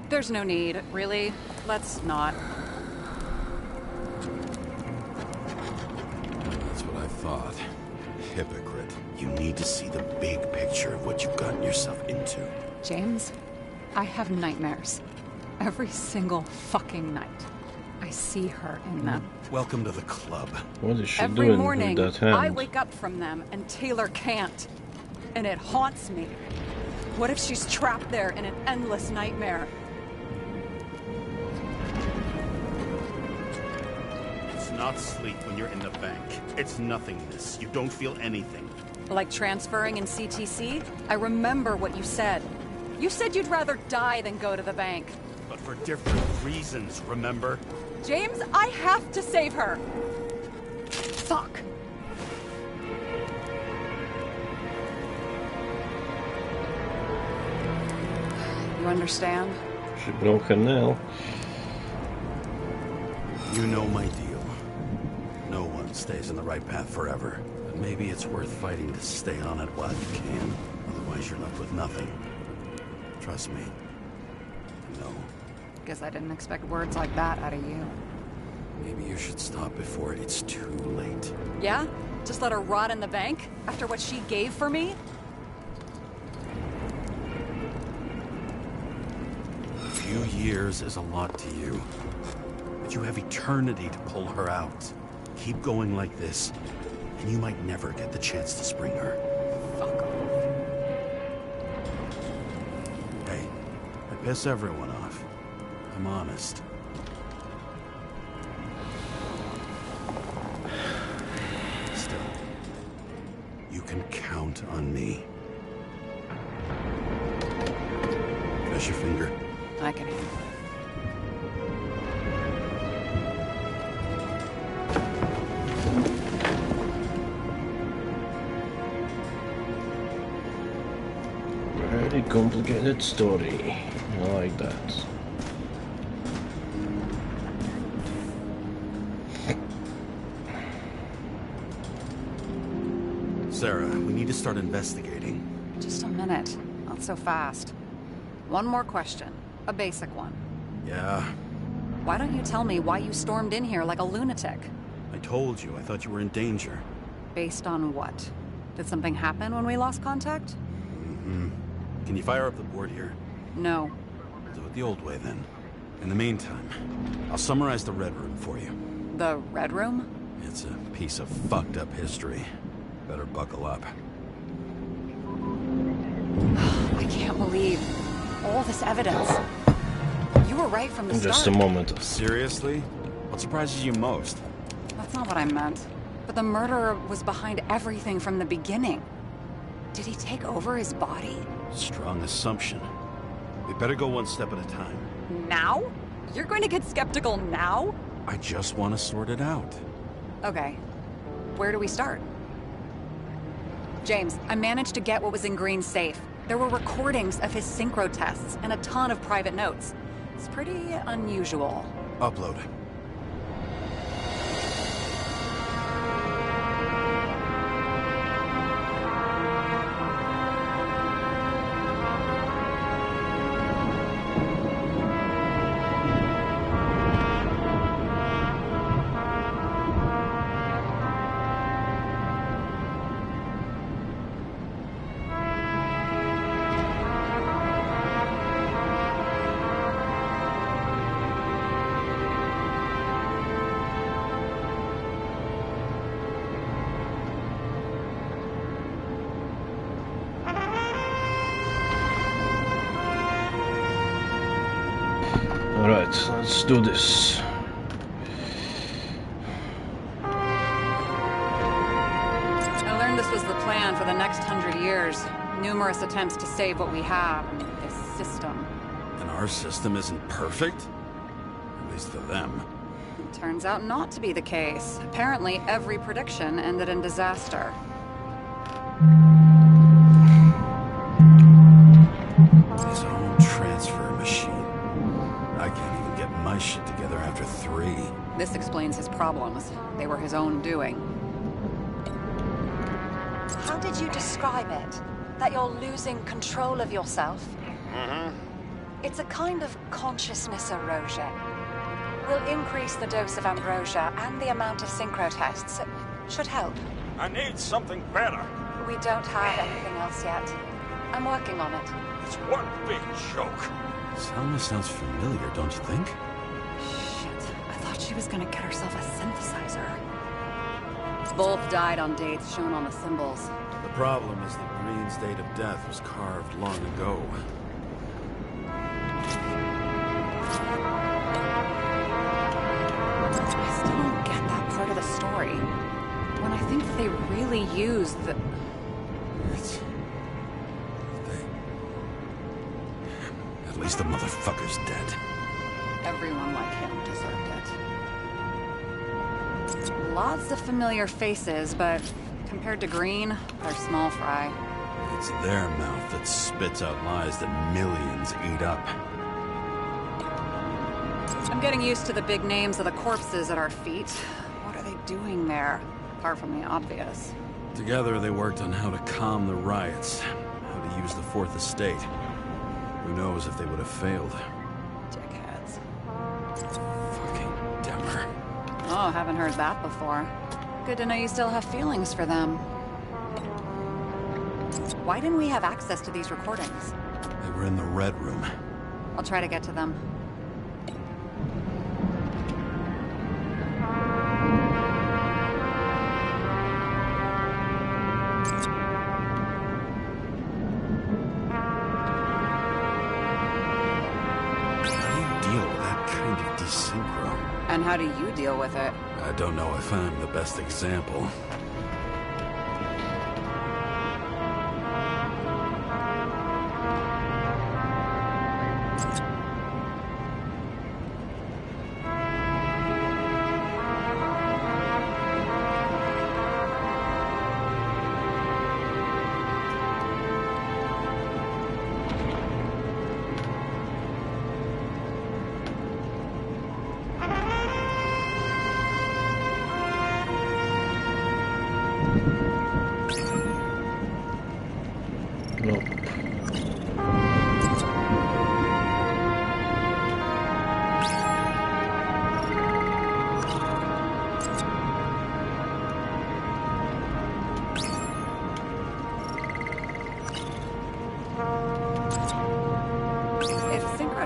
Speaker 5: There's no need, really. Let's not.
Speaker 9: That's what I thought. Hypocrite. You need to see the big picture of what you've gotten yourself into.
Speaker 5: James, I have nightmares. Every single fucking night. I see her in them.
Speaker 9: Welcome to the club.
Speaker 1: What is she
Speaker 5: Every
Speaker 1: doing
Speaker 5: morning,
Speaker 1: with that hand?
Speaker 5: I wake up from them and Taylor can't. And it haunts me. What if she's trapped there in an endless nightmare?
Speaker 9: It's not sleep when you're in the bank. It's nothingness. You don't feel anything.
Speaker 5: Like transferring in CTC? I remember what you said. You said you'd rather die than go to the bank.
Speaker 9: But for different reasons, remember?
Speaker 5: James, I have to save her. Fuck. You understand?
Speaker 1: She broke her nail.
Speaker 9: You know my deal. No one stays on the right path forever. But maybe it's worth fighting to stay on it while you can. Otherwise, you're left with nothing. Trust me. No.
Speaker 5: Guess I didn't expect words like that out of you.
Speaker 9: Maybe you should stop before it's too late.
Speaker 5: Yeah? Just let her rot in the bank? After what she gave for me?
Speaker 9: A few years is a lot to you. But you have eternity to pull her out. Keep going like this, and you might never get the chance to spring her.
Speaker 5: Fuck off.
Speaker 9: Hey, I piss everyone off. I'm honest. Still, you can count on me. Press your finger.
Speaker 5: I can handle it.
Speaker 1: Very complicated story. I like that.
Speaker 9: Sarah, we need to start investigating.
Speaker 5: Just a minute. Not so fast. One more question. A basic one.
Speaker 9: Yeah,
Speaker 5: Why don't you tell me why you stormed in here like a lunatic?
Speaker 9: I told you. I thought you were in danger.
Speaker 5: Based on what? Did something happen when we lost contact?
Speaker 9: Mm-hmm. Can you fire up the board here?
Speaker 5: No.
Speaker 9: Do it the old way, then. In the meantime, I'll summarize the Red Room for you.
Speaker 5: The Red Room?
Speaker 9: It's a piece of fucked up history. Better buckle up.
Speaker 5: I can't believe all this evidence. You were right from the start.
Speaker 1: Just a moment.
Speaker 9: Seriously? What surprises you most?
Speaker 5: That's not what I meant. But the murderer was behind everything from the beginning. Did he take over his body?
Speaker 9: Strong assumption. We better go one step at a time.
Speaker 5: Now? You're going to get skeptical now?
Speaker 9: I just want to sort it out.
Speaker 5: Okay. Where do we start? James, I managed to get what was in Green's safe. There were recordings of his synchro tests and a ton of private notes. It's pretty unusual.
Speaker 9: Upload.
Speaker 1: Alright, let's do this.
Speaker 5: I learned this was the plan for the next 100 years. Numerous attempts to save what we have in this system.
Speaker 9: And our system isn't perfect? At least for them.
Speaker 5: Turns out not to be the case. Apparently, every prediction ended in disaster.
Speaker 9: His own transfer machine. I can't even get my shit together after 3.
Speaker 5: This explains his problems. They were his own doing.
Speaker 16: How did you describe it? That you're losing control of yourself?
Speaker 12: Mm-hmm.
Speaker 16: It's a kind of consciousness erosion. We'll increase the dose of ambrosia and the amount of synchro tests. It should help.
Speaker 12: I need something better.
Speaker 16: We don't have anything else yet. I'm working on it.
Speaker 12: It's one big joke.
Speaker 9: Selma sounds familiar, don't you think?
Speaker 5: Shit, I thought she was gonna get herself a synthesizer. Both died on dates shown on the symbols.
Speaker 9: The problem is that Green's date of death was carved long ago.
Speaker 5: I still don't get that part of the story. When I think they really used the...
Speaker 9: At least the motherfucker's dead.
Speaker 5: Everyone like him deserved it. Lots of familiar faces, but compared to Green, they're small fry.
Speaker 9: It's their mouth that spits out lies that millions eat up.
Speaker 5: I'm getting used to the big names of the corpses at our feet. What are they doing there? Apart from the obvious.
Speaker 9: Together they worked on how to calm the riots, how to use the Fourth Estate. Who knows if they would have failed.
Speaker 5: Dickheads.
Speaker 9: Fucking Demmer.
Speaker 5: Oh, haven't heard that before. Good to know you still have feelings for them. Why didn't we have access to these recordings?
Speaker 9: They were in the Red Room.
Speaker 5: I'll try to get to them. And how do you deal with it?
Speaker 9: I don't know if I'm the best example.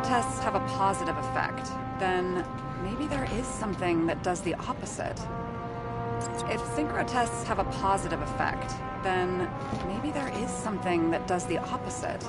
Speaker 5: Tests have a positive effect, then maybe there is something that does the opposite. If synchro tests have a positive effect, then maybe there is something that does the opposite.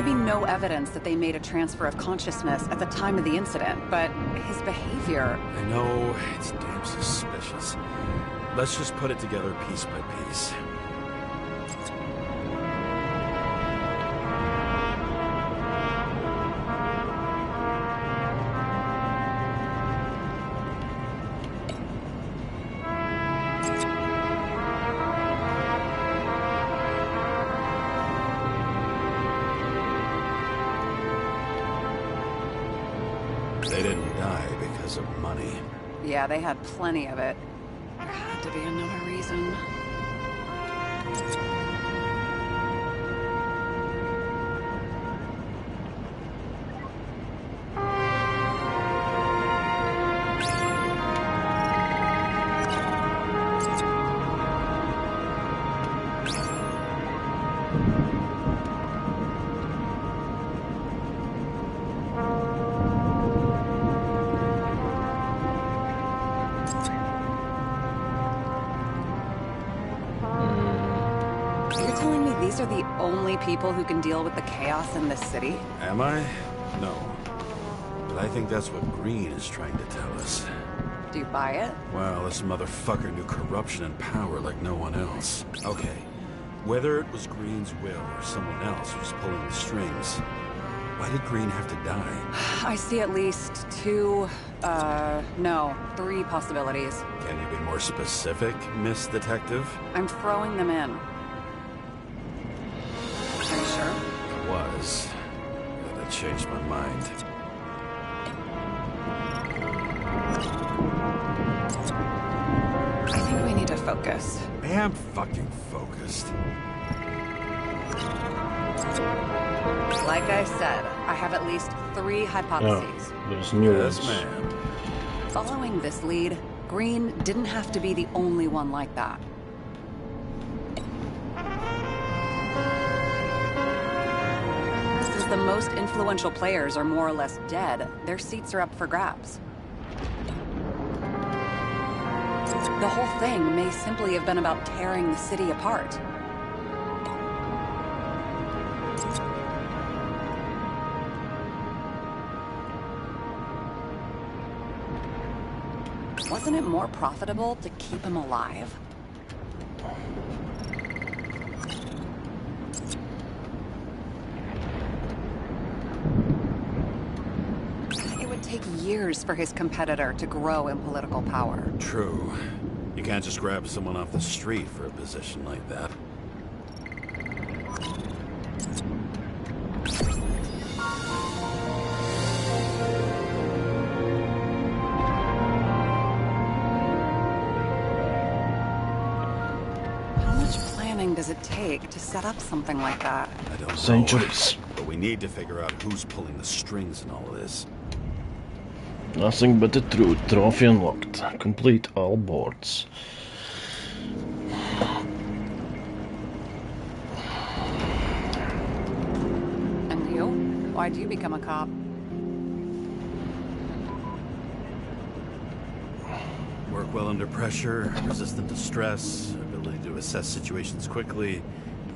Speaker 5: No evidence that they made a transfer of consciousness at the time of the incident, but his behavior...
Speaker 9: I know, it's damn suspicious. Let's just put it together piece by piece. They didn't die because of money.
Speaker 5: Yeah, they had plenty of it. There had to be another reason. These are the only people who can deal with the chaos in this city?
Speaker 9: Am I? No. But I think that's what Green is trying to tell us.
Speaker 5: Do you buy it?
Speaker 9: Well, this motherfucker knew corruption and power like no one else. Okay, whether it was Green's will or someone else who's pulling the strings, why did Green have to die?
Speaker 5: I see at least three possibilities.
Speaker 9: Can you be more specific, Miss Detective?
Speaker 5: I'm throwing them in. Are you sure?
Speaker 9: Was. But I changed my mind.
Speaker 5: I think we need to focus.
Speaker 9: I am fucking focused.
Speaker 5: Like I said, I have at least three hypotheses.
Speaker 1: There's new
Speaker 9: Yes,
Speaker 1: ones.
Speaker 9: ma'am.
Speaker 5: Following this lead, Green didn't have to be the only one like that. Since the most influential players are more or less dead, their seats are up for grabs. The whole thing may simply have been about tearing the city apart. Wasn't it more profitable to keep him alive? It would take years for his competitor to grow in political power.
Speaker 9: True. You can't just grab someone off the street for a position like that.
Speaker 5: does it take to set up something like that?
Speaker 9: I don't know.
Speaker 1: Centuries.
Speaker 9: But we need to figure out who's pulling the strings in all of this.
Speaker 1: Nothing but the truth. Trophy unlocked. Complete all boards.
Speaker 5: And you? Why'd you become a cop?
Speaker 9: Work well under pressure, resistant to stress, ability to assess situations quickly.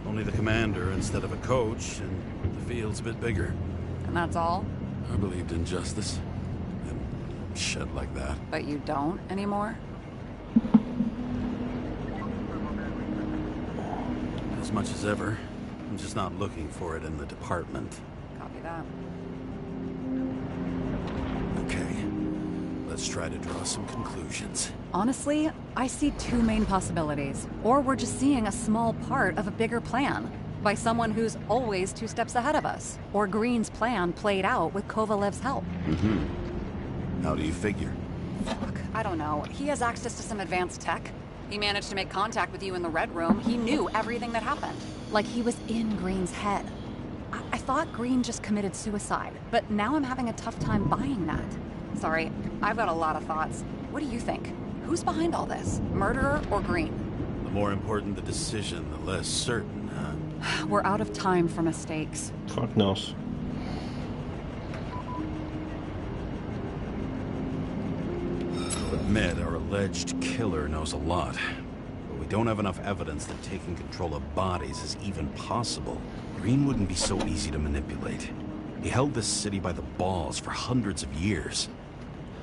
Speaker 9: Only the commander instead of a coach, and the field's a bit bigger.
Speaker 5: And that's all?
Speaker 9: I believed in justice. And shit like that.
Speaker 5: But you don't anymore?
Speaker 9: As much as ever. I'm just not looking for it in the department.
Speaker 5: Copy that.
Speaker 9: Okay. Let's try to draw some conclusions.
Speaker 5: Honestly, I see two main possibilities. Or we're just seeing a small part of a bigger plan by someone who's always 2 steps ahead of us. Or Green's plan played out with Kovalev's help.
Speaker 9: How do you figure?
Speaker 5: Fuck, I don't know. He has access to some advanced tech. He managed to make contact with you in the Red Room. He knew everything that happened. Like he was in Green's head. I thought Green just committed suicide, but now I'm having a tough time buying that. Sorry, I've got a lot of thoughts. What do you think? Who's behind all this? Murderer or Green?
Speaker 9: The more important the decision, the less certain, huh?
Speaker 5: We're out of time for mistakes.
Speaker 1: Fuck knows.
Speaker 9: I'll admit our alleged killer knows a lot. But we don't have enough evidence that taking control of bodies is even possible. Green wouldn't be so easy to manipulate. He held this city by the balls for hundreds of years.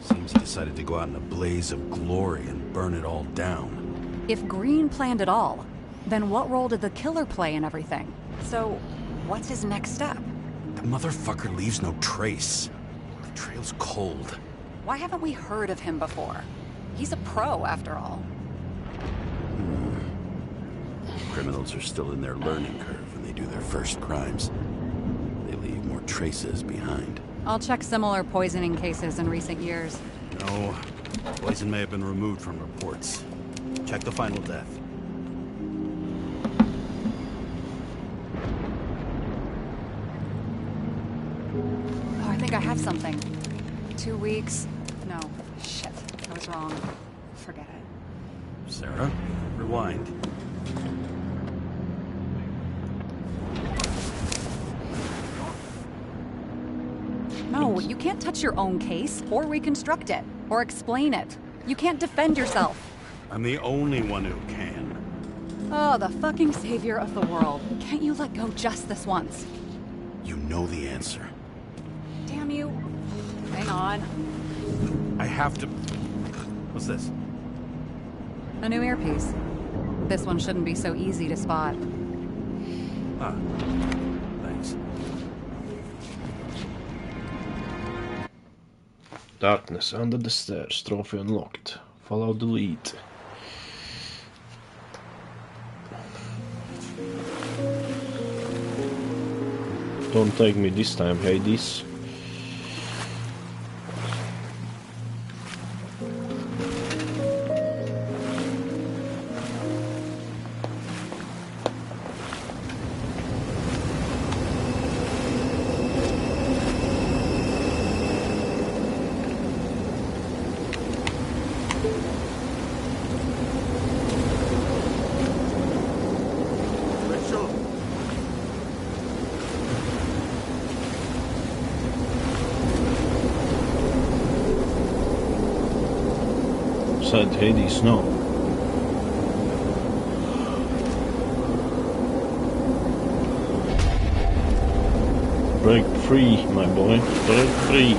Speaker 9: Seems he decided to go out in a blaze of glory and burn it all down.
Speaker 5: If Green planned it all, then what role did the killer play in everything? So, what's his next step?
Speaker 9: The motherfucker leaves no trace. The trail's cold.
Speaker 5: Why haven't we heard of him before? He's a pro, after all.
Speaker 9: Criminals are still in their learning curve when they do their first crimes. They leave more traces behind.
Speaker 5: I'll check similar poisoning cases in recent years.
Speaker 9: No, poison may have been removed from reports. Check the final death.
Speaker 5: Oh, I think I have something. 2 weeks. No, shit. I was wrong. Forget it.
Speaker 9: Sarah, rewind.
Speaker 5: No, you can't touch your own case, or reconstruct it, or explain it. You can't defend yourself.
Speaker 9: I'm the only one who can.
Speaker 5: Oh, the fucking savior of the world. Can't you let go just this once?
Speaker 9: You know the answer.
Speaker 5: Damn you. Hang on.
Speaker 9: I have to... What's this?
Speaker 5: A new earpiece. This one shouldn't be so easy to spot.
Speaker 9: Ah, thanks.
Speaker 1: Darkness under the stairs. Trophy unlocked. Follow the lead. Don't take me this time, Hades. Said Hades, no. Break free, my boy. Break free.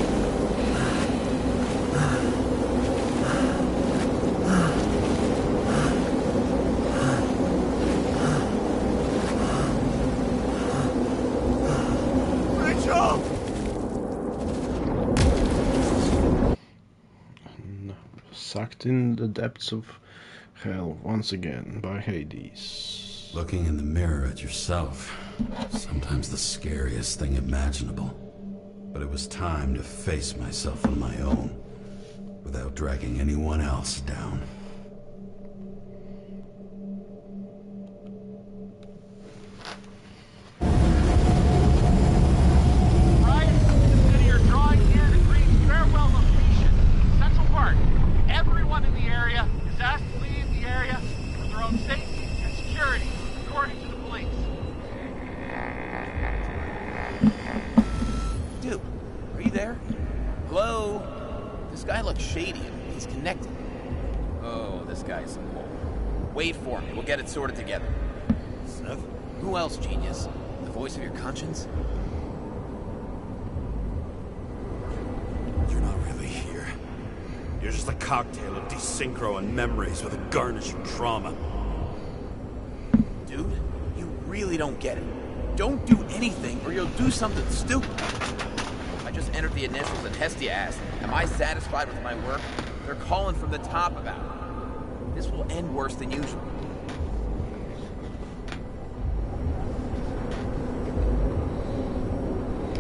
Speaker 1: Sucked in the depths of hell once again by Hades.
Speaker 9: Looking in the mirror at yourself, sometimes the scariest thing imaginable. But it was time to face myself on my own, without dragging anyone else down.
Speaker 11: This guy looks shady. He's connected. Oh, this guy's some bull. Wait for me. We'll get it sorted together.
Speaker 4: Seth?
Speaker 11: Who else, genius? The voice of your conscience?
Speaker 4: You're not really here. You're just a cocktail of desynchro and memories with a garnish of trauma.
Speaker 11: Dude, you really don't get it. Don't do anything or you'll do something stupid. I just entered the initials and Hestia asked, am I satisfied with my work? They're calling from the top about it. This will end worse than usual.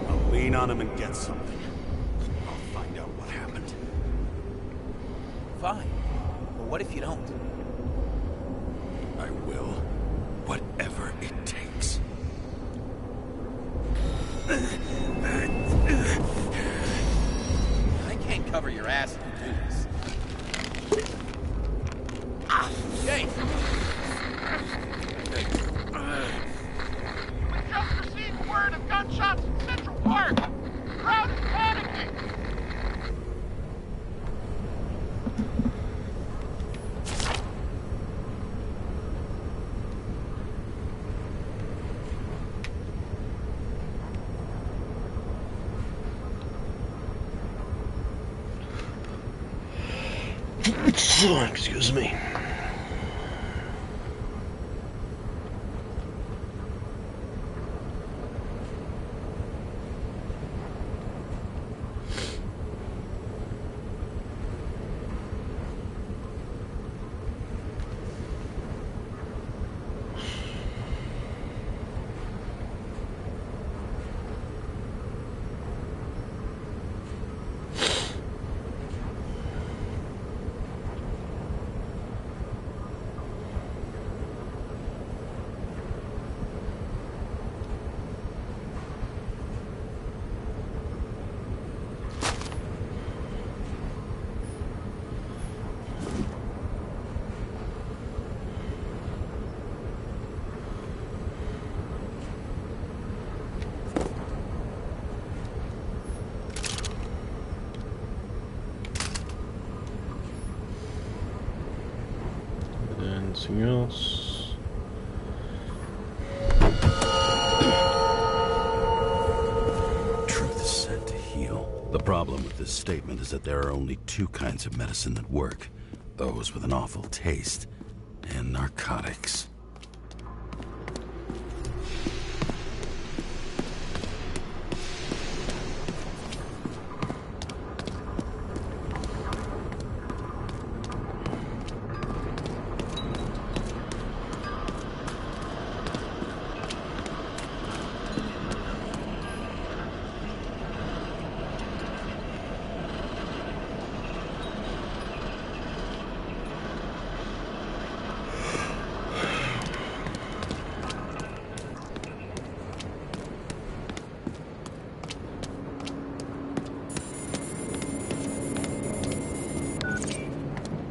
Speaker 4: I'll lean on him and get something. I'll find out what happened.
Speaker 11: Fine. But what if you don't?
Speaker 4: I will. Whatever it takes.
Speaker 11: I can't cover your ass if you do this. Jay!
Speaker 12: We just received word of gunshots in Central Park. The crowd is panicking.
Speaker 1: Excuse me. Anything else?
Speaker 9: Truth is said to heal. The problem with this statement is that there are only two kinds of medicine that work. Those with an awful taste and narcotics.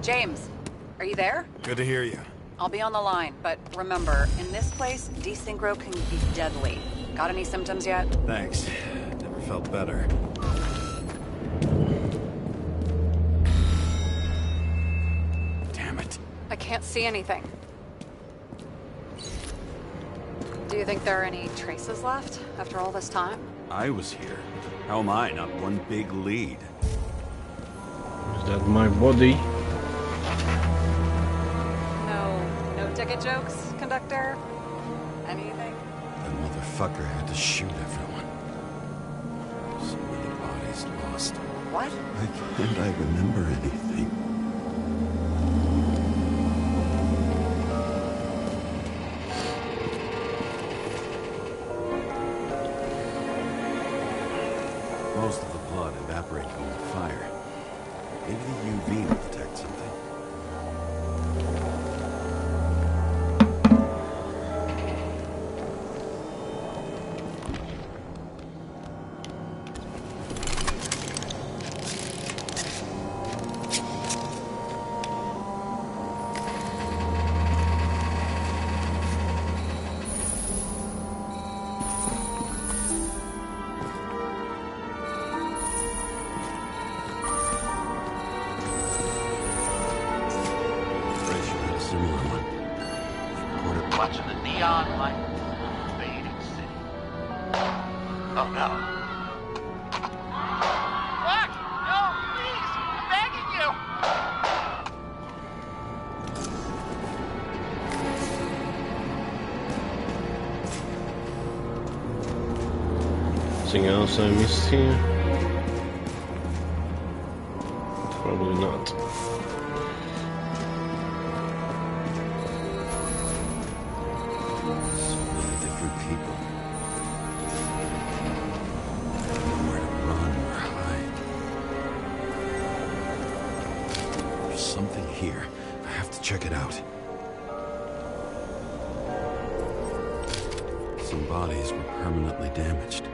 Speaker 16: James, are you there?
Speaker 4: Good to hear you.
Speaker 16: I'll be on the line, but remember, in this place, desynchro can be deadly. Got any symptoms yet?
Speaker 4: Thanks. Never felt better. Damn it.
Speaker 16: I can't see anything. Do you think there are any traces left after all this time?
Speaker 4: I was here. How am I not one big lead?
Speaker 1: Is that my body?
Speaker 16: No ticket jokes, conductor? Anything?
Speaker 9: That motherfucker had to shoot everyone. So many bodies lost.
Speaker 16: What?
Speaker 9: Can't I remember anything? Most of the blood evaporated in the fire. Maybe the UV will detect something.
Speaker 12: watching the neon light fading city. Oh no. What? No, please! I'm begging you!
Speaker 1: Anything else I missed here? Probably not.
Speaker 9: So many different people. Nowhere to run or hide. There's something here. I have to check it out. Some bodies were permanently damaged.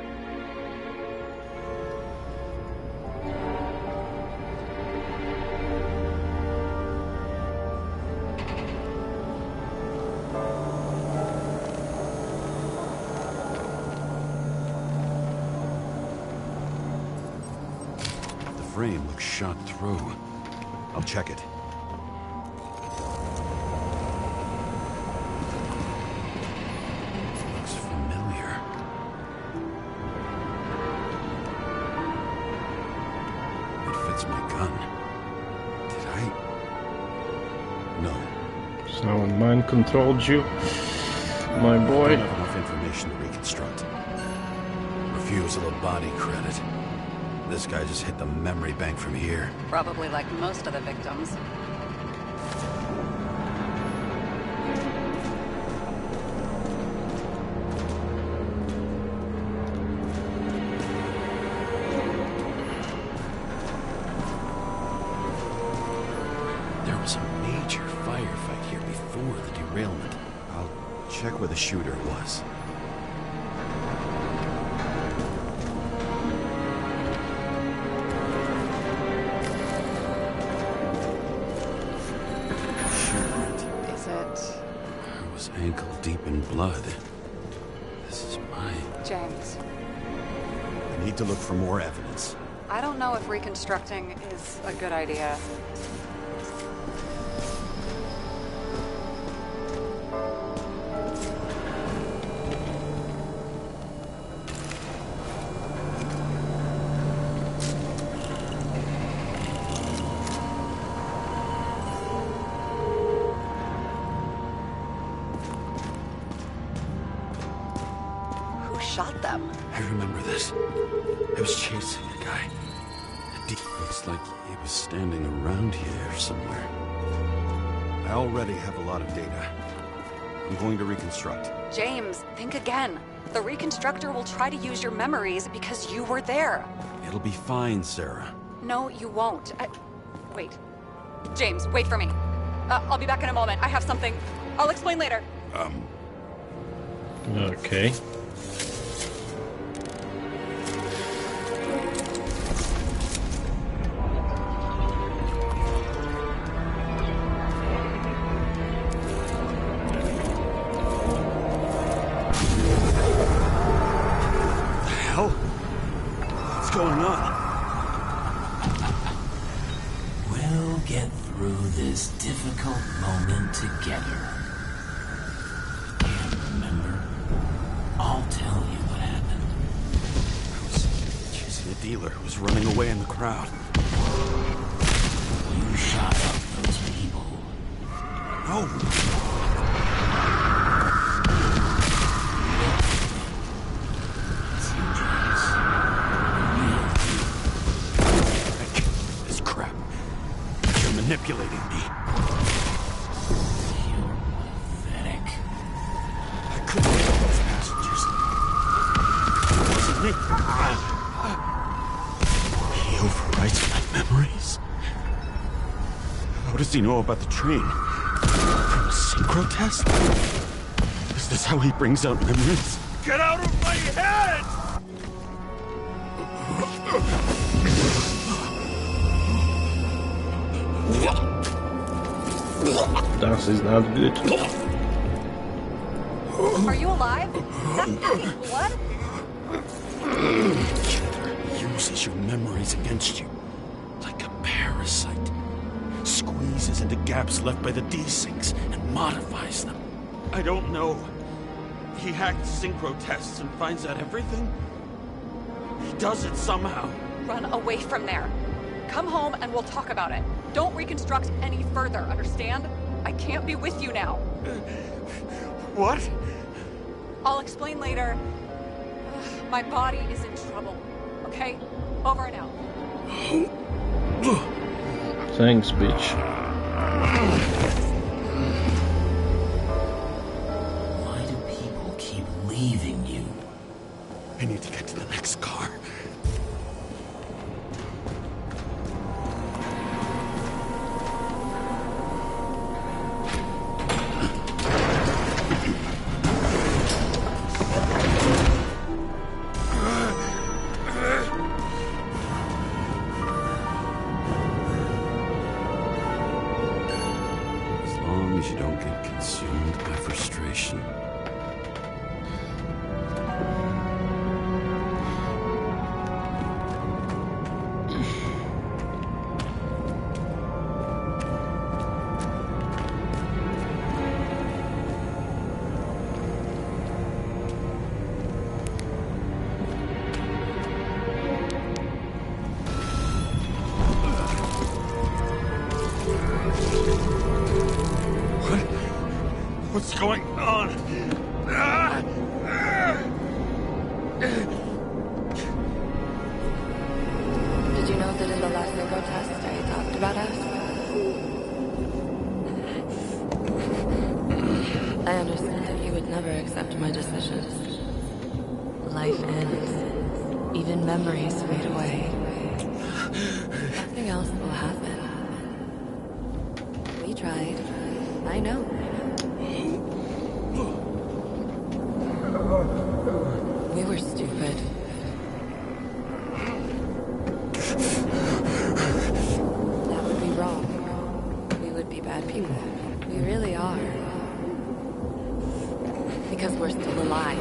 Speaker 9: The frame looks shot through. I'll check it. Looks familiar. It fits my gun. Did I? No.
Speaker 1: Someone mind controlled you, my boy.
Speaker 9: I don't have enough information to reconstruct. Refusal of body credit. This guy just hit the memory bank from here.
Speaker 5: Probably like most of the victims.
Speaker 9: There was a major firefight here before the derailment. I'll check where the shooter was.
Speaker 5: Is it...
Speaker 9: I was ankle deep in blood. This is mine.
Speaker 5: James?
Speaker 9: I need to look for more evidence.
Speaker 5: I don't know if reconstructing is a good idea. Who shot them?
Speaker 9: I remember this. I was chasing a guy. Looks like he was standing around here somewhere. I already have a lot of data. I'm going to reconstruct.
Speaker 5: James, think again. The reconstructor will try to use your memories because you were there.
Speaker 9: It'll be fine, Sarah.
Speaker 5: No, you won't. Wait. James, wait for me. I'll be back in a moment. I have something. I'll explain later.
Speaker 1: Okay.
Speaker 9: What's going on?
Speaker 14: We'll get through this difficult moment together. Can't remember? I'll tell you what happened.
Speaker 9: I was chasing a dealer who was running away in the crowd.
Speaker 14: You shot up those people.
Speaker 9: No! Manipulating me.
Speaker 14: You're pathetic.
Speaker 9: I couldn't get those passengers. It wasn't me. He overwrites my memories. How does he know about the train? From a synchro test? Is this how he brings out memories?
Speaker 12: Get out of my head!
Speaker 1: That is not good.
Speaker 5: Are you alive? Is that blood?
Speaker 9: Killer uses your memories against you. Like a parasite. Squeezes into gaps left by the desyncs and modifies them.
Speaker 4: I don't know. He hacked synchro tests and finds out everything. He does it somehow.
Speaker 5: Run away from there. Come home and we'll talk about it. Don't reconstruct any further, understand? I can't be with you now.
Speaker 4: What?
Speaker 5: I'll explain later. My body is in trouble. Okay? Over and out.
Speaker 1: Thanks, bitch.
Speaker 14: Why do people keep leaving you?
Speaker 4: I need to get to the next car.
Speaker 9: You don't get consumed by frustration.
Speaker 4: What's going on?
Speaker 3: Did you know that in the last synchro test I talked about us? I understood that you would never accept my decisions. Life ends. Even memories fade away. Nothing else will happen. We tried. I know. We were stupid. That would be wrong. We would be bad people. We really are. Because we're still alive.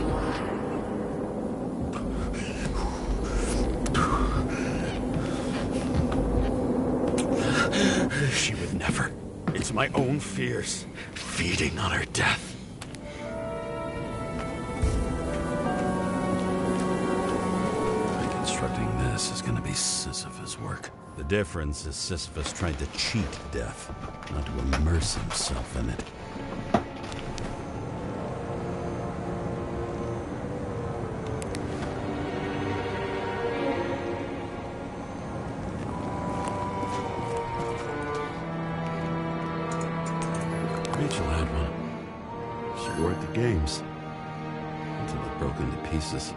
Speaker 4: She would never. It's my own fears, feeding on her death.
Speaker 9: Reconstructing this is going to be Sisyphus work. The difference is Sisyphus tried to cheat death, not to immerse himself in it. Rachel had one. She worked the games until it broke into pieces.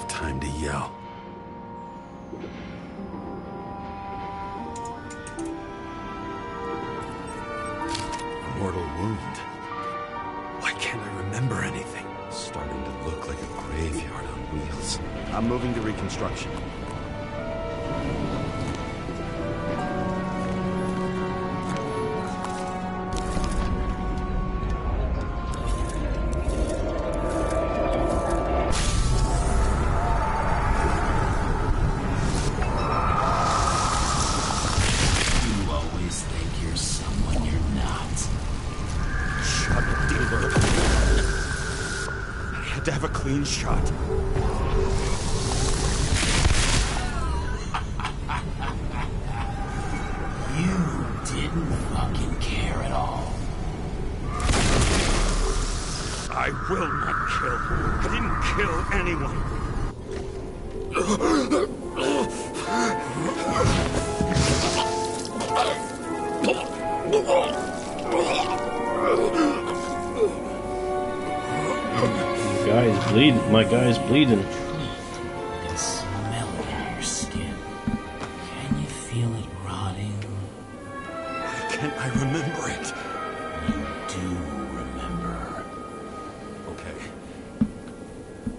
Speaker 9: Time to yell. A mortal wound. Why can't I remember anything? It's starting to look like a graveyard on wheels.
Speaker 4: I'm moving to reconstruction. To have a clean shot.
Speaker 14: You didn't fucking care at all.
Speaker 4: I will not kill. I didn't kill anyone.
Speaker 1: My guy's bleeding.
Speaker 14: I can smell it in your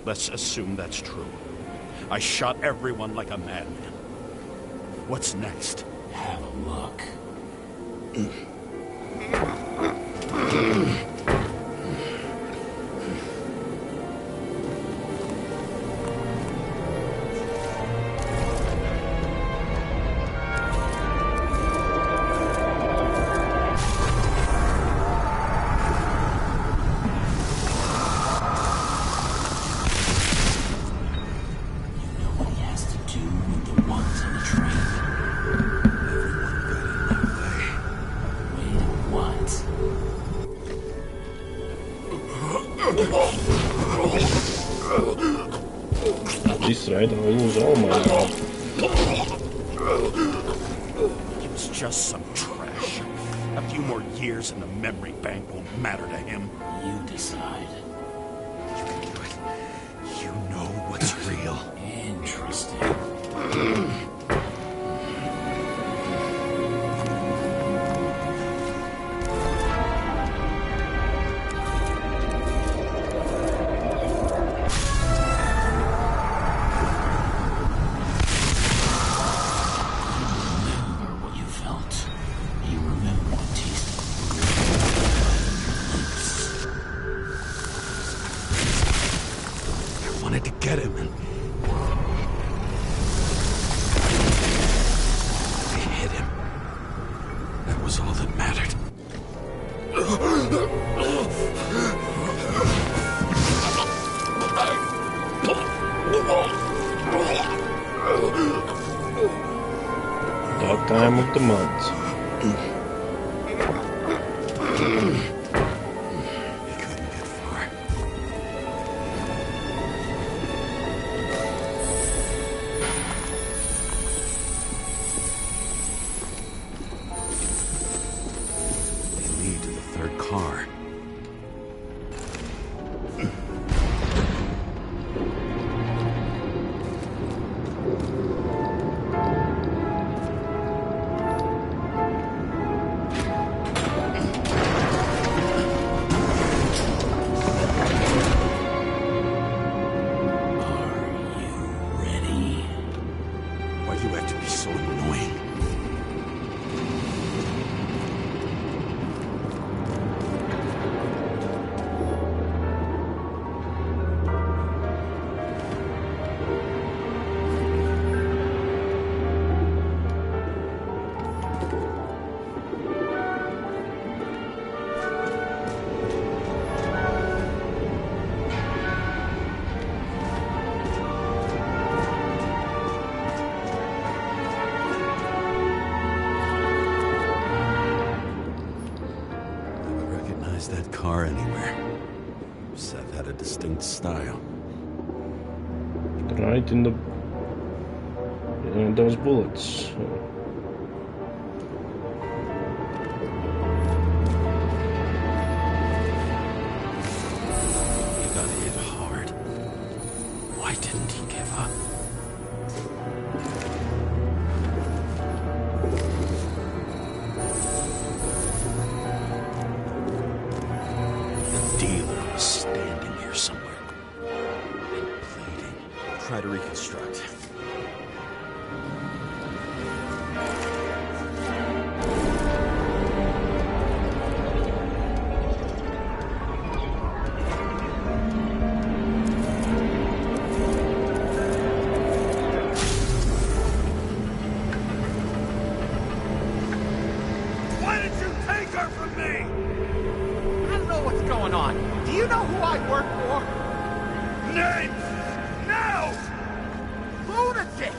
Speaker 4: Let's assume that's true. I shot everyone like a madman. What's next?
Speaker 14: Have a look.
Speaker 1: This right, I'll lose all my blood.
Speaker 4: He was just some trash. A few more years in the memory bank won't matter to him.
Speaker 14: You decide.
Speaker 4: You can do it. You know what's real.
Speaker 14: Interesting.
Speaker 1: Dark time of the month.
Speaker 9: That car anywhere. Seth had a distinct style.
Speaker 1: Right in the... those bullets.
Speaker 9: He got hit hard. Why didn't he give up?
Speaker 4: Try to reconstruct.
Speaker 12: Why did you take her from me? I don't know what's going on. Do you know who I work for? Name! Now! Lunatic!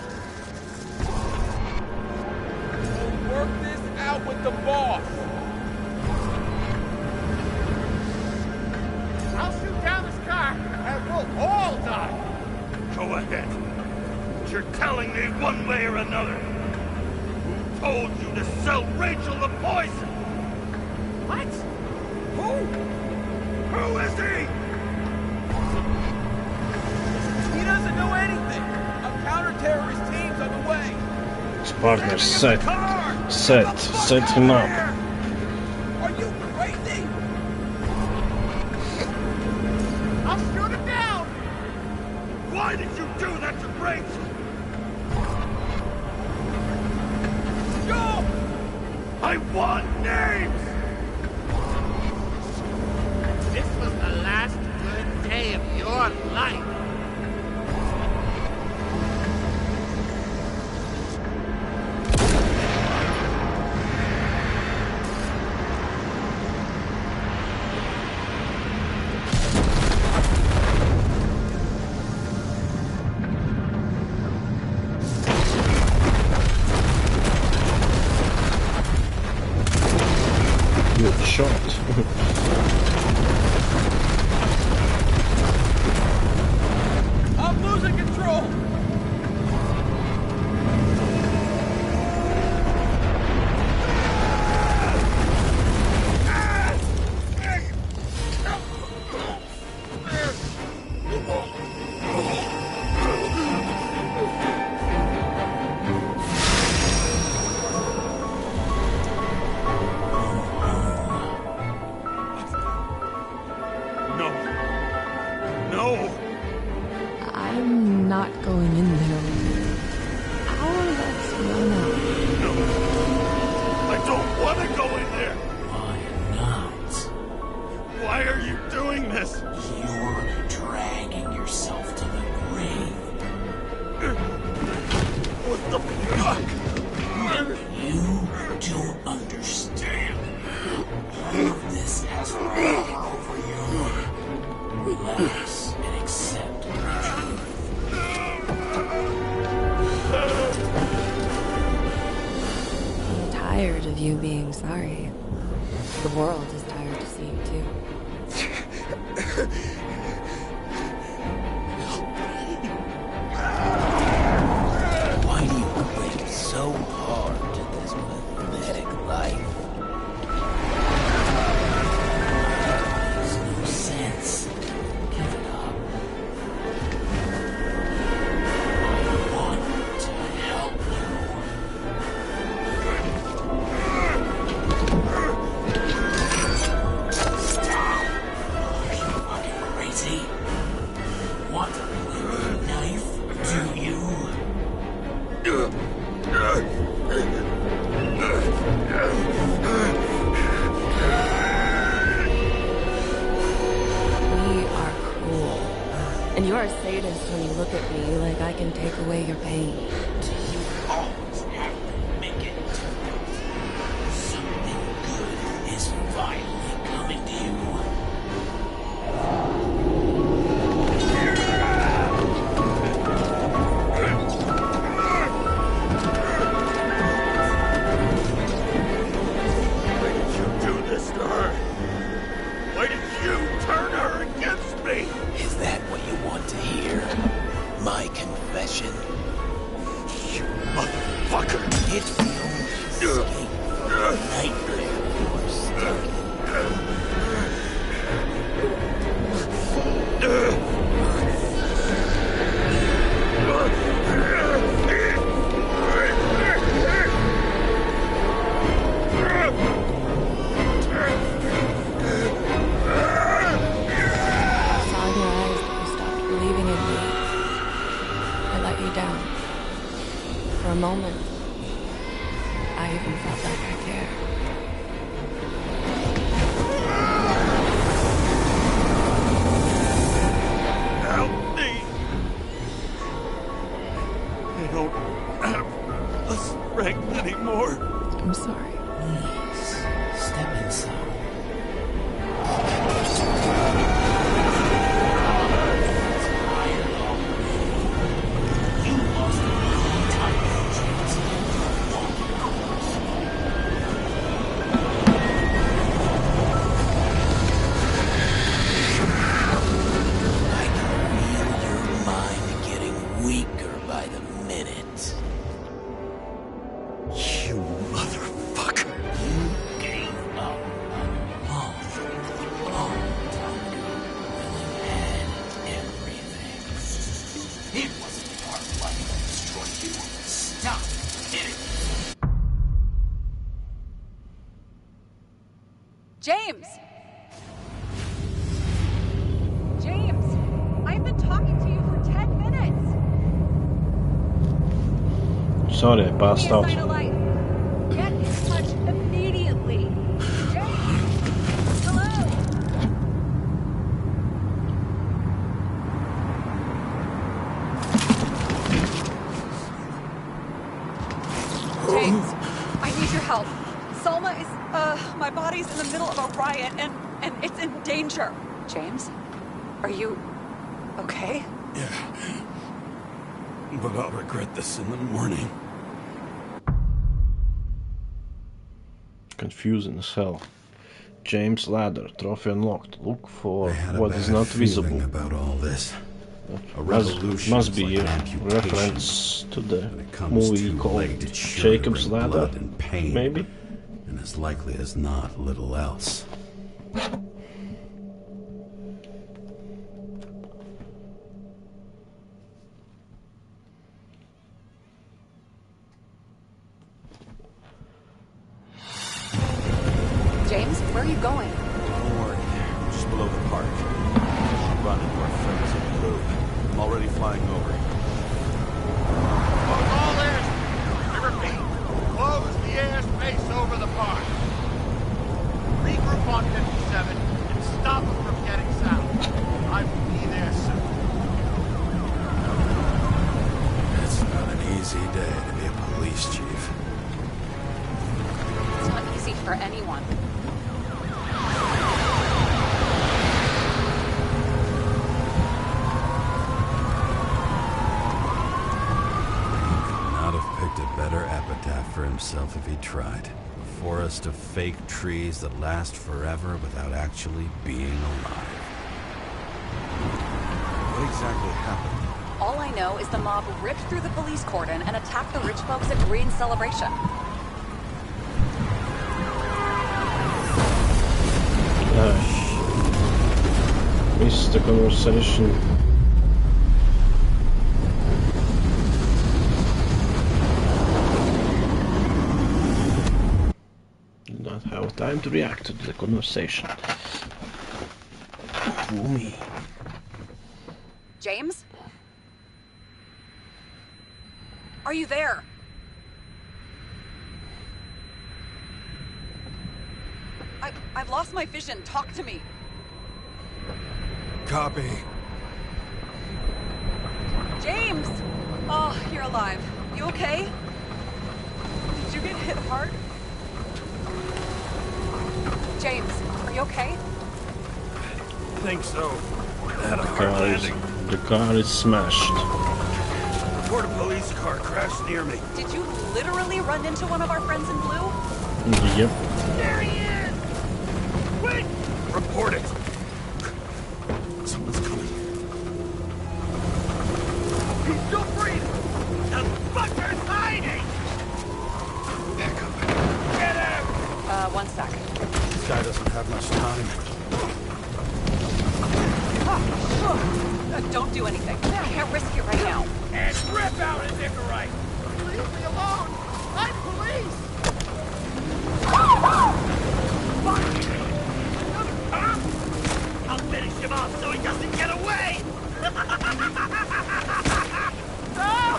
Speaker 12: We'll work this out with the boss. I'll shoot down this car, and we'll all die.
Speaker 17: Go ahead. But you're telling me one way or another. Who told you to sell Rachel the poison?
Speaker 12: What? Who?
Speaker 17: Who is he?
Speaker 12: He doesn't know anything. A counter-terrorist team's on the way.
Speaker 1: His partner, set him up.
Speaker 12: Are you crazy? I'll shoot him down.
Speaker 17: Why did you do that to Rachel? No! I want names!
Speaker 12: This was the last good day of your life.
Speaker 1: Good shot.
Speaker 11: I'm losing control!
Speaker 17: No. No!
Speaker 3: I'm not going in there. Power let's run out.
Speaker 17: No! I don't want to go in there!
Speaker 14: Why not?
Speaker 17: Why are you doing this?
Speaker 14: You're dragging yourself to the grave.
Speaker 17: What the fuck?
Speaker 14: You don't understand. All of this has power over you. Relax and accept the truth.
Speaker 3: I'm tired of you being sorry. The world is tired to see you too.
Speaker 14: Why do you cling so hard to this pathetic life? It makes no sense. Give it up. I want to help you. Stop. Are you fucking crazy? Want a knife, do you?
Speaker 3: We are cruel. And you are a sadist when you look at me like I can take away your pain.
Speaker 14: You always have to make it. Something good is finally coming to you.
Speaker 17: Why did you do this to her? Why did you turn her against me?
Speaker 14: Is that what you want to hear? My confession?
Speaker 17: You motherfucker!
Speaker 14: It's the only escape from the nightmare you're stuck
Speaker 3: I saw in your eyes that you stopped believing in me. I let you down. For a moment, I even felt like I cared.
Speaker 17: Help me! I don't have the strength anymore.
Speaker 3: I'm sorry.
Speaker 14: Please, step inside. You lost a million times chance to walk the course. I can feel your mind getting weaker by the minute.
Speaker 17: You motherfucker!
Speaker 14: You gave up a long time ago when you had everything. It wasn't your life that destroyed you. Stop hitting me.
Speaker 5: James! James! I've been talking to you for 10 minutes!
Speaker 1: Sorry, I passed out.
Speaker 15: Get in touch immediately. James! Hello?
Speaker 5: James, I need your help. Salma is, my body's in the middle of a riot and it's in danger. James? Are you okay?
Speaker 9: Yeah. But I'll regret this in the morning.
Speaker 1: Confusing as hell. James ladder, trophy unlocked. Look for what is not visible.
Speaker 9: About all this. A
Speaker 1: Must be a reference to the movie called Jacob's Ladder, maybe?
Speaker 9: And as likely as not, little else.
Speaker 5: James, where are you going?
Speaker 4: Don't worry. Just below the park. Should run into our friends in blue. I'm already flying over.
Speaker 12: Close all airspace. I repeat, close the airspace over the park. Regroup on 57 and stop them from getting south. I will be there soon.
Speaker 9: It's not an easy day to be a police chief.
Speaker 5: It's not easy for anyone.
Speaker 9: A better epitaph for himself if he tried. A forest of fake trees that last forever without actually being alive.
Speaker 4: What exactly happened?
Speaker 5: All I know is the mob ripped through the police cordon and attacked the rich folks at Green Celebration.
Speaker 1: Missed the conversation. Not have time to react to the conversation. Fool me.
Speaker 5: James? Are you there? I've lost my vision. Talk to me.
Speaker 9: Copy.
Speaker 5: James! Oh, you're alive. You okay? Did you get hit hard? James, are you okay?
Speaker 4: I think so. Had a hard landing.
Speaker 1: The car is smashed.
Speaker 4: Report a police car crashed near me.
Speaker 5: Did you literally run into one of our friends in blue?
Speaker 1: Yep.
Speaker 12: There he is! Quick!
Speaker 4: Report it. Someone's coming.
Speaker 12: He's still breathing! The fucker's hiding!
Speaker 4: Back up.
Speaker 12: Get him!
Speaker 5: One sec.
Speaker 4: This guy doesn't have much time.
Speaker 5: Don't do anything. I can't risk it right now.
Speaker 12: And rip out his Icarite! Leave me alone! I'm police! I'll finish him off so he doesn't get away! No!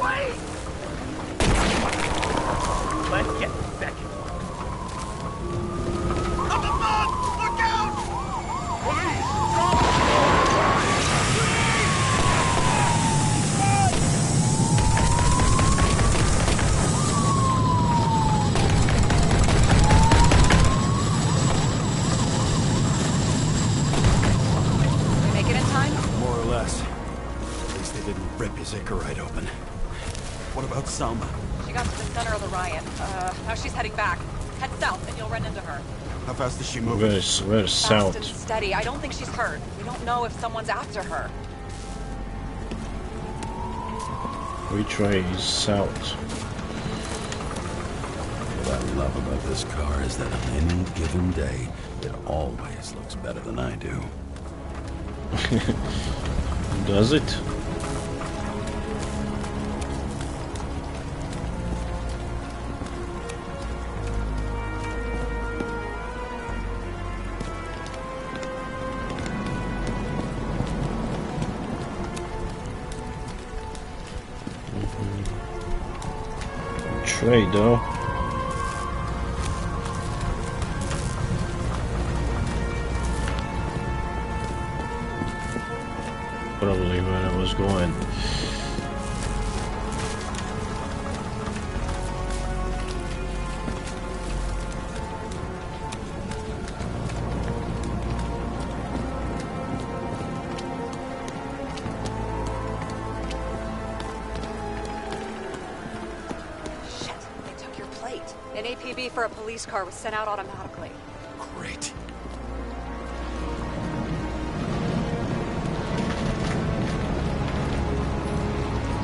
Speaker 12: Wait! Let's get the second one. Up above! Look out! Police!
Speaker 9: Rip his Icarite open.
Speaker 4: What about Salma?
Speaker 5: She got to the center of the riot. Now she's heading back. Head south and you'll run into her.
Speaker 4: How fast is she moving?
Speaker 1: Very
Speaker 5: Fast
Speaker 1: south.
Speaker 5: and steady. I don't think she's hurt. We don't know if someone's after her.
Speaker 1: Which way is south?
Speaker 9: What I love about this car is that on any given day, it always looks better than I do.
Speaker 1: Does it? which way though? Probably where I was going.
Speaker 5: An APB for a police car was sent out automatically.
Speaker 7: Great.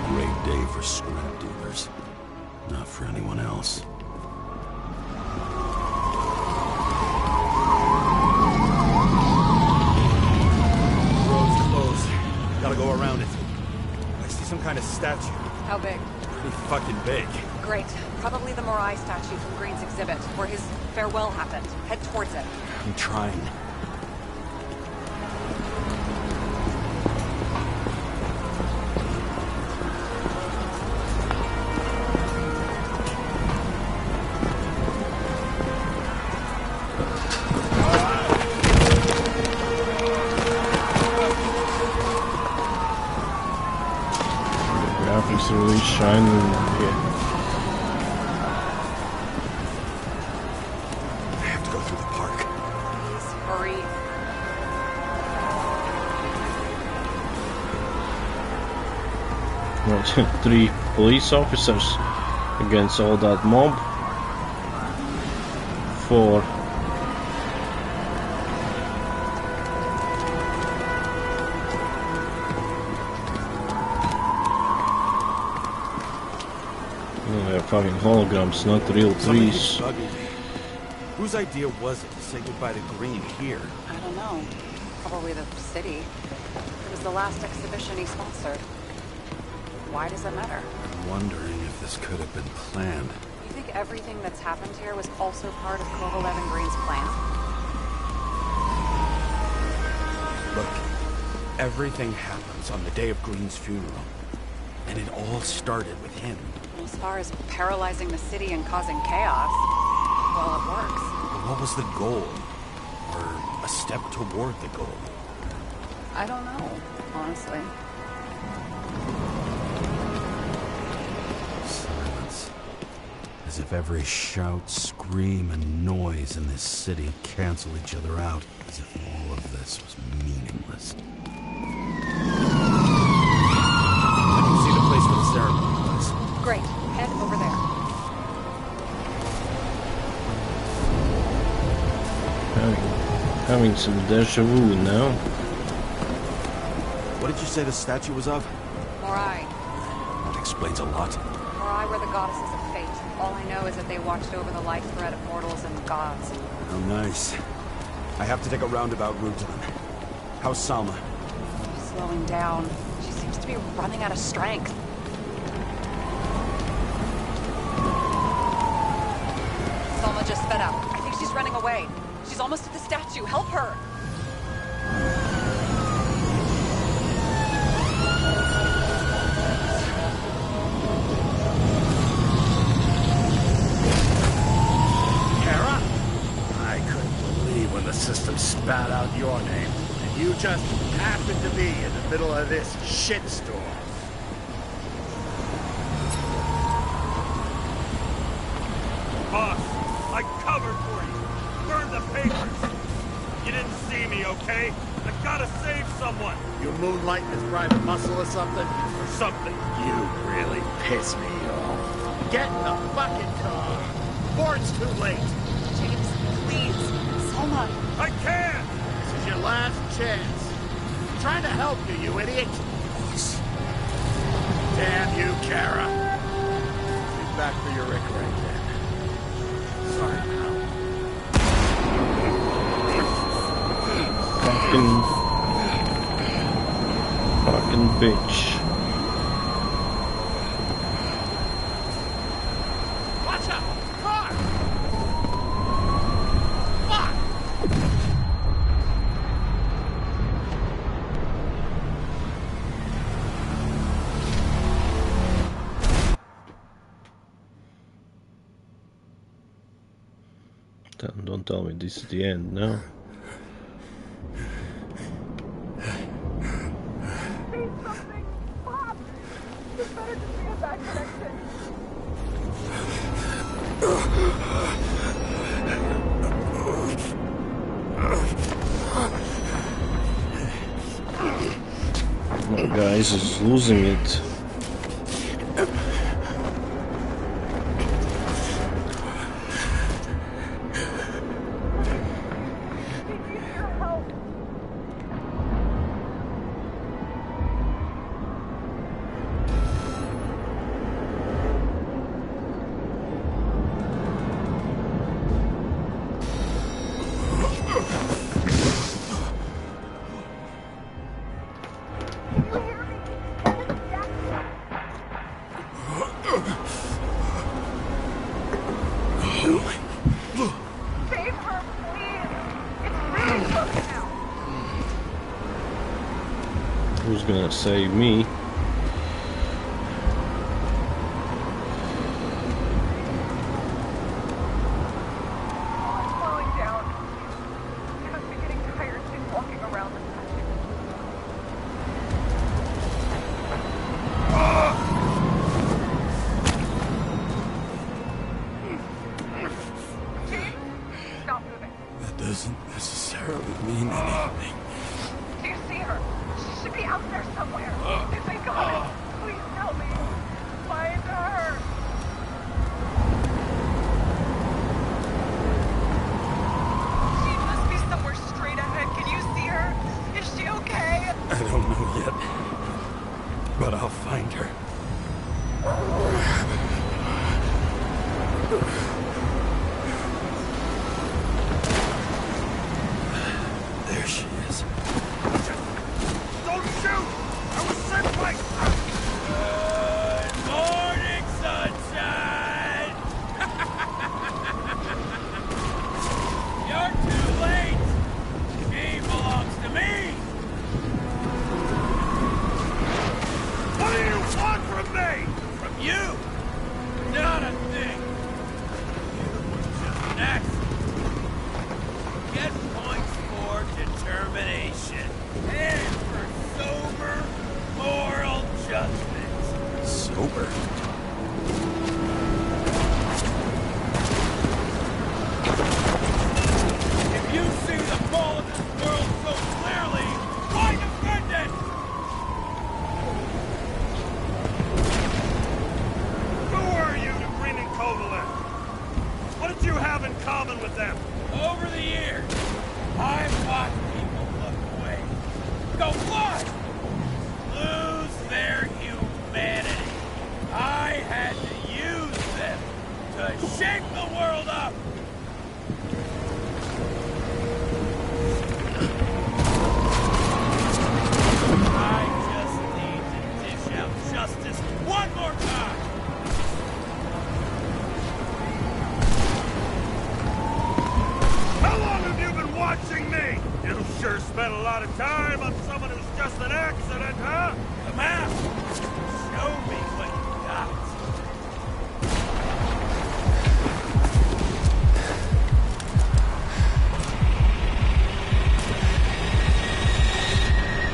Speaker 9: Great day for scrap dealers. Not for anyone else.
Speaker 4: Road's closed. Gotta go around it. I see some kind of statue.
Speaker 5: How big?
Speaker 4: Pretty fucking big.
Speaker 5: Great. Probably the Morai statue from Green's exhibit, where his farewell happened. Head towards it.
Speaker 4: I'm trying.
Speaker 1: Graphics are really shining here. Well, 3 police officers against all that mob. 4. Oh, they're fucking holograms, not real trees.
Speaker 4: Whose idea was it to say goodbye to Green here?
Speaker 5: I don't know. Probably the city. It was the last exhibition he sponsored. Why does it matter?
Speaker 9: I'm wondering if this could have been planned.
Speaker 5: You think everything that's happened here was also part of Kovalev and Green's plan?
Speaker 4: Look, everything happens on the day of Green's funeral. And it all started with him.
Speaker 5: As far as paralyzing the city and causing chaos, well, it works.
Speaker 4: But what was the goal? Or a step toward the goal?
Speaker 5: I don't know, honestly.
Speaker 9: Silence. As if every shout, scream, and noise in this city cancel each other out. As if all of this was meaningless.
Speaker 4: I can see the place where the ceremony was.
Speaker 5: Great. Head over there.
Speaker 1: Having some deja vu now.
Speaker 4: What did you say the statue was of?
Speaker 5: Morai.
Speaker 4: That explains a lot.
Speaker 5: Morai were the goddesses of fate. All I know is that they watched over the life thread of mortals and gods.
Speaker 4: Oh, nice. I have to take a roundabout route to them. How's Salma?
Speaker 5: Slowing down. She seems to be running out of strength. Salma just sped up. I think she's running away. She's almost at the statue. Help her!
Speaker 12: Kara? I couldn't believe when the system spat out your name, and you just happened to be in the middle of this shitstorm.
Speaker 17: Boss, I covered for you. Burned the papers. You didn't see me, okay? I gotta save someone.
Speaker 12: You moonlighting as private muscle or something?
Speaker 17: Or something.
Speaker 12: You really piss me off. Get in the fucking car, before it's too late.
Speaker 5: James, please. Salma.
Speaker 17: I can't!
Speaker 12: This is your last chance. I'm trying to help you, you idiot. Damn you, Kara. Get back for your Rick right then. Sorry, pal.
Speaker 1: Fucking bitch.
Speaker 12: Watch out! Car! Fuck!
Speaker 1: Don't tell me this is the end, no? My guys is losing it. Who's gonna save me?
Speaker 9: That doesn't necessarily mean anything.
Speaker 10: Do you see her? She should be out there somewhere. If they got it, please tell me. Find her. She must be somewhere straight ahead. Can you see her? Is she okay?
Speaker 9: I don't know yet, but I'll find her. There she is.
Speaker 17: Don't shoot! I was sent by...
Speaker 14: Good morning, sunshine! You're too late! She belongs to me!
Speaker 17: What do you want from me?
Speaker 14: From you? Not a thing! You were just next. Get points for determination and for sober moral judgment.
Speaker 9: Sober?
Speaker 14: If you see the fall of this world so clearly, why defend it?
Speaker 17: Who are you to Green and Kovalev? What did you have in common with them?
Speaker 14: Over the years, I've watched people look away, go blind, lose their humanity. I had to use them to shake the world up. I just need to dish out justice one more time.
Speaker 17: How long have you been watching me? You sure spent a lot of time on someone who's just an accident, huh?
Speaker 14: Come out. Show me what you got.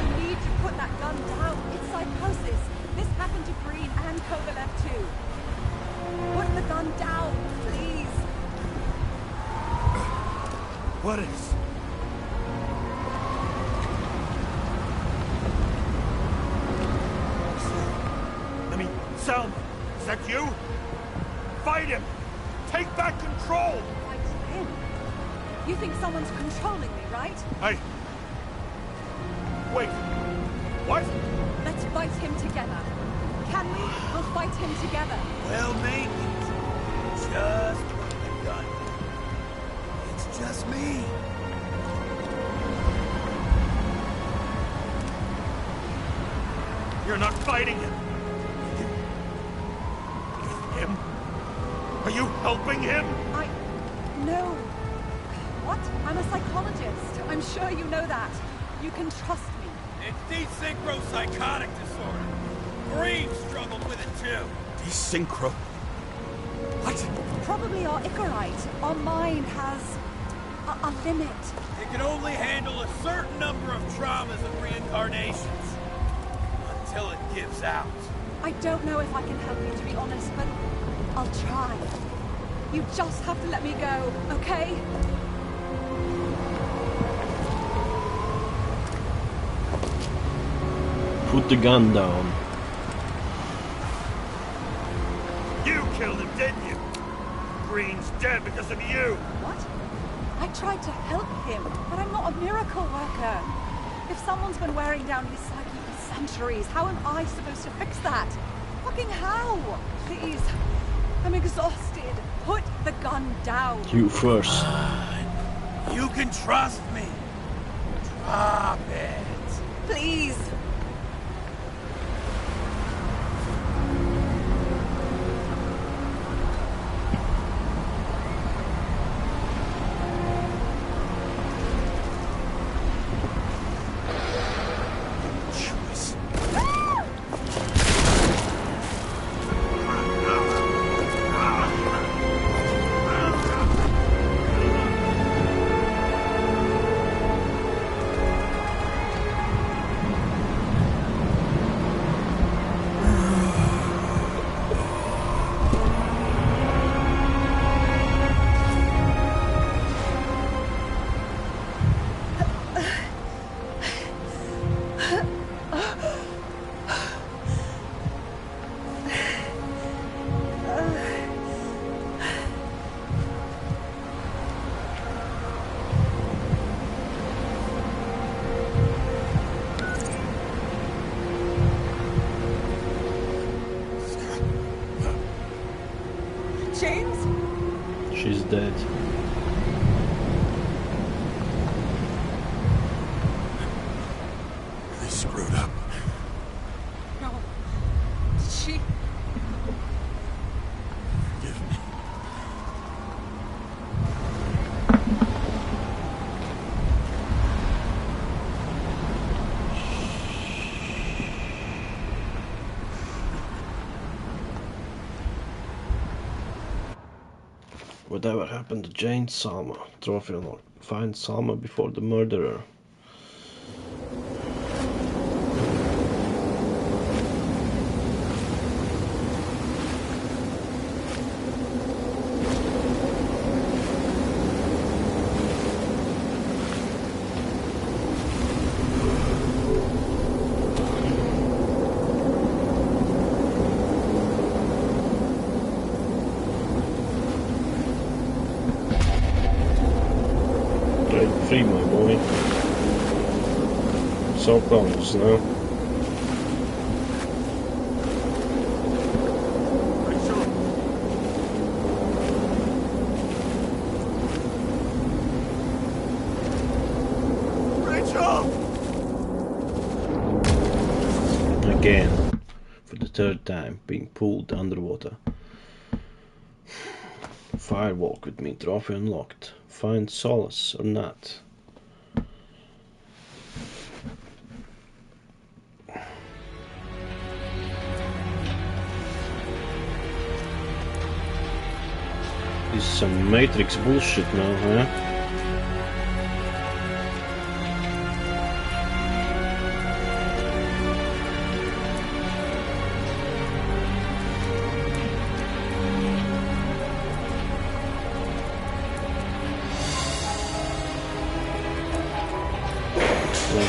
Speaker 15: You need to put that gun down. It's psychosis. This happened to Green and Kovalev too. Put the gun down, please.
Speaker 17: What is? I mean, Selma, is that you? Fight him! Take back control!
Speaker 15: Fight him? You think someone's controlling me, right?
Speaker 17: Hey! Wait! What?
Speaker 15: Let's fight him together. Can we? We'll fight him together.
Speaker 14: Well, maybe. Just put the gun down. It's just me.
Speaker 17: You're not fighting him! Him? Are you helping him?
Speaker 15: No. What? I'm a psychologist. I'm sure you know that. You can trust me.
Speaker 14: It's desynchropsychotic disorder. Green struggled with it too.
Speaker 17: Desynchro? What?
Speaker 15: Probably our Icarite. Our mind has a limit.
Speaker 11: It can only handle a certain number of traumas and reincarnations. Until it gives out.
Speaker 15: I don't know if I can help you, to be honest, but I'll try. You just have to let me go, okay?
Speaker 1: Put the gun down.
Speaker 17: You killed him, didn't you? Green's dead because of you.
Speaker 15: What? I tried to help him, but I'm not a miracle worker. If someone's been wearing down his psyche for centuries, how am I supposed to fix that? Fucking how? Please. I'm exhausted. Put the gun down.
Speaker 1: You first.
Speaker 11: You can trust me. Drop it.
Speaker 15: Please.
Speaker 1: She's dead.
Speaker 9: They screwed up.
Speaker 15: No. Did she?
Speaker 9: Forgive me.
Speaker 1: Whatever happened to Jane Salma? Trophy unlocked. Find Salma before the murderer. Free, my boy. So close now.
Speaker 11: Rachel!
Speaker 1: Again, for the third time, being pulled underwater. Firewalk with me, trophy unlocked. Find solace or not. This is some Matrix bullshit now, huh?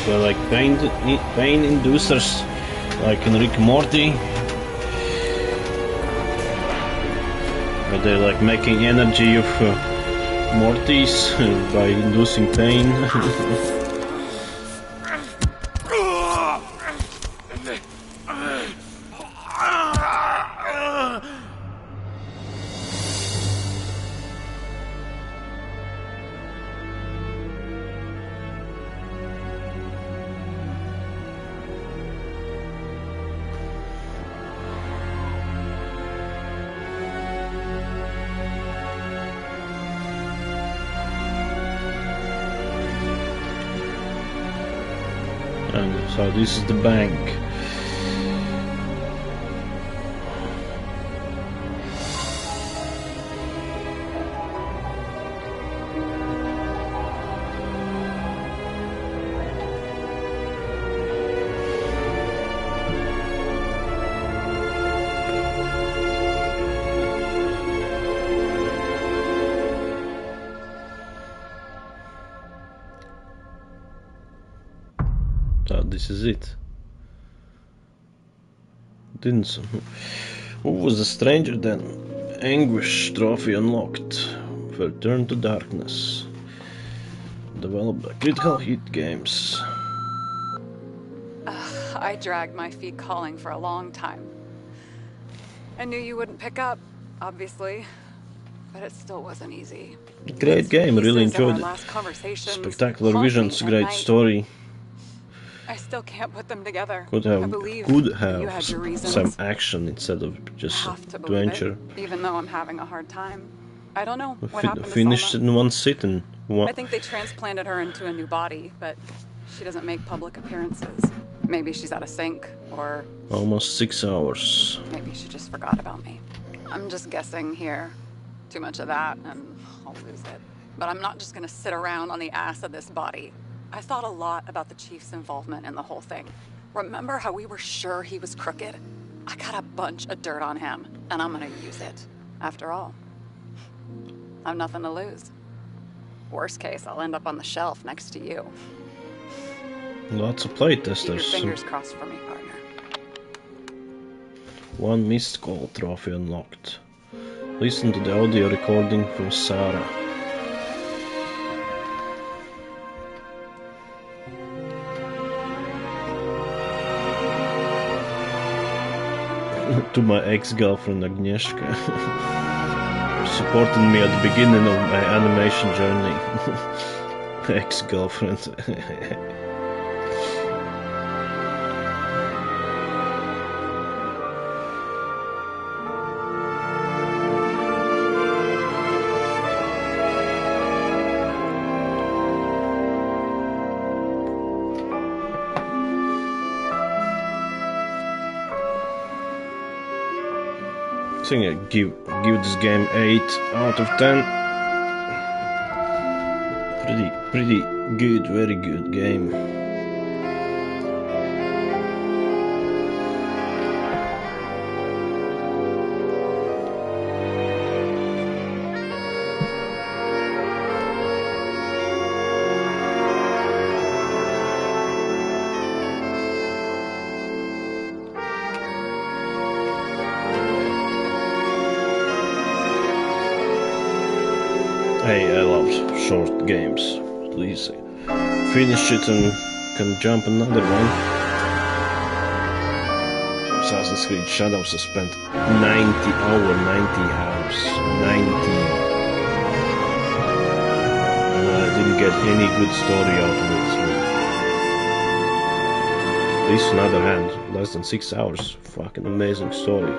Speaker 1: They're like pain inducers, like in Rick and Morty. But they're like making energy of Mortys by inducing pain. And so this is the bank. this is it. Didn't. Who was the stranger then? Anguish trophy unlocked. Return to darkness. Developed by Critical Hit Games.
Speaker 5: I dragged my feet calling for a long time. I knew you wouldn't pick up, obviously, but it still wasn't easy.
Speaker 1: Great game, really enjoyed it.
Speaker 5: Last
Speaker 1: Spectacular visions, great story.
Speaker 5: I still can't put them together.
Speaker 1: Could have some action instead of just adventure.
Speaker 5: Even though I'm having a hard time. I don't know what happened to
Speaker 1: Finished
Speaker 5: Selma.
Speaker 1: in one sitting.
Speaker 5: I think they transplanted her into a new body, but she doesn't make public appearances. Maybe she's out of sync, or...
Speaker 1: Almost 6 hours.
Speaker 5: Maybe she just forgot about me. I'm just guessing here. Too much of that, and I'll lose it. But I'm not just gonna sit around on the ass of this body. I thought a lot about the Chief's involvement in the whole thing. Remember how we were sure he was crooked? I got a bunch of dirt on him, and I'm gonna use it. After all, I've nothing to lose. Worst case, I'll end up on the shelf next to you.
Speaker 1: Lots of playtesters.
Speaker 5: Keep your fingers crossed for me, partner.
Speaker 1: One missed call trophy unlocked. Listen to the audio recording from Sarah. To my ex-girlfriend Agnieszka. Supporting me at the beginning of my animation journey. Ex-girlfriend. I think I give this game 8 out of 10. Pretty good, very good game. Hey, I love short games. Please finish it and can jump another one. Assassin's Creed Shadows I spent 90 hours. 90. And I didn't get any good story out of it. So. This, on the other hand, less than 6 hours. Fucking amazing story.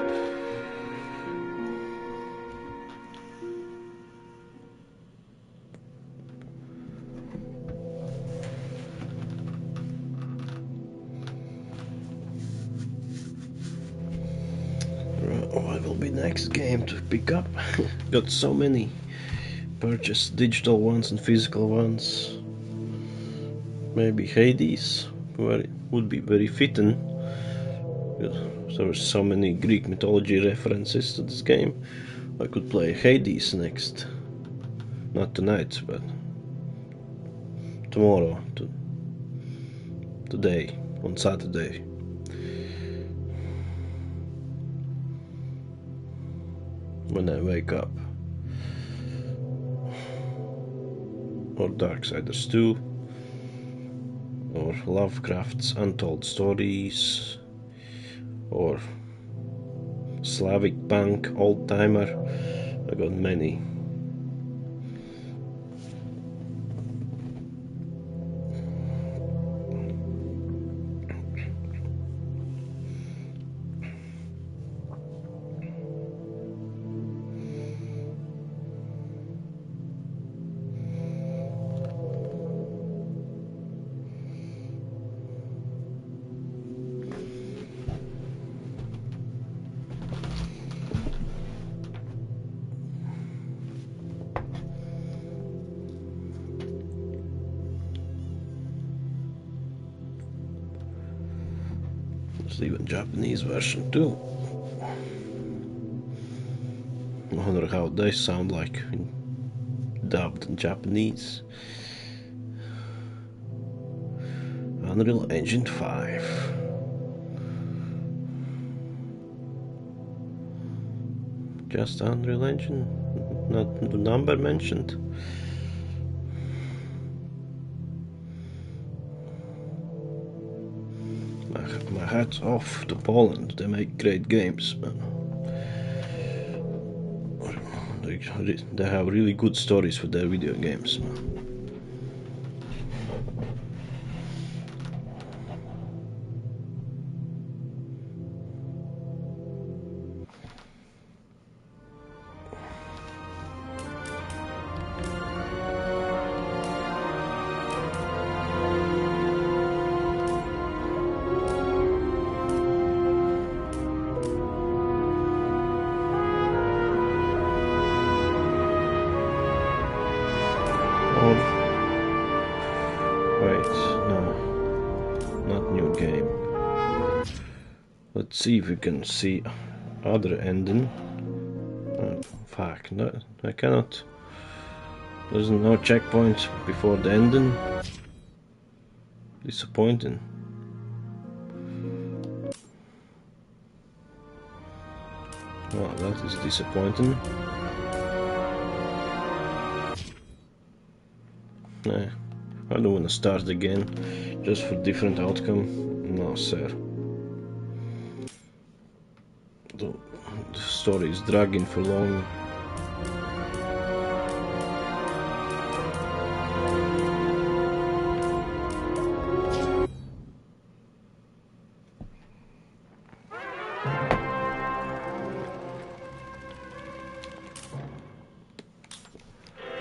Speaker 1: What will be next game to pick up? Got so many. Purchase digital ones and physical ones. Maybe Hades would be very fitting. There are so many Greek mythology references to this game. I could play Hades next. Not tonight, but tomorrow. Today, on Saturday. When I wake up. Or Darksiders 2. Or Lovecraft's Untold Stories. Or Slavic Punk Old Timer. I got many. There's even Japanese version too. I wonder how they sound like dubbed in Japanese. Unreal Engine 5. Just Unreal Engine, not the number mentioned. My hat's off to Poland, they make great games, man. They have really good stories for their video games, man. Let's see if we can see other ending. Fuck, no, I cannot. There's no checkpoint before the ending. Disappointing. Well, that is disappointing. Nah, I don't want to start again just for different outcome. No, sir. The story is dragging for long.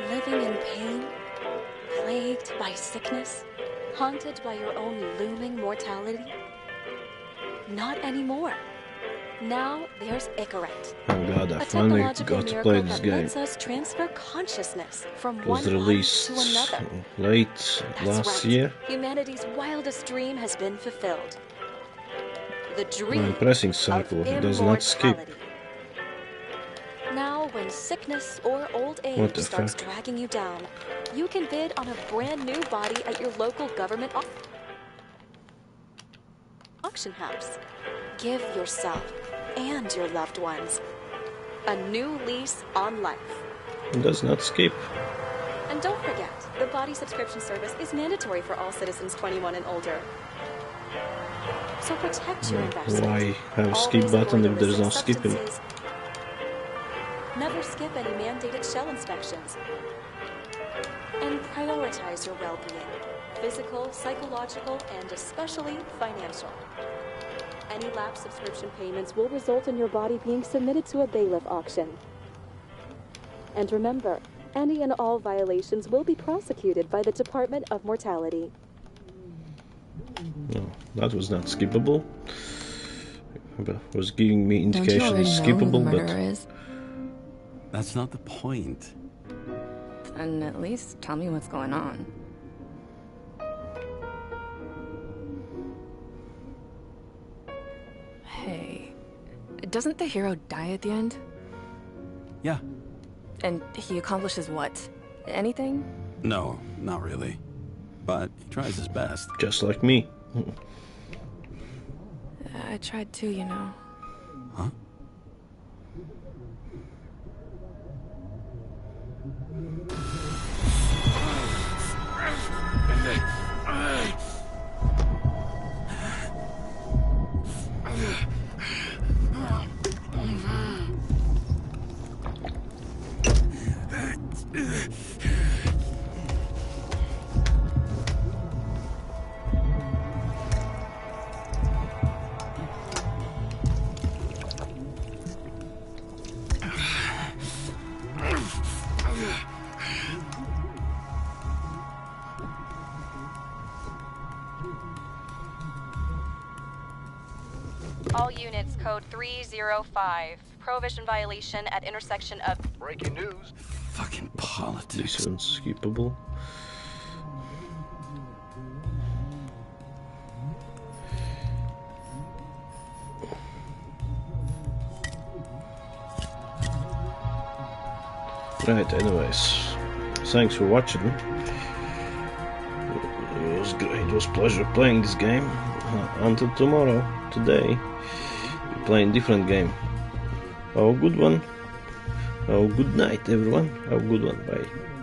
Speaker 2: Living in pain, plagued by sickness, haunted by your own looming mortality? Not anymore. Now there's Icarite.
Speaker 1: Oh god, I finally got to play this game.
Speaker 2: Lets us transfer consciousness from
Speaker 1: It was
Speaker 2: one
Speaker 1: released
Speaker 2: to another.
Speaker 1: late last year.
Speaker 2: Humanity's wildest dream has been fulfilled. The dream
Speaker 1: I'm pressing circle, it does not skip.
Speaker 2: Now, when sickness or old age starts dragging you down, you can bid on a brand new body at your local government auction house. Give yourself and your loved ones a new lease on life.
Speaker 1: It does not skip.
Speaker 2: And don't forget, the body subscription service is mandatory for all citizens 21 and older. So protect your investment.
Speaker 1: Why have a skip button if there's no skipping?
Speaker 2: Never skip any mandated shell inspections. And prioritize your well-being. Physical, psychological, and especially financial. Any lapsed subscription payments will result in your body being submitted to a bailiff auction. And remember, any and all violations will be prosecuted by the Department of Mortality.
Speaker 1: No, that was not skippable. It was giving me indication it's skippable, but...
Speaker 9: That's not the point.
Speaker 3: Then at least tell me what's going on. Hey, doesn't the hero die at the end?
Speaker 9: Yeah.
Speaker 3: And he accomplishes what? Anything?
Speaker 9: No, not really. But he tries his best.
Speaker 1: Just like me.
Speaker 3: I tried too, you know.
Speaker 9: Huh?
Speaker 8: All units, code 305. Prohibition violation at intersection of...
Speaker 6: Breaking news.
Speaker 9: Fucking politics.
Speaker 1: This one's skippable. Right, anyways. Thanks for watching. was great. It was a pleasure playing this game. Until tomorrow, today, we're playing different game. Have a good one. Have a good night, everyone. Have a good one. Bye.